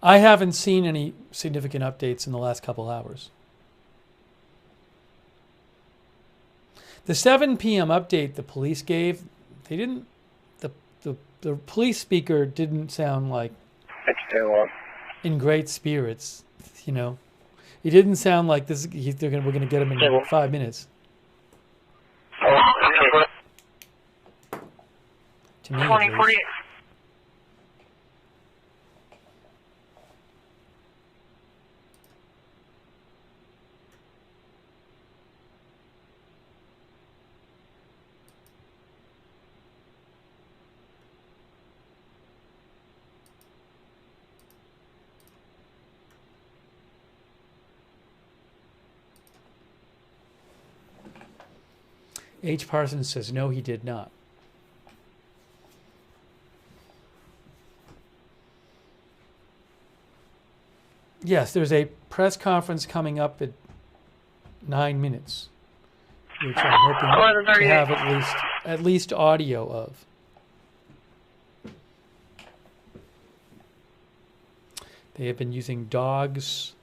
I haven't seen any significant updates in the last couple hours. The 7 p.m. update the police gave, they didn't, the police speaker didn't sound like in great spirits, He didn't sound like this. We're going to get him in 5 minutes. To me, 2048. H. Parsons says, no, he did not. Yes, there's a press conference coming up at 9 minutes, which I'm hoping to have at least audio of. They have been using dogs,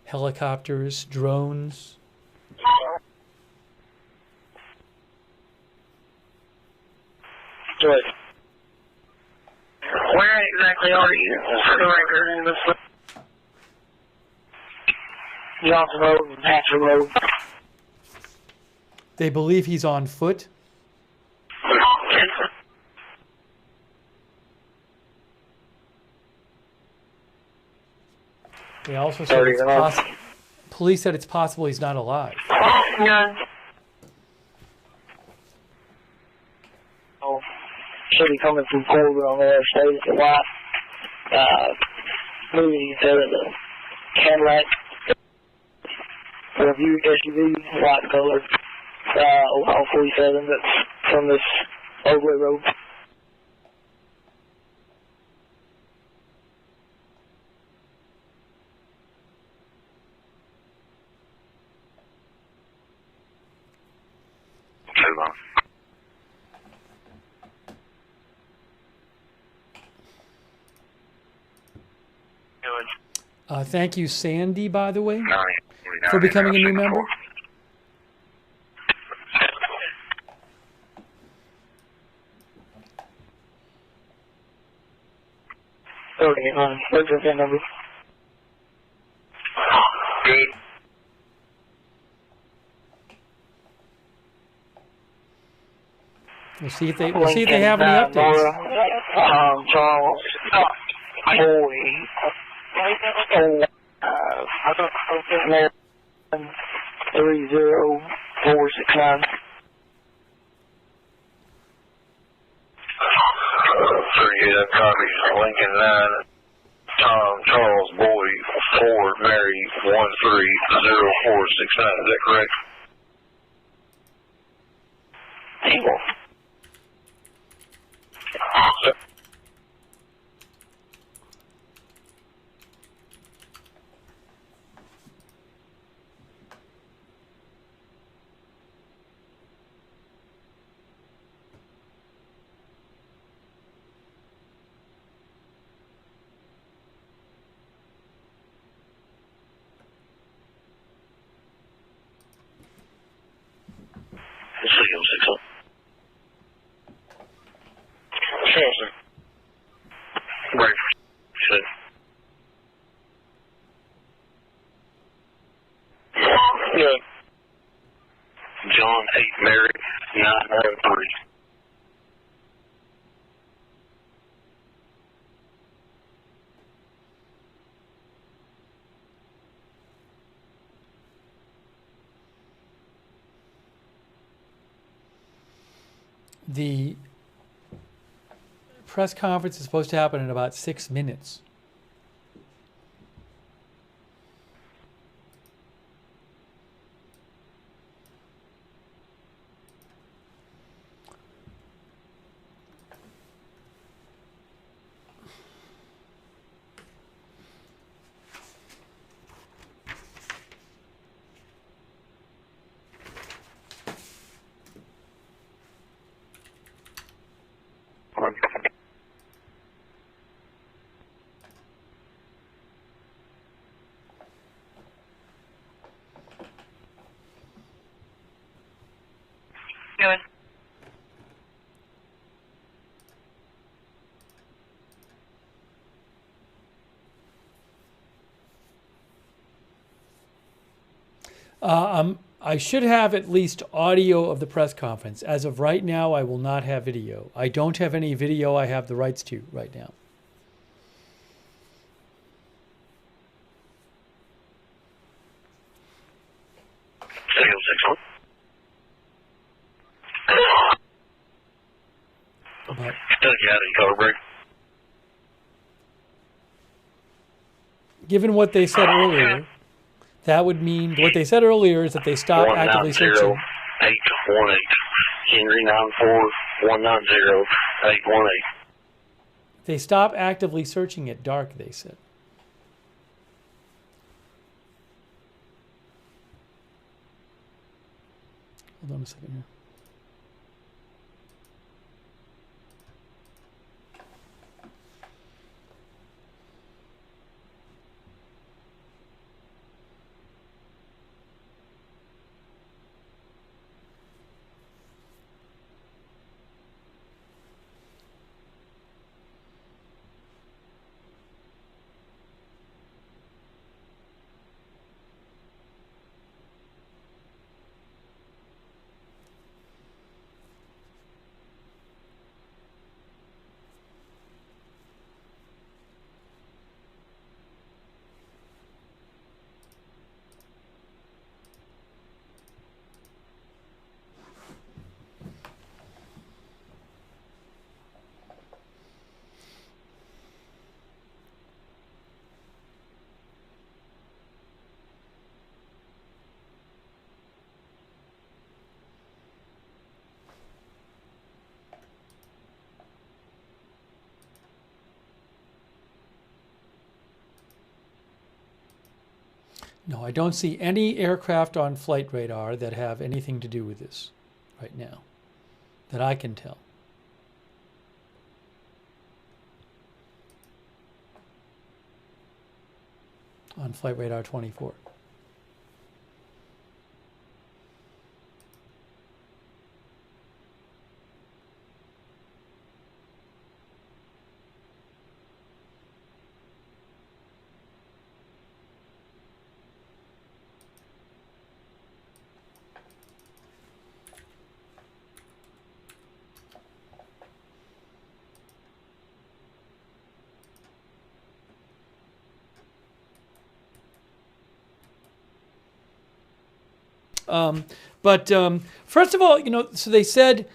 helicopters, drones. Good. Where exactly are you? Striker in this Johnson Road and Hatcher Road. They believe he's on foot. They also said police said it's possible he's not alive. Yeah. Should be coming from Colbert on the other side of the lot. Moving instead of the Cadillac. Review SUV, white color. Ohio 47 that's from this Oakley Road. Thank you, Sandy, by the way, 90, for becoming a new member. Okay, what's your phone number? Good. We'll see if they have any updates. Charles, Boy, 30469. 38 copy. Lincoln 9. Tom, Charles, Boy, 4, Mary, 130469. Is that correct? Tango. Right. Should. Yeah. John 8, Mary, 903. The press conference is supposed to happen in about 6 minutes. Good. I should have at least audio of the press conference. As of right now, I will not have video. I don't have any video I have the rights to right now. But given what they said earlier, that would mean what they said earlier is that they stopped actively searching. 818 Henry 94190 818. They stopped actively searching at dark, they said. Hold on a second here. No, I don't see any aircraft on flight radar that have anything to do with this right now, that I can tell. on Flight Radar 24. First of all, so they said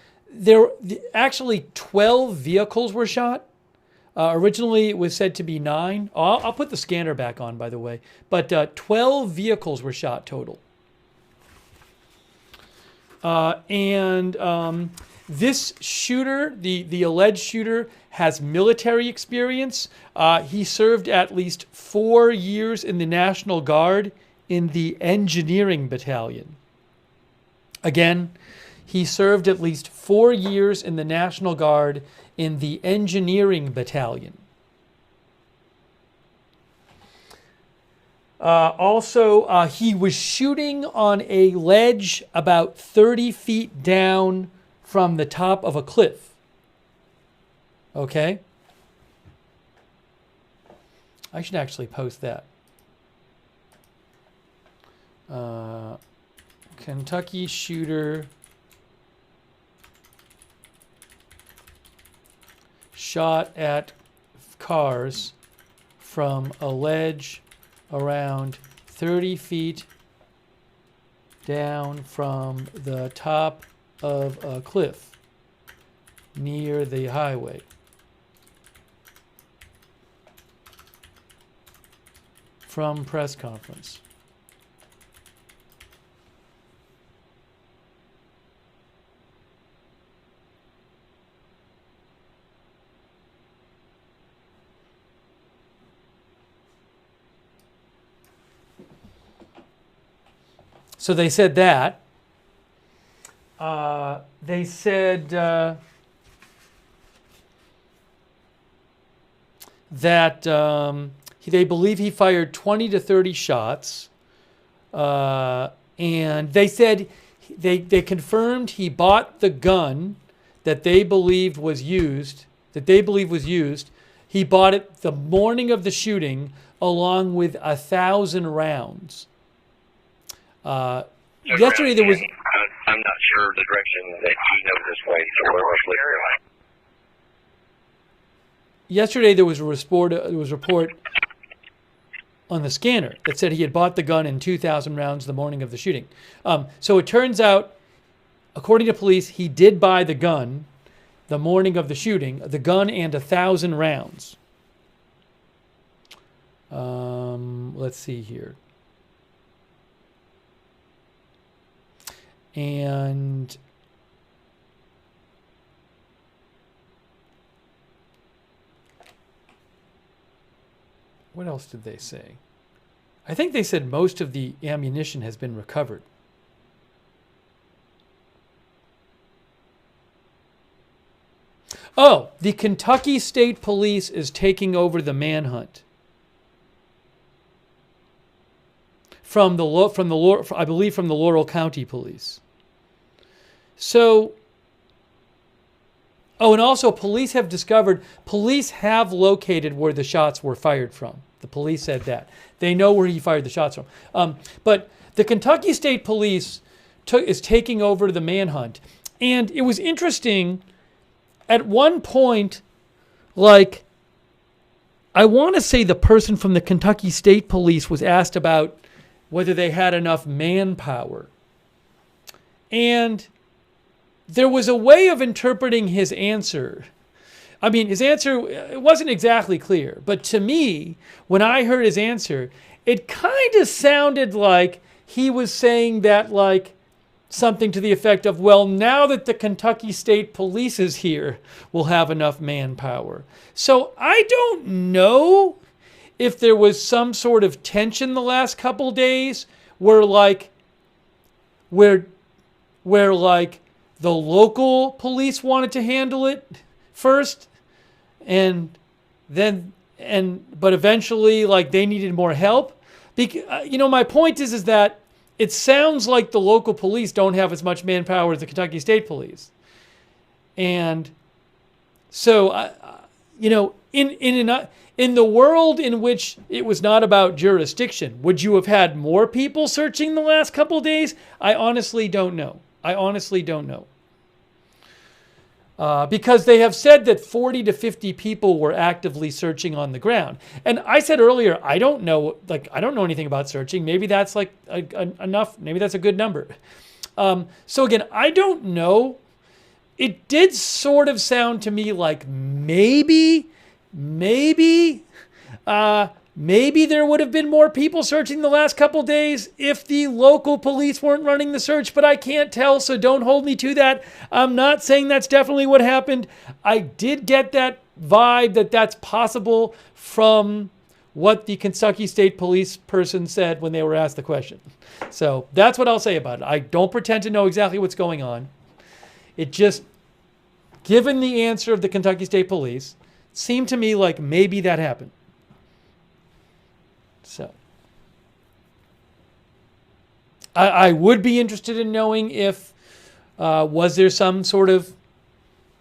actually 12 vehicles were shot. Originally, it was said to be 9. Oh, I'll put the scanner back on, by the way. But 12 vehicles were shot total. This shooter, the alleged shooter, has military experience. He served at least 4 years in the National Guard in the engineering battalion. Again, he served at least 4 years in the National Guard in the engineering battalion. Also, he was shooting on a ledge about 30 feet down from the top of a cliff. Okay? I should actually post that. Kentucky shooter shot at cars from a ledge around 30 feet down from the top of a cliff near the highway. From press conference. So they said that. They said that they believe he fired 20 to 30 shots. And they said they confirmed he bought the gun that they believed was used. He bought it the morning of the shooting, along with 1,000 rounds. Yesterday there was. I'm not sure the direction that he knows this way. So we're yesterday there was a report on the scanner that said he had bought the gun and 2,000 rounds the morning of the shooting. So it turns out, according to police, he did buy the gun the morning of the shooting, the gun and 1,000 rounds. Let's see here. And what else did they say? I think they said most of the ammunition has been recovered. Oh, the Kentucky State Police is taking over the manhunt. I believe from the Laurel County Police. So, and also police have located where the shots were fired from. The police said that. They know where he fired the shots from. But the Kentucky State Police is taking over the manhunt. And it was interesting, at one point, I want to say the person from the Kentucky State Police was asked about whether they had enough manpower. And there was a way of interpreting his answer. I mean, his answer, it wasn't exactly clear. But to me, when I heard his answer, it kind of sounded like he was saying that, something to the effect of, well, now that the Kentucky State Police is here, we'll have enough manpower. So I don't know if there was some sort of tension the last couple days where the local police wanted to handle it first, but eventually they needed more help. My point is that it sounds like the local police don't have as much manpower as the Kentucky State Police. And so, in the world in which it was not about jurisdiction, would you have had more people searching the last couple of days? I honestly don't know. Because they have said that 40 to 50 people were actively searching on the ground. And I said earlier, I don't know anything about searching. Maybe that's enough. Maybe that's a good number. So again, I don't know. It did sort of sound to me like maybe there would have been more people searching the last couple days if the local police weren't running the search, but I can't tell, so don't hold me to that. I'm not saying that's definitely what happened. I did get that vibe that that's possible from what the Kentucky State Police person said when they were asked the question. So that's what I'll say about it. I don't pretend to know exactly what's going on. It just, given the answer of the Kentucky State Police, seemed to me like maybe that happened. So I would be interested in knowing if was there some sort of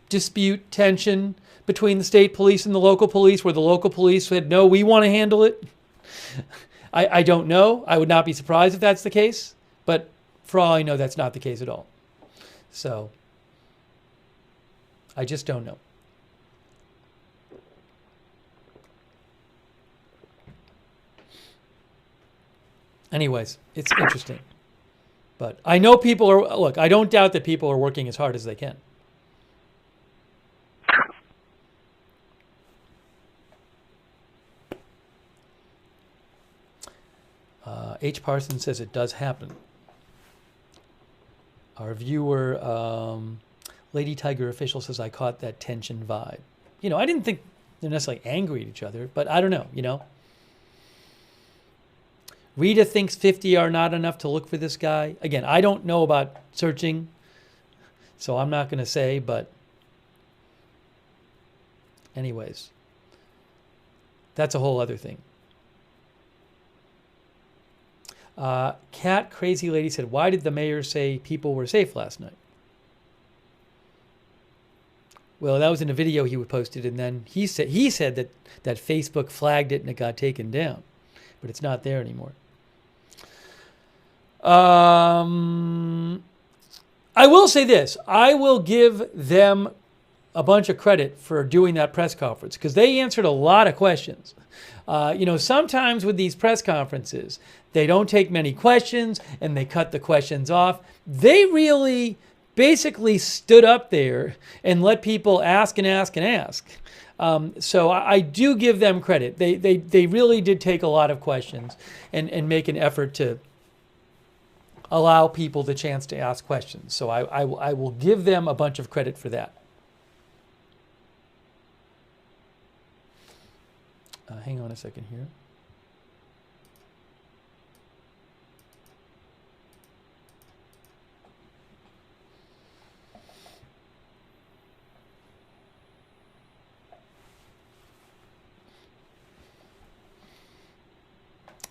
dispute, tension between the state police and the local police, where the local police said, no, we want to handle it. I don't know. I would not be surprised if that's the case, but for all I know, that's not the case at all. So I just don't know. Anyways, it's interesting. But I know people are, look, I don't doubt that people are working as hard as they can. H. Parsons says it does happen. Our viewer, Lady Tiger Official, says I caught that tension vibe. I didn't think they're necessarily angry at each other, but I don't know, Rita thinks 50 are not enough to look for this guy. Again, I don't know about searching, so I'm not going to say, but anyways, that's a whole other thing. Cat Crazy Lady said, why did the mayor say people were safe last night? Well, that was in a video he posted, and then he said that Facebook flagged it and it got taken down, but it's not there anymore. I will say this. I will give them a bunch of credit for doing that press conference because they answered a lot of questions. Sometimes with these press conferences, they don't take many questions and they cut the questions off. They really basically stood up there and let people ask and ask and ask. So I do give them credit. They really did take a lot of questions and make an effort to allow people the chance to ask questions. So I will give them a bunch of credit for that. Hang on a second here.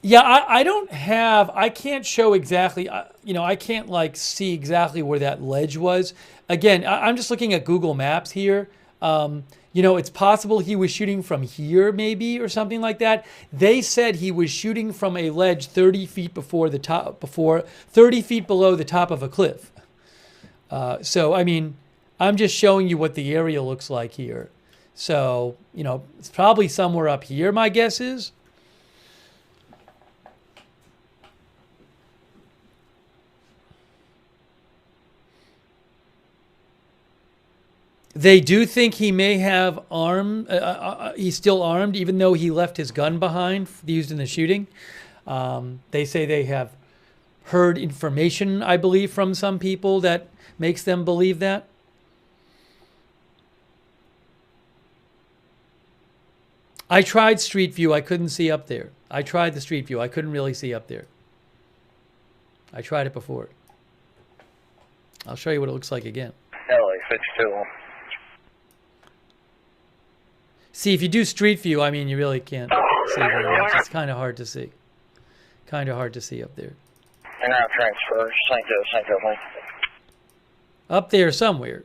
Yeah, I can't show exactly, I can't see exactly where that ledge was. Again, I'm just looking at Google Maps here. It's possible he was shooting from here maybe or something like that. They said he was shooting from a ledge 30 feet 30 feet below the top of a cliff. I'm just showing you what the area looks like here. So, it's probably somewhere up here, my guess is. They do think he may have he's still armed, even though he left his gun behind, used in the shooting. They say they have heard information, I believe, from some people that makes them believe that. I tried Street View. I couldn't see up there. I tried the Street View. I couldn't really see up there. I tried it before. I'll show you what it looks like again. LA-62. See, if you do Street View, you really can't see very much. It's kind of hard to see. kind of hard to see up there. And I'll transfer. Same company. Up there somewhere.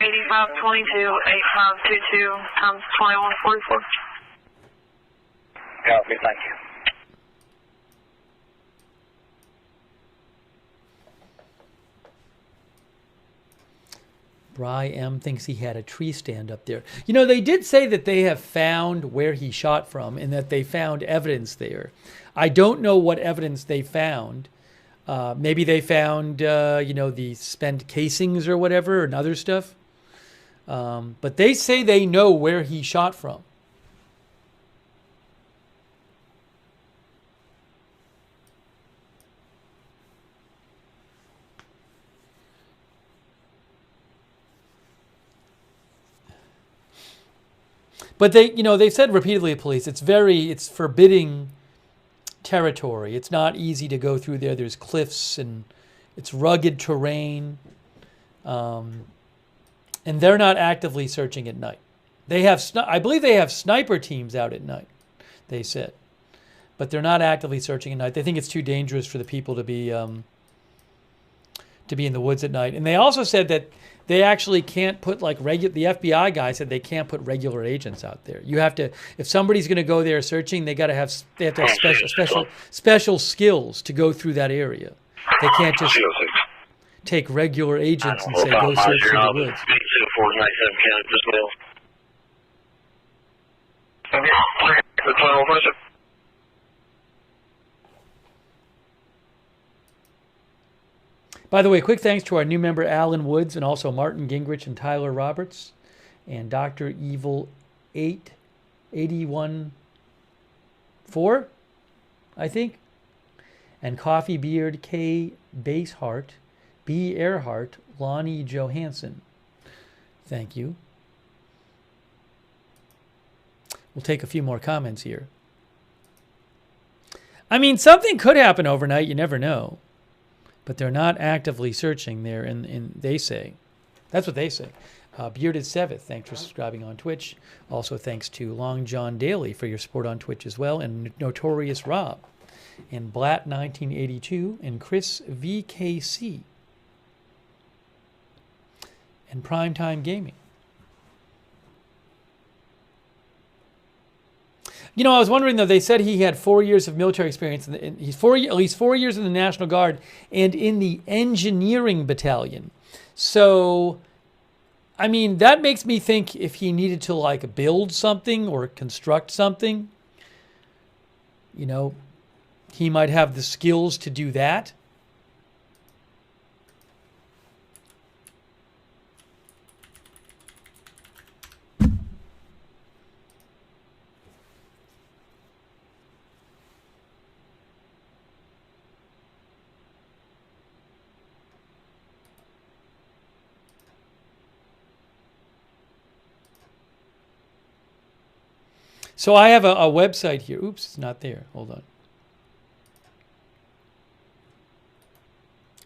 $8522 8522 times 2144. Copy, thank you. Bry M thinks he had a tree stand up there. You know, they did say that they have found where he shot from and that they found evidence there. I don't know what evidence they found. Maybe they found, you know, the spent casings or whatever and other stuff. But they say they know where he shot from. But they, you know, they said repeatedly to police, it's forbidding territory. It's not easy to go through there. There's cliffs and it's rugged terrain. And they're not actively searching at night. They have, I believe they have sniper teams out at night, they said. But they're not actively searching at night. They think it's too dangerous for the people to be in the woods at night. And they also said that they actually can't put the FBI guy said they can't put regular agents out there. You have to, if somebody's going to go there searching, they have to have special skills to go through that area. They can't just take regular agents and say go search through the woods. By the way, quick thanks to our new member, Alan Woods, and also Martin Gingrich and Tyler Roberts, and Dr. Evil 8814, I think, and Coffee Beard K. Baseheart, B. Earhart, Lonnie Johansson. Thank you. We'll take a few more comments here. I mean, something could happen overnight. You never know. But they're not actively searching there, and they say. That's what they say. Bearded Seveth, thanks for subscribing on Twitch. Also thanks to Long John Daly for your support on Twitch as well, and Notorious Rob, and Blatt1982, and Chris VKC, and Primetime Gaming. You know, I was wondering, though, they said he had 4 years of military experience. He's at least 4 years in the National Guard and in the engineering battalion. So, I mean, that makes me think if he needed to, build something or construct something, you know, he might have the skills to do that. So I have a website here. Oops, it's not there. Hold on.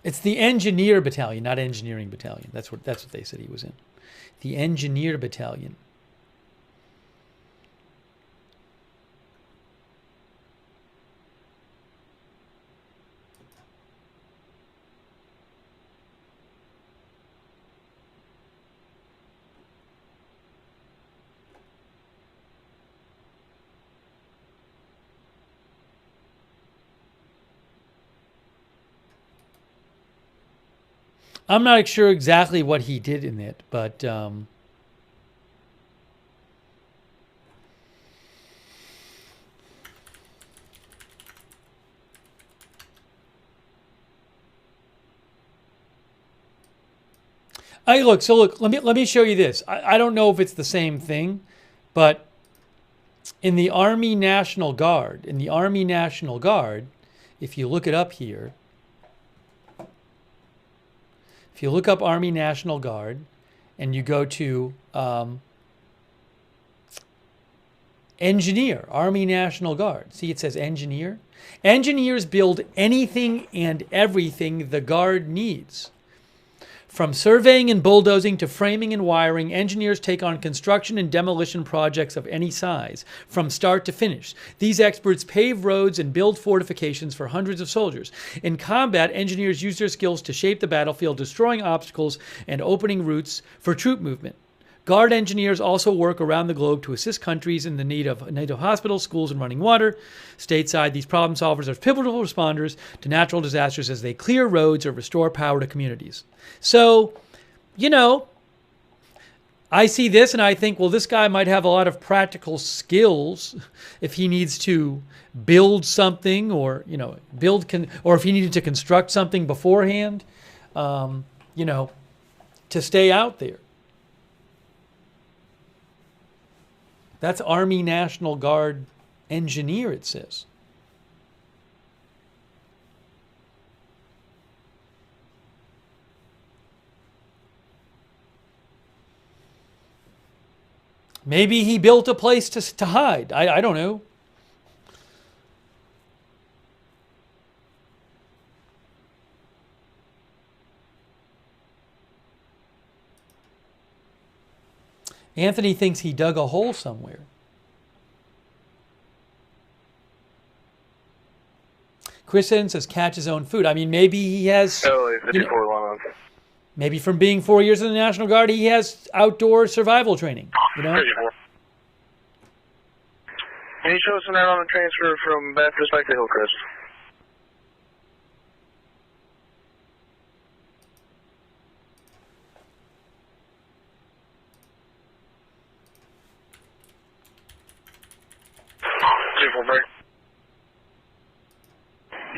It's the Engineer Battalion, not Engineering Battalion. That's what they said he was in. The Engineer Battalion. I'm not sure exactly what he did in it, but look, let me show you this. I don't know if it's the same thing, but in the Army National Guard, if you look it up here, if you look up Army National Guard and you go to Engineer, Army National Guard. See, it says Engineer. Engineers build anything and everything the Guard needs. From surveying and bulldozing to framing and wiring, engineers take on construction and demolition projects of any size, from start to finish. These experts pave roads and build fortifications for hundreds of soldiers. In combat, engineers use their skills to shape the battlefield, destroying obstacles and opening routes for troop movement. Guard engineers also work around the globe to assist countries in the need of hospitals, schools, and running water. Stateside, these problem solvers are pivotal responders to natural disasters as they clear roads or restore power to communities. So, I see this and I think, well, this guy might have a lot of practical skills if he needs to build something or, or if he needed to construct something beforehand, to stay out there. That's Army National Guard engineer, it says. Maybe he built a place to hide. I don't know. Anthony thinks he dug a hole somewhere. Chris Eden says catch his own food. I mean, maybe he has... maybe from being 4 years in the National Guard, he has outdoor survival training. Can you show us an out on the transfer from Baptist back to Hillcrest? Break.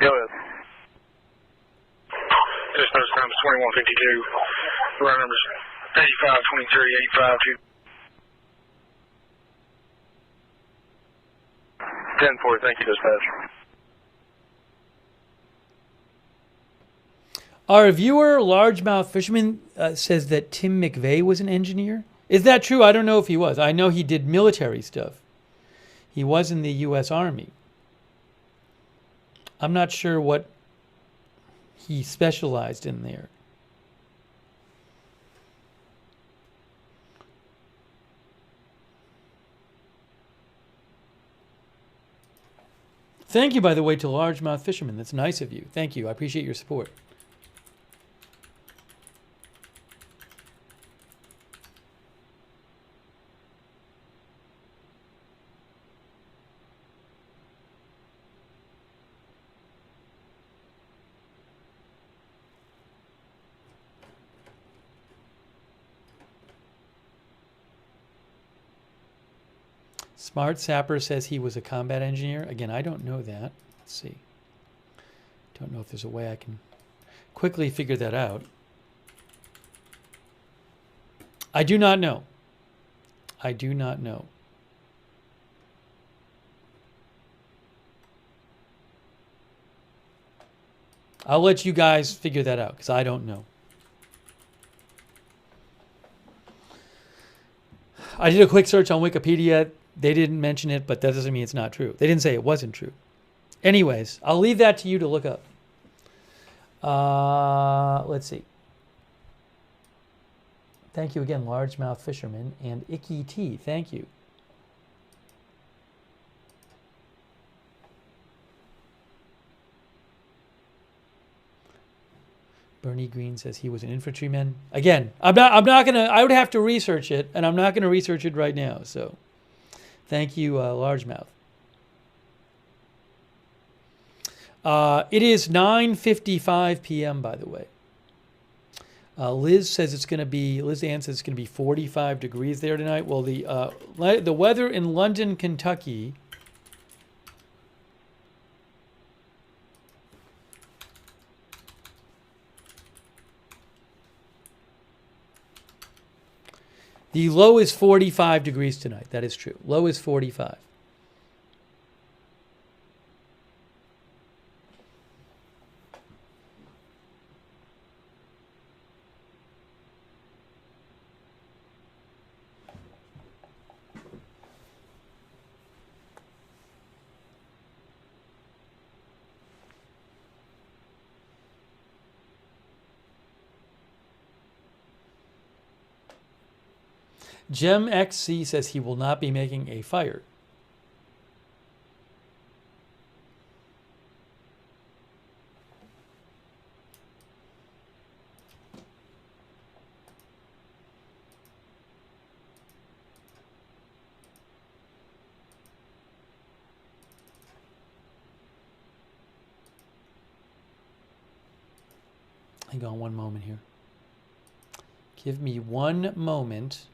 Go ahead. Dispatch time is 2152. Round numbers 8523 852. 10-4, thank you, dispatch. Our viewer, Largemouth Fisherman, says that Tim McVeigh was an engineer. Is that true? I don't know if he was. I know he did military stuff. He was in the U.S. Army. I'm not sure what he specialized in there. Thank you, by the way, to Largemouth Fisherman. That's nice of you. Thank you. I appreciate your support. Smart Sapper says he was a combat engineer. Again, I don't know that. Let's see. Don't know if there's a way I can quickly figure that out. I do not know. I do not know. I'll let you guys figure that out because I don't know. I did a quick search on Wikipedia. They didn't mention it, but that doesn't mean it's not true. They didn't say it wasn't true. Anyways, I'll leave that to you to look up. Let's see. Thank you again, Largemouth Fisherman and Icky T. Thank you. Bernie Green says he was an infantryman. Again, I'm not gonna. I would have to research it, and I'm not gonna research it right now. So. Thank you, Largemouth. It is 9:55 p.m., by the way. Liz says it's going to be, Liz Ann says it's going to be 45 degrees there tonight. Well, the weather in London, Kentucky, the low is 45 degrees tonight. That is true. Low is 45. Gem XC says he will not be making a fire. Hang on one moment here. Give me one moment.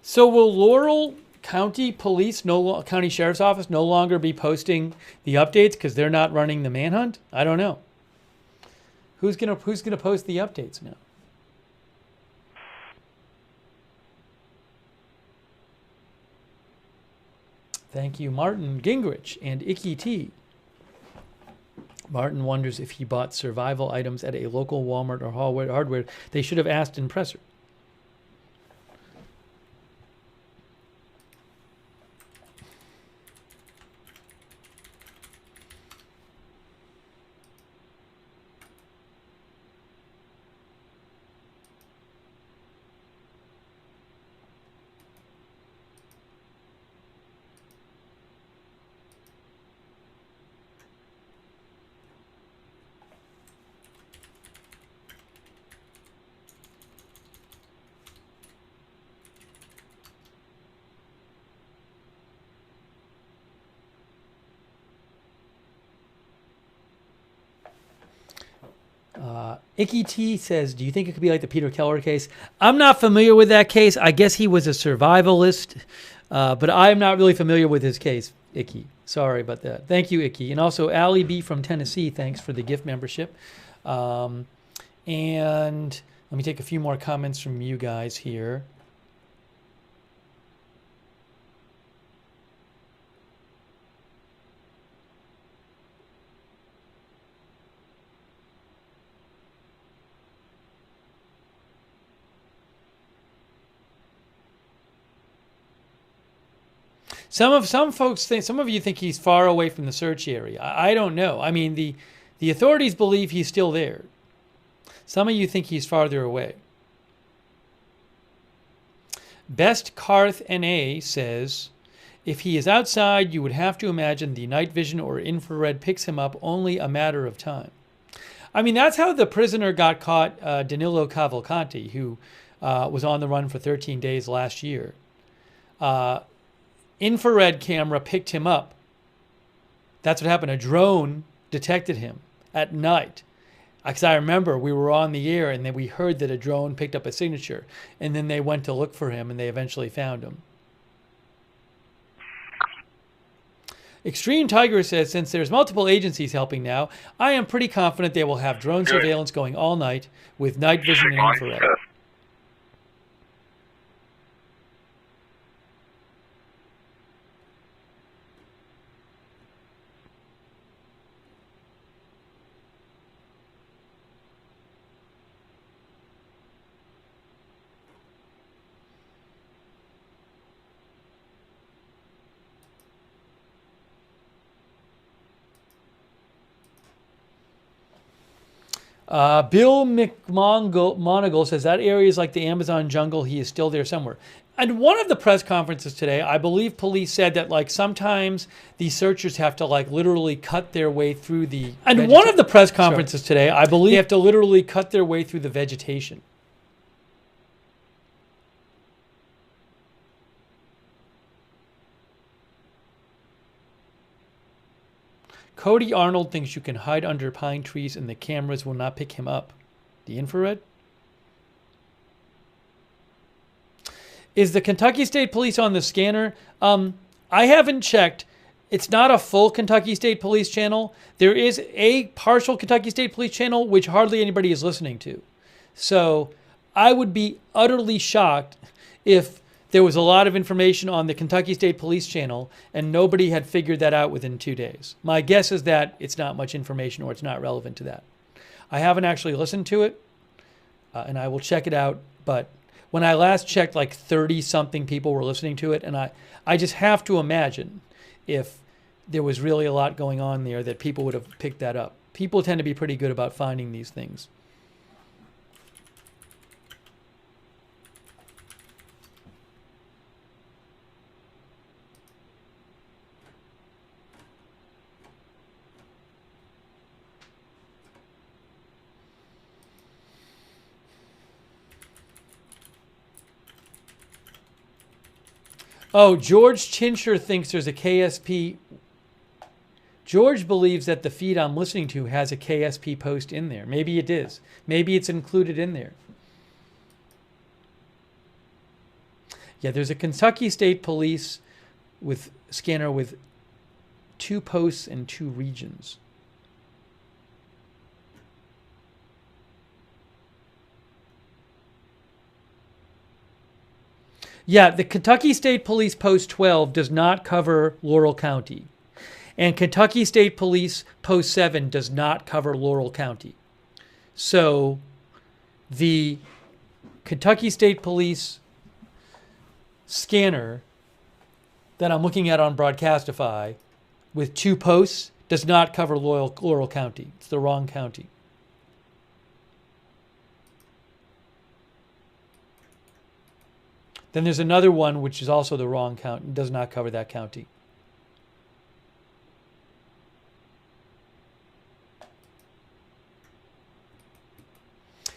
So will Laurel County Police, County Sheriff's Office, no longer be posting the updates because they're not running the manhunt? I don't know. Who's gonna post the updates now? Thank you, Martin Gingrich and Icky T. Martin wonders if he bought survival items at a local Walmart or hardware. They should have asked in Presser. Icky T says, do you think it could be like the Peter Keller case? I'm not familiar with that case. I guess he was a survivalist, but I'm not really familiar with his case, Icky. Sorry about that. Thank you, Icky. And also, Allie B. from Tennessee, thanks for the gift membership. And let me take a few more comments from you guys here. Some folks think, some of you think he's far away from the search area. I don't know. I mean, the authorities believe he's still there. Some of you think he's farther away. Best Karth NA says, if he is outside, you would have to imagine the night vision or infrared picks him up, only a matter of time. I mean, that's how the prisoner got caught, Danilo Cavalcanti, who was on the run for 13 days last year. Infrared camera picked him up. That's what happened. A drone detected him at night. Because I remember we were on the air and then we heard that a drone picked up a signature. And then they went to look for him and they eventually found him. Extreme Tiger says, since there's multiple agencies helping now, I am pretty confident they will have drone surveillance going all night with night vision and infrared. Bill McMonagle says that area is like the Amazon jungle. He is still there somewhere. And one of the press conferences today, I believe police said that like sometimes the searchers have to like literally cut their way through the. And one of the press conferences today, I believe they have to literally cut their way through the vegetation. Cody Arnold thinks you can hide under pine trees and the cameras will not pick him up. The infrared? Is the Kentucky State Police on the scanner? I haven't checked. It's not a full Kentucky State Police channel. There is a partial Kentucky State Police channel, which hardly anybody is listening to. So I would be utterly shocked if there was a lot of information on the Kentucky State Police channel and nobody had figured that out within 2 days. My guess is that it's not much information or it's not relevant to that. I haven't actually listened to it, and I will check it out, but when I last checked, like 30-something people were listening to it, and I just have to imagine if there was really a lot going on there that people would have picked that up. People tend to be pretty good about finding these things. Oh, George Chincher thinks there's a KSP. George believes that the feed I'm listening to has a KSP post in there. Maybe it is. Maybe it's included in there. Yeah, there's a Kentucky State Police with scanner with 2 posts and 2 regions. Yeah, the Kentucky State Police Post 12 does not cover Laurel County. And Kentucky State Police Post 7 does not cover Laurel County. So the Kentucky State Police scanner that I'm looking at on Broadcastify with 2 posts does not cover Laurel County. It's the wrong county. Then there's another one which is also the wrong county and does not cover that county.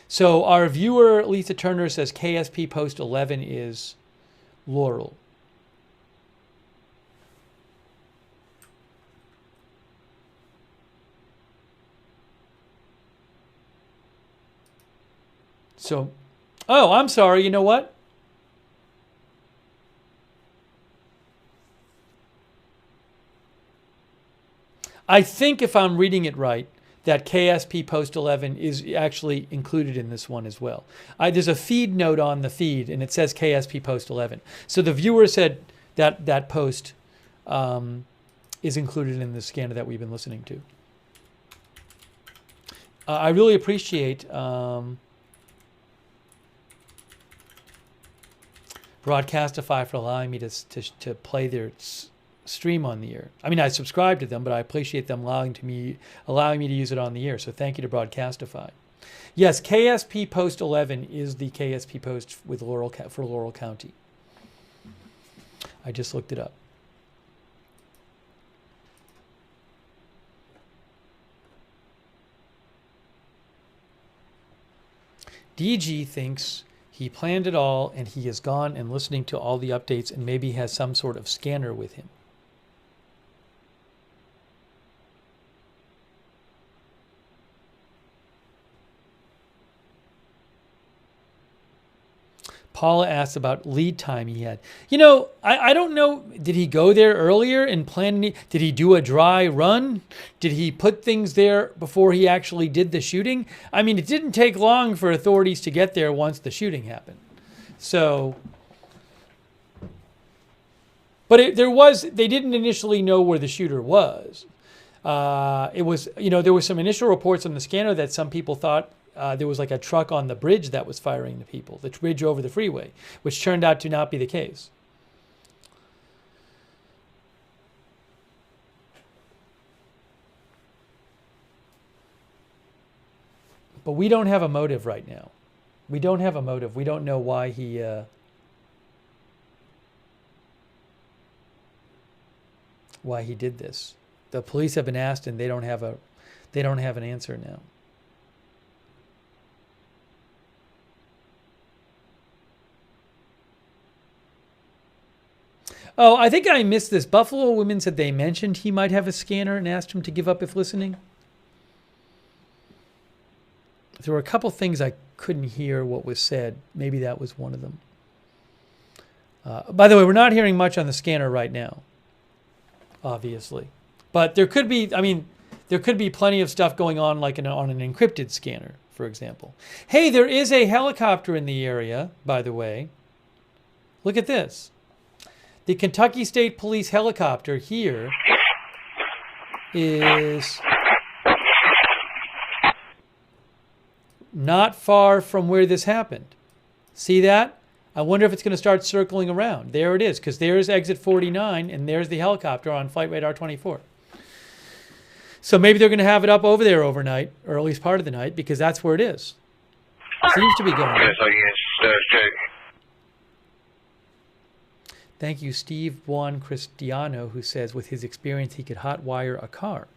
So our viewer, Lisa Turner, says KSP Post 11 is Laurel. So, oh, I'm sorry. You know what? I think if I'm reading it right, that KSP Post 11 is actually included in this one as well. There's a feed note on the feed, and it says KSP Post 11. So the viewer said that that post is included in the scanner that we've been listening to. I really appreciate Broadcastify for allowing me to play their stream on the air. I mean, I subscribe to them, but I appreciate them allowing me to use it on the air. So thank you to Broadcastify. Yes, KSP Post 11 is the KSP post with for Laurel County. I just looked it up. DG thinks he planned it all and he has gone and listening to all the updates and maybe has some sort of scanner with him. Paula asked about lead time he had. You know, I don't know. Did he go there earlier and plan? Did he do a dry run? Did he put things there before he actually did the shooting? I mean, it didn't take long for authorities to get there once the shooting happened. So, but they didn't initially know where the shooter was. It was, there were some initial reports on the scanner that some people thought there was like a truck on the bridge that was firing the people, the bridge over the freeway, which turned out to not be the case. But we don't have a motive right now. We don't have a motive. We don't know why he did this. The police have been asked, and they don't have an answer now. Oh, I think I missed this. Buffalo Women said they mentioned he might have a scanner and asked him to give up if listening. There were a couple things I couldn't hear what was said. Maybe that was one of them. By the way, we're not hearing much on the scanner right now, obviously. But there could be, there could be plenty of stuff going on like on an encrypted scanner, for example. Hey, there is a helicopter in the area, by the way. Look at this. The Kentucky State Police helicopter here is not far from where this happened. See that? I wonder if it's going to start circling around. There it is, because there's exit 49, and there's the helicopter on Flight Radar 24. So maybe they're going to have it up over there overnight, or at least part of the night, because that's where it is. Seems to be going there. Yes, I guess. Check. Thank you, Steve Juan Cristiano, who says with his experience he could hotwire a car.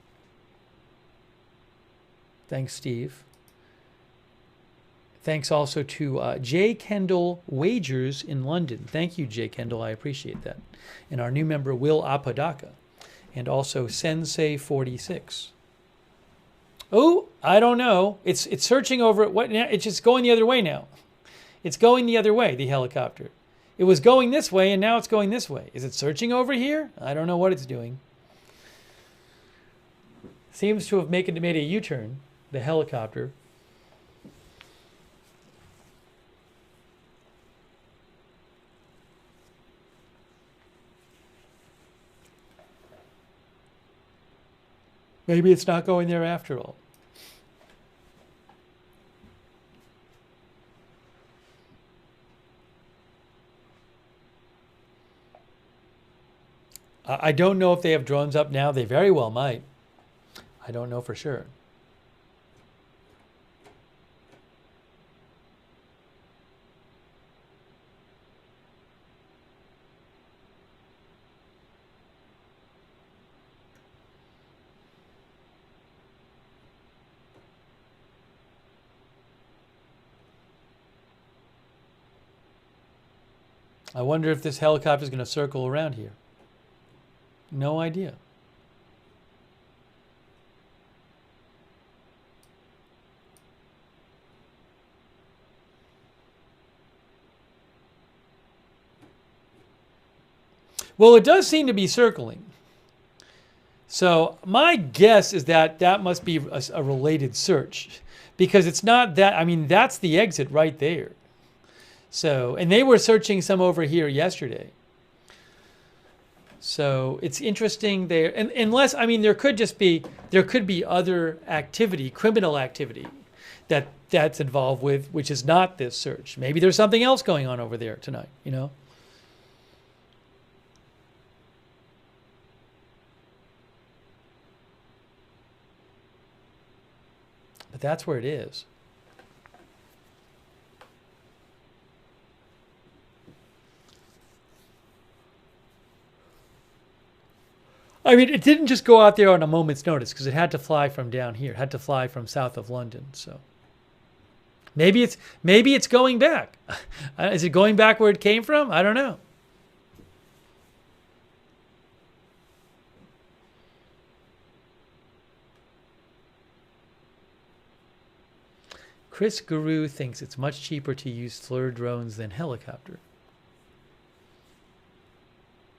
Thanks, Steve. Thanks also to J. Kendall Wagers in London. Thank you, J. Kendall. I appreciate that. And our new member, Will Apodaca. And also Sensei46. Oh, I don't know. It's searching over it. What now? It's just going the other way now. It's going the other way, the helicopter. It was going this way, and now it's going this way. Is it searching over here? I don't know what it's doing. Seems to have made a U-turn, the helicopter. Maybe it's not going there after all. I don't know if they have drones up now. They very well might. I don't know for sure. I wonder if this helicopter is going to circle around here. No idea. Well, it does seem to be circling. So my guess is that that must be a related search, because it's not that, I mean, that's the exit right there. So, and they were searching some over here yesterday. So it's interesting there, and unless, I mean, there could be other activity, criminal activity, that's involved with, which is not this search. Maybe there's something else going on over there tonight, you know. But that's where it is. I mean, it didn't just go out there on a moment's notice, because it had to fly from down here. It had to fly from south of London. So maybe it's going back. Is it going back where it came from? I don't know. Chris Guru thinks it's much cheaper to use FLIR drones than helicopter.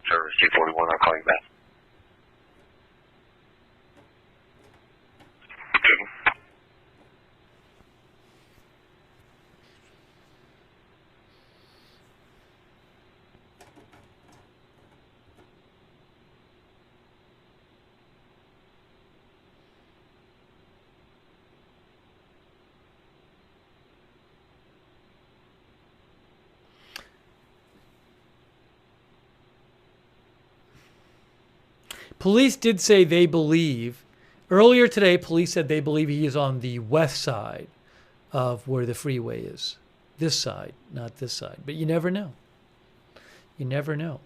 Service 241, I'll call you back. Police did say they believe, earlier today, police said they believe he is on the west side of where the freeway is. This side, not this side. But you never know. You never know.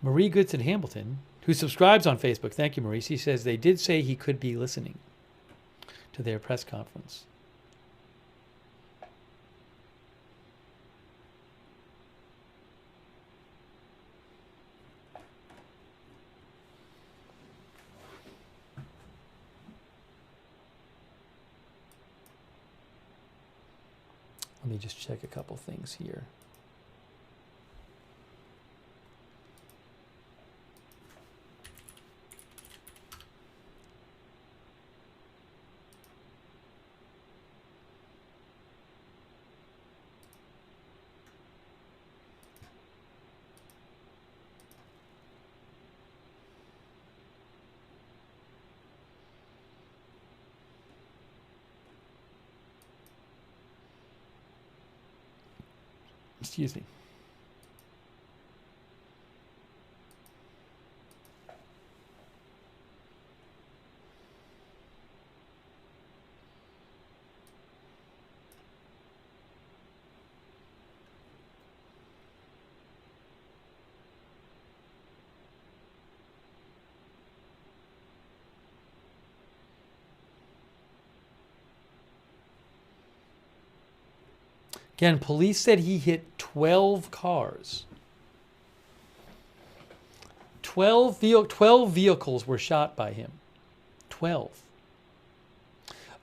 Marie Goodson Hamilton, who subscribes on Facebook, thank you, Marie, she says they did say he could be listening to their press conference. Let me just check a couple things here. Excuse me. Again, police said he hit 12 cars. 12 vehicles were shot by him. 12.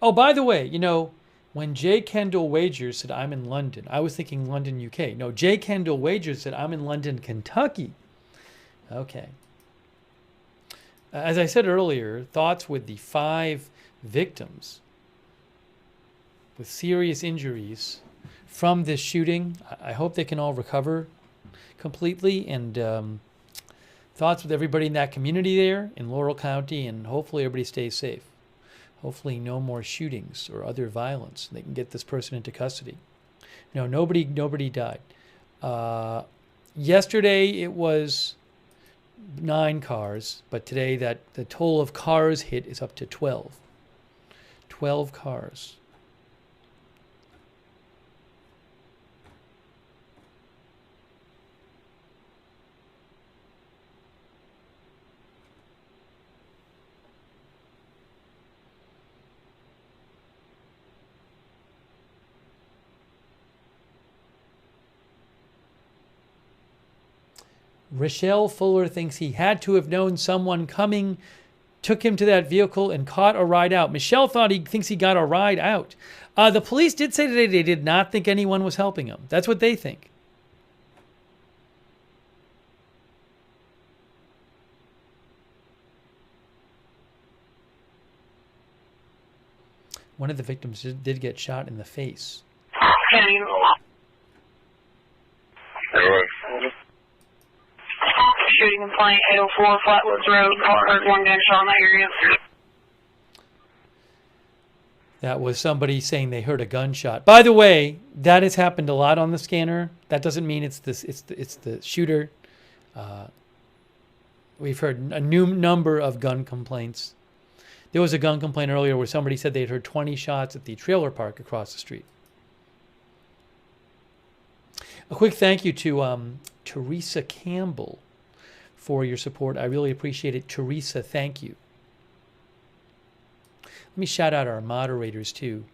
Oh, by the way, you know, when Jay Kendall Wagers said, I'm in London, I was thinking London, UK. No, Jay Kendall Wagers said, I'm in London, Kentucky. Okay. As I said earlier, thoughts with the 5 victims with serious injuries from this shooting. I hope they can all recover completely, and thoughts with everybody in that community there in Laurel County, and hopefully everybody stays safe. Hopefully no more shootings or other violence. They can get this person into custody. No, nobody died. Yesterday it was 9 cars, but today that the total of cars hit is up to 12. 12 cars. Rochelle Fuller thinks he had to have known someone coming, took him to that vehicle, and caught a ride out. Michelle thinks he got a ride out. The police did say today they did not think anyone was helping him. That's what they think. One of the victims did get shot in the face. Shooting complaint, 804 Flatwoods Road. Heard one gunshot in that area. That was somebody saying they heard a gunshot. By the way, that has happened a lot on the scanner. That doesn't mean it's the shooter. We've heard a new number of gun complaints. There was a gun complaint earlier where somebody said they'd heard 20 shots at the trailer park across the street. A quick thank you to Teresa Campbell for your support. I really appreciate it. Teresa, thank you. Let me shout out our moderators too.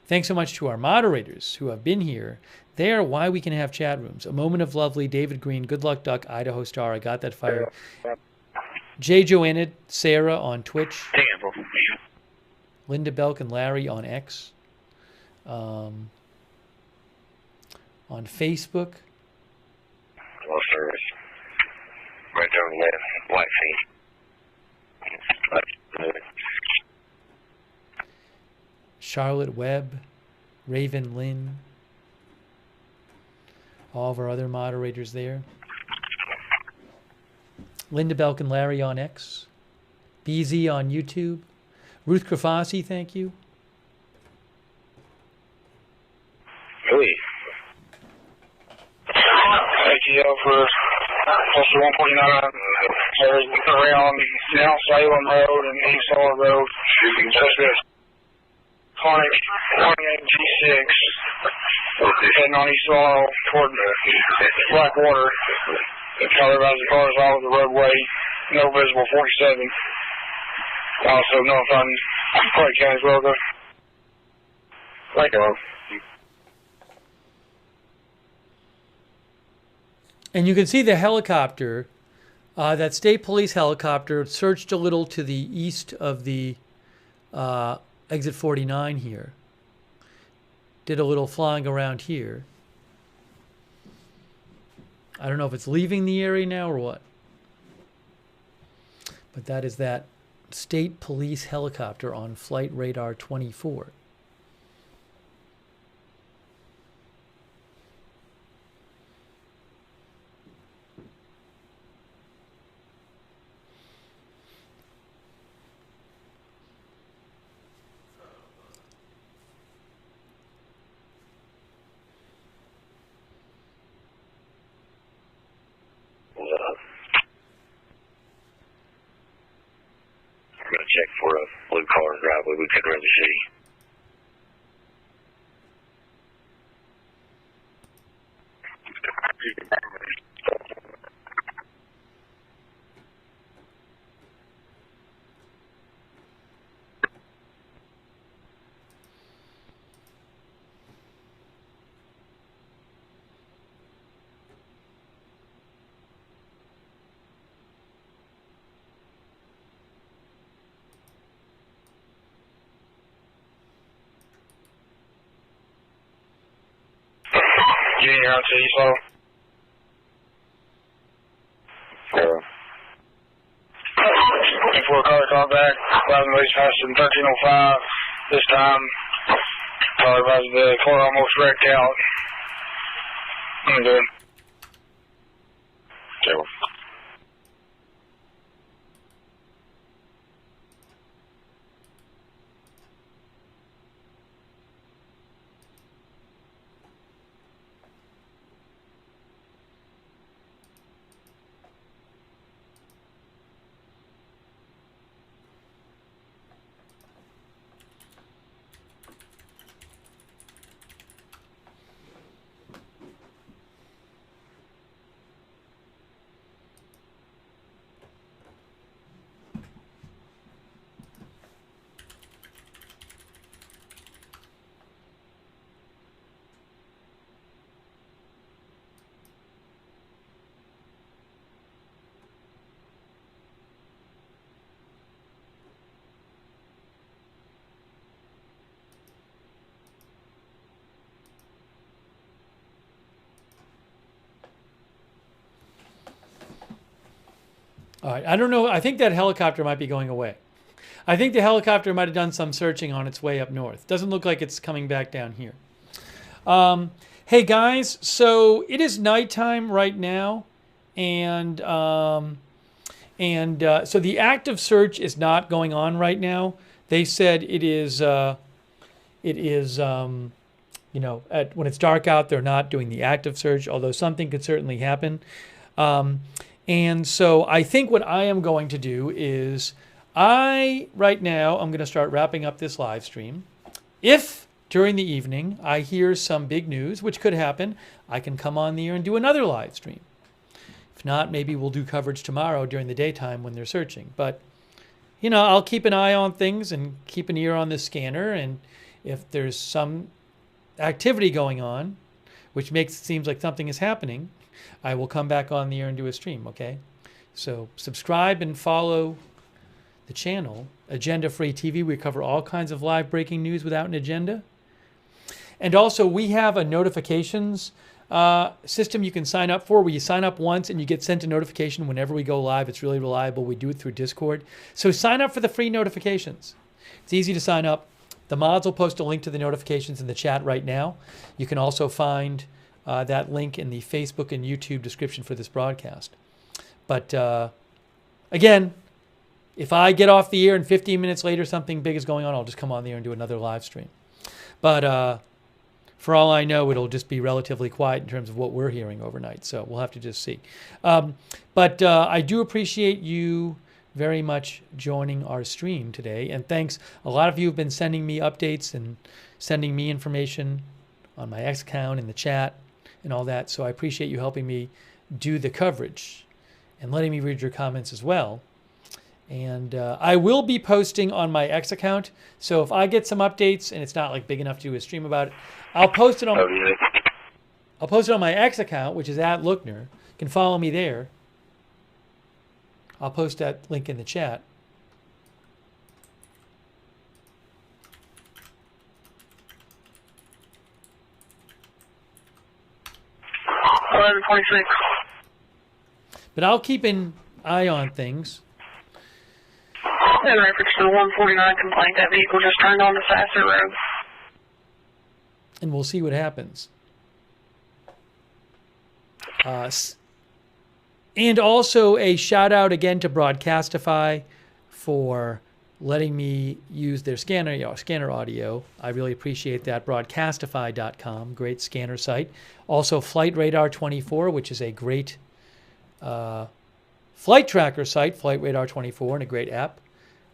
Thanks so much to our moderators who have been here. They are why we can have chat rooms. A Moment of Lovely, David Green, Good Luck Duck, Idaho Star, I Got That Fire. J. Joanna, Sarah on Twitch. Linda Belk and Larry on X. On Facebook. Well, service. Right there on the left, white feet. Charlotte Webb, Raven Lynn, all of our other moderators there. Linda Belk and Larry on X. BZ on YouTube. Ruth Krafasi, thank you. Hey. Thank you for Postal 149. Around Mount Salem Road and East Salem Road. Conic 28G6. Heading on East Salem toward Blackwater. Everybody's cars all over the roadway. No visible 47. Also notifying Clay County as well. Thank you. And you can see the helicopter, that state police helicopter, searched a little to the east of the exit 49 here. did a little flying around here. I don't know if it's leaving the area now or what. But that is that state police helicopter on flight radar 24. Check for a blue car in driveway we could really see. Junior out to East Low. For a color callback, driving ways faster than 1305. This time, probably the car almost wrecked out. I'm good. Okay. All right, I don't know. I think that helicopter might be going away. I think the helicopter might have done some searching on its way up north. Doesn't look like it's coming back down here. Hey guys, so it is nighttime right now, and so the active search is not going on right now. They said it is when it's dark out, they're not doing the active search, although something could certainly happen. And so I think what I am going to do is right now, I'm going to start wrapping up this live stream. If during the evening I hear some big news, which could happen, I can come on the air and do another live stream. If not, maybe we'll do coverage tomorrow during the daytime when they're searching. But, I'll keep an eye on things and keep an ear on the scanner. And if there's some activity going on, which seems like something is happening, I will come back on the air and do a stream, okay? So subscribe and follow the channel, Agenda Free TV. We cover all kinds of live breaking news without an agenda. And also, we have a notifications system you can sign up for, where you sign up once and you get sent a notification whenever we go live. It's really reliable. We do it through Discord. So sign up for the free notifications. It's easy to sign up. The mods will post a link to the notifications in the chat right now. You can also find that link in the Facebook and YouTube description for this broadcast. But again, if I get off the air and 15 minutes later something big is going on, I'll just come on the air and do another live stream. But for all I know, it'll just be relatively quiet in terms of what we're hearing overnight. So we'll have to just see. But I do appreciate you very much joining our stream today. And thanks. A lot of you have been sending me updates and sending me information on my X account in the chat and all that. So I appreciate you helping me do the coverage and letting me read your comments as well. And I will be posting on my X account. So if I get some updates and it's not like big enough to do a stream about it, I'll post it on my X account, which is @Lookner. You can follow me there. I'll post that link in the chat. 11:26. But I'll keep an eye on things. In reference to the 149 complaint, that vehicle just turned on the Sasser Road. And we'll see what happens. And also a shout out again to Broadcastify for letting me use their scanner audio. I really appreciate that. Broadcastify.com, great scanner site. Also Flight Radar 24, which is a great flight tracker site, Flight Radar 24, and a great app.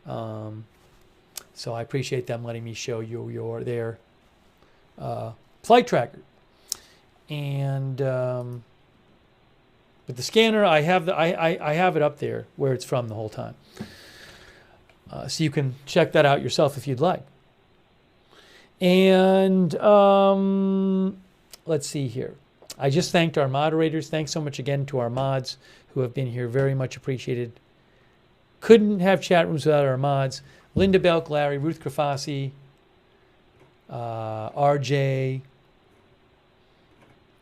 So I appreciate them letting me show you their flight tracker. And but the scanner, I have it up there where it's from the whole time. So you can check that out yourself if you'd like. And let's see here. I just thanked our moderators. Thanks so much again to our mods who have been here. Very much appreciated. Couldn't have chat rooms without our mods. Linda Belk, Larry, Ruth Krafasi, RJ,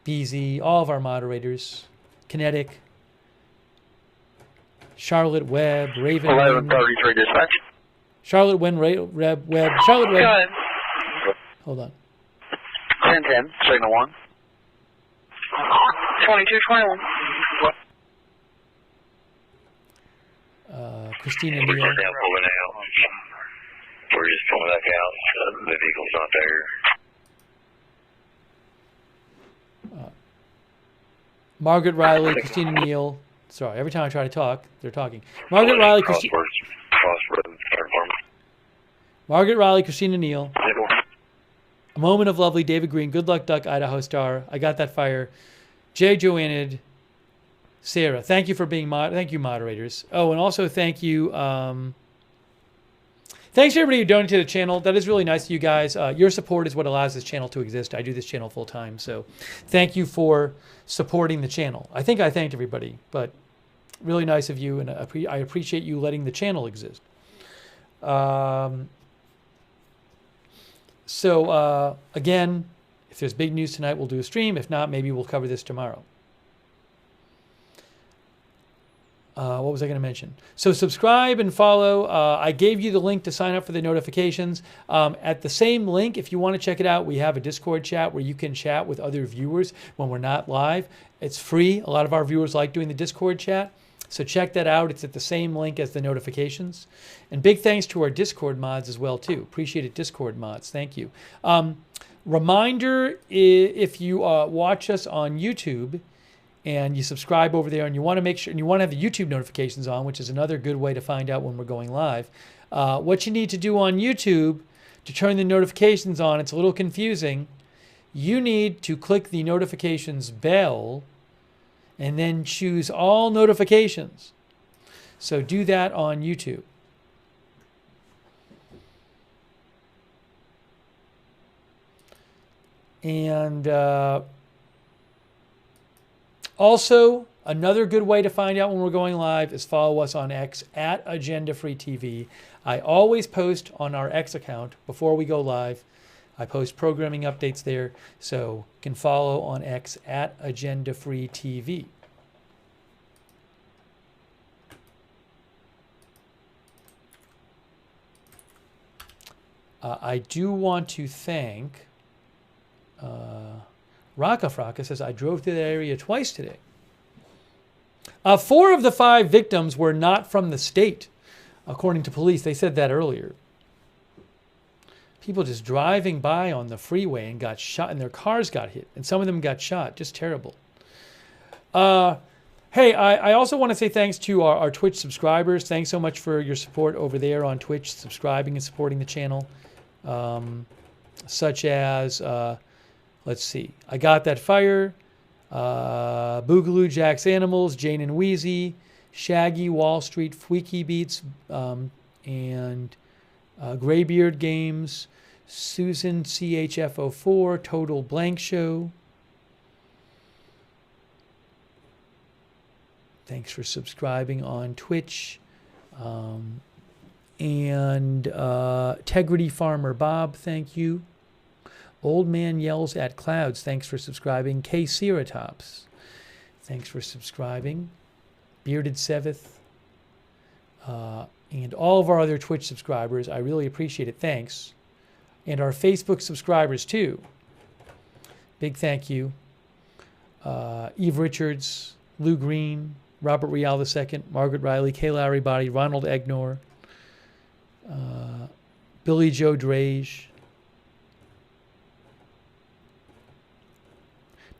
BZ, all of our moderators. Kinetic, Charlotte Webb, Raven. 11:33 dispatch. Charlotte Webb, Charlotte Webb. Go ahead. Hold on. 10-10, signal 1. 2221. Christina We're Neal. now pulling out. We're just pulling back out. The vehicle's not there. Margaret Riley, Christina Neal. Sorry, every time I try to talk, they're talking. Margaret Riley, Margaret Riley, Christina Neal. A Moment of Lovely, David Green. Good Luck Duck, Idaho Star. I Got That Fire. Jay Joannid, Sarah. Thank you for being thank you, moderators. Oh, and also thank you. Thanks to everybody who donated to the channel. That is really nice of you guys. Your support is what allows this channel to exist. I do this channel full time, so thank you for supporting the channel. I think I thanked everybody, but really nice of you, and I appreciate you letting the channel exist. Again, if there's big news tonight, we'll do a stream. If not, maybe we'll cover this tomorrow. What was I going to mention? So subscribe and follow. I gave you the link to sign up for the notifications. At the same link, if you want to check it out, we have a Discord chat where you can chat with other viewers when we're not live. It's free. A lot of our viewers like doing the Discord chat. So check that out. It's at the same link as the notifications. And big thanks to our Discord mods as well, too. Appreciate it, Discord mods. Thank you. Reminder, if you watch us on YouTube, and you subscribe over there, and you want to make sure, and you want to have the YouTube notifications on, which is another good way to find out when we're going live. What you need to do on YouTube to turn the notifications on, it's a little confusing. You need to click the notifications bell and then choose all notifications. So do that on YouTube. And also, another good way to find out when we're going live is follow us on X at Agenda Free TV. I always post on our X account before we go live. I post programming updates there, so you can follow on X at Agenda Free TV. I do want to thank Raka Fraka says, I drove through that area twice today. 4 of the 5 victims were not from the state, according to police. They said that earlier. People just driving by on the freeway and got shot, and their cars got hit, and some of them got shot. Just terrible. Hey, I also want to say thanks to our Twitch subscribers. Thanks so much for your support over there on Twitch, subscribing and supporting the channel. Such as... let's see. I Got That Fire, Boogaloo, Jack's Animals, Jane and Wheezy, Shaggy, Wall Street, Fweaky Beats, and Graybeard Games, Susan CHF04, Total Blank Show. Thanks for subscribing on Twitch. And Integrity Farmer Bob, thank you. Old Man Yells at Clouds, thanks for subscribing. K. Ceratops. Thanks for subscribing. Bearded Seveth. And all of our other Twitch subscribers. I really appreciate it. Thanks. And our Facebook subscribers, too. Big thank you. Eve Richards, Lou Green, Robert Rial II, Margaret Riley, Kay Larry Body, Ronald Egnor, Billy Joe Drage,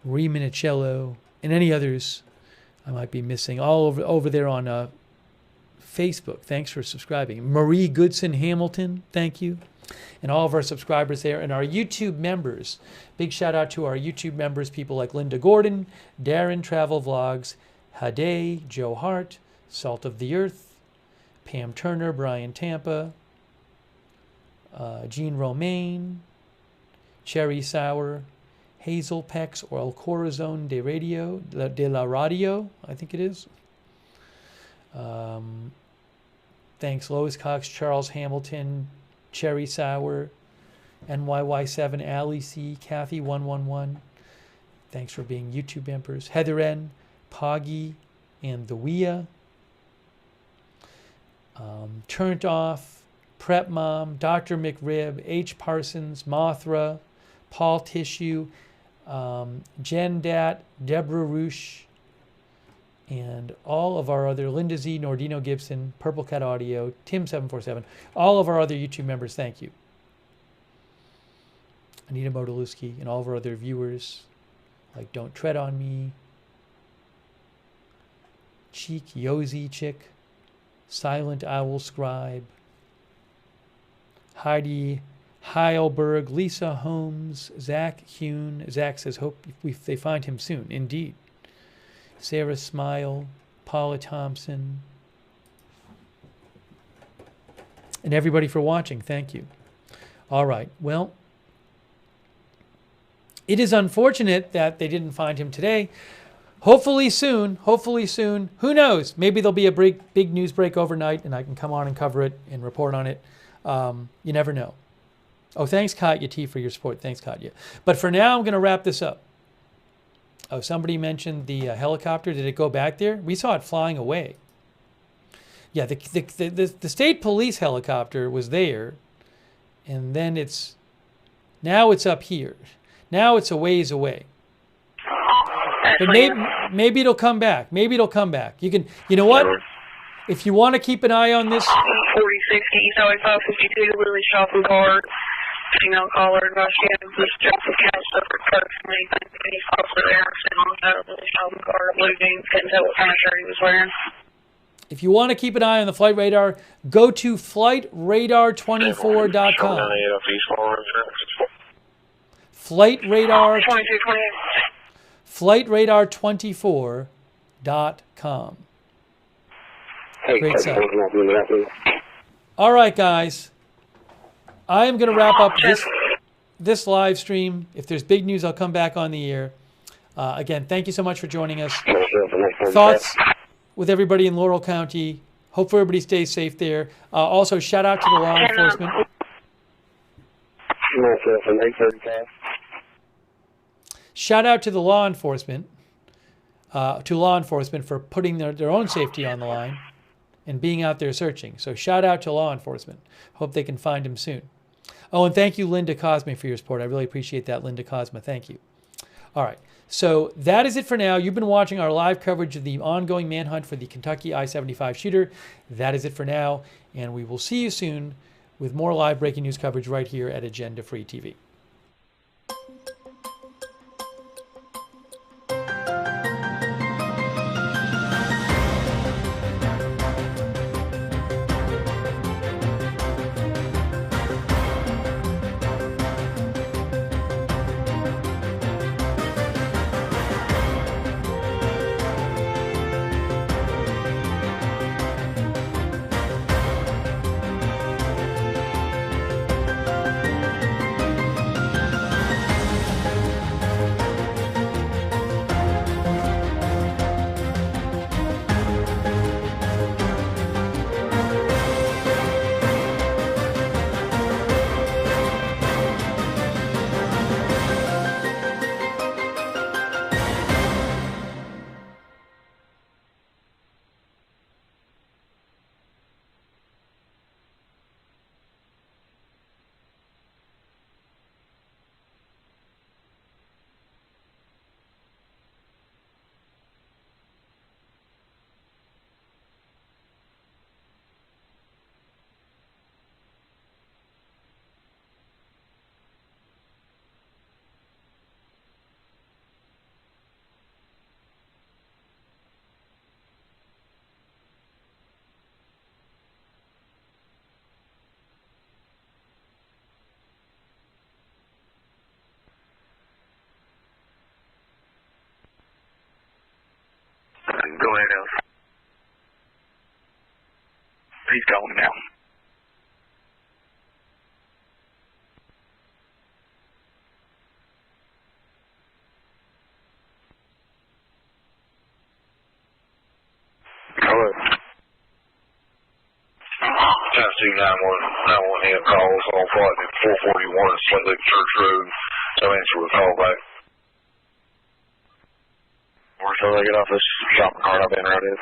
Marie Minicello, and any others I might be missing. All over there on Facebook. Thanks for subscribing. Marie Goodson Hamilton, thank you. And all of our subscribers there. And our YouTube members. Big shout out to our YouTube members, people like Linda Gordon, Darren Travel Vlogs, Hade, Joe Hart, Salt of the Earth, Pam Turner, Brian Tampa, Jean Romaine, Cherry Sour, Hazel Pex, or El Corazon de la Radio, I think it is. Thanks, Lois Cox, Charles Hamilton, Cherry Sour, NYY7, Ali C, Kathy 111. Thanks for being YouTube members. Heather N, Poggy, and the Wea. Turned Off, Prep Mom, Dr. McRib, H. Parsons, Mothra, Paul Tissue, Jen Dat, Deborah Roosh, and all of our other, Linda Z, Nordino Gibson, Purple Cat Audio, Tim747, all of our other YouTube members, thank you. Anita Modolewski, and all of our other viewers, like Don't Tread on Me, Cheek, Yozy Chick, Silent Owl Scribe, Heidi Heilberg, Lisa Holmes, Zach Hune. Zach says, hope they find him soon. Indeed. Sarah Smile, Paula Thompson, and everybody for watching. Thank you. All right. Well, it is unfortunate that they didn't find him today. Hopefully soon. Hopefully soon. Who knows? Maybe there'll be a big news break overnight, and I can come on and cover it and report on it. You never know. Oh, thanks, Katya T, for your support. Thanks, Katya. But for now, I'm going to wrap this up. Oh, somebody mentioned the helicopter. Did it go back there? We saw it flying away. Yeah, the state police helicopter was there, and then now it's up here. Now it's a ways away. But maybe it'll come back. Maybe it'll come back. You know what? If you want to keep an eye on this. 4060, Highway 552, Lily Shopping Cart. Female caller advice you have this Joseph Couch suffered personally. He's also there sitting on the side of the shopping cart, blue jeans, couldn't tell what kind of shirt he was wearing. If you want to keep an eye on the flight radar, go to flightradar24.com. Flightradar24.com. Great site. All right, guys. I am going to wrap up this live stream. If there's big news, I'll come back on the air. Again, thank you so much for joining us. Thoughts with everybody in Laurel County. Hopefully everybody stays safe there. Also, shout out to the law enforcement. Shout out to the law enforcement. For putting their own safety on the line and being out there searching. So shout out to law enforcement. Hope they can find him soon. Oh, and thank you, Linda Cosme, for your support. I really appreciate that, Linda Cosme. Thank you. All right. So that is it for now. You've been watching our live coverage of the ongoing manhunt for the Kentucky I-75 shooter. That is it for now. And we will see you soon with more live breaking news coverage right here at Agenda Free TV. Go ahead, Ellis. He's calling now. Hello. Tennessee 911 hand calls on flight at 441 Slate Lake Church Road. No answer with call back. Where shall I get off this shopping cart I've been right in?